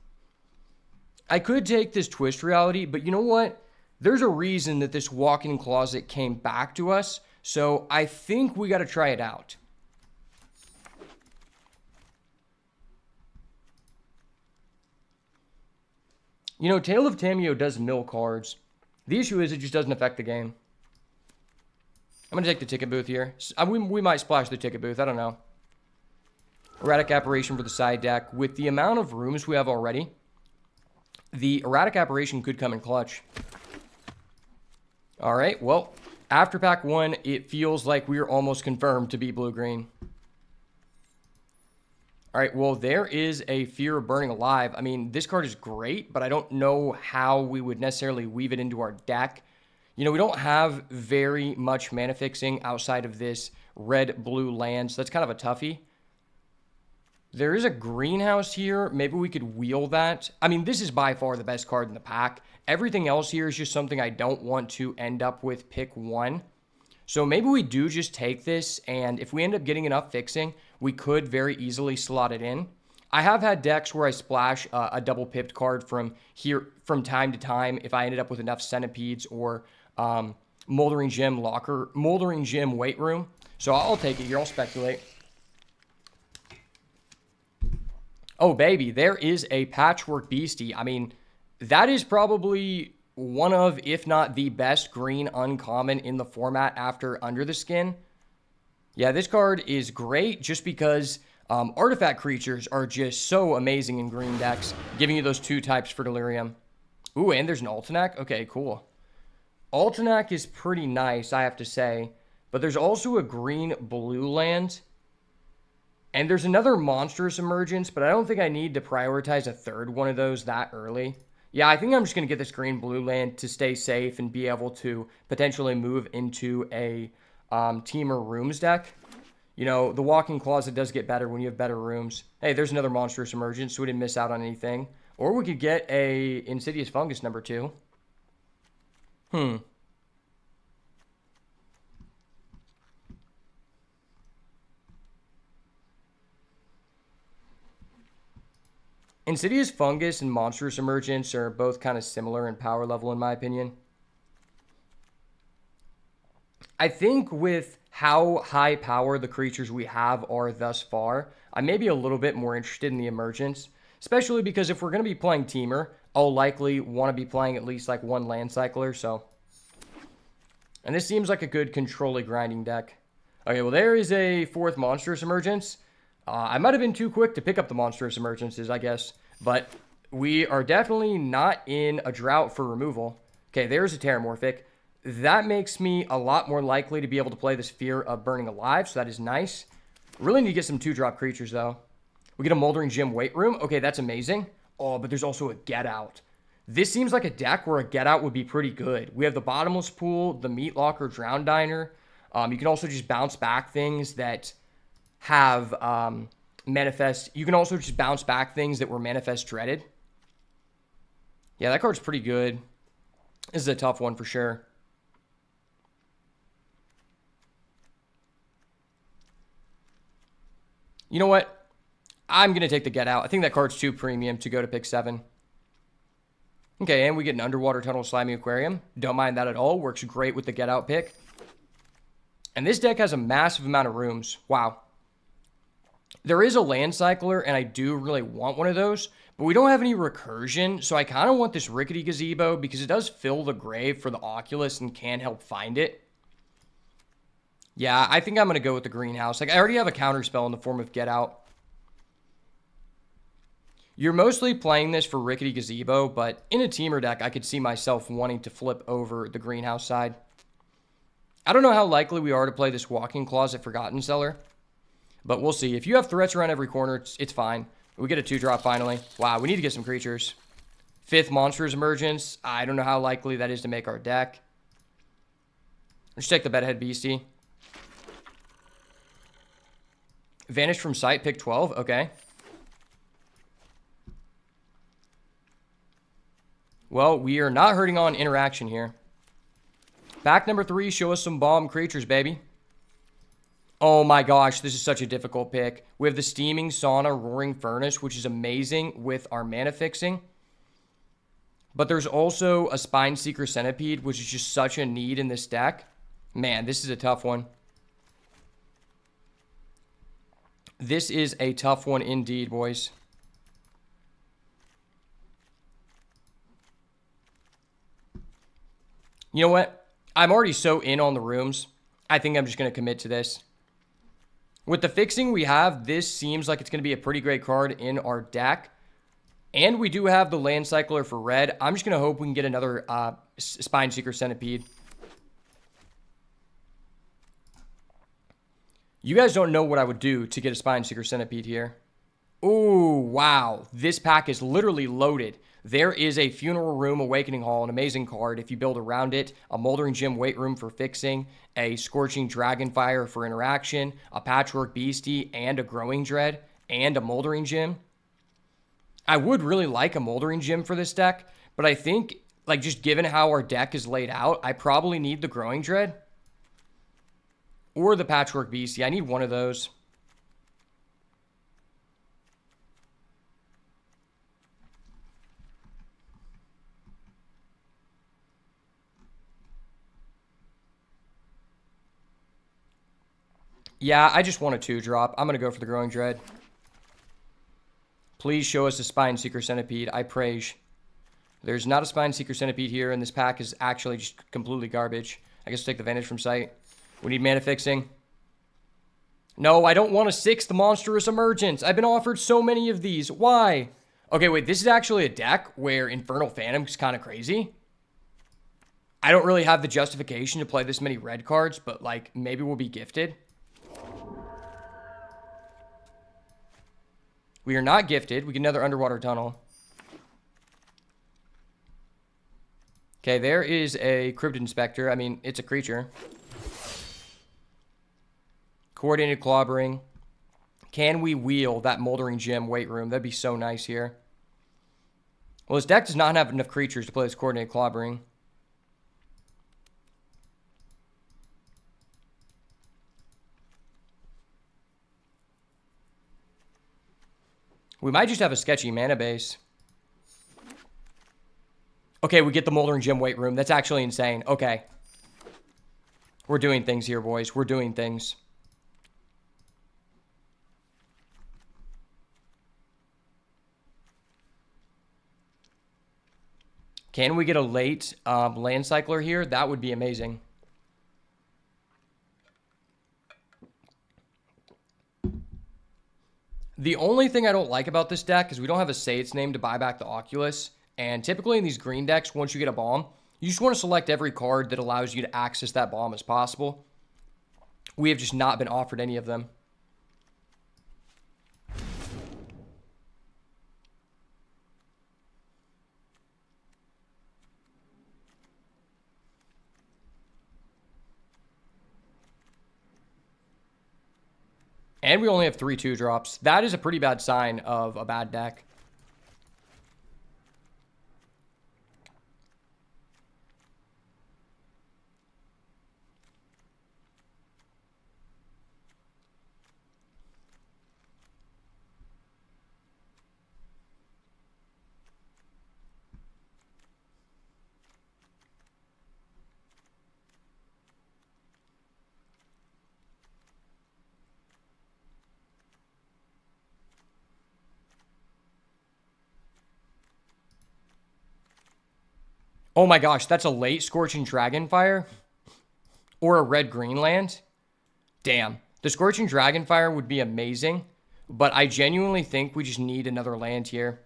I could take this Twist Reality, but you know what? there's a reason that this walk-in closet came back to us. So I think we got to try it out. You know, Tale of Tameo does mill cards. The issue is it just doesn't affect the game. I'm going to take the ticket booth here. We might splash the ticket booth. I don't know. Erratic Apparition for the side deck. With the amount of rooms we have already, the Erratic Apparition could come in clutch. All right, well, after pack 1, it feels like we're almost confirmed to be blue-green. All right, well, there is a Fear of Burning Alive. I mean, this card is great, but I don't know how we would necessarily weave it into our deck. You know, we don't have very much mana fixing outside of this red-blue land, so that's kind of a toughie. There is a greenhouse here. Maybe we could wheel that. I mean, this is by far the best card in the pack. Everything else here is just something I don't want to end up with pick 1. So maybe we do just take this, and if we end up getting enough fixing, we could very easily slot it in. I have had decks where I splash a double pipped card from time to time if I ended up with enough centipedes or Moldering Gem weight room. So I'll take it here. I'll speculate. Oh, baby, there is a Patchwork Beastie. I mean, that is probably one of, if not the best green uncommon in the format after Under the Skin. Yeah, this card is great just because artifact creatures are just so amazing in green decks, giving you those 2 types for Delirium. Ooh, and there's an Altenac? Okay, cool. Altenac is pretty nice, I have to say. But there's also a green-blue land. And there's another Monstrous Emergence, but I don't think I need to prioritize a third one of those that early. Yeah, I think I'm just going to get this green-blue land to stay safe and be able to potentially move into a Teamer Rooms deck. You know, the Walk-in Closet does get better when you have better rooms. Hey, there's another Monstrous Emergence, so we didn't miss out on anything. Or we could get a Insidious Fungus number 2. Insidious Fungus and Monstrous Emergence are both kind of similar in power level, in my opinion. I think with how high power the creatures we have are thus far, I may be a little bit more interested in the Emergence, especially because if we're going to be playing Teamer, I'll likely want to be playing at least like 1 land cycler, so. And this seems like a good control-y grinding deck. Okay, well, there is a 4th Monstrous Emergence. I might have been too quick to pick up the Monstrous Emergences, I guess. But we are definitely not in a drought for removal. Okay, there's a Terramorphic. That makes me a lot more likely to be able to play this Fear of Burning Alive, so that is nice. Really need to get some 2-drop creatures, though. We get a Moldering Gem weight room. Okay, that's amazing. Oh, but there's also a Get Out. This seems like a deck where a Get Out would be pretty good. We have the Bottomless Pool, the Meat Locker, Drown Diner. You can also just bounce back things that have manifest. You can also just bounce back things that were manifest dreaded. Yeah, that card's pretty good. This is a tough one for sure. You know what? I'm going to take the Get Out. I think that card's too premium to go to pick 7. Okay, and we get an Underwater Tunnel Slimy Aquarium. Don't mind that at all. Works great with the Get Out pick. And this deck has a massive amount of rooms. Wow. There is a land cycler, and I do really want one of those, but we don't have any recursion, so I kind of want this Rickety Gazebo because it does fill the grave for the Oculus and can help find it. Yeah, I think I'm going to go with the greenhouse. Like, I already have a counterspell in the form of Get Out. You're mostly playing this for Rickety Gazebo, but in a Teamer deck, I could see myself wanting to flip over the greenhouse side. I don't know how likely we are to play this Walk-in Closet Forgotten Cellar, but we'll see. If you have threats around every corner, it's fine. We get a 2-drop finally. Wow, we need to get some creatures. 5th Monsters Emergence. I don't know how likely that is to make our deck. Let's take the Bedhead Beastie. Vanished from sight, pick 12. Okay. Well, we are not hurting on interaction here. Pack number 3, show us some bomb creatures, baby. Oh my gosh, this is such a difficult pick. We have the Steaming Sauna Roaring Furnace, which is amazing with our mana fixing. But there's also a Spine Seeker Centipede, which is just such a need in this deck. Man, this is a tough one. This is a tough one indeed, boys. You know what? I'm already so in on the rooms. I think I'm just going to commit to this. With the fixing we have, this seems like it's going to be a pretty great card in our deck. And we do have the Land Cycler for red. I'm just going to hope we can get another Spine Seeker Centipede. You guys don't know what I would do to get a Spine Seeker Centipede here. Ooh, wow. This pack is literally loaded. There is a Funeral Room Awakening Hall, an amazing card if you build around it, a Moldering Gym Weight Room for fixing, a Scorching Dragonfire for interaction, a Patchwork Beastie, and a Growing Dread, and a Moldering Gym. I would really like a Moldering Gym for this deck, but I think, like, just given how our deck is laid out, I probably need the Growing Dread or the Patchwork Beastie. I need one of those. Yeah, I just want a 2-drop. I'm going to go for the Growing Dread. Please show us a Spine Seeker Centipede. I praise. There's not a Spine Seeker Centipede here, and this pack is actually just completely garbage. I guess take the Vantage from sight. We need mana fixing. No, I don't want a 6th Monstrous Emergence. I've been offered so many of these. Why? Okay, wait. This is actually a deck where Infernal Phantom is kind of crazy. I don't really have the justification to play this many red cards, but, like, maybe we'll be gifted. We are not gifted. We get another Underwater Tunnel. Okay, there is a Cryptid Inspector. I mean, it's a creature. Coordinated Clobbering. Can we wheel that Moldering Gym Weight Room? That'd be so nice here. Well, this deck does not have enough creatures to play this Coordinated Clobbering. We might just have a sketchy mana base. Okay, we get the Moldering Gym Weight Room. That's actually insane. Okay. We're doing things here, boys. We're doing things. Can we get a late Land Cycler here? That would be amazing. The only thing I don't like about this deck is we don't have a Say Its Name to buy back the Oculus. And typically in these green decks, once you get a bomb, you just want to select every card that allows you to access that bomb as possible. We have just not been offered any of them. And we only have 3 2-drops. That is a pretty bad sign of a bad deck. Oh my gosh, that's a late Scorching Dragonfire? Or a red-green land? Damn. The Scorching Dragonfire would be amazing, but I genuinely think we just need another land here.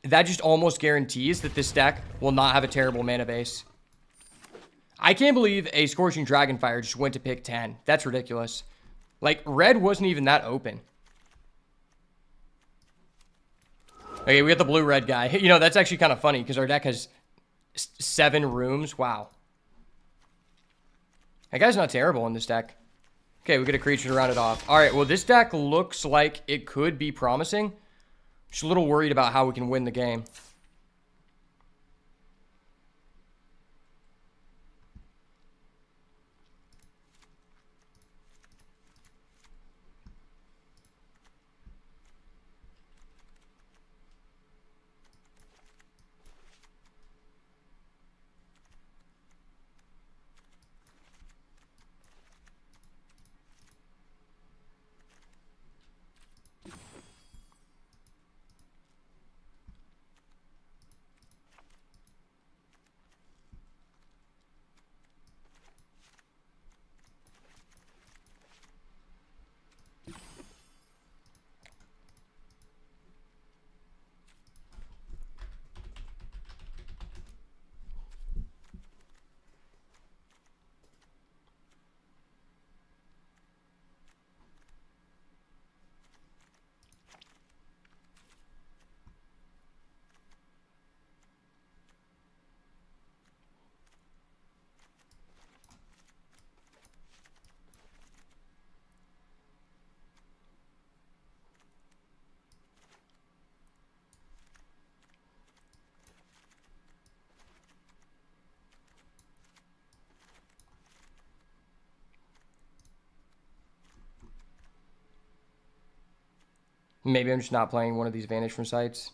That just almost guarantees that this deck will not have a terrible mana base. I can't believe a Scorching Dragonfire just went to pick 10. That's ridiculous. Like, red wasn't even that open. Okay, we got the blue-red guy. You know, that's actually kind of funny because our deck has 7 rooms. Wow. That guy's not terrible in this deck. Okay, we get a creature to round it off. All right, well, this deck looks like it could be promising. Just a little worried about how we can win the game. Maybe I'm just not playing one of these Vanish from sites.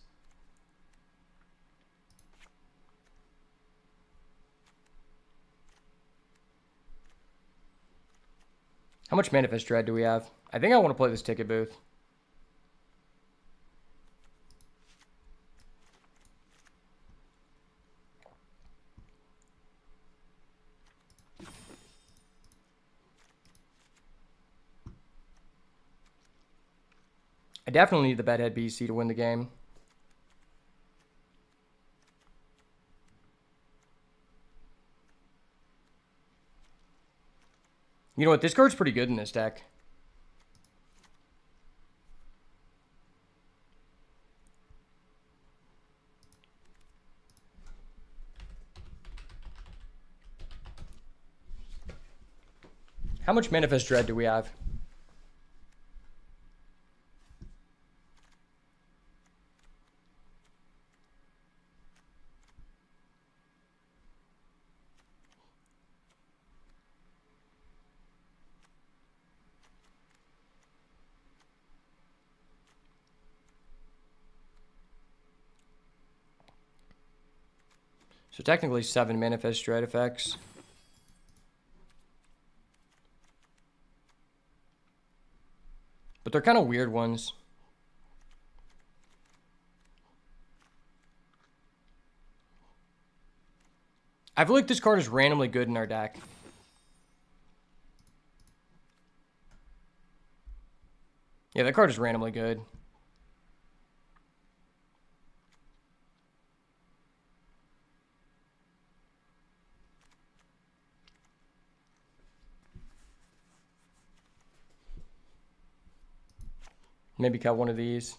How much Manifest Dread do we have? I think I want to play this Ticket Booth. I definitely need the Bedhead BC to win the game. You know what? This card's pretty good in this deck. How much Manifest Dread do we have? So technically 7 Manifest Dread effects. But they're kind of weird ones. I feel like this card is randomly good in our deck. Yeah, that card is randomly good. Maybe cut one of these.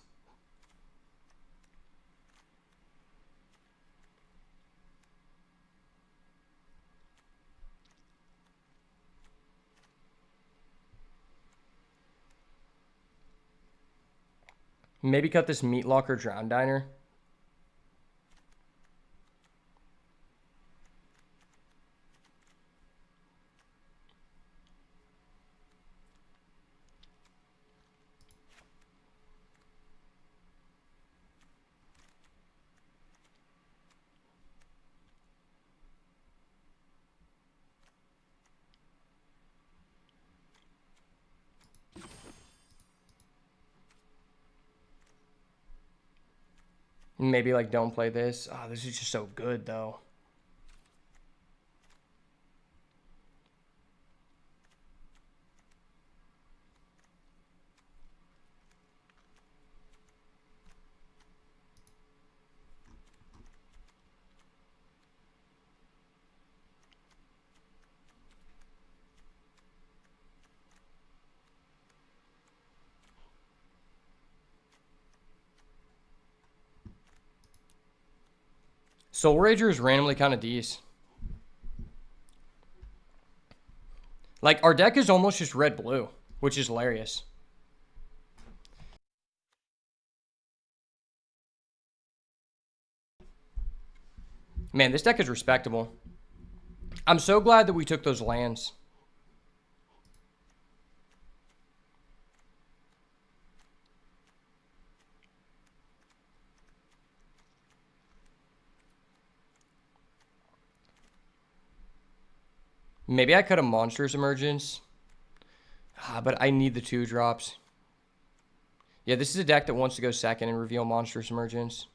Maybe cut this Meat Locker Drown Diner. Maybe like don't play this. Oh, this is just so good though. Soul Rager is randomly kind of decent. Like, our deck is almost just red-blue, which is hilarious. Man, this deck is respectable. I'm so glad that we took those lands. Maybe I cut a Monstrous Emergence. But I need the 2-drops. Yeah, this is a deck that wants to go second and reveal Monstrous Emergence.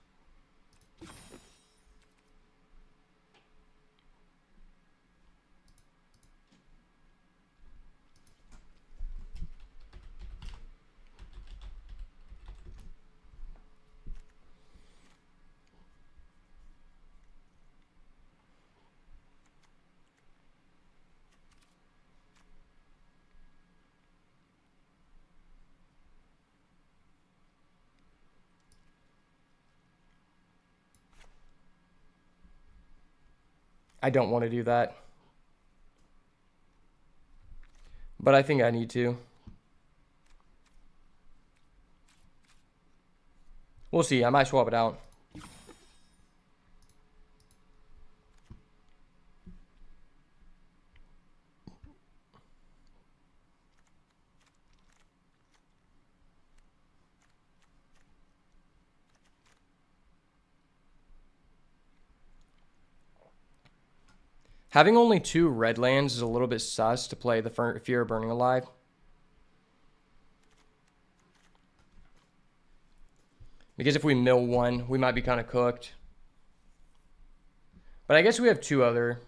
I don't want to do that. But I think I need to. We'll see. I might swap it out. Having only 2 red lands is a little bit sus to play the Fear of Burning Alive. Because if we mill 1, we might be kind of cooked. But I guess we have 2 other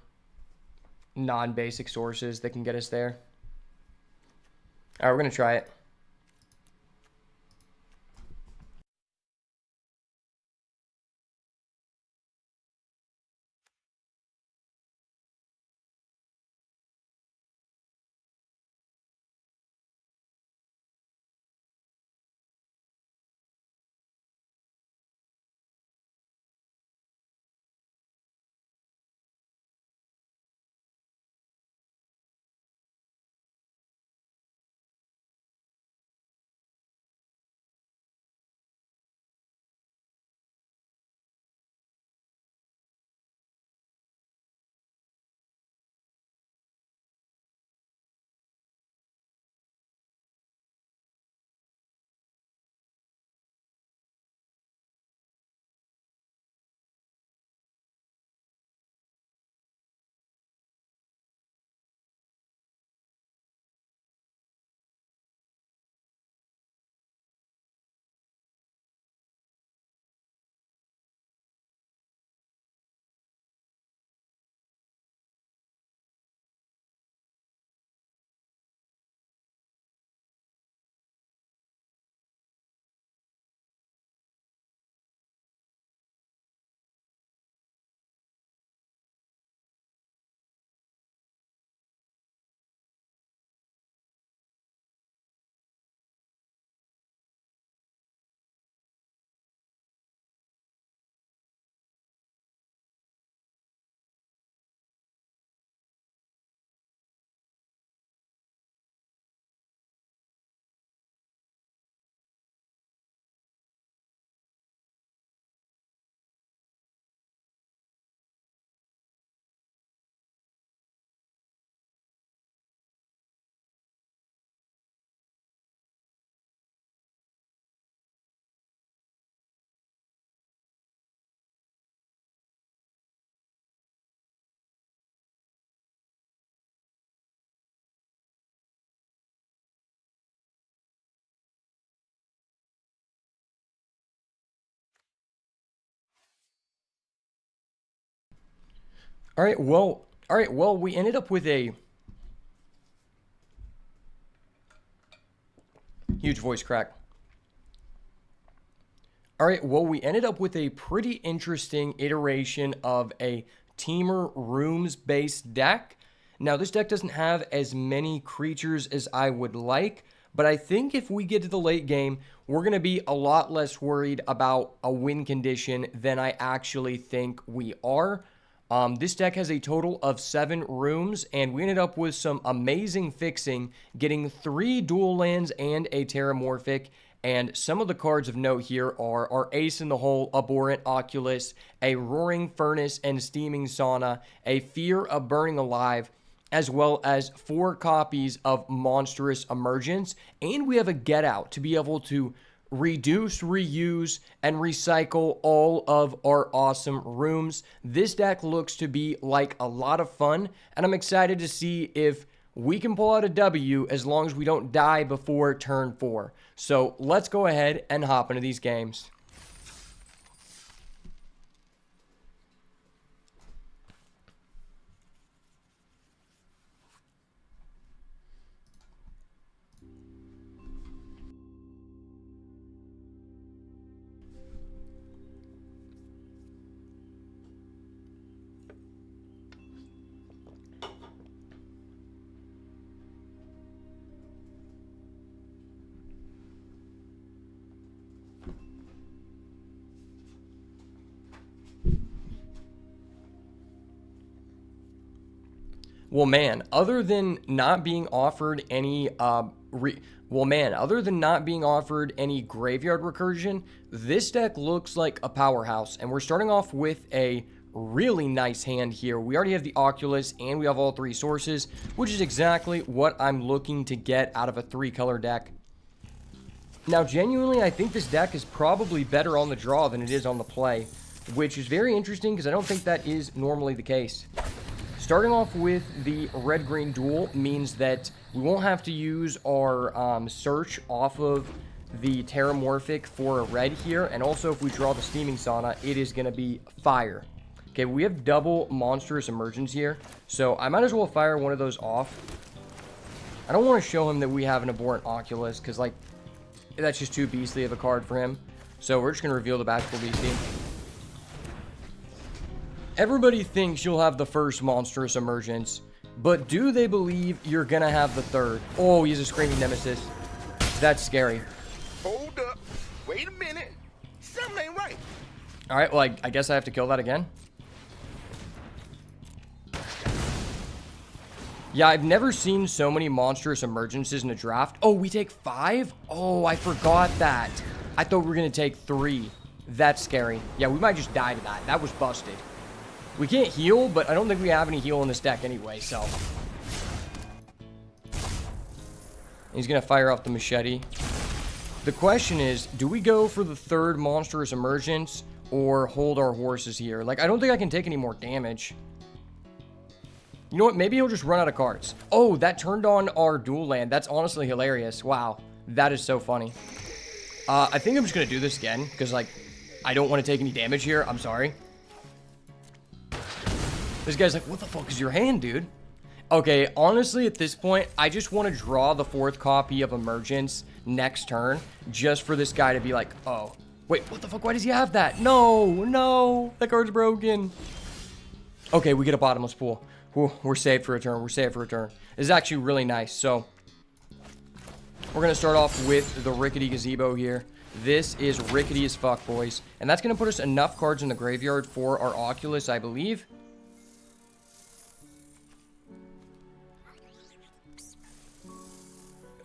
non-basic sources that can get us there. Alright, we're going to try it. Alright, well, we ended up with a huge voice crack. Alright, well, we ended up with a pretty interesting iteration of a Teamer Rooms-based deck. Now, this deck doesn't have as many creatures as I would like, but I think if we get to the late game, we're going to be a lot less worried about a win condition than I actually think we are. This deck has a total of 7 rooms, and we ended up with some amazing fixing, getting 3 dual lands and a Terramorphic. And some of the cards of note here are our Ace in the Hole, Abhorrent Oculus, a Roaring Furnace and Steaming Sauna, a Fear of Burning Alive, as well as 4 copies of Monstrous Emergence. And we have a Get Out to be able to reduce, reuse, and recycle all of our awesome rooms. This deck looks to be like a lot of fun, and I'm excited to see if we can pull out a W as long as we don't die before turn 4. So let's go ahead and hop into these games. Well, man, other than not being offered any other than not being offered any graveyard recursion, this deck looks like a powerhouse. And we're starting off with a really nice hand here. We already have the Oculus and we have all 3 sources, which is exactly what I'm looking to get out of a 3-color deck. Now, genuinely, I think this deck is probably better on the draw than it is on the play, which is very interesting because I don't think that is normally the case. starting off with the red-green duel means that we won't have to use our search off of the Terramorphic for a red here. And also, if we draw the Steaming Sauna, it is going to be fire. Okay, we have double Monstrous Emergence here, so I might as well fire one of those off. I don't want to show him that we have an Abhorrent Oculus, because, like, that's just too beastly of a card for him. So we're just going to reveal the Bashful Beastie. Everybody thinks you'll have the first Monstrous Emergence, but do they believe you're going to have the third? Oh, he's a Screaming Nemesis. That's scary. Hold up. Wait a minute. Something ain't right. Alright, well, I guess I have to kill that again. Yeah, I've never seen so many Monstrous Emergences in a draft. Oh, we take 5? Oh, I forgot that. I thought we were going to take 3. That's scary. Yeah, we might just die to that. That was busted. We can't heal, but I don't think we have any heal in this deck anyway, so. He's going to fire off the machete. The question is, do we go for the third Monstrous Emergence or hold our horses here? Like, I don't think I can take any more damage. You know what? Maybe he'll just run out of cards. Oh, that turned on our dual land. That's honestly hilarious. Wow. That is so funny. I think I'm just going to do this again because, like, I don't want to take any damage here. I'm sorry. This guy's like, what the fuck is your hand, dude? Okay, honestly, at this point, I just want to draw the 4th copy of Emergence next turn just for this guy to be like, oh, wait, what the fuck? Why does he have that? No, no, that card's broken. Okay, we get a bottomless pool. We're saved for a turn. We're saved for a turn. It's actually really nice. So, we're going to start off with the Rickety Gazebo here. This is rickety as fuck, boys. And that's going to put us enough cards in the graveyard for our Oculus, I believe.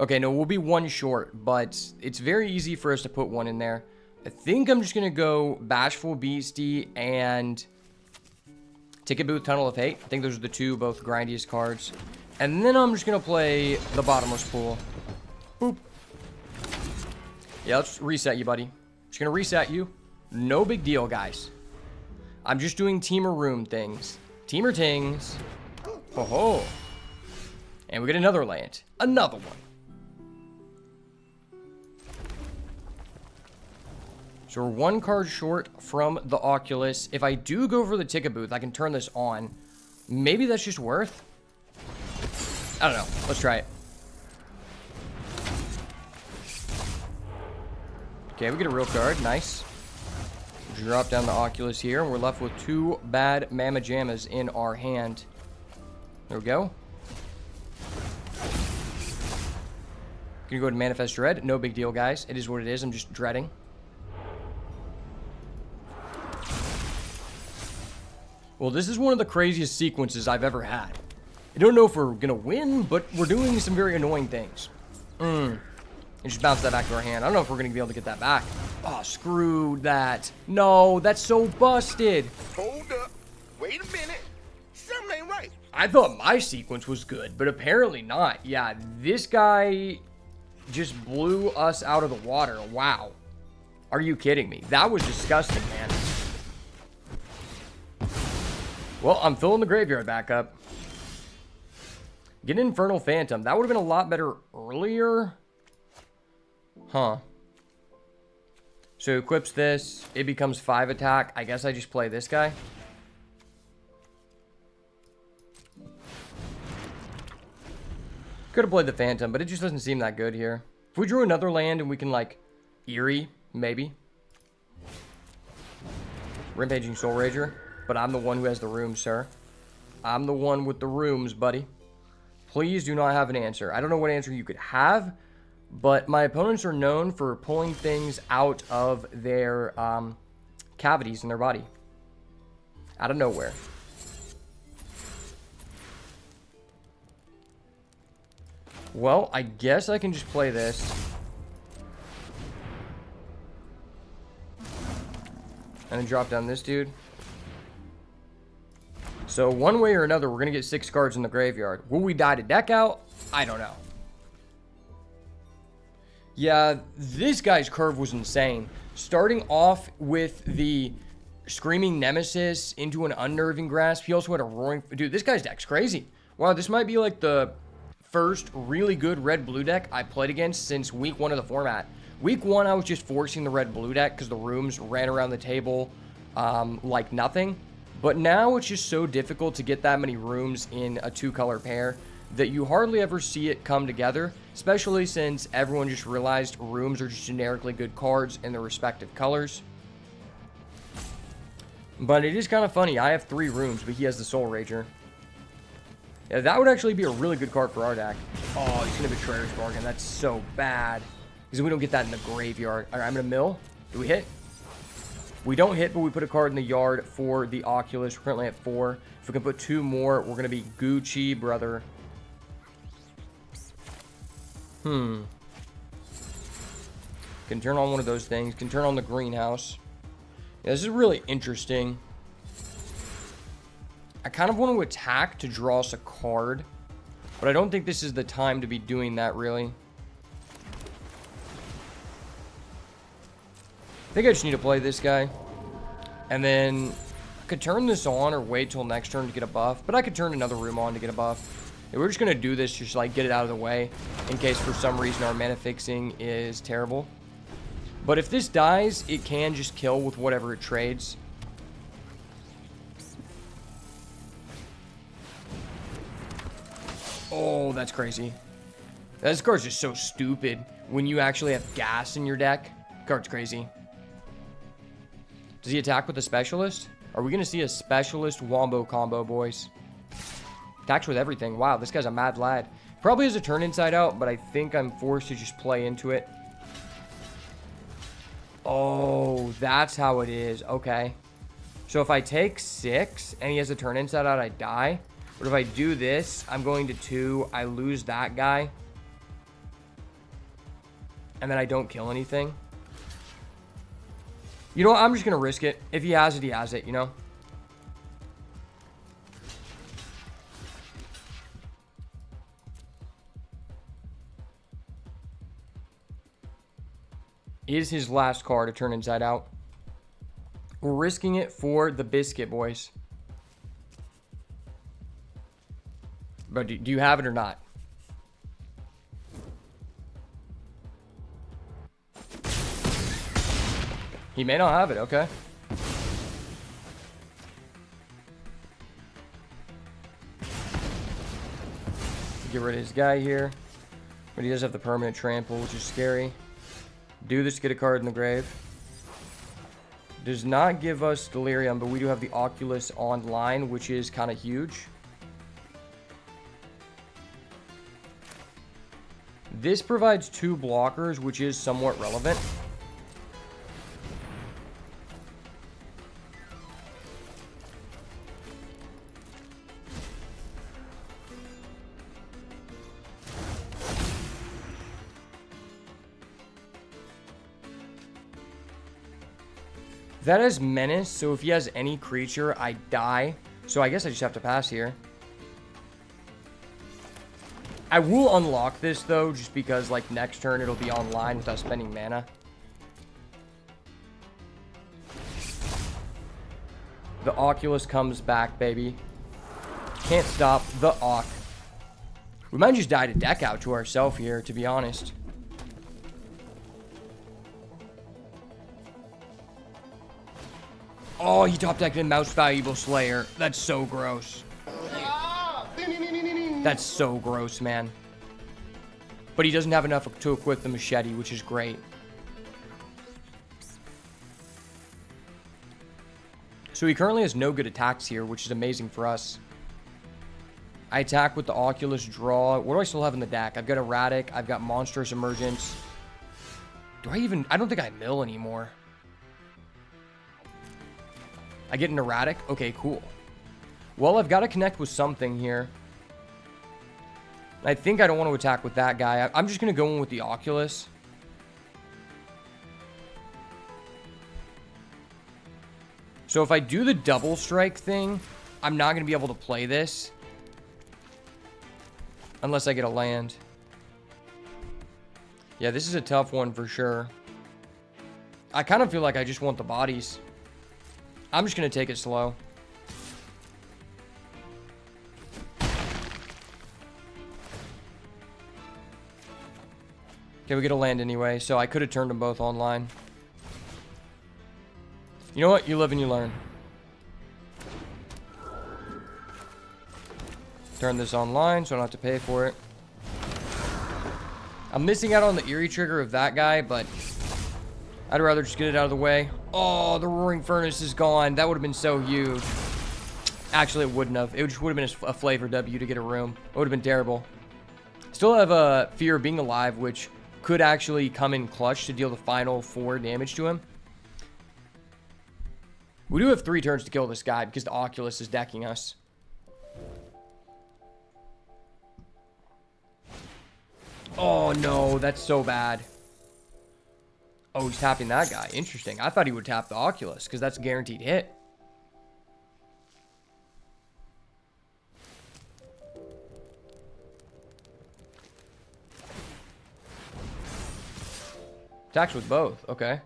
Okay, no, we'll be 1 short, but it's very easy for us to put 1 in there. I think I'm just going to go Bashful Beastie and Ticket Booth, Tunnel of Hate. I think those are the 2 both grindiest cards. And then I'm just going to play the Bottomless Pool. Boop. Yeah, let's reset you, buddy. Just going to reset you. No big deal, guys. I'm just doing Teamer Room things. Teamer Tings. Ho ho. And we get another land. Another one. So we're 1 card short from the Oculus. If I do go for the Ticket Booth, I can turn this on. Maybe that's just worth. I don't know. Let's try it. Okay, we get a real card. Nice. Drop down the Oculus here, and we're left with 2 bad Mamma Jammas in our hand. There we go. Gonna go to Manifest Dread. No big deal, guys. It is what it is. I'm just dreading. Well, this is one of the craziest sequences I've ever had. I don't know if we're going to win, but we're doing some very annoying things. And just bounce that back to our hand. I don't know if we're going to be able to get that back. Oh, screw that. No, that's so busted. Hold up. Wait a minute. Something ain't right. I thought my sequence was good, but apparently not. Yeah, this guy just blew us out of the water. Wow. Are you kidding me? That was disgusting, man. Well, I'm filling the graveyard back up. Get an Infernal Phantom. That would have been a lot better earlier. Huh. So equips this. It becomes 5 attack. I guess I just play this guy. Could have played the Phantom, but it just doesn't seem that good here. If we drew another land and we can, like, Eerie, maybe. Rampaging Soul Rager. But I'm the one who has the rooms, sir. I'm the one with the rooms, buddy. Please do not have an answer. I don't know what answer you could have, but my opponents are known for pulling things out of their cavities in their body. Out of nowhere. Well, I guess I can just play this. And then drop down this dude. So one way or another, we're going to get 6 cards in the graveyard. Will we die to deck out? I don't know. Yeah, this guy's curve was insane. Starting off with the Screaming Nemesis into an Unnerving Grasp. He also had a Roaring... Dude, this guy's deck's crazy. Wow, this might be like the first really good red-blue deck I played against since week 1 of the format. Week 1, I was just forcing the red-blue deck because the rooms ran around the table like nothing. But now it's just so difficult to get that many rooms in a 2-color pair that you hardly ever see it come together, especially since everyone just realized rooms are just generically good cards in their respective colors. But it is kind of funny. I have 3 rooms, but he has the Soul Rager. Yeah, that would actually be a really good card for our deck. Oh, he's going to Betrayer's Bargain. That's so bad. Because we don't get that in the graveyard. All right, I'm going to mill. Do we hit? We don't hit, but we put a card in the yard for the Oculus. We're currently at 4. If we can put 2 more, we're going to be Gucci, brother. Can turn on one of those things. Can turn on the greenhouse. Yeah, this is really interesting. I kind of want to attack to draw us a card, but I don't think this is the time to be doing that, really. I think I just need to play this guy. And then I could turn this on or wait till next turn to get a buff, but I could turn another room on to get a buff. Yeah, we're just going to do this just like get it out of the way in case for some reason our mana fixing is terrible. But if this dies, it can just kill with whatever it trades. Oh, that's crazy. This card's just so stupid when you actually have gas in your deck. Card's crazy. Does he attack with a specialist? Are we going to see a specialist wombo combo, boys? Attacks with everything. Wow, this guy's a mad lad. Probably has a turn inside out, but I think I'm forced to just play into it. Oh, that's how it is. Okay. So if I take 6 and he has a turn inside out, I die. But if I do this, I'm going to 2. I lose that guy. And then I don't kill anything. You know what? I'm just going to risk it. If he has it, he has it, you know? Is his last card to turn inside out. We're risking it for the biscuit, boys. But do you have it or not? He may not have it, okay. Get rid of his guy here. But he does have the permanent trample, which is scary. Do this to get a card in the grave. Does not give us Delirium, but we do have the Oculus online, which is kind of huge. This provides 2 blockers, which is somewhat relevant. That is Menace, so if he has any creature, I die. So I guess I just have to pass here. I will unlock this, though, just because, like, next turn it'll be online without spending mana. The Oculus comes back, baby. Can't stop the Oc. We might just die to deck out to ourselves here, to be honest. Oh, he top decked in Mouse Valuable Slayer. That's so gross. That's so gross, man. But he doesn't have enough to equip the machete, which is great. So he currently has no good attacks here, which is amazing for us. I attack with the Oculus draw. What do I still have in the deck? I've got Erratic. I've got Monstrous Emergence. I don't think I mill anymore. I get an Erratic? Okay, cool. Well, I've got to connect with something here. I think I don't want to attack with that guy. I'm just going to go in with the Oculus. So if I do the double strike thing, I'm not going to be able to play this. Unless I get a land. Yeah, this is a tough one for sure. I kind of feel like I just want the bodies. I'm just going to take it slow. Okay, we get a land anyway, so I could have turned them both online. You know what? You live and you learn. Turn this online so I don't have to pay for it. I'm missing out on the eerie trigger of that guy, but I'd rather just get it out of the way. Oh, the roaring furnace is gone. That would have been so huge. Actually, it wouldn't have. It just would have been a flavor W to get a room. It would have been terrible. Still have a fear of being alive, which could actually come in clutch to deal the final 4 damage to him. We do have 3 turns to kill this guy because the Oculus is decking us. Oh no, that's so bad. Oh, he's tapping that guy. Interesting. I thought he would tap the Oculus because that's a guaranteed hit. Attacks with both. Okay.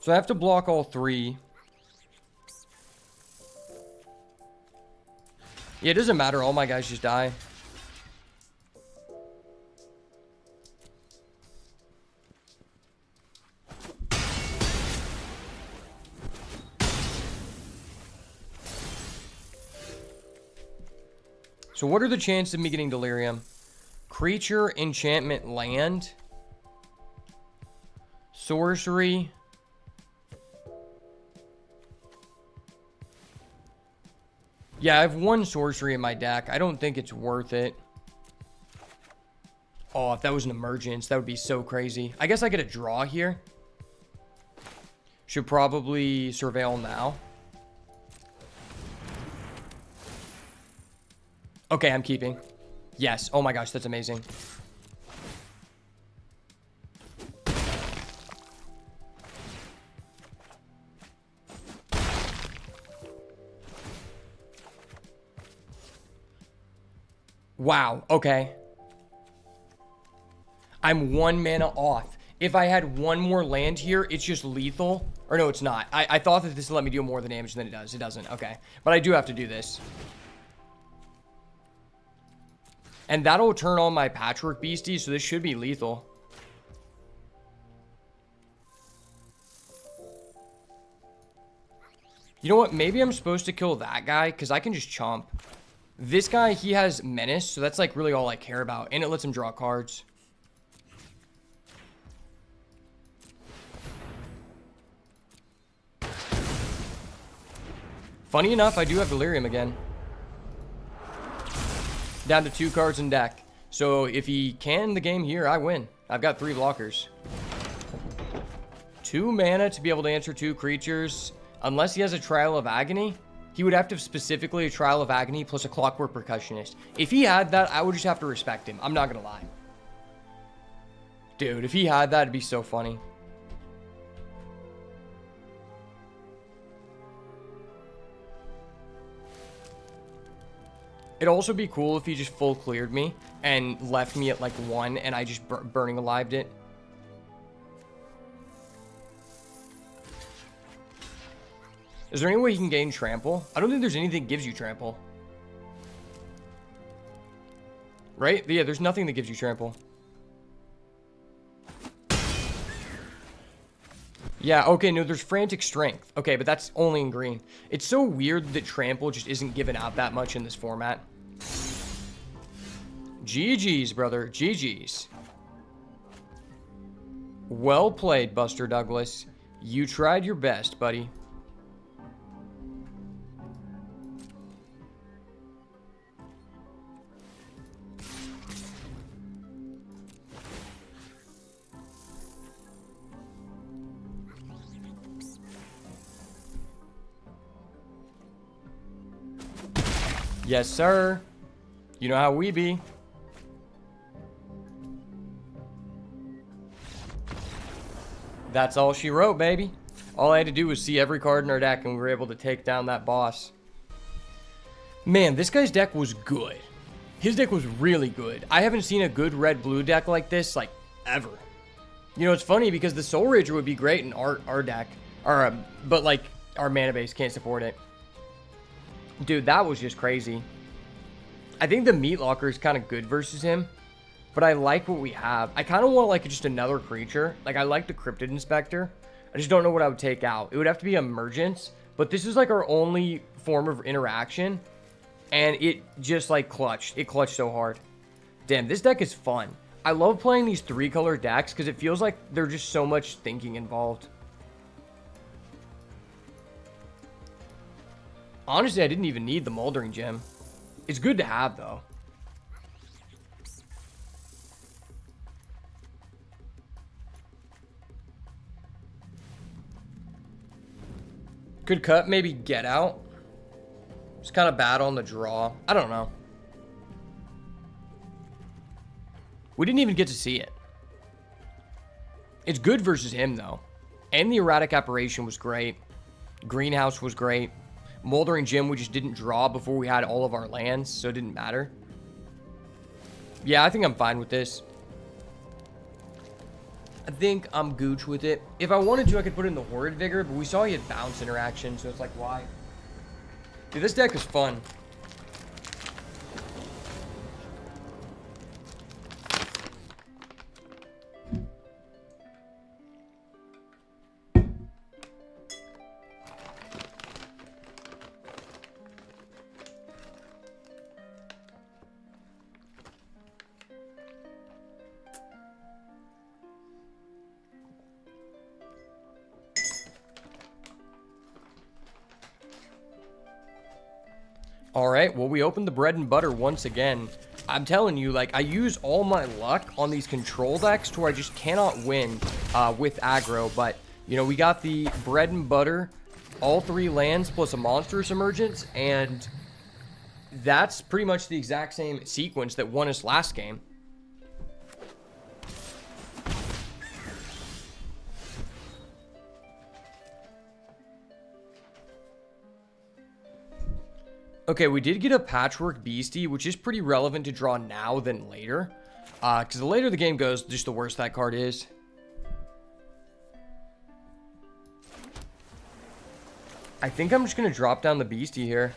So I have to block all 3. Yeah, it doesn't matter. All my guys just die. So what are the chances of me getting delirium? Creature, enchantment, land. Sorcery. Yeah, I have 1 sorcery in my deck. I don't think it's worth it. Oh, if that was an emergence, that would be so crazy. I guess I get a draw here. Should probably surveil now. Okay, I'm keeping. Yes. Oh my gosh, that's amazing. Wow, okay. I'm 1 mana off. If I had 1 more land here, it's just lethal. Or no, it's not. I thought that this would let me do more of the damage than it does. It doesn't. Okay. But I do have to do this. And that'll turn on my Patchwork Beastie, so this should be lethal. You know what? Maybe I'm supposed to kill that guy, because I can just chomp. This guy, he has Menace, so that's like really all I care about. And it lets him draw cards. Funny enough, I do have Delirium again. Down to 2 cards in deck. So if he can the game here, I win. I've got 3 blockers. 2 mana to be able to answer 2 creatures. Unless he has a Trial of Agony, he would have to specifically a Trial of Agony plus a Clockwork Percussionist. If he had that, I would just have to respect him. I'm not going to lie. Dude, if he had that, it'd be so funny. It'd also be cool if he just full cleared me and left me at like 1 and I just burning alived it. Is there any way he can gain trample? I don't think there's anything that gives you trample. Right? Yeah, there's nothing that gives you trample. Yeah, okay, no, there's frantic strength. Okay, but that's only in green. It's so weird that trample just isn't given out that much in this format. GG's, brother. GG's. Well played, Buster Douglas. You tried your best, buddy. Yes, sir. You know how we be. That's all she wrote, baby. All I had to do was see every card in our deck, and we were able to take down that boss. Man, this guy's deck was good. His deck was really good. I haven't seen a good red-blue deck like this, like, ever. You know, it's funny because the Soul Rager would be great in our deck. But, like, our mana base can't support it. Dude, that was just crazy. I think the Meat Locker is kind of good versus him. But I like what we have. I kind of want, like, just another creature. Like, I like the Cryptid Inspector. I just don't know what I would take out. It would have to be Emergence. But this is, like, our only form of interaction. And it just, like, clutched. It clutched so hard. Damn, this deck is fun. I love playing these 3-color decks because it feels like there's just so much thinking involved. Honestly, I didn't even need the Moldering Gem. It's good to have, though. Could cut, maybe Get Out. It's kind of bad on the draw. I don't know. We didn't even get to see it. It's good versus him, though. And the Erratic Apparition was great. Greenhouse was great. Moldering Gem, we just didn't draw before we had all of our lands, so it didn't matter. Yeah, I think I'm fine with this. I think I'm gooch with it. If I wanted to, I could put in the Horrid Vigor, but we saw he had bounce interaction, so it's like, why? Dude, this deck is fun. Alright, well, we opened the bread and butter once again. I'm telling you, like, I use all my luck on these control decks to where I just cannot win with aggro. But, you know, we got the bread and butter, all 3 lands plus a monstrous emergence, and that's pretty much the exact same sequence that won us last game. Okay, we did get a Patchwork Beastie, which is pretty relevant to draw now than later. Because the later the game goes, just the worse that card is. I think I'm just going to drop down the Beastie here.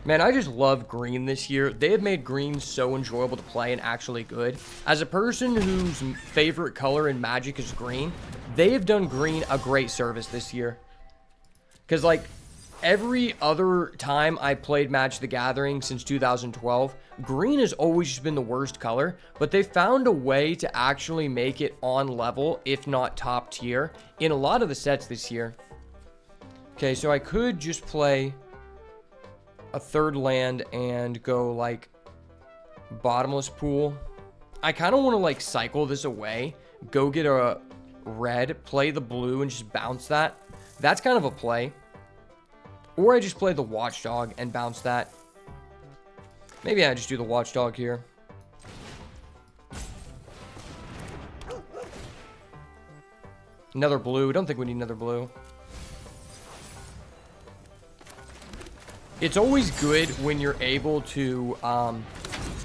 Man, I just love green this year. They have made green so enjoyable to play and actually good. As a person whose favorite color in Magic is green, they have done green a great service this year. Because, like, every other time I played Magic the Gathering since 2012, green has always just been the worst color, but they found a way to actually make it on level, if not top tier, in a lot of the sets this year. Okay, so I could just play a 3rd land and go, like, Bottomless Pool. I kind of want to, like, cycle this away, go get a red, play the blue, and just bounce that. That's kind of a play. Or I just play the Watchdog and bounce that. Maybe I just do the Watchdog here. Another blue. Don't think we need another blue. It's always good when you're able to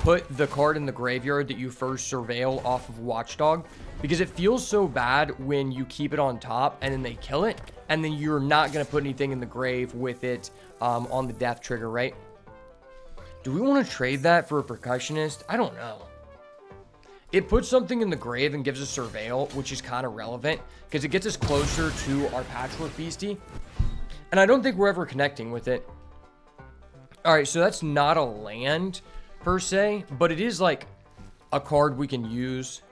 put the card in the graveyard that you first surveil off of Watchdog, because it feels so bad when you keep it on top and then they kill it, and then you're not going to put anything in the grave with it on the death trigger, right? Do we want to trade that for a Percussionist? I don't know. It puts something in the grave and gives us Surveil, which is kind of relevant, because it gets us closer to our Patchwork Beastie, and I don't think we're ever connecting with it. Alright, so that's not a land, per se, but it is, like, a card we can use.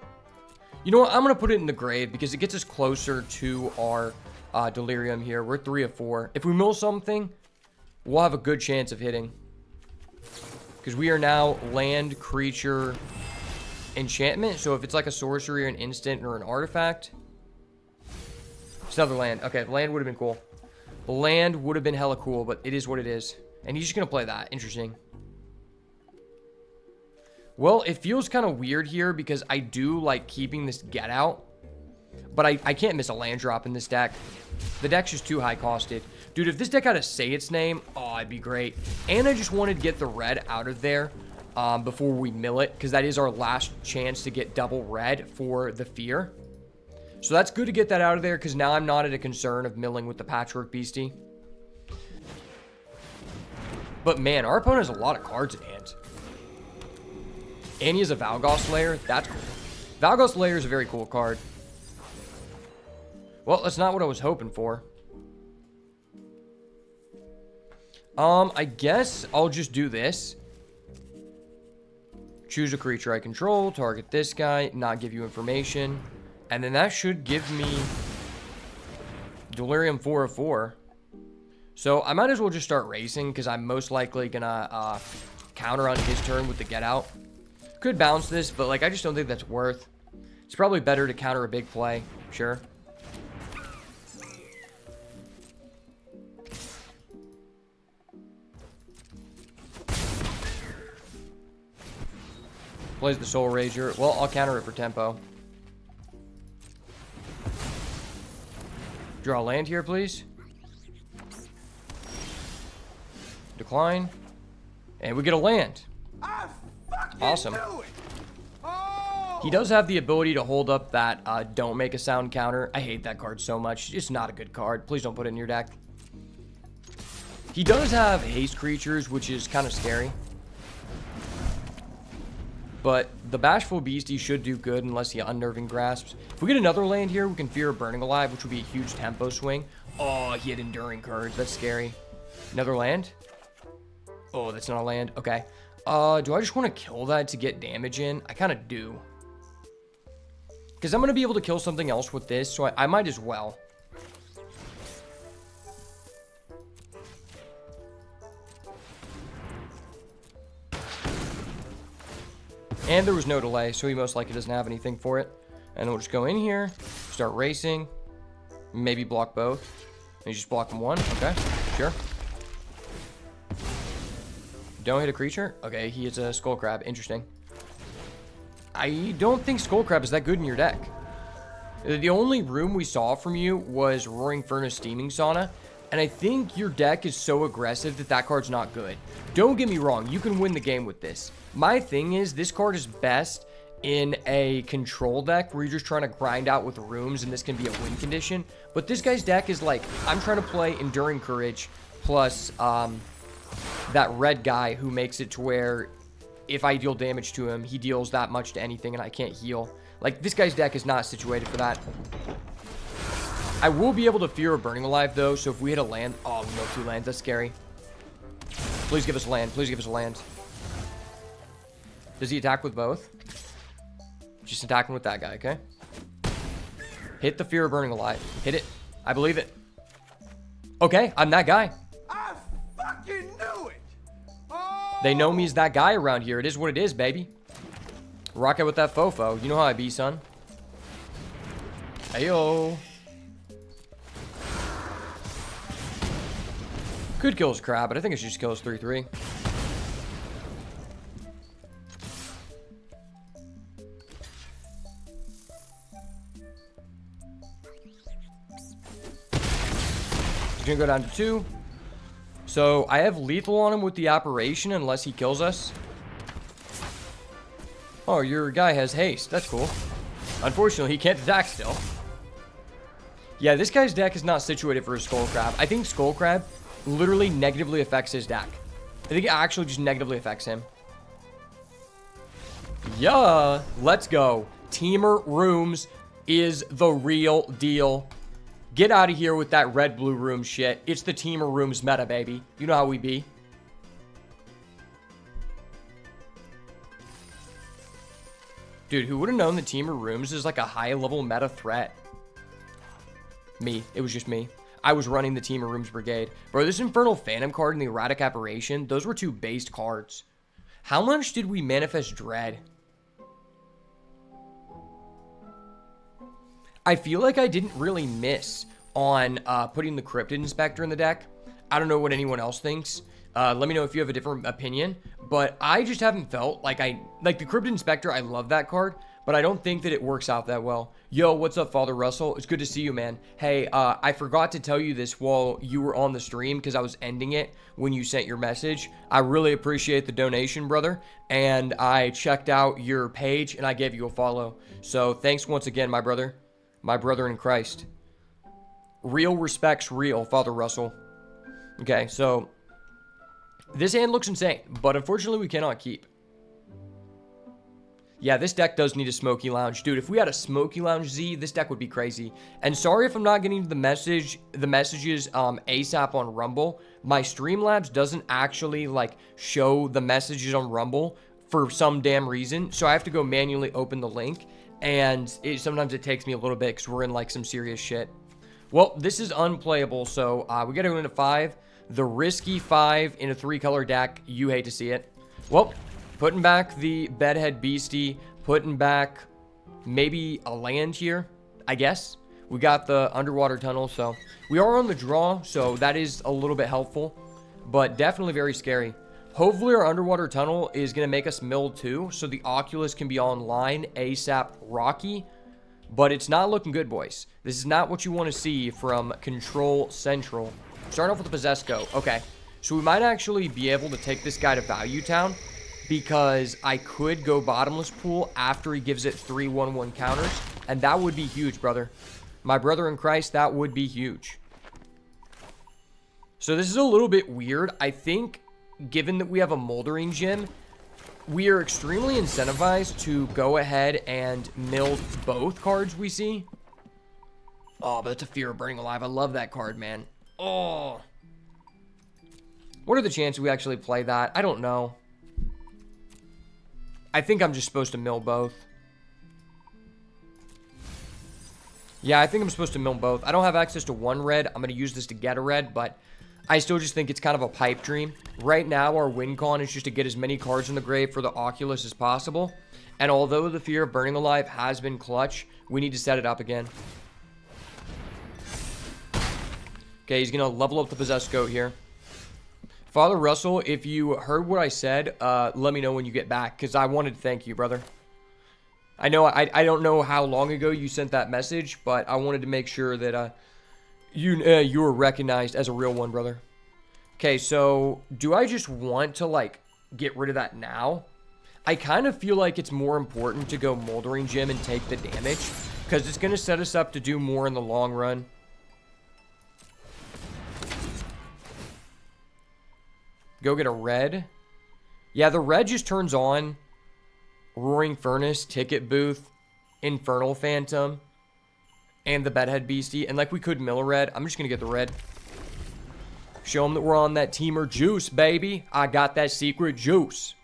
You know what? I'm going to put it in the grave because it gets us closer to our Delirium here. We're 3 of 4. If we mill something, we'll have a good chance of hitting. Because we are now land, creature, enchantment. So if it's like a sorcery or an instant or an artifact. It's another land. Okay, land would have been cool. Land would have been hella cool, but it is what it is. And he's just going to play that. Interesting. Well, it feels kind of weird here because I do like keeping this Get Out. But I can't miss a land drop in this deck. The deck's just too high costed. Dude, if this deck had to say its name, oh, it'd be great. And I just wanted to get the red out of there before we mill it, because that is our last chance to get double red for the fear. So that's good to get that out of there, because now I'm not at a concern of milling with the Patchwork Beastie. But man, our opponent has a lot of cards in hand. And he has a Valgoth Slayer. That's cool. Valgoth Slayer is a very cool card. Well, that's not what I was hoping for. I guess I'll just do this. Choose a creature I control, target this guy, not give you information. And then that should give me Delirium 4 of 4. So I might as well just start racing, because I'm most likely gonna counter on his turn with the get out. Could bounce this, but like I just don't think that's worth. It's probably better to counter a big play. Sure. Plays the Soul Rager. Well, I'll counter it for tempo. Draw land here, please. Decline. And we get a land. Awesome. He does have the ability to hold up that don't make a sound counter. I hate that card so much. It's not a good card. Please don't put it in your deck. He does have haste creatures, which is kind of scary. But the Bashful Beastie should do good unless he Unnerving Grasps. If we get another land here, we can Fear of Burning Alive, which would be a huge tempo swing. Oh, he had Enduring Courage. That's scary. Another land? Oh, that's not a land. Okay. Do I just want to kill that to get damage in? I kind of do. Because I'm going to be able to kill something else with this, so I might as well. And there was no delay, so he most likely doesn't have anything for it. And we'll just go in here, start racing, maybe block both. And you just block them one. Okay, sure. Don't hit a creature? Okay, he hits a Skull Crab. Interesting. I don't think Skull Crab is that good in your deck. The only room we saw from you was Roaring Furnace Steaming Sauna. And I think your deck is so aggressive that that card's not good. Don't get me wrong, you can win the game with this. My thing is, this card is best in a control deck where you're just trying to grind out with rooms and this can be a win condition. But this guy's deck is like, I'm trying to play Enduring Courage plus that red guy who makes it to where if I deal damage to him, he deals that much to anything and I can't heal. Like, this guy's deck is not situated for that. I will be able to Fear of Burning Alive, though, so if we hit a land... Oh, we know 2 lands. That's scary. Please give us a land. Please give us a land. Does he attack with both? Just attacking with that guy, okay? Hit the Fear of Burning Alive. Hit it. I believe it. Okay, I'm that guy. I fucking knew it! Oh! They know me as that guy around here. It is what it is, baby. Rock out with that fofo. You know how I be, son. Ayo. Could kill his crab, but I think it should just kill his 3/3. He's gonna go down to 2. So I have lethal on him with the Apparition unless he kills us. Oh, your guy has haste. That's cool. Unfortunately, he can't attack still. Yeah, this guy's deck is not situated for a Skull Crab. I think Skull Crab literally negatively affects his deck. I think it actually just negatively affects him. Yeah, let's go. Teamer Rooms is the real deal. Get out of here with that red-blue room shit. It's the Teamer Rooms meta, baby. You know how we be. Dude, who would have known that Teamer Rooms is like a high-level meta threat? Me. It was just me. I was running the Teamer Rooms Brigade. Bro, this Infernal Phantom card and the Erratic Apparition, those were 2 based cards. How much did we manifest Dread? I feel like I didn't really miss on putting the Cryptid Inspector in the deck. I don't know what anyone else thinks. Let me know if you have a different opinion. But I just haven't felt like the Cryptid Inspector, I love that card. but I don't think that it works out that well. Yo, what's up, Father Russell? It's good to see you, man. Hey, I forgot to tell you this while you were on the stream because I was ending it when you sent your message. I really appreciate the donation, brother, and I checked out your page and I gave you a follow. So thanks once again, my brother in Christ. Real respects real, Father Russell. Okay, so this hand looks insane, but unfortunately we cannot keep. Yeah, this deck does need a Smoky Lounge. Dude, if we had a Smoky Lounge Z, this deck would be crazy. And sorry if I'm not getting the messages ASAP on Rumble. My Streamlabs doesn't actually, like, show the messages on Rumble for some damn reason. So I have to go manually open the link. And sometimes it takes me a little bit because we're in, like, some serious shit. Well, this is unplayable, so we got to go into 5. The risky 5 in a 3-color deck. You hate to see it. Well, putting back the Bedhead Beastie, putting back maybe a land here, I guess. We got the Underwater Tunnel, so we are on the draw, so that is a little bit helpful, but definitely very scary. Hopefully our Underwater Tunnel is going to make us mill too, so the Oculus can be online ASAP Rocky, but it's not looking good, boys. This is not what you want to see from Control Central. Starting off with the Possessed Go. Okay, so we might actually be able to take this guy to Value Town, because I could go Bottomless Pool after he gives it 3/1/1 counters, and that would be huge, brother. My brother in Christ, that would be huge. So this is a little bit weird. I think, given that we have a Moldering Gym, we are extremely incentivized to go ahead and mill both cards we see. Oh, but that's a Fear of Burning Alive. I love that card, man. Oh. What are the chances we actually play that? I don't know. I think I'm just supposed to mill both. Yeah, I think I'm supposed to mill both. I don't have access to 1 red. I'm going to use this to get a red, but I still just think it's kind of a pipe dream. Right now, our win con is just to get as many cards in the grave for the Oculus as possible. And although the Fear of Burning Alive has been clutch, we need to set it up again. Okay, he's going to level up the Possessed Goat here. Father Russell, if you heard what I said, let me know when you get back, because I wanted to thank you, brother. I know I don't know how long ago you sent that message, but I wanted to make sure that you were recognized as a real one, brother. Okay, so do I just want to, like, get rid of that now? I kind of feel like it's more important to go Moldering Gym and take the damage, because it's going to set us up to do more in the long run. Go get a red. Yeah, the red just turns on Roaring Furnace, Ticket Booth, Infernal Phantom, and the Bedhead Beastie. And like we could mill a red. I'm just going to get the red. Show them that we're on that teamer juice, baby. I got that secret juice.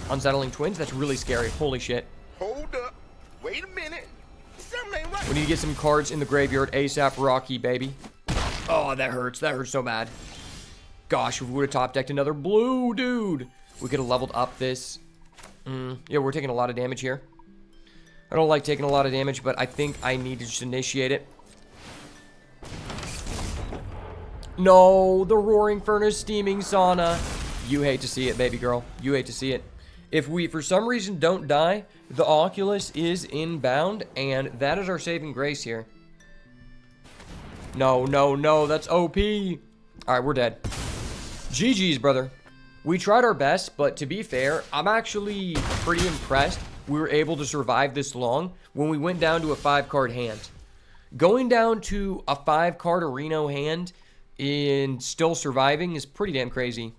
Unsettling Twins. That's really scary. Holy shit. Hold up. Wait a minute. Something ain't right. We need to get some cards in the graveyard ASAP Rocky, baby. Oh, that hurts. That hurts so bad. Gosh, if we would have top decked another blue, dude. We could have leveled up this. Yeah, we're taking a lot of damage here. I don't like taking a lot of damage, but I think I need to just initiate it. No, the Roaring Furnace Steaming Sauna. You hate to see it, baby girl. You hate to see it. If we, for some reason, don't die, the Oculus is inbound, and that is our saving grace here. No, no, no, that's OP. All right, we're dead. GG's, brother. We tried our best, but to be fair, I'm actually pretty impressed we were able to survive this long when we went down to a 5-card hand. Going down to a 5-card Reno hand and still surviving is pretty damn crazy.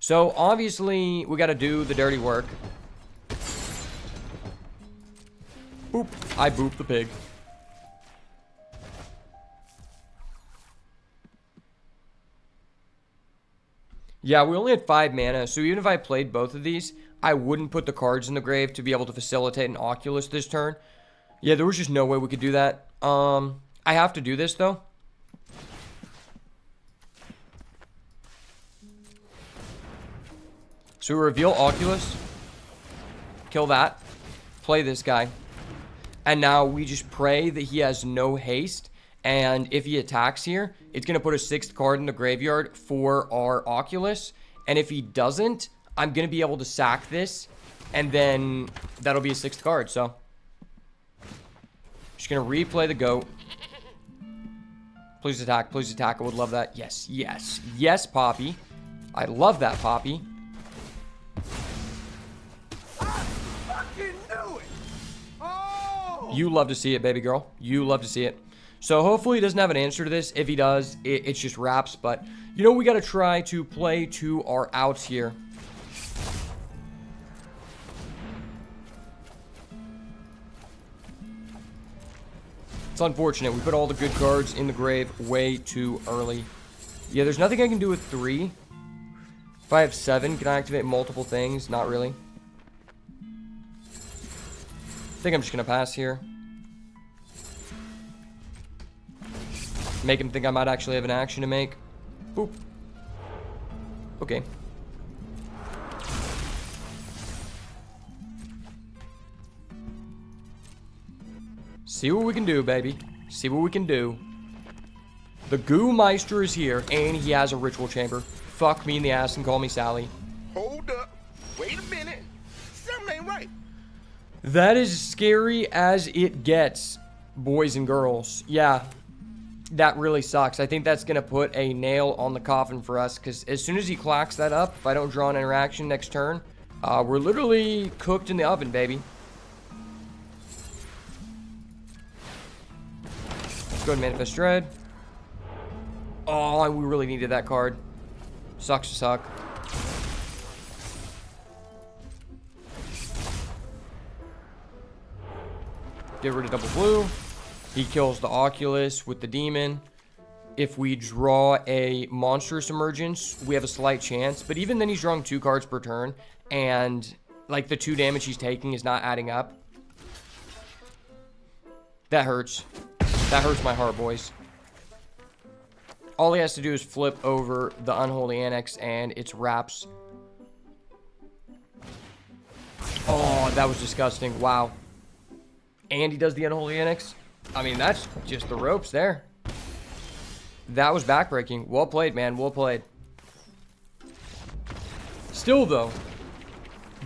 So, obviously, we got to do the dirty work. Boop. I booped the pig. Yeah, we only had 5 mana, so even if I played both of these, I wouldn't put the cards in the grave to be able to facilitate an Oculus this turn. Yeah, there was just no way we could do that. I have to do this, though. So we reveal Oculus. Kill that. Play this guy. And now we just pray that he has no haste. And if he attacks here, it's going to put a 6th card in the graveyard for our Oculus. And if he doesn't, I'm going to be able to sack this And then that'll be a 6th card, so. Just going to replay the GOAT. Please attack. Please attack. I would love that. Yes. Yes. Yes, Poppy. I love that, Poppy. I fucking knew it! Oh! You love to see it, baby girl. You love to see it. So hopefully he doesn't have an answer to this. If he does, it's just wraps. But, you know, we got to try to play to our outs here. It's unfortunate. We put all the good cards in the grave way too early. Yeah, there's nothing I can do with 3. If I have 7, can I activate multiple things? Not really. I think I'm just going to pass here. Make him think I might actually have an action to make. Boop. Okay. See what we can do, baby. See what we can do. The Goo Meister is here, and he has a ritual chamber. Fuck me in the ass and call me Sally. Hold up. Wait a minute. Something ain't right. That is scary as it gets, boys and girls. Yeah, that really sucks. I think that's going to put a nail on the coffin for us, because as soon as he clacks that up, if I don't draw an interaction next turn, we're literally cooked in the oven, baby. Go ahead and Manifest Dread. Oh, we really needed that card. Sucks to suck. Get rid of double blue. He kills the Oculus with the demon. If we draw a monstrous emergence, we have a slight chance. But even then, he's drawing 2 cards per turn. And, like, the 2 damage he's taking is not adding up. That hurts. That hurts my heart, boys. All he has to do is flip over the Unholy Annex, and it's wraps. Oh, that was disgusting. Wow. And he does the Unholy Annex. I mean, that's just the ropes there. That was backbreaking. Well played, man. Well played. Still, though,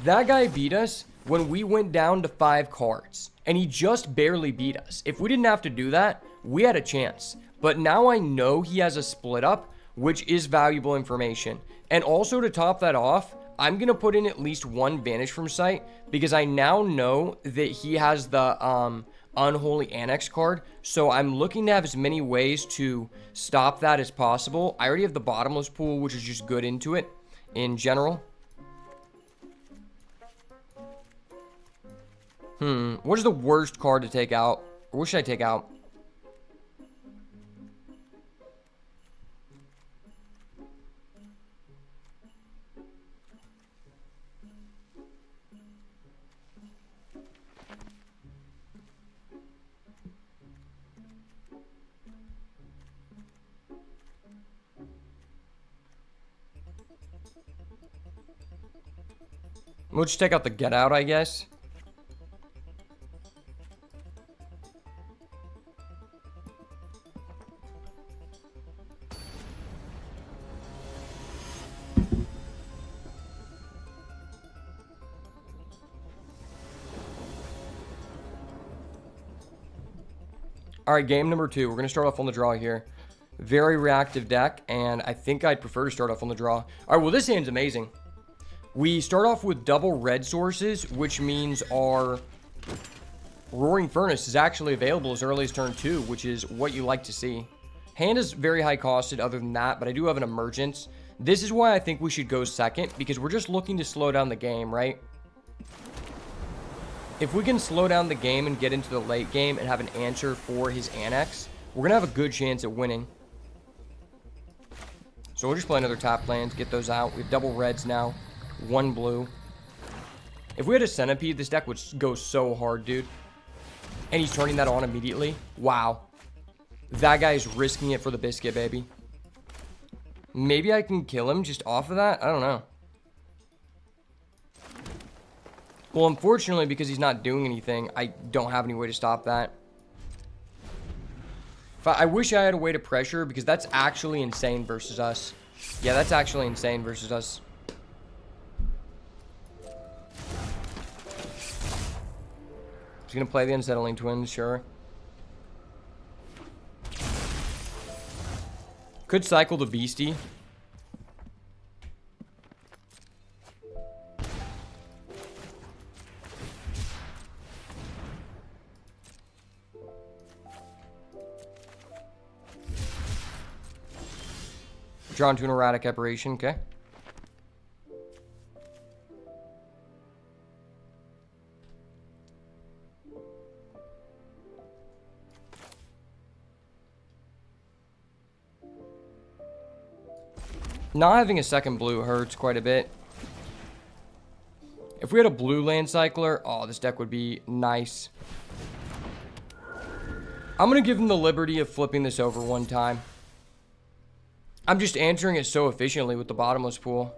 that guy beat us when we went down to 5 cards. And he just barely beat us. If we didn't have to do that, we had a chance. But now I know he has a split up, which is valuable information. And also to top that off, I'm going to put in at least 1 Vanish from Sight, because I now know that he has the Unholy Annex card. So I'm looking to have as many ways to stop that as possible. I already have the Bottomless Pool, which is just good into it in general. What is the worst card to take out? Or what should I take out? We'll just take out the Get Out, I guess. All right, game number 2. We're going to start off on the draw here. Very reactive deck, and I think I'd prefer to start off on the draw. All right, well, this hand's amazing. We start off with double red sources, which means our Roaring Furnace is actually available as early as turn 2, which is what you like to see. Hand is very high costed other than that, but I do have an Emergence. This is why I think we should go second, because we're just looking to slow down the game, right? If we can slow down the game and get into the late game and have an answer for his Annex, we're going to have a good chance at winning. So we'll just play another top land, get those out. We have double reds now, 1 blue. If we had a Centipede, this deck would go so hard, dude. And he's turning that on immediately. Wow. That guy's risking it for the biscuit, baby. Maybe I can kill him just off of that? I don't know. Well, unfortunately, because he's not doing anything, I don't have any way to stop that. I wish I had a way to pressure, because that's actually insane versus us. Yeah, that's actually insane versus us. He's going to play the Unsettling Twins, sure. Could cycle the Beastie. Drawn to an erratic aberration, okay. Not having a second blue hurts quite a bit. If we had a blue land cycler, oh, this deck would be nice. I'm going to give him the liberty of flipping this over one time. I'm just answering it so efficiently with the bottomless pool.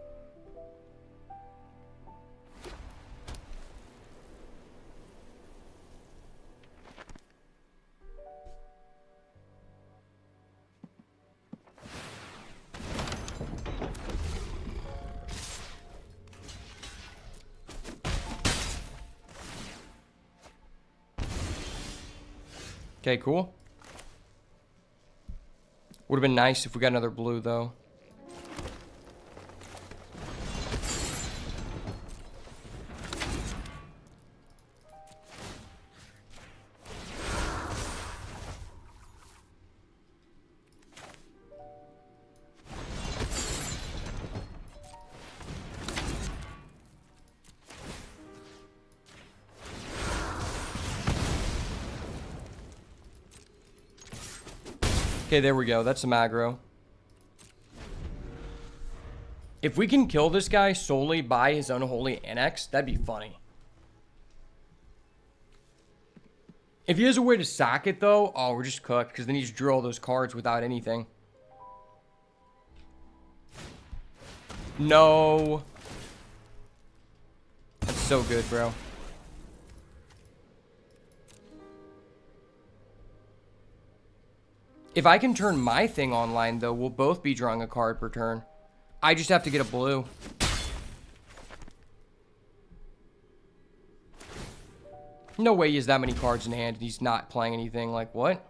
Okay, cool. Would have been nice if we got another blue, though. Okay, there we go. That's some aggro. If we can kill this guy solely by his unholy annex, that'd be funny. If he has a way to sack it, though, oh, we're just cooked, because then he just drew all those cards without anything. No. That's so good, bro. If I can turn my thing online, though, we'll both be drawing a card per turn. I just have to get a blue. No way he has that many cards in hand and he's not playing anything. Like, what?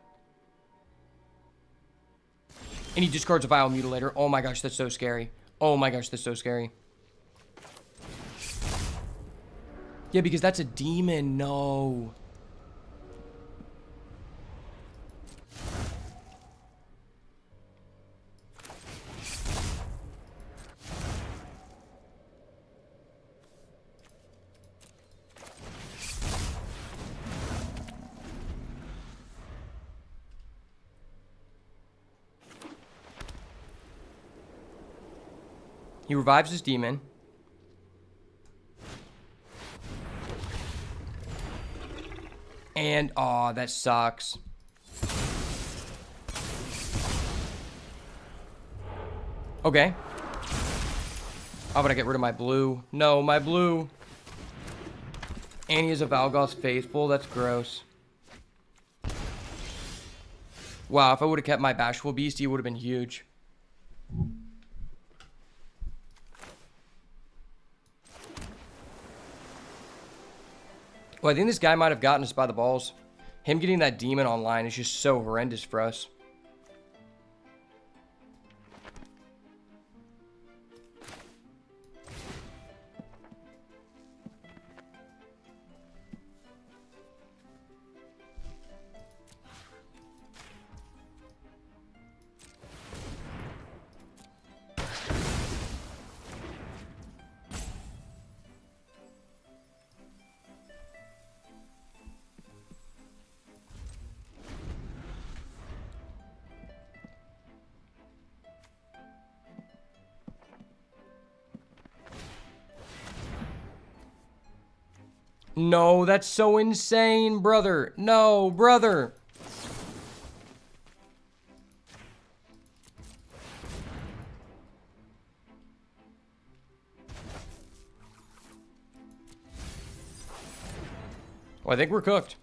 And he discards a Vile Mutilator. Oh my gosh, that's so scary. Oh my gosh, that's so scary. Yeah, because that's a demon. No. He revives his demon. And, aw, that sucks. Okay. I'm gonna get rid of my blue. No, my blue. And he has a Valgoth Faithful. That's gross. Wow, if I would have kept my Bashful Beast, he would have been huge. Well, I think this guy might have gotten us by the balls. Him getting that demon online is just so horrendous for us. No, that's so insane, brother. No, brother. Well, I think we're cooked.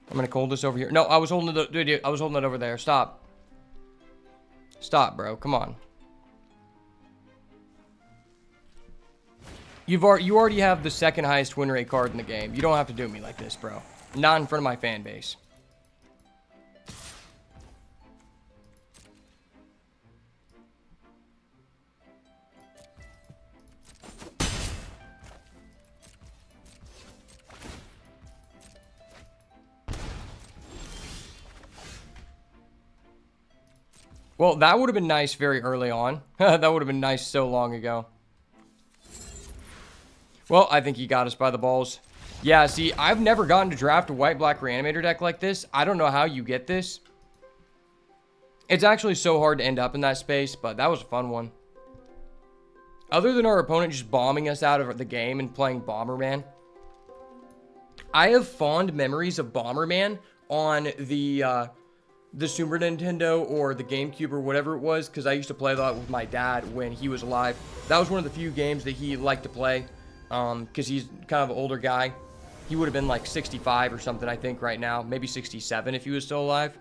I'm gonna hold this over here. No, I was holding it. Dude, I was holding it over there. Stop. Stop, bro. Come on. You already have the second highest win rate card in the game. You don't have to do me like this, bro. Not in front of my fan base. Well, that would have been nice very early on. That would have been nice so long ago. Well, I think he got us by the balls. Yeah, see, I've never gotten to draft a white-black reanimator deck like this. I don't know how you get this. It's actually so hard to end up in that space, but that was a fun one. Other than our opponent just bombing us out of the game and playing Bomberman, I have fond memories of Bomberman on the Super Nintendo or the GameCube or whatever it was, because I used to play that with my dad when he was alive. That was one of the few games that he liked to play, because he's kind of an older guy. He would have been like 65 or something, I think, right now. Maybe 67 if he was still alive.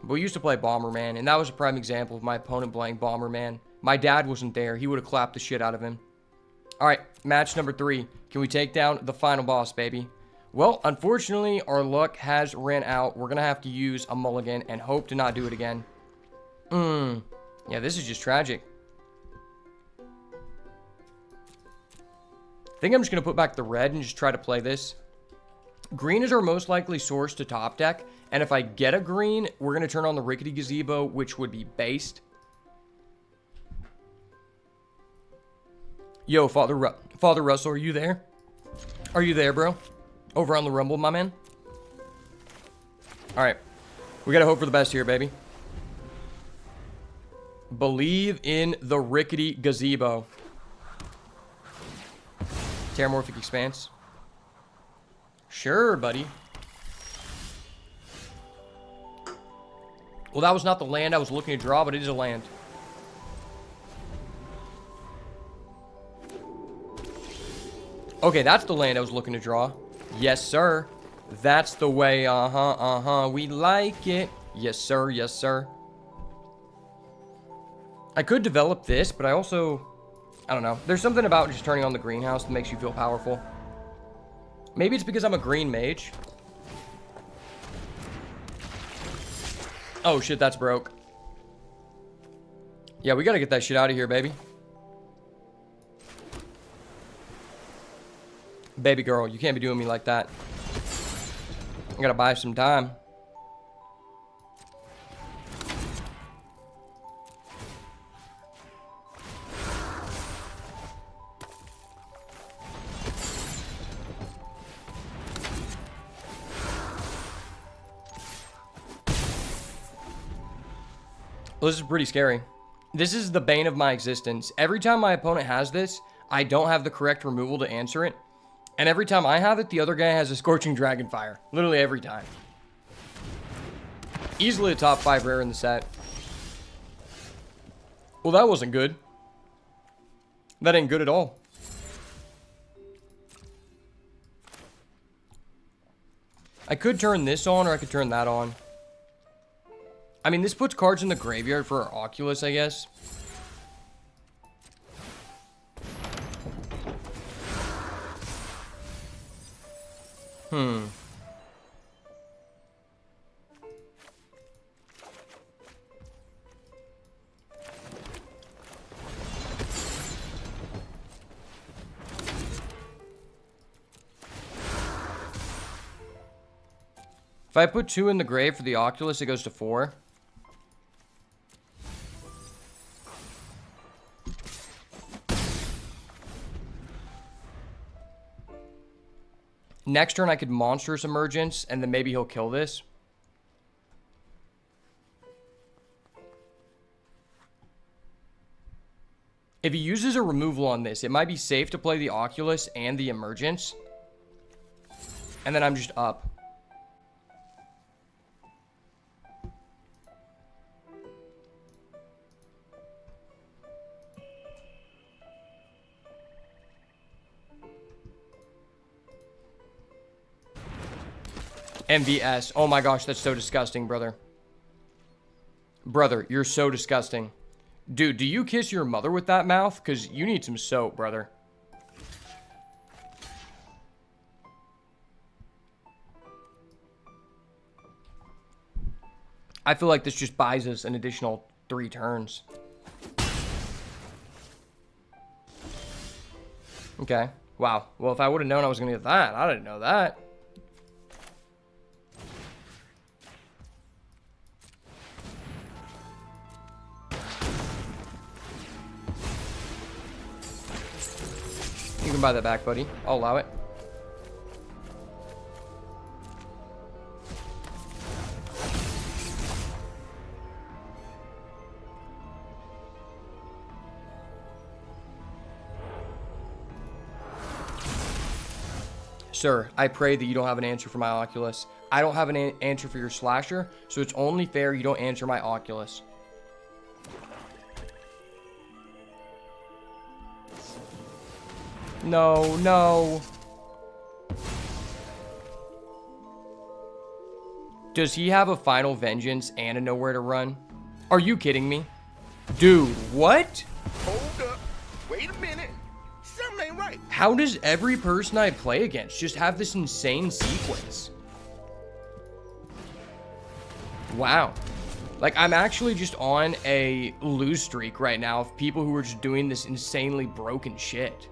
But we used to play Bomberman, and that was a prime example of my opponent playing Bomberman. My dad wasn't there. He would have clapped the shit out of him. All right, match number 3. Can we take down the final boss, baby? Well, unfortunately, our luck has ran out. We're going to have to use a mulligan and hope to not do it again. Yeah, this is just tragic. I think I'm just going to put back the red and just try to play this. Green is our most likely source to top deck. And if I get a green, we're going to turn on the Rickety Gazebo, which would be based. Yo, Father Russell, are you there? Are you there, bro? Over on the Rumble, my man. All right. We got to hope for the best here, baby. Believe in the Rickety Gazebo. Terramorphic Expanse. Sure, buddy. Well, that was not the land I was looking to draw, but it is a land. Okay, that's the land I was looking to draw. Yes, sir. That's the way. We like it. Yes, sir. Yes, sir. I could develop this, but I also... I don't know. There's something about just turning on the greenhouse that makes you feel powerful. Maybe it's because I'm a green mage. Oh, shit, that's broke. Yeah, we gotta get that shit out of here, baby. Baby girl, you can't be doing me like that. I gotta buy some time. Well, this is pretty scary. This is the bane of my existence. Every time my opponent has this, I don't have the correct removal to answer it. And every time I have it, the other guy has a Scorching Dragonfire. Literally every time. Easily a top 5 rare in the set. Well, that wasn't good. That ain't good at all. I could turn this on, or I could turn that on. I mean, this puts cards in the graveyard for our Oculus, I guess. If I put 2 in the grave for the Oculus, it goes to 4. Next turn, I could Monstrous Emergence, and then maybe he'll kill this. If he uses a removal on this, it might be safe to play the Oculus and the Emergence. And then I'm just up. MVS. Oh my gosh, that's so disgusting, brother. Brother, you're so disgusting. Dude, do you kiss your mother with that mouth? Because you need some soap, brother. I feel like this just buys us an additional 3 turns. Okay. Wow. Well, if I would have known I was going to get that, I didn't know that. You can buy that back, buddy. I'll allow it. Sir, I pray that you don't have an answer for my Oculus. I don't have an answer for your slasher, so it's only fair you don't answer my Oculus. No, no. Does he have a final vengeance and a nowhere to run? Are you kidding me? Dude, what? Hold up. Wait a minute. Something ain't right. How does every person I play against just have this insane sequence? Wow. Like, I'm actually just on a lose streak right now of people who are just doing this insanely broken shit.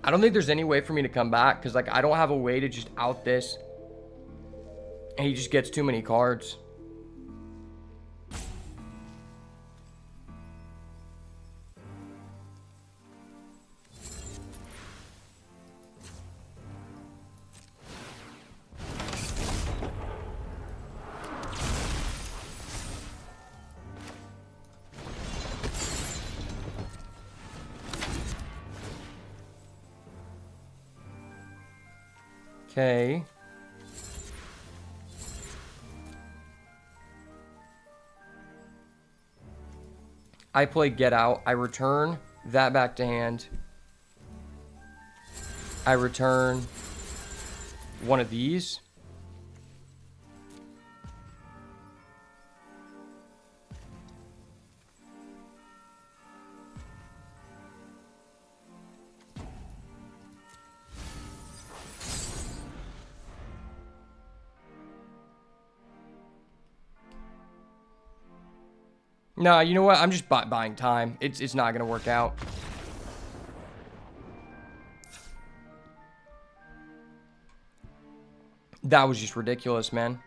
I don't think there's any way for me to come back because, like, I don't have a way to just out this. And he just gets too many cards. Okay. I play Get Out. I return that back to hand. I return one of these. Nah, you know what? I'm just buying time. It's not gonna work out. That was just ridiculous, man.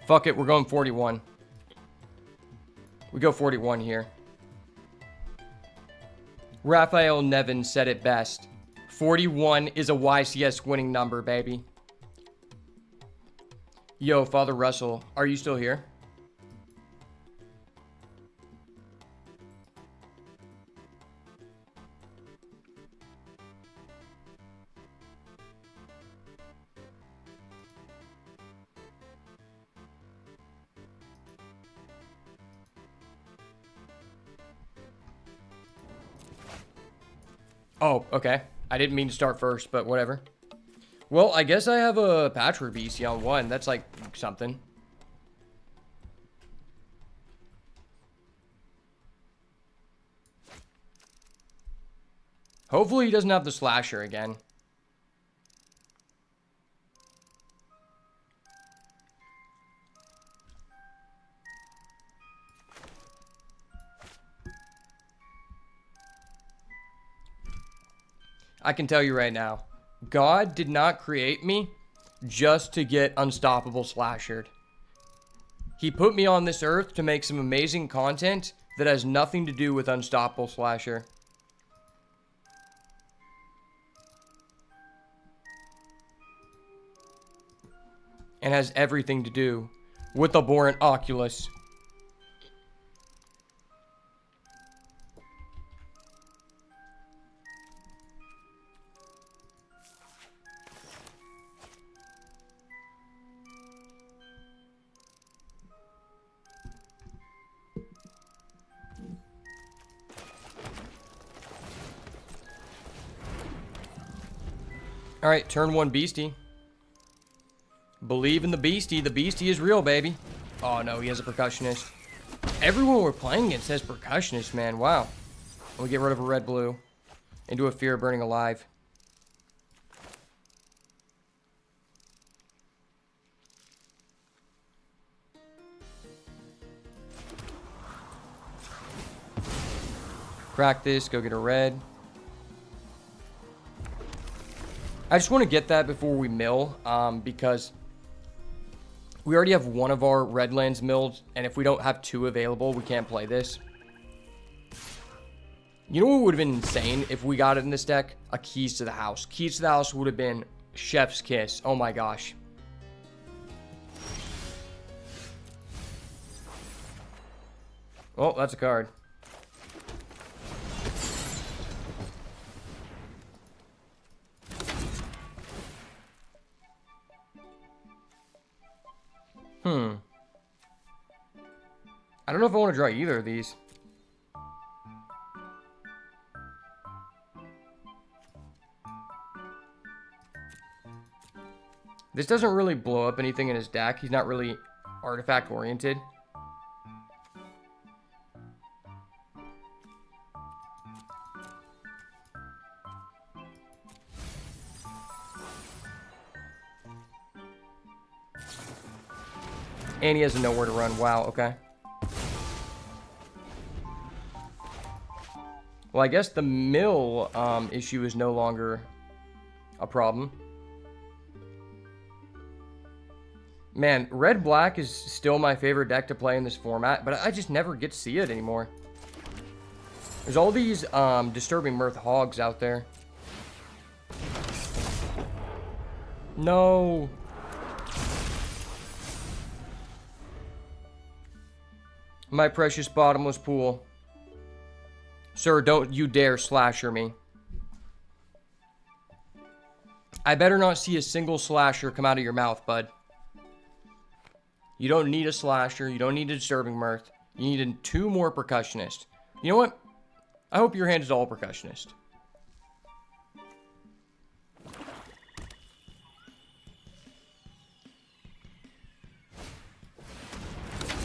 Fuck it, we're going 41. We go 41 here. Raphael Nevin said it best. 41 is a YCS winning number, baby. Yo, Father Russell, are you still here? Oh, okay. I didn't mean to start first, but whatever. Well, I guess I have a Patchwork BC on 1. That's like something. Hopefully he doesn't have the slasher again. I can tell you right now, God did not create me just to get unstoppable slashered. He put me on this earth to make some amazing content that has nothing to do with Unstoppable Slasher. And has everything to do with the Abhorrent Oculus. Alright, turn 1 Beastie. Believe in the Beastie. The Beastie is real, baby. Oh, no, he has a Percussionist. Everyone we're playing against has Percussionist, man. Wow. We get rid of a red-blue. Into a Fear of Burning Alive. Crack this. Go get a red. I just want to get that before we mill, because we already have one of our red lands milled, and if we don't have 2 available, we can't play this. You know what would have been insane if we got it in this deck? A Keys to the House. Keys to the House would have been chef's kiss. Oh my gosh. Oh, that's a card. I don't know if I want to draw either of these. This doesn't really blow up anything in his deck. He's not really artifact oriented. And he has nowhere to run. Wow, okay. Well, I guess the mill issue is no longer a problem. Man, red-black is still my favorite deck to play in this format, but I just never get to see it anymore. There's all these Disturbing Mirth hogs out there. No. My precious bottomless pool. Sir, don't you dare slasher me. I better not see a single slasher come out of your mouth, bud. You don't need a slasher. You don't need a Disturbing Mirth. You need 2 more Percussionists. You know what? I hope your hand is all Percussionist.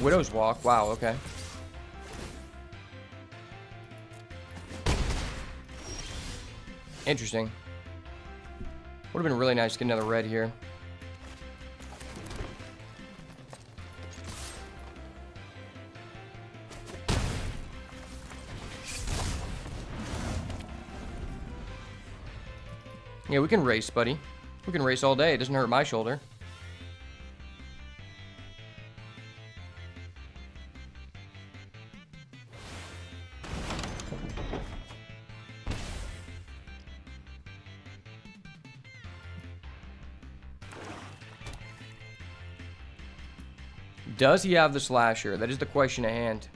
Widow's Walk. Wow, okay. Interesting. Would have been really nice to get another red here. Yeah, we can race, buddy. We can race all day. It doesn't hurt my shoulder. Does he have the slasher? That is the question at hand.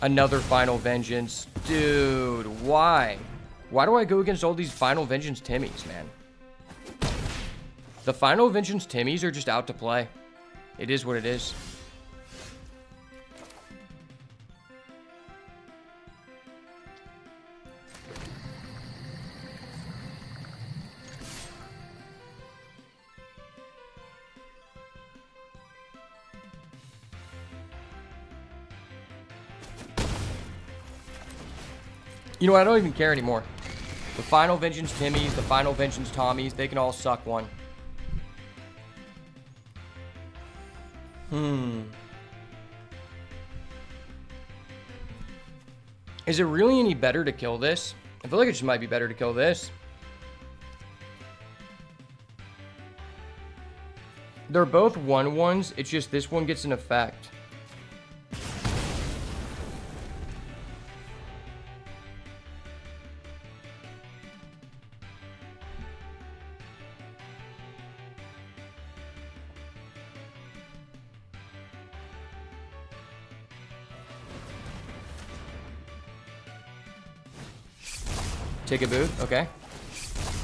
Another Final Vengeance. Dude, why? Why do I go against all these Final Vengeance Timmies, man? The Final Vengeance Timmies are just out to play. It is what it is. You know what? I don't even care anymore. The Final Vengeance Timmies, the Final Vengeance Tommies, they can all suck one. Is it really any better to kill this? I feel like it just might be better to kill this. They're both 1/1s. It's just this one gets an effect. Take a boot. Okay.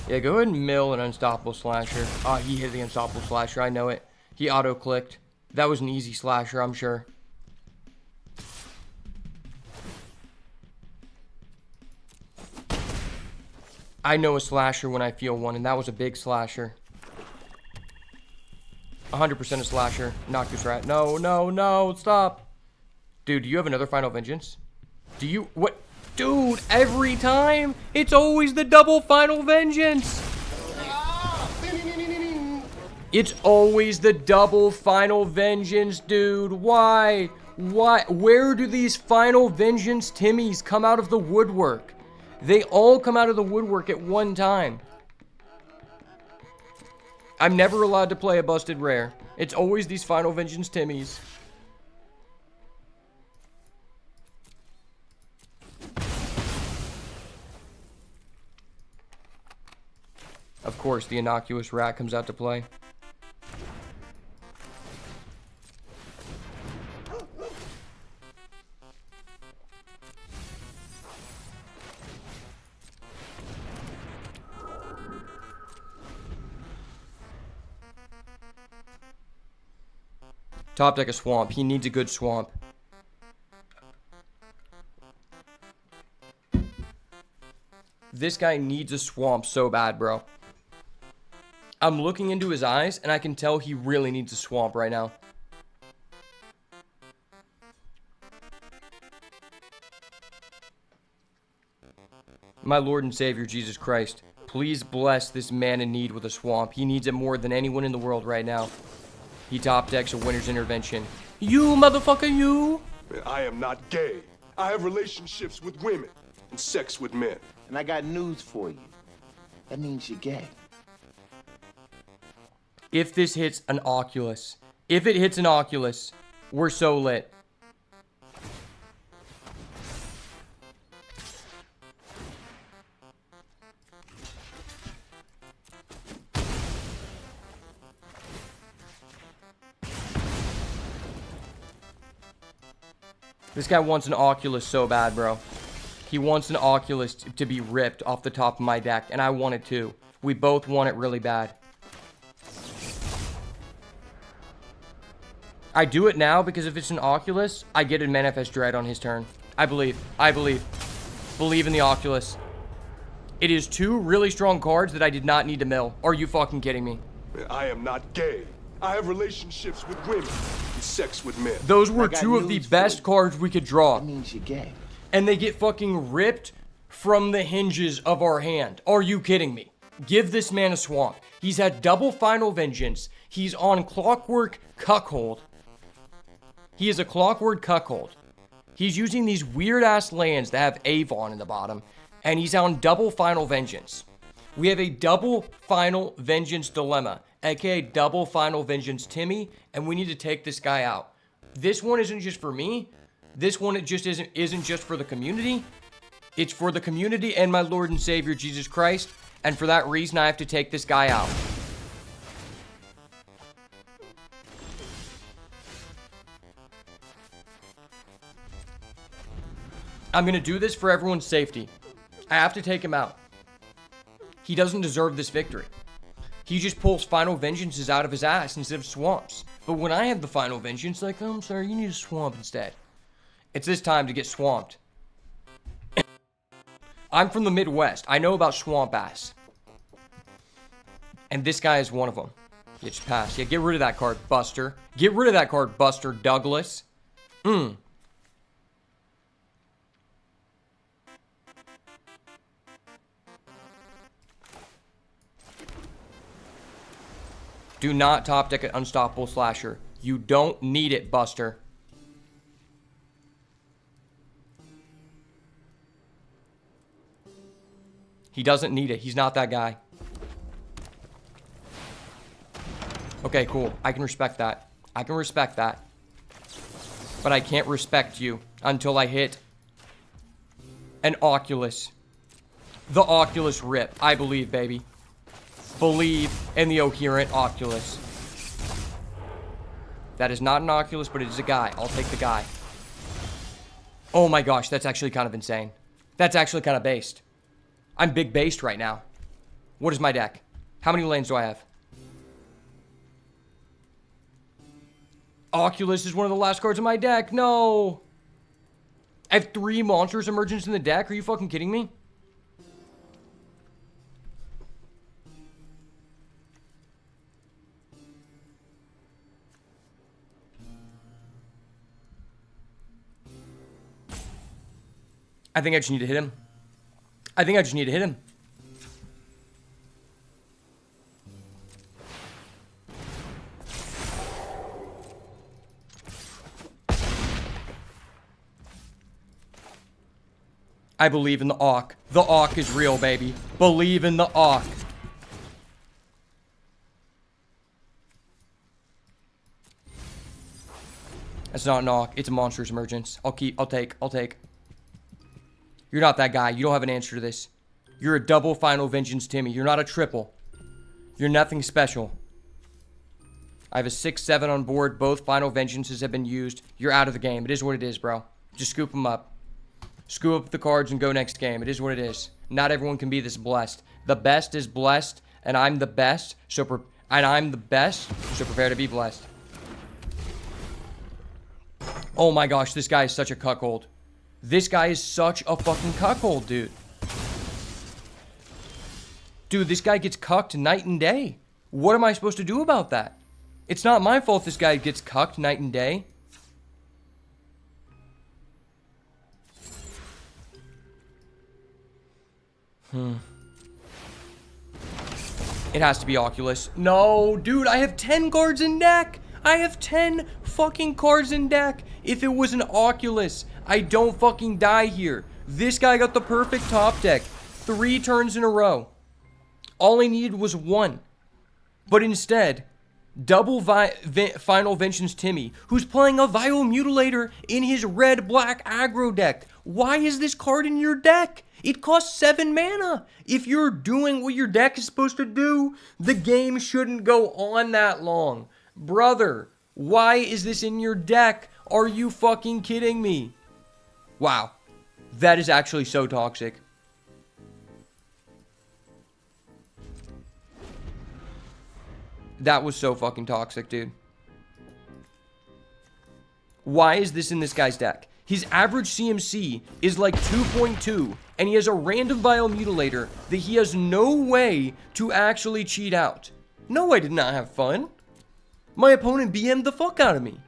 Yeah, go ahead and mill an unstoppable slasher. Ah, he hit the unstoppable slasher. I know it. He auto-clicked. That was an easy slasher, I'm sure. I know a slasher when I feel one, and that was a big slasher. 100% a slasher. Noctis Rat. No, no, no. Stop. Dude, do you have another Final Vengeance? Do you? What? Dude, every time, it's always the double Final Vengeance. It's always the double Final Vengeance, dude. Why? Why? Where do these Final Vengeance Timmies come out of the woodwork? They all come out of the woodwork at one time. I'm never allowed to play a busted rare. It's always these Final Vengeance Timmies. Of course, the innocuous rat comes out to play. Top deck a swamp. He needs a good swamp. This guy needs a swamp so bad, bro. I'm looking into his eyes, and I can tell he really needs a swamp right now. My Lord and Savior, Jesus Christ, please bless this man in need with a swamp. He needs it more than anyone in the world right now. He top decks a Winter's Intervention. You, motherfucker, you! I am not gay. I have relationships with women and sex with men. And I got news for you. That means you're gay. If this hits an Oculus, if it hits an Oculus, we're so lit. This guy wants an Oculus so bad, bro. He wants an Oculus to be ripped off the top of my deck, and I want it too. We both want it really bad. I do it now because if it's an Oculus, I get a Manifest Dread on his turn. I believe. I believe. Believe in the Oculus. It is two really strong cards that I did not need to mill. Are you fucking kidding me? I am not gay. I have relationships with women and sex with men. Those were two of the best cards we could draw. That means you're gay. And they get fucking ripped from the hinges of our hand. Are you kidding me? Give this man a swamp. He's had double Final Vengeance. He's on Clockwork Cuckold. He is a Clockwork Cuckold. He's using these weird-ass lands that have Avon in the bottom. And he's on double Final Vengeance. We have a double Final Vengeance dilemma, aka double Final Vengeance Timmy, and we need to take this guy out. This one isn't just for me. This one isn't just for the community. It's for the community and my Lord and Savior Jesus Christ, and for that reason I have to take this guy out. I'm gonna do this for everyone's safety. I have to take him out. He doesn't deserve this victory. He just pulls Final Vengeances out of his ass instead of swamps. But when I have the Final Vengeance, like, oh, I'm sorry, you need a swamp instead. It's this time to get swamped. I'm from the Midwest. I know about swamp ass. And this guy is one of them. Yeah, just pass. Yeah, get rid of that card, Buster. Get rid of that card, Buster Douglas. Do not top deck an Unstoppable Slasher. You don't need it, Buster. He doesn't need it. He's not that guy. Okay, cool. I can respect that. I can respect that. But I can't respect you until I hit an Oculus. The Oculus rip. I believe, baby. Believe in the coherent Oculus. That is not an Oculus, but it is a guy. I'll take the guy. Oh my gosh, that's actually kind of insane. That's actually kind of based. I'm big based right now. What is my deck? How many lanes do I have? Oculus is one of the last cards in my deck. No. I have 3 Monstrous Emergence in the deck. Are you fucking kidding me? I think I just need to hit him. I think I just need to hit him. I believe in the Auk. The Auk is real, baby. Believe in the Auk. That's not an Auk. It's a Monstrous Emergence. I'll take. You're not that guy. You don't have an answer to this. You're a double Final Vengeance Timmy. You're not a triple. You're nothing special. I have a 6-7 on board. Both Final Vengeances have been used. You're out of the game. It is what it is, bro. Just scoop them up. Scoop up the cards and go next game. It is what it is. Not everyone can be this blessed. The best is blessed, and I'm the best. So prepare to be blessed. Oh my gosh, this guy is such a cuckold. This guy is such a fucking cuckold, dude. Dude, this guy gets cucked night and day. What am I supposed to do about that? It's not my fault this guy gets cucked night and day. It has to be Oculus. No, dude, I have 10 cards in deck. I have 10 fucking cards in deck. If it was an Oculus, I don't fucking die here. This guy got the perfect top deck 3 turns in a row. All I needed was 1. But instead, double Final Vengeance Timmy, who's playing a Vile Mutilator in his red-black aggro deck. Why is this card in your deck? It costs 7 mana. If you're doing what your deck is supposed to do, the game shouldn't go on that long. Brother, why is this in your deck? Are you fucking kidding me? Wow. That is actually so toxic. That was so fucking toxic, dude. Why is this in this guy's deck? His average CMC is like 2.2, and he has a random Vile Mutilator that he has no way to actually cheat out. No, I did not have fun. My opponent BM'd the fuck out of me.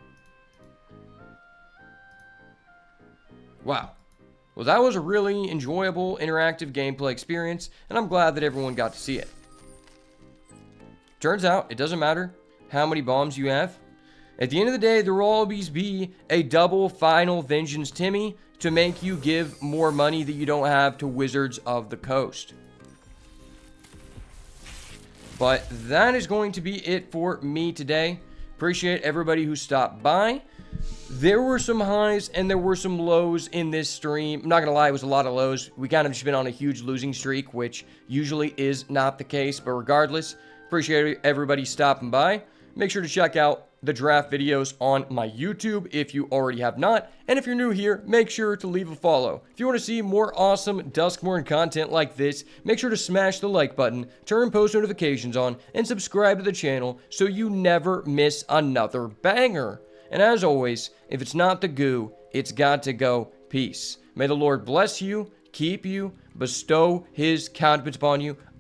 Wow. Well, that was a really enjoyable, interactive gameplay experience, and I'm glad that everyone got to see it. Turns out, it doesn't matter how many bombs you have. At the end of the day, there will always be a double Final Vengeance Timmy to make you give more money that you don't have to Wizards of the Coast. But that is going to be it for me today. Appreciate everybody who stopped by. There were some highs and there were some lows in this stream. I'm not going to lie, it was a lot of lows. We kind of just been on a huge losing streak, which usually is not the case. But regardless, appreciate everybody stopping by. Make sure to check out the draft videos on my YouTube if you already have not. And if you're new here, make sure to leave a follow. If you want to see more awesome Duskmorn content like this, make sure to smash the like button, turn post notifications on, and subscribe to the channel so you never miss another banger. And as always, if it's not the goo, it's got to go. Peace. May the Lord bless you, keep you, bestow his countenance upon you.